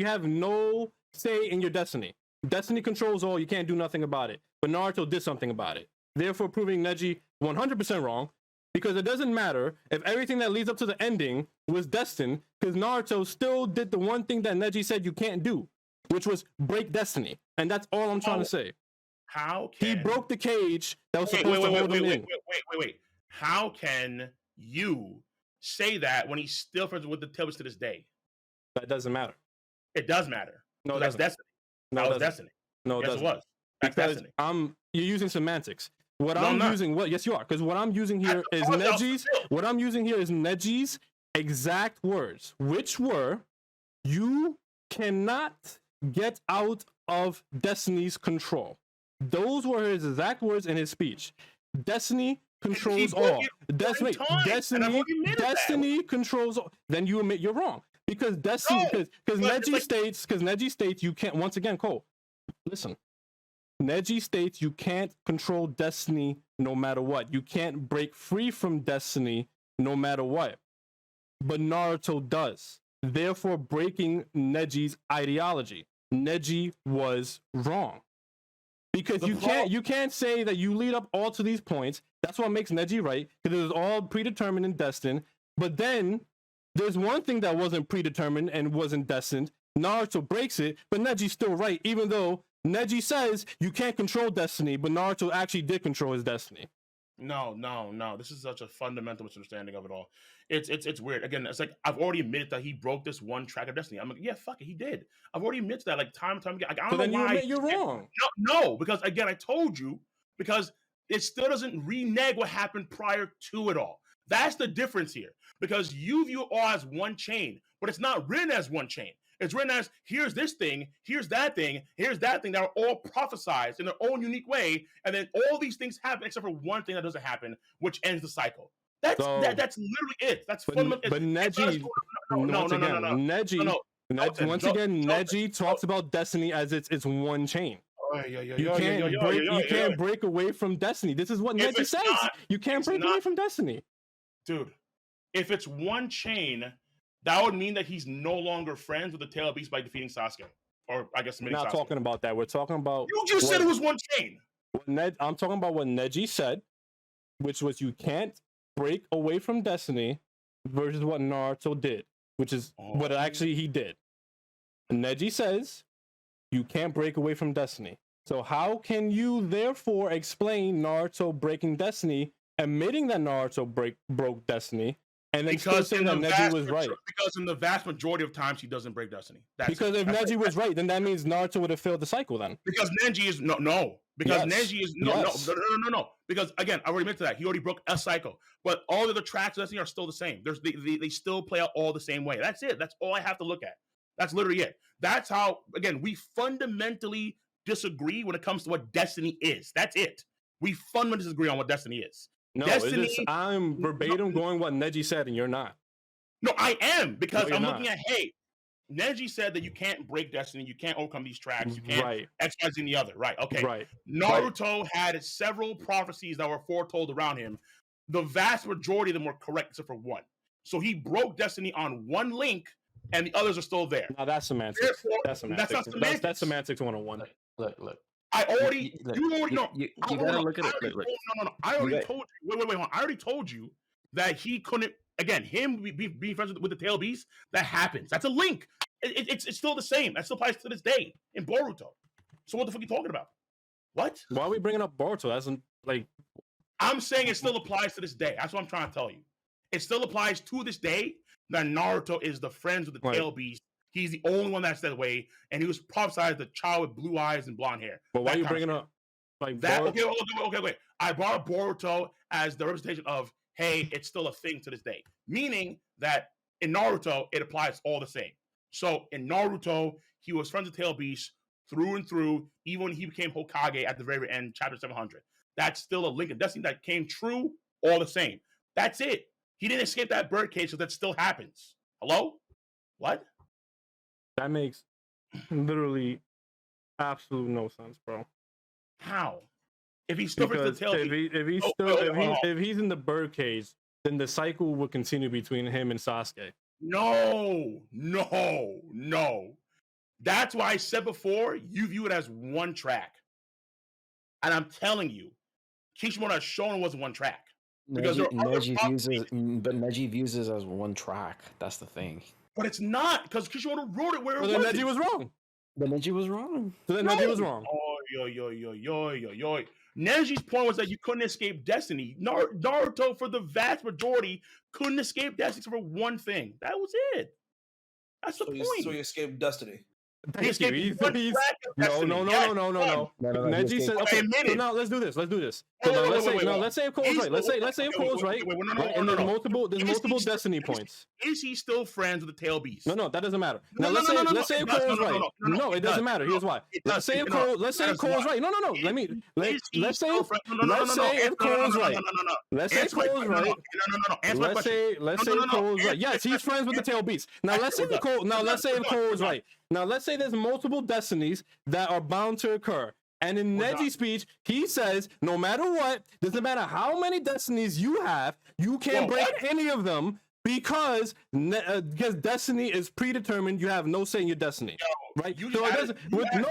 have no say in your destiny. Destiny controls all. You can't do nothing about it. But Naruto did something about it. Therefore, proving Neji 100% wrong. Because it doesn't matter if everything that leads up to the ending was destined. Because Naruto still did the one thing that Neji said you can't do, which was break destiny. And that's all I'm trying to say. He broke the cage that was supposed to hold him in. Wait. How can you say that when he's still friends with the Tailbeast to this day? That doesn't matter. It does matter. No, that's destiny. No, that was destiny. No, it yes, doesn't. It was. That's because destiny. You're using semantics. Yes, you are. Because what I'm using here is Neji's. What I'm using here is Neji's exact words, which were, "You cannot get out of Destiny's control." Those were his exact words in his speech. Destiny controls broke all. it one Destiny, time, and I've Destiny, already admitted that. Destiny controls all. Then you admit you're wrong because Destiny, No, because but it's Neji states you can't. Once again, Cole, listen. Neji states you can't control Destiny no matter what. You can't break free from Destiny no matter what. But Naruto does. Therefore, breaking Neji's ideology. Neji was wrong. Because you can't say that you lead up all to these points. That's what makes Neji right, because it was all predetermined and destined. But then there's one thing that wasn't predetermined and wasn't destined. Naruto breaks it, but Neji's still right, even though Neji says you can't control destiny, but Naruto actually did control his destiny. No. This is such a fundamental misunderstanding of it all. It's weird. Again, it's like I've already admitted that he broke this one track of destiny. I'm like, yeah, fuck it, he did. I've already admitted that, like time and time again. Like, I don't know why. You admit you're wrong. No, because again, I told you, because it still doesn't renege what happened prior to it all. That's the difference here. Because you view it all as one chain, but it's not written as one chain. It's written as here's this thing, here's that thing, here's that thing that are all prophesized in their own unique way, and then all these things happen except for one thing that doesn't happen, which ends the cycle. That's literally it. That's fundamental. But Neji, once again, Neji talks about destiny as it's one chain. You can't break away from destiny. This is what Neji says. You can't break away from destiny, dude. If it's one chain, that would mean that he's no longer friends with the Tail Beast by defeating Sasuke. Or I guess we're not talking about that. We're talking about you just said it was one chain. I'm talking about what Neji said, which was you can't break away from destiny, versus what Naruto did, which is what actually he did. Neji says you can't break away from destiny. So how can you therefore explain Naruto breaking destiny, admitting that Naruto broke destiny, and then still saying that Neji was right? Because in the vast majority of times he doesn't break destiny. Because if Neji was right, then that means Naruto would have failed the cycle then. Because Neji is no. Because Neji is no. Because again, I already admitted that he already broke a cycle, but all of the tracks of destiny are still the same. They still play out all the same way. That's it. That's all I have to look at. That's literally it. That's how, again, we fundamentally disagree when it comes to what destiny is. That's it. We fundamentally disagree on what destiny is. No, destiny, I'm verbatim going what Neji said, and you're not. No, I am, because I'm looking at, hey, Neji said that you can't break destiny, you can't overcome these tracks, you can't X, Y, Z, and the other. Right, okay. Right. Naruto had several prophecies that were foretold around him. The vast majority of them were correct except for one. So he broke destiny on one link, and the others are still there. Now that's semantics. Therefore, that's semantics. That's not semantics. That's semantics 101. Look. I already, you already know. You gotta look at it. No. I already told you. Wait, hold on. I already told you that he couldn't. Again, him being friends with the Tail Beast, that happens. That's a link. It's still the same. That still applies to this day in Boruto. So what the fuck are you talking about? What? Why are we bringing up Boruto? That's like. I'm saying it still applies to this day. That's what I'm trying to tell you. It still applies to this day that Naruto is the friends with the Tail Beast. He's the only one that's that way, and he was prophesied the child with blue eyes and blonde hair. But why are you bringing up like that? Okay, wait. I brought up Boruto as the representation of, hey, it's still a thing to this day. Meaning that in Naruto, it applies all the same. So in Naruto, he was friends with Tail Beast through and through, even when he became Hokage at the very end, chapter 700. That's still a link of destiny that came true, all the same. That's it. He didn't escape that birdcage, so that still happens. Hello? What? That makes literally absolute no sense, bro. How? If he's still friends with the Tail Beast, if he's in the birdcage, then the cycle would continue between him and Sasuke. No. That's why I said before, you view it as one track. And I'm telling you, Kishimoto has shown it wasn't one track. Because Neji views it as one track. That's the thing. But it's not, because Kishimoto wrote it where it was. Neji was wrong. Neji was wrong. Neji was wrong. Yo. Neji's point was that you couldn't escape destiny. Naruto, for the vast majority, couldn't escape destiny for one thing. That was it. That's the point. So he escaped destiny. Thank you. He's no. Neji said, okay, so now let's do this. So now let's say if Cole's right. Let's say if Cole's right. And there's multiple destiny points. Is he still friends with the tail beast? No, that doesn't matter. Now let's say if Cole's right. No, it doesn't matter. Here's why. Let's say if Cole's right. No. Let's say if Cole's right. Let's say Cole's right. Let's say Cole's right. Yes, he's friends with the tail beast. Now let's say if Cole's right. Now let's say there's multiple destinies that are bound to occur. And in Neji's speech, he says, no matter what, doesn't matter how many destinies you have, you can't break any of them because destiny is predetermined. You have no say in your destiny, right? So it doesn't.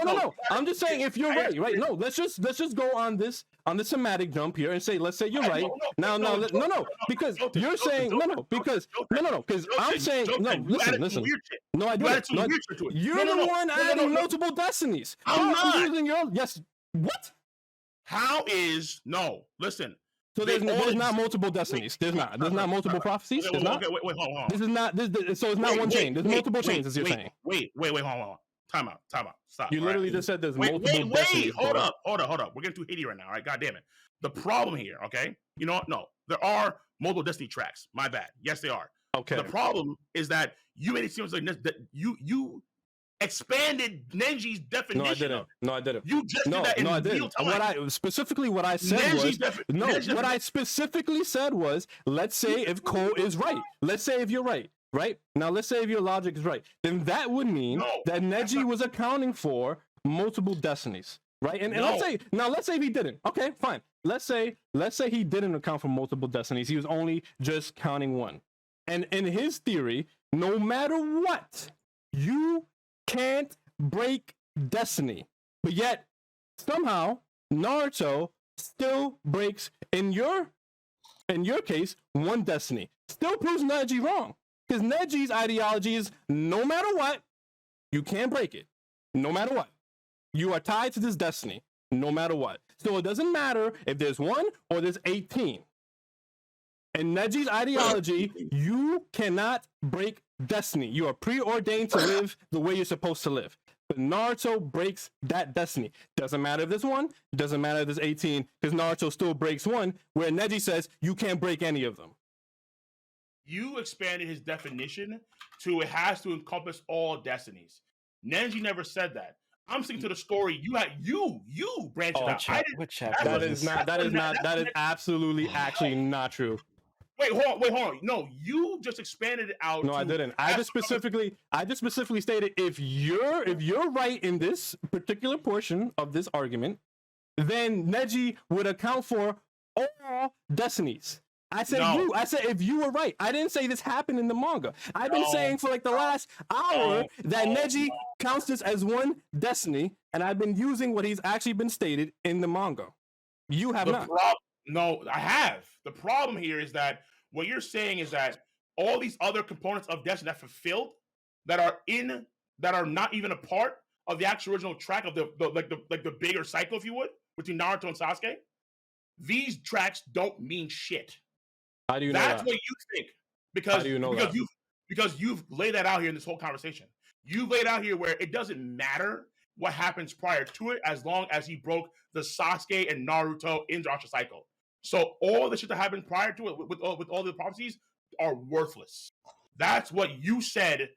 No. I'm just saying if you're right. No, let's just go on this semantic jump here and say, let's say you're right. No, because you're saying because I'm saying no. Listen. No, I didn't. You're the one adding multiple destinies. I'm not using your yes. What? How is no? Listen. So there's not multiple destinies. There's not multiple prophecies. There's not. Wait, hold on. This is not. So it's not one chain. There's multiple chains, as you're saying. Wait, hold on. Time out. Stop. You literally just said there's multiple destinies. Hold up. We're getting too heady right now. All right, God damn it. The problem here, okay? You know what? No, there are multiple destiny tracks. My bad. Yes, they are. Okay. The problem is that you made it seem like that you expanded Neji's definition. No, I didn't. You just did that in real time. What I specifically said was, let's say if Cole is right. Let's say if you're right. Right? Now let's say if your logic is right. Then that would mean that Neji was accounting for multiple destinies. Right? And let's say if he didn't. Okay, fine. Let's say he didn't account for multiple destinies. He was only just counting one. And in his theory, no matter what, you can't break destiny. But yet, somehow, Naruto still breaks, in your case, one destiny. Still proves Neji wrong. Because Neji's ideology is, no matter what, you can't break it. No matter what. You are tied to this destiny. No matter what. So it doesn't matter if there's 1 or there's 18. In Neji's ideology, you cannot break destiny. You are preordained to live the way you're supposed to live. But Naruto breaks that destiny. Doesn't matter if there's 1, doesn't matter if there's 18, because Naruto still breaks 1, where Neji says you can't break any of them. You expanded his definition to it has to encompass all destinies. Neji never said that. I'm sticking to the story. You branched out. That is absolutely actually not true. Wait, hold on. No, you just expanded it out. No, I didn't. I just specifically stated if you're right in this particular portion of this argument, then Neji would account for all destinies. I said if you were right. I didn't say this happened in the manga. I've been saying for like the last hour that Neji counts this as one destiny, and I've been using what he's actually been stated in the manga. You have not. No, I have. The problem here is that what you're saying is that all these other components of destiny that fulfilled, that are not even a part of the actual original track of the bigger cycle, if you would, between Naruto and Sasuke, these tracks don't mean shit. How do you know That's what you think. Because you've laid that out here in this whole conversation. You've laid out here where it doesn't matter what happens prior to it as long as he broke the Sasuke and Naruto Inuyasha cycle. So all the shit that happened prior to it with all the prophecies are worthless. That's what you said.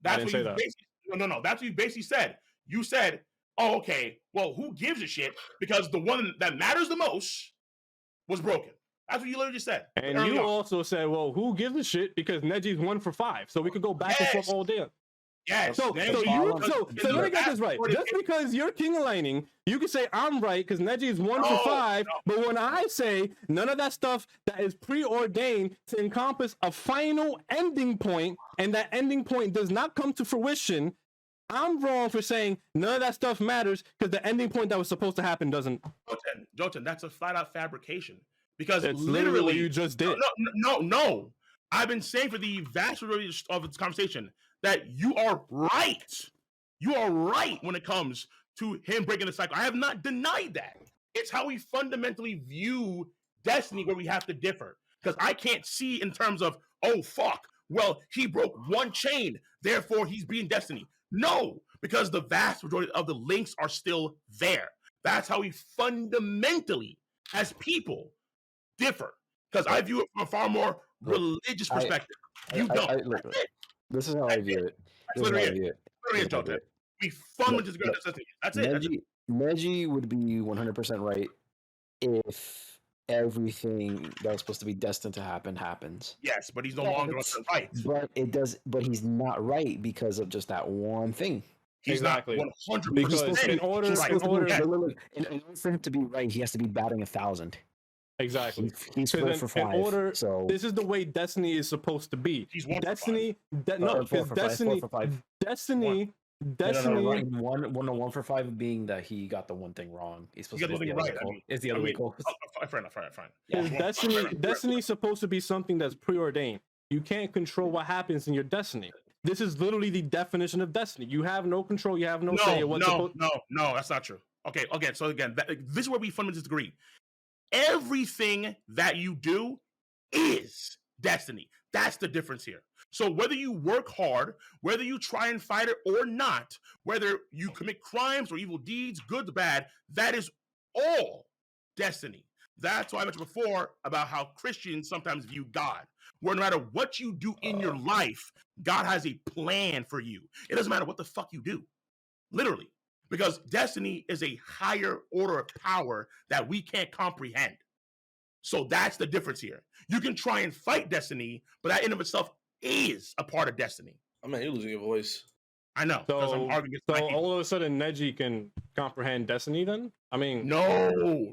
That's what you basically no. That's what you basically said. You said, "Oh, okay. Well, who gives a shit?" Because the one that matters the most was broken. That's what you literally just said. And you also said, well, who gives a shit? Because Neji's 1 for 5. So we could go back and forth all day. Yes. So let me get this right. Just because you're king aligning, you can say I'm right because Neji is 1 for 5. But when I say none of that stuff that is preordained to encompass a final ending point, and that ending point does not come to fruition, I'm wrong for saying none of that stuff matters because the ending point that was supposed to happen doesn't. Jouten, that's a flat out fabrication. Because it's literally what you just did. No. I've been saying for the vast majority of this conversation that you are right. You are right when it comes to him breaking the cycle. I have not denied that. It's how we fundamentally view destiny where we have to differ. Because I can't see in terms of, oh, fuck, well, he broke one chain, therefore he's being Destiny. No, because the vast majority of the links are still there. That's how we fundamentally, as people, differ. Because I view it from a far more religious perspective. You don't. Look, That's it. this is how I view it. That's literally it. Literally it, Jouten. We fundamentally disagree on Destiny. That's it. Neji would be 100% right if everything that was supposed to be destined to happen happens. Yes, but he's no longer right. But he's not right because of just that one thing. He's exactly. not 100%. Because in order for him to be right, he has to be batting 1,000. Exactly. He's 4 for 5. So this is the way Destiny is supposed to be. He's 1 Destiny. No, because Destiny. 4 for 5. Destiny. No, 1 for 5 being that he got the one thing wrong. He's supposed to be right. Is the other way close? Fine. Yeah. Destiny is supposed to be something that's preordained. You can't control what happens in your destiny. This is literally the definition of destiny. You have no control. You have no say. No, that's not true. Okay. So again, this is where we fundamentally disagree. Everything that you do is destiny. That's the difference here. So whether you work hard, whether you try and fight it or not, whether you commit crimes or evil deeds, good or bad, that is all destiny. That's why I mentioned before about how Christians sometimes view God, where no matter what you do in your life, God has a plan for you. It doesn't matter what the fuck you do, literally, because destiny is a higher order of power that we can't comprehend. So that's the difference here. You can try and fight destiny, but that in of itself is a part of destiny. I mean, you're losing your voice. I know. So all of a sudden, Neji can comprehend destiny. Then I mean, no,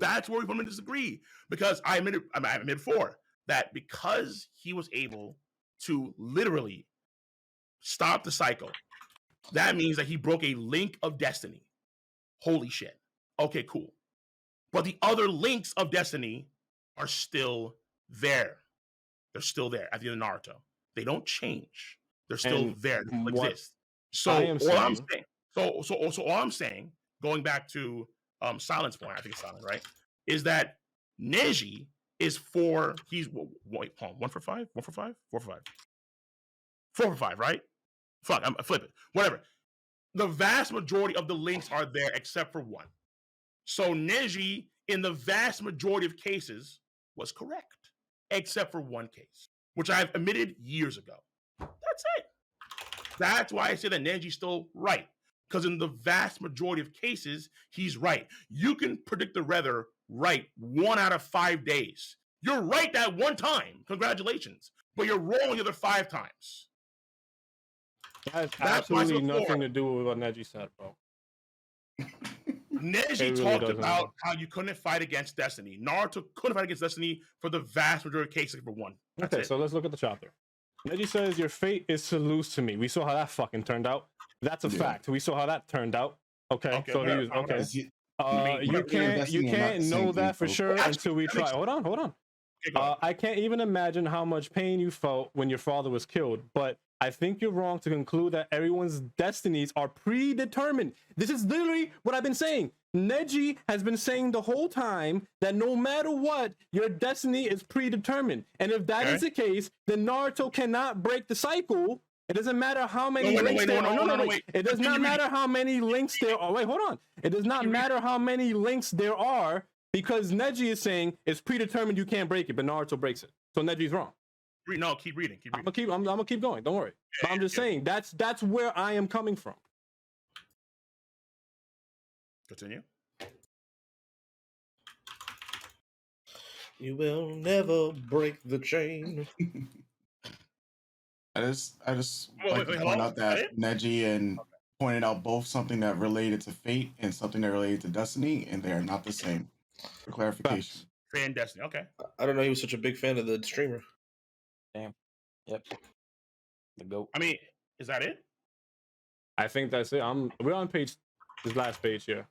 that's where we fundamentally disagree. Because I admitted before that because he was able to literally stop the cycle, that means that he broke a link of destiny. Holy shit. Okay, cool. But the other links of destiny are still there. They're still there at the end of Naruto. They don't change. They're still there. They still exist. So all I'm saying, going back to Silent's point, I think it's Silent, right? Is that Neji is he's 1 for 5? 1 for 5? 4 for 5. 4 for 5, right? Fuck, I'm flipping. Whatever. The vast majority of the links are there except for one. So Neji, in the vast majority of cases, was correct, except for one case, which I've admitted years ago. That's it. That's why I say that Neji's still right, because in the vast majority of cases, he's right. You can predict the weather right 1 out of 5 days. You're right that one time. Congratulations. But you're wrong the other 5 times. That has absolutely nothing to do with what Neji said, bro. Neji really talked about how you couldn't fight against destiny. Naruto couldn't fight against destiny for the vast majority of cases for one. That's it. So let's look at the chapter. Neji says, your fate is to lose to me. We saw how that fucking turned out. That's a fact. We saw how that turned out. Okay. So he was okay. You can't know that for sure until we try. Hold on. I can't even imagine how much pain you felt when your father was killed, but I think you're wrong to conclude that everyone's destinies are predetermined. This is literally what I've been saying. Neji has been saying the whole time that no matter what, your destiny is predetermined. And if that is the case, then Naruto cannot break the cycle. It doesn't matter how many links there are. It does not matter how many links there are. Wait, hold on. It does not matter how many links there are because Neji is saying it's predetermined, you can't break it, but Naruto breaks it. So Neji's wrong. No, keep reading. I'm gonna keep going. Don't worry. But I'm just saying that's where I am coming from. Continue. You will never break the chain. I just like to point out that Neji and pointed out both something that related to fate and something that related to destiny, and they are not the same. For clarification. Fan destiny. Okay. I don't know. He was such a big fan of the streamer. Damn. Yep. The GOAT. I mean, is that it? I think that's it. We're on this last page here.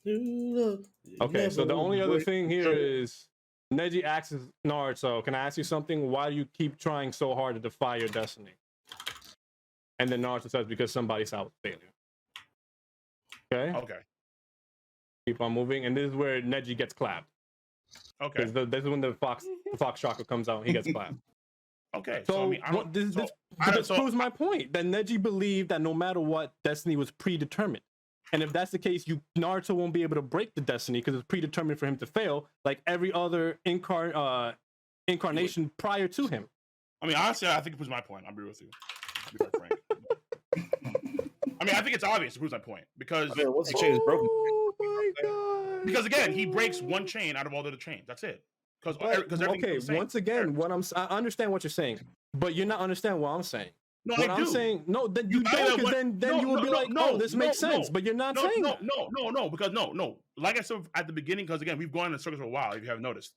Okay, so the only other thing here is Neji asks Naruto, can I ask you something? Why do you keep trying so hard to defy your destiny? And then Naruto says, because somebody saw failure. Okay? Keep on moving, and this is where Neji gets clapped. Okay. This is when the fox chakra comes out, he gets clapped. Okay, So, I mean, I don't. this so proves my point that Neji believed that no matter what, destiny was predetermined. And if that's the case, Naruto won't be able to break the destiny because it's predetermined for him to fail, like every other incarnation prior to him. I mean, honestly, I think it proves my point. I'll be with you. I'll be quite frank. I mean, I think it's obvious. It proves my point because once the chain is broken. Oh my god! Because again, he breaks one chain out of all the other chains. That's it. Because okay, once again, I understand what you're saying, but you're not understanding what I'm saying. No, what I I'm do. saying, no, then you don't, because then you would be like, oh, this makes sense, but you're not saying that. No, because no. Like I said at the beginning, because again, we've gone in circles for a while, if you haven't noticed.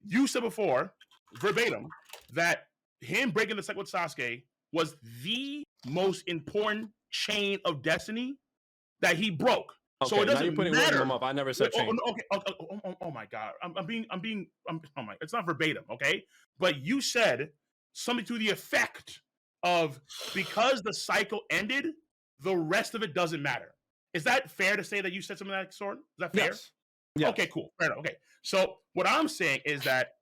You said before, verbatim, that him breaking the cycle with Sasuke was the most important chain of destiny that he broke. Okay, so it doesn't now you're putting matter. them up. I never said chain. Oh my god, it's not verbatim, okay? But you said something to the effect of because the cycle ended, the rest of it doesn't matter. Is that fair to say that you said something of that sort? Is that fair? Yes. Okay, cool. Fair enough. Okay. So what I'm saying is that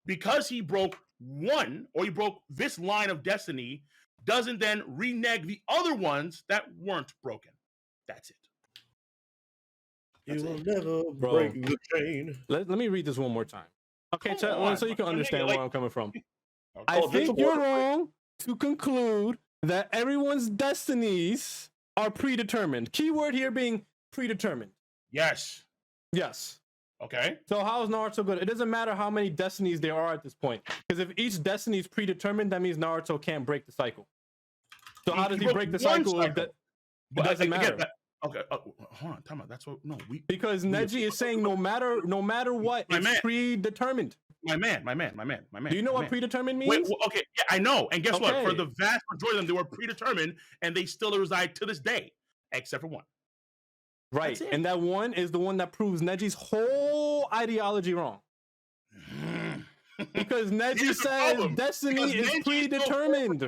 because he broke one, or he broke this line of destiny, doesn't then renege the other ones that weren't broken. That's it. You will never break the chain. Let me read this one more time. Okay, so you can understand where I'm coming from. I think you're wrong to conclude that everyone's destinies are predetermined. Keyword here being predetermined. Yes. Yes. Okay. So how is Naruto good? It doesn't matter how many destinies there are at this point. Because if each destiny is predetermined, that means Naruto can't break the cycle. So how does he break the cycle? If that, it doesn't matter. Okay, hold on, time out. That's what because Neji is saying no matter what, it's predetermined. My man. Do you know what predetermined means? Okay, yeah, I know. And guess what? For the vast majority of them, they were predetermined, and they still reside to this day, except for one. Right, and that one is the one that proves Neji's whole ideology wrong. Because Neji says destiny is predetermined.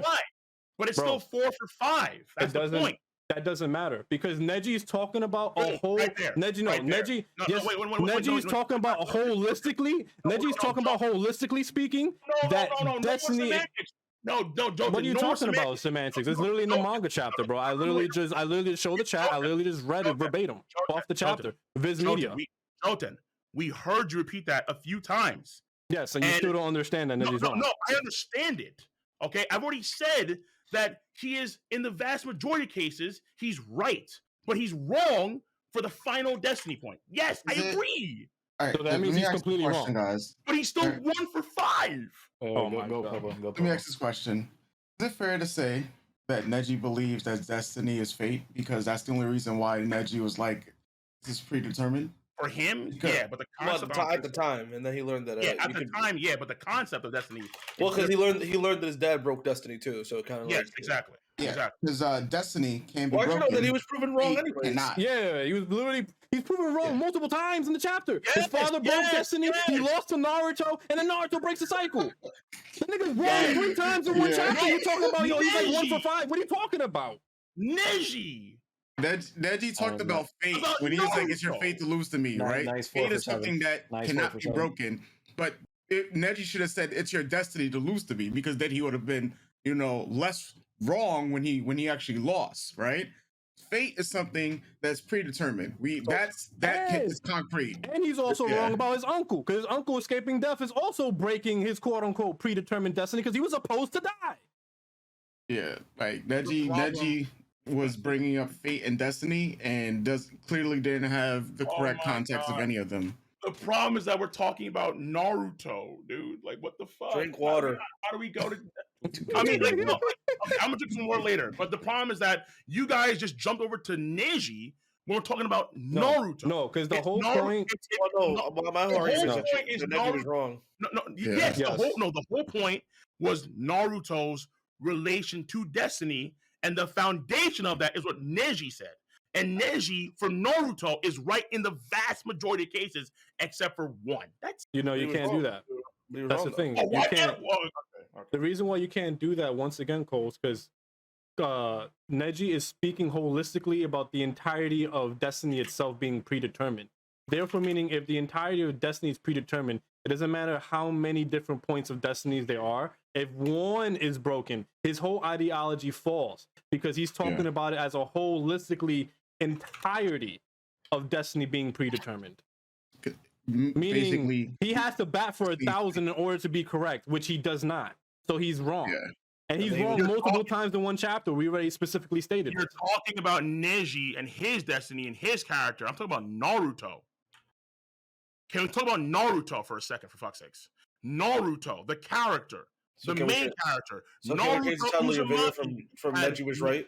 But it's still 4 for 5. That's the point. That doesn't matter because Neji is talking about a whole. Neji is talking about holistically. Neji's talking about holistically speaking that destiny. What are you talking about? Semantics. It's literally in the manga chapter, bro. I literally just showed the chat. I literally just read it verbatim off the chapter. Viz Media. Jouten, we heard you repeat that a few times. Yes, and you still don't understand that Neji's wrong. No, I understand it. Okay, I've already said that he is, in the vast majority of cases, he's right, but he's wrong for the final destiny point. Yes, I agree. All right, so that means he's completely wrong, guys. But he's still 1 for 5. Oh my God. Let me ask this question: is it fair to say that Neji believes that destiny is fate because that's the only reason why Neji was like, "This is predetermined"? For him, yeah, but the concept at the time, and then he learned that. At the time, yeah, but the concept of destiny. Well, because he learned that his dad broke destiny too, so it kind of. Yes, exactly. Yeah, because destiny can be broken. Why'd you know that he was proven wrong anyway? Yeah, he's proven wrong multiple times in the chapter. His father broke destiny. He lost to Naruto, and then Naruto breaks the cycle. The nigga's wrong 3 times in one chapter. You're talking about he's like 1 for 5. What are you talking about? Neji. Neji talked about fate when he was like, "It's your fate to lose to me," right? Fate is something that cannot be broken. But Neji should have said, "It's your destiny to lose to me," because then he would have been, less wrong when he actually lost, right? Fate is something that's predetermined. That is concrete. And he's also wrong about his uncle, because his uncle escaping death is also breaking his quote unquote predetermined destiny because he was supposed to die. Yeah, like Neji was bringing up fate and destiny and clearly didn't have the correct context of any of them. The problem is that we're talking about Naruto, dude. Like, what the fuck? Drink water. How do we go to? I mean, like, no. Okay, I'm gonna drink some more later. But the problem is that you guys just jumped over to Neji when we're talking about Naruto. No, because the whole point. My point is Neji was wrong. The whole point was Naruto's relation to destiny. And the foundation of that is what Neji said. And Neji, for Naruto, is right in the vast majority of cases, except for one. You can't do that. That's the thing. You can't. The reason why you can't do that, once again, Cole, is because Neji is speaking holistically about the entirety of destiny itself being predetermined. Therefore, meaning if the entirety of destiny is predetermined, it doesn't matter how many different points of destinies there are. If one is broken, his whole ideology falls because he's talking about it as a holistically entirety of destiny being predetermined. Meaning Basically, he has to bat for 1,000 in order to be correct, which he does not. So he's wrong. And he's wrong multiple times in one chapter. We already specifically stated You're talking about Neji and his destiny and his character. I'm talking about Naruto. Can we talk about Naruto for a second, for fuck's sakes? Naruto, the character, the main character. So Naruto tell me your video from Neji was right?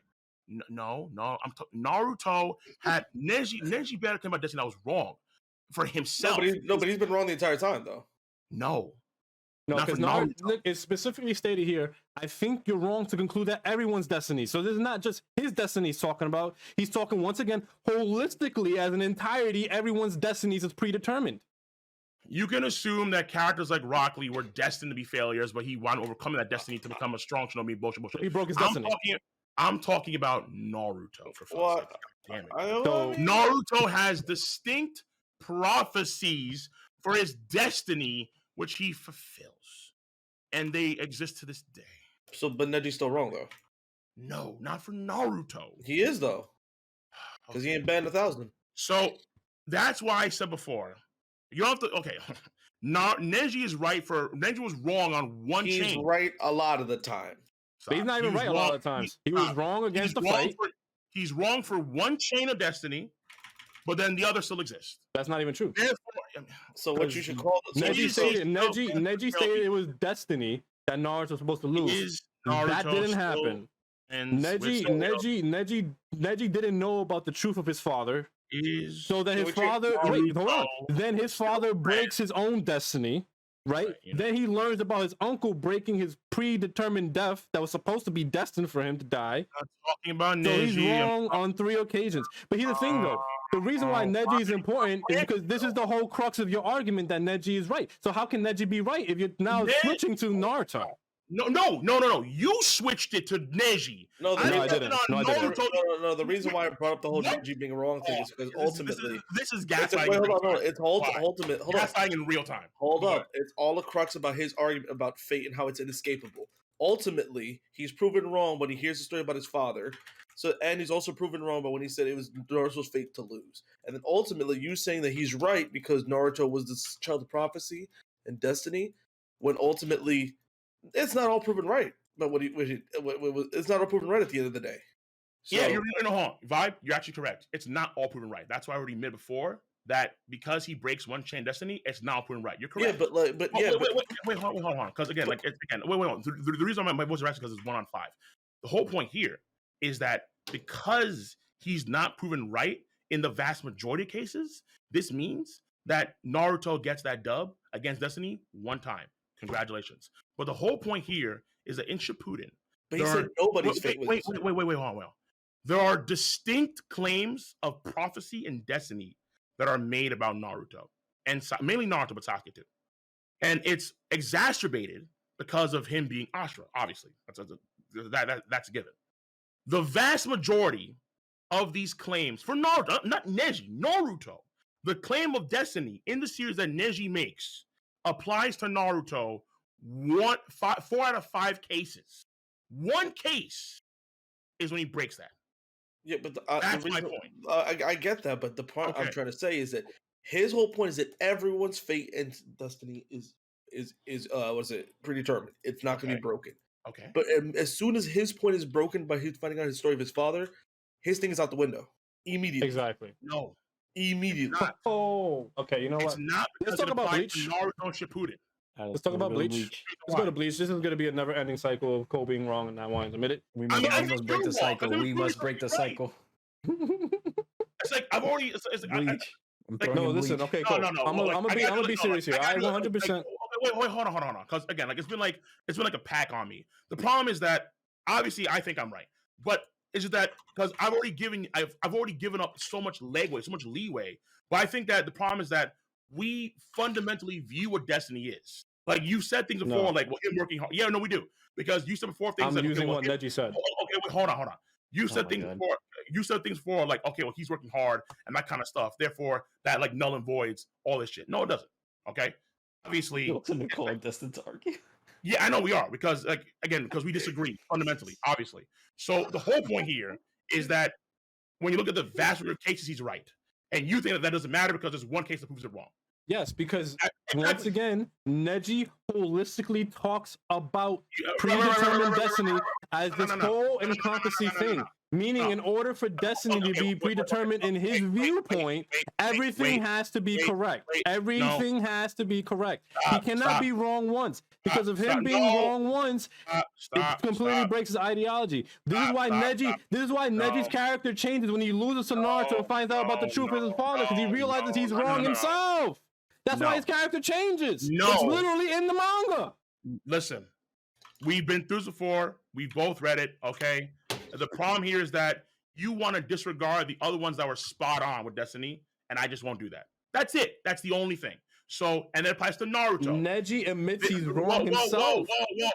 No. Naruto had Neji. Neji better came about destiny. That was wrong for himself. But he's been wrong the entire time, though. No, because look, it's specifically stated here. I think you're wrong to conclude that everyone's destiny. So this is not just his destiny he's talking about. He's talking once again holistically as an entirety. Everyone's destinies is predetermined. You can assume that characters like Rock Lee were destined to be failures, but he wound up overcoming that destiny to become a strong shinobi. Bullshit. He broke his destiny. I'm talking about Naruto, for fuck's sake. Damn it. So Naruto has distinct prophecies for his destiny, which he fulfills. And they exist to this day. So, but Neji's still wrong, though. No, not for Naruto. He is, though. Because he ain't banned 1,000. So, that's why I said before, you don't have to, okay. Neji was wrong on one chain. He's right a lot of the time. But he's not even right a lot of times. He was wrong against the fight. He's wrong for one chain of destiny, but then the other still exists. That's not even true. Therefore, so what you should call Neji stated it was destiny that Naruto was supposed to lose. That didn't happen. Neji didn't know about the truth of his father. So then his father then his father breaks his own destiny. Right? Then he learns about his uncle breaking his predetermined death that was supposed to be destined for him to die. I'm talking about Neji. So he's wrong on 3 occasions. But here's the thing, though. The reason why Neji is important is because this is the whole crux of your argument that Neji is right. So how can Neji be right if you're now switching to Naruto? No. You switched it to Neji. No, I didn't. No, the reason why I brought up the whole Neji being wrong thing is because ultimately this is gaslighting. It's ultimate. Hold on. Gaslighting in real time. Hold up. It's all the crux about his argument about fate and how it's inescapable. Ultimately, he's proven wrong when he hears the story about his father. So, and he's also proven wrong but when he said it was Naruto's fate to lose. And then ultimately, you saying that he's right because Naruto was the child of prophecy and destiny, when ultimately it's not all proven right. But it's not all proven right at the end of the day. So, yeah, you're in a haunt. Vibe, you're actually correct. It's not all proven right. That's why I already admitted before that because he breaks one chain destiny, it's not all proven right. You're correct. Yeah, wait, hold on. Because again, wait. The reason my voice is actually because it's 1 on 5. The whole point here is that because he's not proven right in the vast majority of cases, this means that Naruto gets that dub against Destiny one time. Congratulations. But the whole point here is that in Shippuden, but he said nobody's fate was wait, hold on. There are distinct claims of prophecy and destiny that are made about Naruto, and mainly Naruto, but Sasuke too. And it's exacerbated because of him being Ashura, obviously. That's a given. The vast majority of these claims for Naruto, not Neji, Naruto, the claim of destiny in the series that Neji makes applies to Naruto 4 out of 5 cases. One case is when he breaks that. Yeah, but that's my point. I get that, but the point I'm trying to say is that his whole point is that everyone's fate and destiny is predetermined. It's not going to be broken. Okay. But as soon as his point is broken by his finding out his story of his father, his thing is out the window immediately. Exactly. No. Immediately. Oh, okay. You know what? It's not. Let's talk about Bleach. Naruto Shippuden. Let's talk about Bleach. Let's go to Bleach. This is going to be a never-ending cycle of Cole being wrong and not wanting to admit it. We must break the cycle. We must break the cycle. It's like I've already. Bleach. No, listen. Okay, Cole. No. I'm gonna be serious here. I 100%. Wait, hold on. Because again, it's been like a pack on me. The problem is that obviously I think I'm right, but it's just that because I've already given up so much legway, so much leeway. But I think that the problem is that we fundamentally view what destiny is. Like you said things before, like him working hard. Yeah, no, we do because you said before things. I'm using what Neji said. Okay, wait, hold on. You said things before. You said things before, like okay, well he's working hard and that kind of stuff. Therefore, that like null and voids all this shit. No, it doesn't. Okay, obviously. Nicole destined to argue. Yeah, I know we are because, like, again, because we disagree fundamentally, obviously. So the whole point here is that when you look at the vast majority of cases, he's right, and you think that that doesn't matter because there's one case that proves it wrong. Yes, because once again, Neji holistically talks about predetermined destiny as this whole encompassing thing. Meaning, in order for destiny to be predetermined in his viewpoint, everything has to be correct. Everything has to be correct. He cannot be wrong once. Because of him being wrong once, it completely breaks his ideology. This is why Neji's character changes when he loses to Naruto and finds out about the truth of his father, because he realizes he's wrong himself. That's why his character changes. It's literally in the manga. Listen, we've been through this before. We both read it, okay? The problem here is that you want to disregard the other ones that were spot on with Destiny, and I just won't do that. That's it. That's the only thing. So, and it applies to Naruto. Neji admits he's wrong himself. Whoa.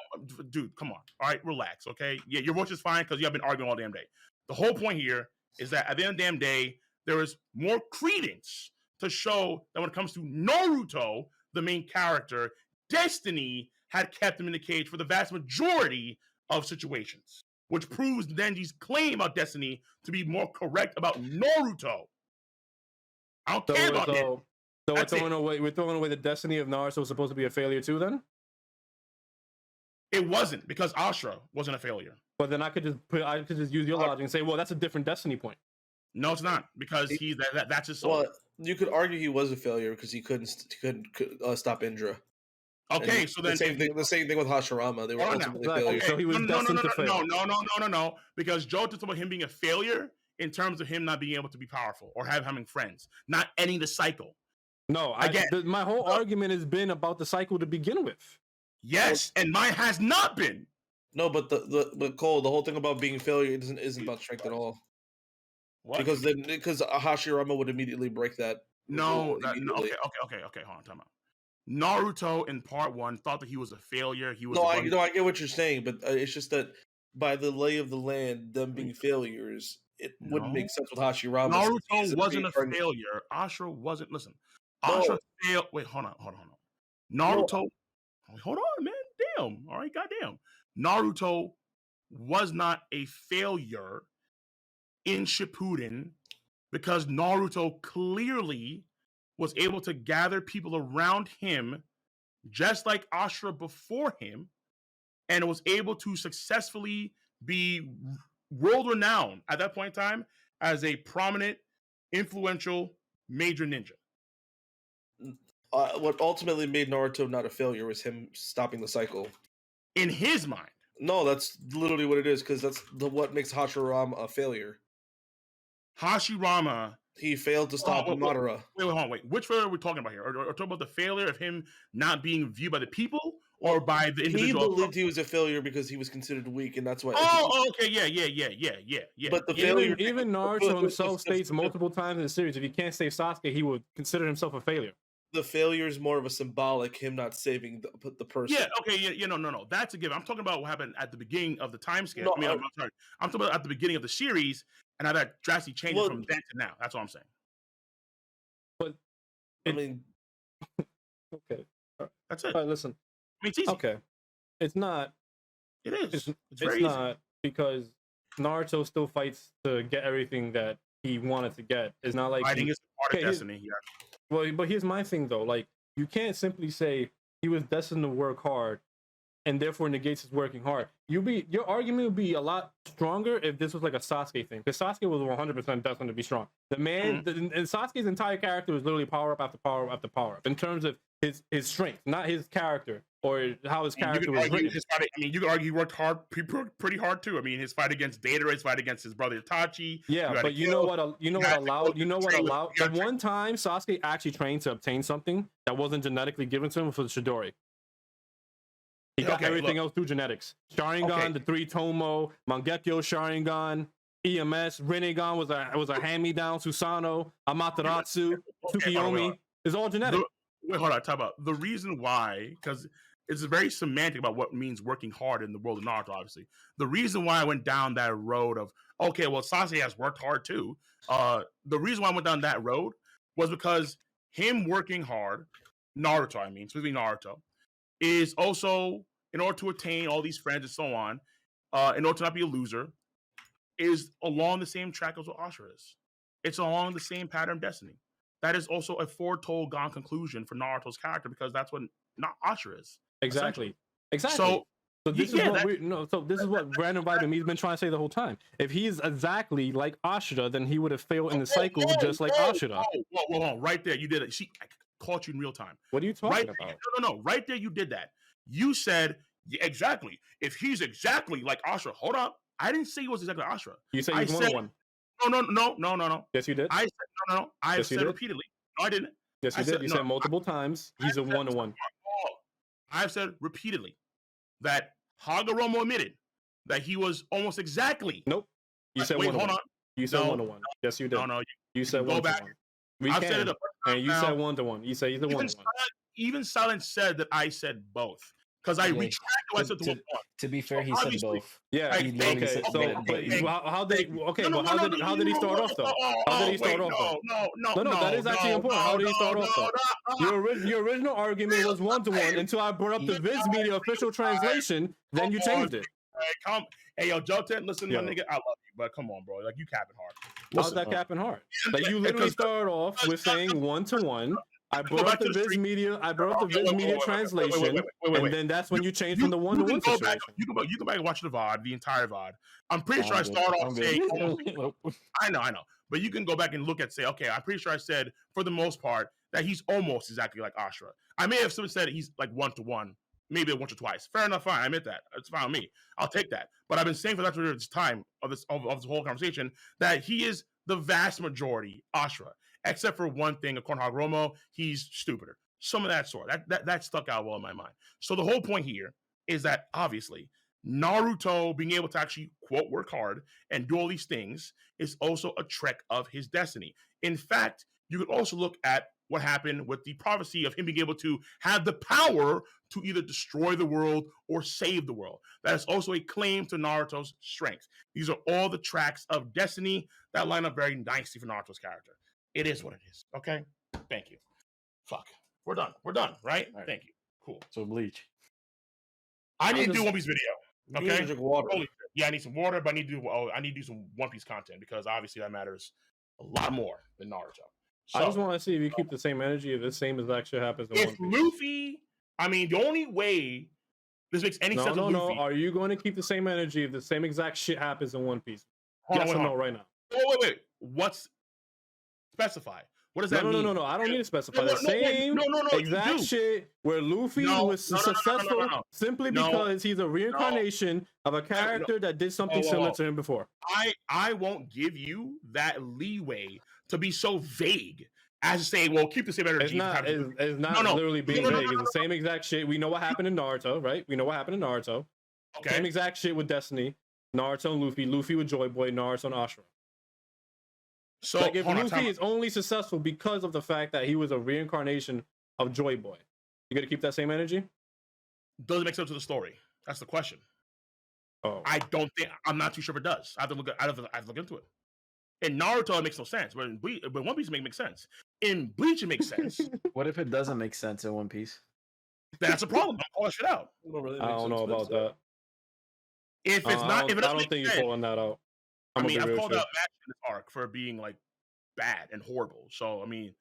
Dude, come on. All right, relax, okay? Yeah, your voice is fine because you have been arguing all damn day. The whole point here is that at the end of the damn day, there is more credence to show that when it comes to Naruto, the main character, Destiny had kept him in the cage for the vast majority of situations, which proves Neji's claim about Destiny to be more correct about Naruto. I don't care about it. So we're throwing away the Destiny of Naruto was supposed to be a failure too, then? It wasn't, because Ashura wasn't a failure. But then I could just use your logic and say, well, that's a different Destiny point. No, it's not, because that's his soul. Well, you could argue he was a failure because he couldn't stop Indra. Okay, and so then the same thing with Hashirama. They were ultimately failures. So he was destined to fail. No, because Joe talked about him being a failure in terms of him not being able to be powerful or having friends, not ending the cycle. No, my whole argument has been about the cycle to begin with. Yes, and mine has not been. No, but Cole, the whole thing about being a failure isn't about strength at all. What? Because Hashirama would immediately break that. Okay, hold on, time out. Naruto in part 1 thought that he was a failure. I get what you're saying, but it's just that by the lay of the land, them being failures, it wouldn't make sense with Hashirama. Naruto wasn't a failure. Ashura wasn't. Listen, Ashura failed. Wait, hold on. Naruto. Hold on, man. Damn. All right, goddamn. Naruto was not a failure in Shippuden because Naruto clearly was able to gather people around him, just like Ashura before him, and was able to successfully be world renowned at that point in time as a prominent, influential, major ninja. What ultimately made Naruto not a failure was him stopping the cycle. In his mind. No, that's literally what it is, because that's what makes Hashirama a failure. Hashirama. He failed to stop Madara. Wait. Which failure are we talking about here? Are talking about the failure of him not being viewed by the people or by the individual? He believed he was a failure because he was considered weak, and that's why. Okay, yeah. But the failure, even Naruto himself states multiple times in the series, if he can't save Sasuke, he would consider himself a failure. The failure is more of a symbolic, him not saving the person. Yeah, okay, no. That's a given. I'm talking about what happened at the beginning of the time scale. I'm sorry. I'm talking about at the beginning of the series, and how that drastically changed from then to now. That's what I'm saying. But okay. That's it. All right, listen. I mean, it's easy. Okay. It's not. It is. It's not, because Naruto still fights to get everything that he wanted to get. It's not like fighting is part of destiny. Yeah. Well, but here's my thing though. Like, you can't simply say he was destined to work hard, and therefore negates his working hard. Your argument would be a lot stronger if this was like a Sasuke thing, because Sasuke was 100% destined to be strong. The man, and Sasuke's entire character was literally power up after power up after power up in terms of his strength, not his character or how his character was written. You could argue he worked hard, pretty hard too. I mean, his fight against Deidara, his fight against his brother Itachi. Yeah, but the one time Sasuke actually trained to obtain something that wasn't genetically given to him was Chidori. He got everything else through genetics. Sharingan, the 3 Tomo, Mangekyo Sharingan, EMS, Rinnegan was a hand-me-down, Susanoo, Amaterasu, Tsukiyomi. It's all genetic. Wait, hold on, talk about the reason why, because it's very semantic about what means working hard in the world of Naruto, obviously. The reason why I went down that road of, okay, well, Sasuke has worked hard too. The reason why I went down that road was because him working hard, specifically Naruto, is also in order to attain all these friends and so on, in order to not be a loser, is along the same track as what Ashura is. It's along the same pattern of destiny. That is also a foretold gone conclusion for Naruto's character because that's what Ashura is. Exactly. So this is what this is what Random Vibe me's been trying to say the whole time. If he's exactly like Ashura, then he would have failed in the cycle just like Ashura. Whoa, right there, you did it. See, I caught you in real time. What are you talking about? No, right there, you did that. You said exactly. If he's exactly like Ashura, hold up. I didn't say he was exactly Ashura. You said he's 1-1. No. Yes, you did. I said no. I said repeatedly. No, I didn't. Yes, you did. You said multiple times. He's a 1-1. I've said repeatedly that Hagoromo admitted that he was almost exactly. Nope. You said 1-1. Hold on. You said 1-1. Yes, you did. No. You said 1-1. I've said it and you said 1-1. You said he's a 1-1. Even Silence said that I said both. Because I retracted what I said to 1-1. To be fair, he said both. Yeah. Okay. How did he start off though? How did he start off though? No. That is actually important. How did he start off though? Your original argument was 1-1 until I brought up the Viz Media official translation. Then you changed it. Hey, yo, Jouten, listen, my nigga, I love you, but come on, bro. Like, you capping hard. How's that capping hard? Like, you literally started off with saying 1-1. I brought up the Viz Media. I brought up the Viz Media translation, and then that's when you changed from the 1-1 situation. You go back and watch the VOD, the entire VOD. I'm pretty sure I started off saying, I know, but you can go back and look at say, okay, I'm pretty sure I said for the most part that he's almost exactly like Ashura. I may have said he's like 1-1. Maybe once or twice. Fair enough, fine. I admit that. It's fine with me. I'll take that. But I've been saying for that period of time of this whole conversation that he is the vast majority Ashura, except for one thing. According to Hagoromo, he's stupider. Some of that sort. That stuck out well in my mind. So the whole point here is that obviously Naruto being able to actually quote work hard and do all these things is also a trek of his destiny. In fact, you could also look at what happened with the prophecy of him being able to have the power to either destroy the world or save the world. That is also a claim to Naruto's strength. These are all the tracks of destiny that line up very nicely for Naruto's character. It is what it is. Okay? Thank you. Fuck. We're done, right? Thank you. Cool. So Bleach. I need to do One Piece video. Okay? Drink water. Yeah, I need some water, but I need to do some One Piece content because obviously that matters a lot more than Naruto. So, I just want to see if you keep the same energy if the same exact shit happens in One Piece. Luffy, I mean, the only way this makes any sense of Luffy... No. Are you going to keep the same energy if the same exact shit happens in One Piece? Yes or no right now? Wait. What's... Specify. What does that mean? No. I don't need to specify. The same exact shit where Luffy was successful simply because he's a reincarnation of a character that did something similar to him before. I won't give you that leeway to be so vague as to say, well, keep the same energy. It's not literally being vague. It's the same exact shit. We know what happened in Naruto, right? Okay. Same exact shit with Destiny. Naruto and Luffy. Luffy with Joy Boy. Naruto and Ashura. So like if Luffy is only successful because of the fact that he was a reincarnation of Joy Boy, you gonna keep that same energy? Does it make sense to the story? That's the question. Oh. I'm not too sure if it does. I have to look into it. In Naruto, it makes no sense, but in One Piece, it makes sense. In Bleach, it makes sense. What if it doesn't make sense in One Piece? That's a problem. I'll call that shit out. I don't know about that. If it's not, if it doesn't I don't think you're calling that out. I mean, I've called out Max in this arc for being like bad and horrible. So I mean,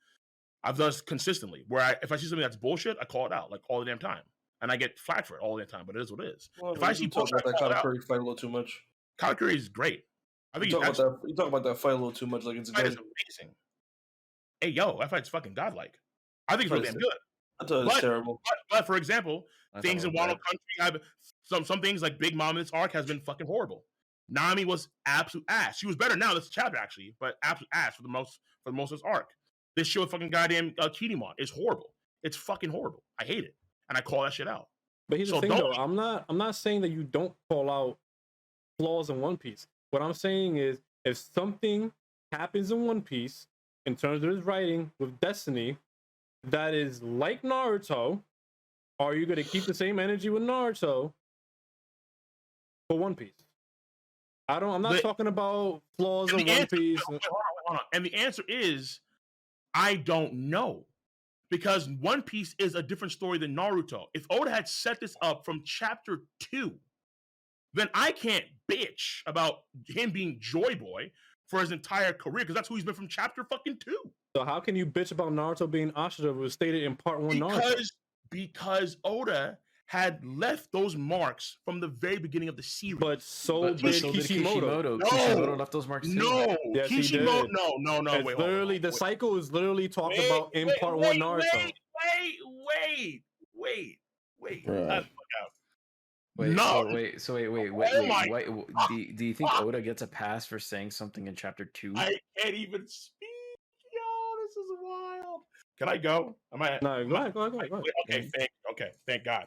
I've done this consistently. Where if I see something that's bullshit, I call it out like all the damn time, and I get flack for it all the damn time. But it is what it is. Well, if I see bullshit, that Kyrie fight a little too much. Kyrie is great. I think you talk about that fight a little too much. Like it's amazing. Hey yo, that fight's fucking godlike. I think it's really damn good. I thought it was terrible. But for example, things in Wano Country have some things like Big Mom in this arc has been fucking horrible. Nami was absolute ass. She was better now this chapter actually, but absolute ass for the most of this arc. This shit with fucking goddamn Kinemon is horrible. It's fucking horrible. I hate it, and I call that shit out. But here's the thing, though. I'm not saying that you don't call out flaws in One Piece. What I'm saying is, if something happens in One Piece in terms of his writing with Destiny that is like Naruto, are you going to keep the same energy with Naruto for One Piece? I'm not talking about flaws in One Piece. Hold on. And the answer is, I don't know. because One Piece is a different story than Naruto. If Oda had set this up from chapter 2, then I can't bitch about him being Joy Boy for his entire career because that's who he's been from chapter fucking 2. So how can you bitch about Naruto being Ashura? It was stated in part 1 Naruto. Because Oda had left those marks from the very beginning of the series. But so did Kishimoto. No, Kishimoto left those marks too. No, Yes, he Kishimoto. did. No. It's Wait, literally the cycle is literally talked about in part 1 Naruto. Wait. Bruh. Wait, No. so wait. Do you think Oda gets a pass for saying something in chapter 2? I can't even speak. Yo, this is wild. Can I go? Am I? No, go ahead. Okay, thank God.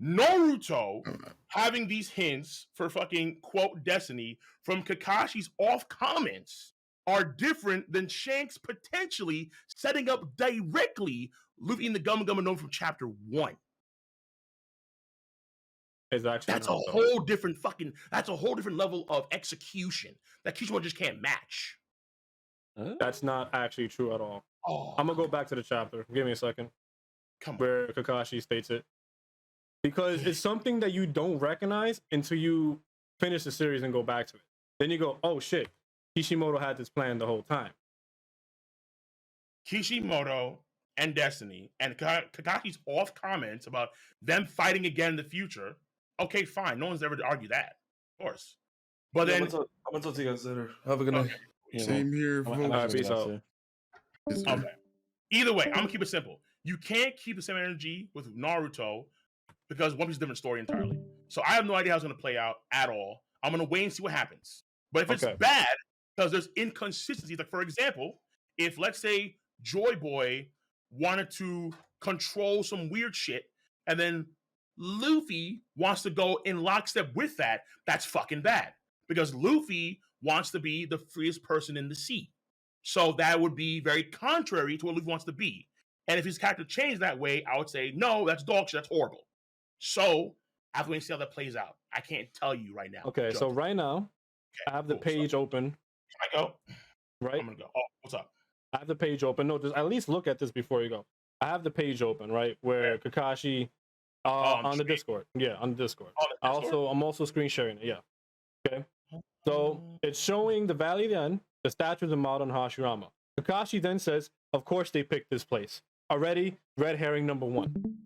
Naruto having these hints for fucking quote destiny from Kakashi's off comments are different than Shanks potentially setting up directly Luffy in the Gum Gum No from chapter 1. Exactly. That's a whole different level of execution that Kishimoto just can't match. That's not actually true at all. Oh, I'm gonna go back to the chapter. Give me a second. Come on. Where Kakashi states it. Because it's something that you don't recognize until you finish the series and go back to it. Then you go, oh shit, Kishimoto had this plan the whole time. Kishimoto and Destiny and Kakashi's off comments about them fighting again in the future. Okay, fine. No one's ever to argue that, of course. But then I'm gonna talk to you guys later. Have a good night. Same here. Peace out. Okay. Either way, I'm gonna keep it simple. You can't keep the same energy with Naruto because One Piece is a different story entirely. So I have no idea how it's gonna play out at all. I'm gonna wait and see what happens. But if it's bad, because there's inconsistencies, like for example, if let's say Joy Boy wanted to control some weird shit, and then Luffy wants to go in lockstep with that, that's fucking bad. Because Luffy wants to be the freest person in the sea. So that would be very contrary to what Luffy wants to be. And if his character changed that way, I would say, no, that's dog shit, that's horrible. So I have to wait and see how that plays out. I can't tell you right now. Okay, so right now, I have the page open. Can I go? Right? I'm gonna go. Oh, what's up? I have the page open. No, just at least look at this before you go. I have the page open, right? Where Kakashi on the Discord. Yeah, on the Discord. I'm also screen sharing it. Yeah. Okay. So it's showing the Valley of the End, the statues of Mado and Hashirama. Kakashi then says, of course they picked this place. Already, red herring number 1.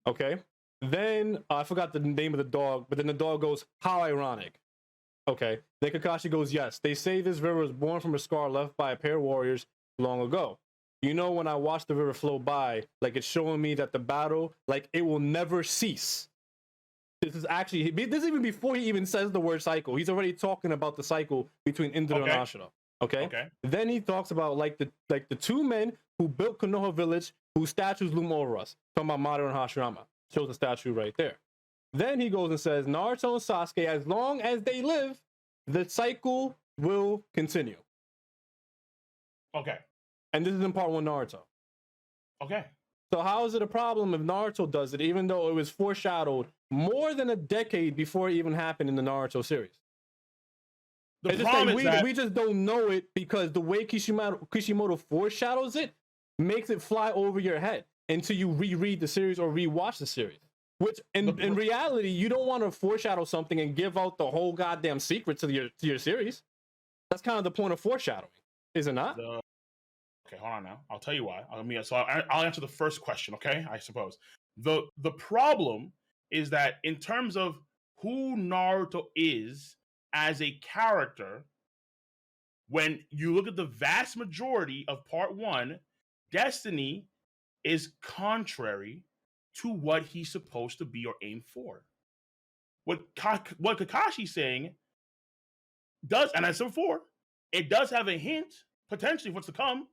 Okay. Then I forgot the name of the dog, but then the dog goes, how ironic. Okay. Then Kakashi goes, yes, they say this river was born from a scar left by a pair of warriors long ago. You know, when I watch the river flow by, like it's showing me that the battle, like it will never cease. This is actually, this is even before he even says the word cycle. He's already talking about the cycle between Indra and Ashura. Okay? Then he talks about like the two men who built Konoha Village, whose statues loom over us. Talking about Madara and Hashirama. Shows the statue right there. Then he goes and says, Naruto and Sasuke, as long as they live, the cycle will continue. Okay. And this is in part 1 Naruto. Okay. So how is it a problem if Naruto does it, even though it was foreshadowed more than a decade before it even happened in the Naruto series? The problem is that we just don't know it because the way Kishimoto foreshadows it makes it fly over your head until you reread the series or rewatch the series. Which, in reality, you don't want to foreshadow something and give out the whole goddamn secret to your series. That's kind of the point of foreshadowing, is it not? Okay, hold on now. I'll tell you why. I'll answer the first question, okay? I suppose. The problem is that in terms of who Naruto is as a character, when you look at the vast majority of part 1, Destiny is contrary to what he's supposed to be or aim for. What Kakashi's saying does, and I said before, it does have a hint, potentially, of what's to come,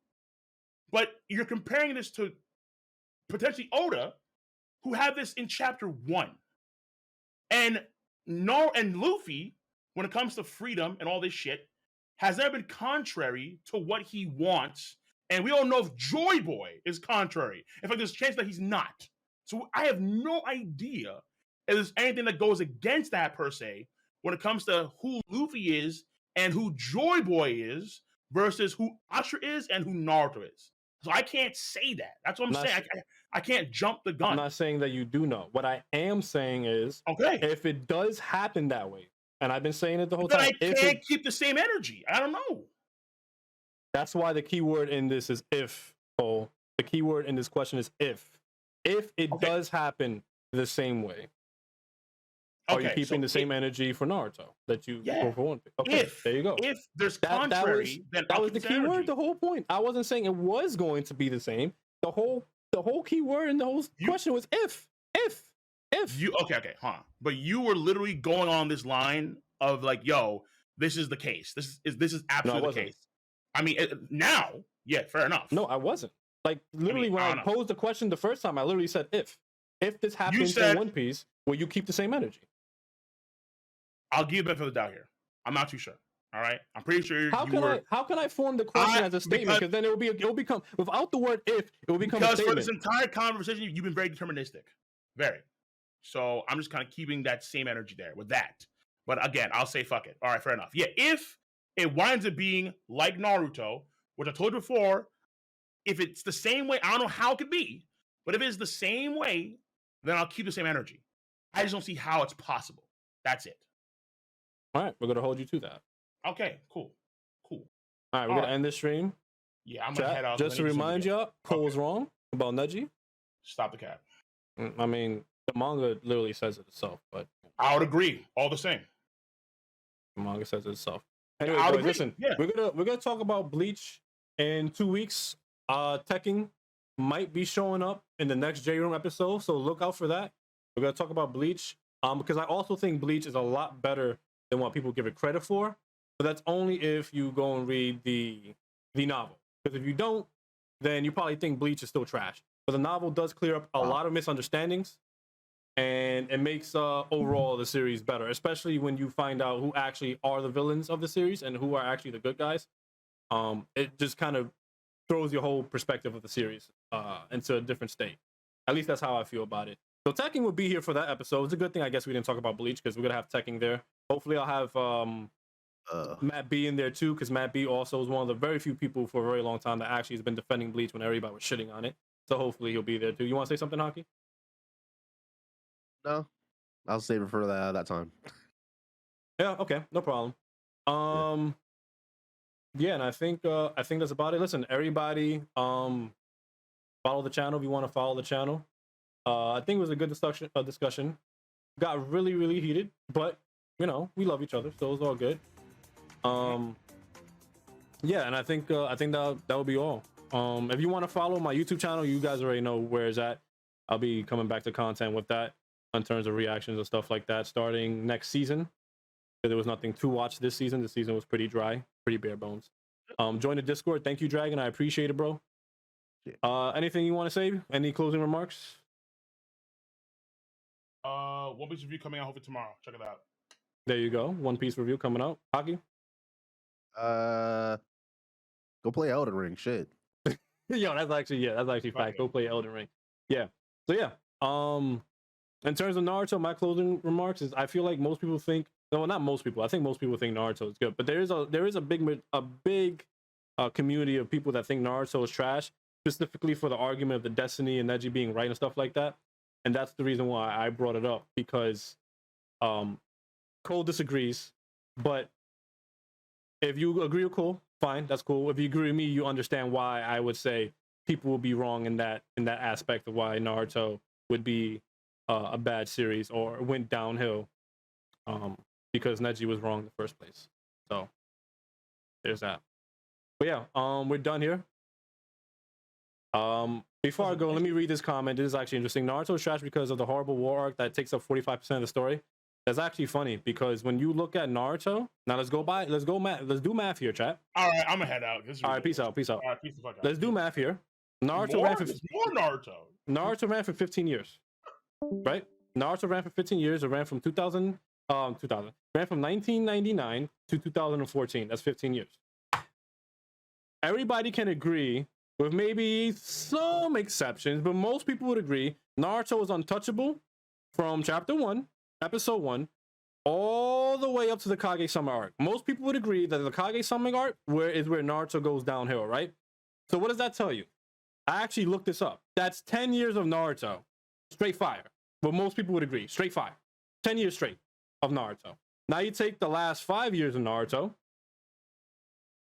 but you're comparing this to potentially Oda, who had this in chapter 1. And Luffy, when it comes to freedom and all this shit, has never been contrary to what he wants. And we all know if Joy Boy is contrary. In fact, there's a chance that he's not. So I have no idea if there's anything that goes against that per se when it comes to who Luffy is and who Joy Boy is versus who Ashura is and who Naruto is. So I can't say that. That's what I'm saying. I can't jump the gun. I'm not saying that you do know. What I am saying is, if it does happen that way, and I've been saying it the whole then time, I can't keep the same energy. I don't know. That's why the key word in this is if. Cole. The key word in this question is if. If it does happen the same way, are you keeping the same energy for Naruto that you go for One Piece? Okay, there you go. If there's contrary, then that was the key word. The whole point. I wasn't saying it was going to be the same. The whole key word in the whole question was if. You okay, but you were literally going on this line of like, yo, this is the case. This is absolutely the case. I mean, now, yeah, fair enough. No, I wasn't. Like literally, when I posed the question the first time, I literally said if this happens in One Piece, will you keep the same energy? I'll give you the benefit of the doubt here. I'm not too sure. All right, I'm pretty sure. How can I form the question as a statement? Because then it will become without the word if, it will become a statement. For this entire conversation, you've been very deterministic, very. So I'm just kind of keeping that same energy there with that. But again, I'll say fuck it. All right, fair enough. Yeah, if it winds up being like Naruto, which I told you before, if it's the same way, I don't know how it could be, but if it's the same way, then I'll keep the same energy. I just don't see how it's possible. That's it. All right, we're gonna hold you to that. Okay, cool. All right, we're gonna end this stream. Yeah, I'm gonna head out. Just to remind y'all, Cole was wrong about Neji. Stop the cap. I mean, the manga literally says it itself, but I would agree. All the same, the manga says it itself. Anyway, guys, listen, we're gonna talk about Bleach in 2 weeks. Tekken might be showing up in the next J Room episode, so look out for that. We're gonna talk about Bleach, because I also think Bleach is a lot better than what people give it credit for. But that's only if you go and read the novel. Because if you don't, then you probably think Bleach is still trash. But the novel does clear up a lot of misunderstandings, and it makes overall the series better, especially when you find out who actually are the villains of the series and who are actually the good guys. It just kind of throws your whole perspective of the series into a different state. At least that's how I feel about it. So Tekken will be here for that episode. It's a good thing, I guess, we didn't talk about Bleach, because we're gonna have Tekken there. Hopefully I'll have Matt B in there too, because Matt B also was one of the very few people for a very long time that actually has been defending Bleach when everybody was shitting on it. So hopefully he'll be there too. You want to say something, Hockey? No, I'll save it for that time. Yeah, okay, no problem. Yeah, and I think that's about it. Listen, everybody, follow the channel if you want to follow the channel. I think it was a good discussion. Got really, really heated, but you know, we love each other, so it's all good. Yeah, and I think that would be all. If you want to follow my YouTube channel, you guys already know where it's at. I'll be coming back to content with that in terms of reactions and stuff like that starting next season. There was nothing to watch this season. This season was pretty dry, pretty bare bones. Join the Discord. Thank you, Dragon. I appreciate it, bro. Anything you want to say? Any closing remarks? One Piece review coming out hopefully tomorrow. Check it out. There you go. One Piece review coming out. Hockey? Go play Elden Ring. Shit. Yo, that's actually fact. Go play Elden Ring. Yeah. So yeah. In terms of Naruto, my closing remarks is I feel like most people think, no, not most people. I think most people think Naruto is good, but there is a big community of people that think Naruto is trash, specifically for the argument of the Destiny and Neji being right and stuff like that. And that's the reason why I brought it up, because Cole disagrees, but if you agree with Cole, fine, that's cool. If you agree with me, you understand why I would say people will be wrong in that aspect of why Naruto would be a bad series or went downhill, because Neji was wrong in the first place. So there's that. But yeah, we're done here. Before I go, let me read this comment. This is actually interesting. Naruto is trash because of the horrible war arc that takes up 45% of the story. That's actually funny, because when you look at Naruto, now let's do math here, chat. All right, I'm gonna head out. All right, peace out. All right, peace the fuck out. Let's do math here. Naruto ran for 15 years, right? Naruto ran for 15 years. It ran from 2000 ran from 1999 to 2014. That's 15 years. Everybody can agree, with maybe some exceptions, but most people would agree Naruto is untouchable from chapter 1, episode 1, all the way up to the Kage-sama arc. Most people would agree that the Kage-sama arc is where Naruto goes downhill, right? So what does that tell you? I actually looked this up. That's 10 years of Naruto. Straight fire. But most people would agree. Straight fire. 10 years straight of Naruto. Now you take the last 5 years of Naruto.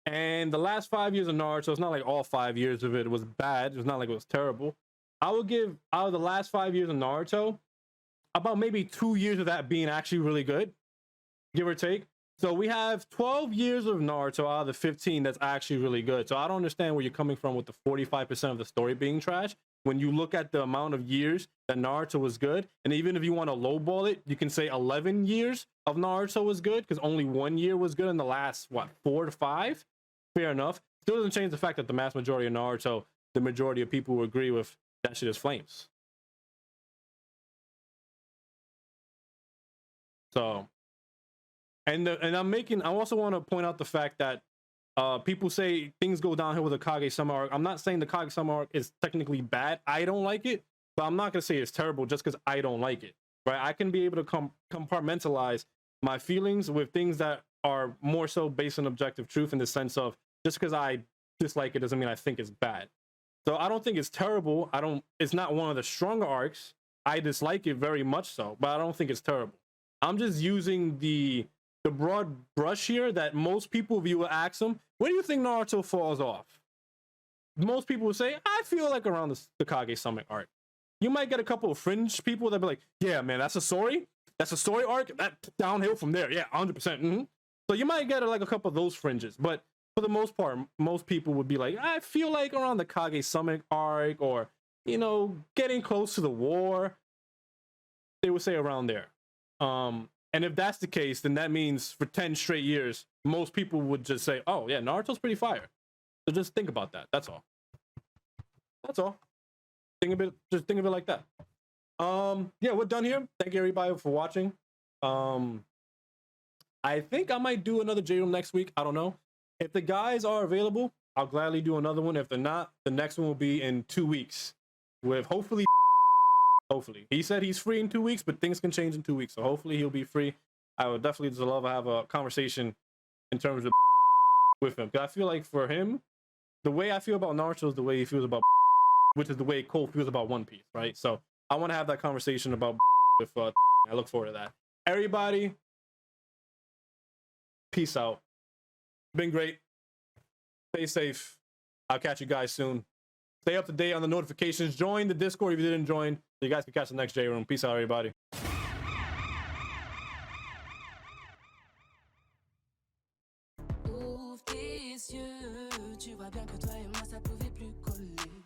And the last 5 years of Naruto, it's not like all 5 years of it was bad. It's not like it was terrible. I would give, out of the last 5 years of Naruto, about maybe 2 years of that being actually really good, give or take. So we have 12 years of Naruto out of the 15 that's actually really good. So I don't understand where you're coming from with the 45% of the story being trash. When you look at the amount of years that Naruto was good, and even if you want to lowball it, you can say 11 years of Naruto was good, because only 1 year was good in the last, what, 4 to 5? Fair enough. Still doesn't change the fact that the mass majority of Naruto, the majority of people will agree with that shit is flames. So, and I also want to point out the fact that people say things go downhill with the Kage-sama arc. I'm not saying the Kage-sama arc is technically bad. I don't like it, but I'm not going to say it's terrible just because I don't like it, right? I can be able to compartmentalize my feelings with things that are more so based on objective truth, in the sense of just because I dislike it doesn't mean I think it's bad. So I don't think it's terrible. It's not one of the stronger arcs. I dislike it very much so, but I don't think it's terrible. I'm just using the broad brush here that most people, if you will ask them, where do you think Naruto falls off? Most people will say, I feel like around the Kage-sama arc. You might get a couple of fringe people that be like, yeah, man, that's a story arc, that downhill from there. Yeah, 100%. So you might get like a couple of those fringes, but for the most part, most people would be like, I feel like around the Kage-sama arc, or, you know, getting close to the war. They would say around there. And if that's the case, then that means for 10 straight years, most people would just say, oh, yeah, Naruto's pretty fire. So just think about that. That's all. That's all. Just think of it like that. Yeah, we're done here. Thank you, everybody, for watching. I think I might do another J-Room next week. I don't know. If the guys are available, I'll gladly do another one. If they're not, the next one will be in 2 weeks with hopefully. He said he's free in 2 weeks, but things can change in 2 weeks. So hopefully he'll be free. I would definitely just love to have a conversation in terms of with him. Because I feel like for him, the way I feel about Naruto is the way he feels about, which is the way Cole feels about One Piece, right? So I want to have that conversation about with I look forward to that. Everybody, peace out. Been great. Stay safe. I'll catch you guys soon. Stay up to date on the notifications. Join the Discord if you didn't join, so you guys can catch the next J-Room. Peace out, everybody. Ouvre tes yeux, tu vois bien que toi et moi ça pouvait plus coller.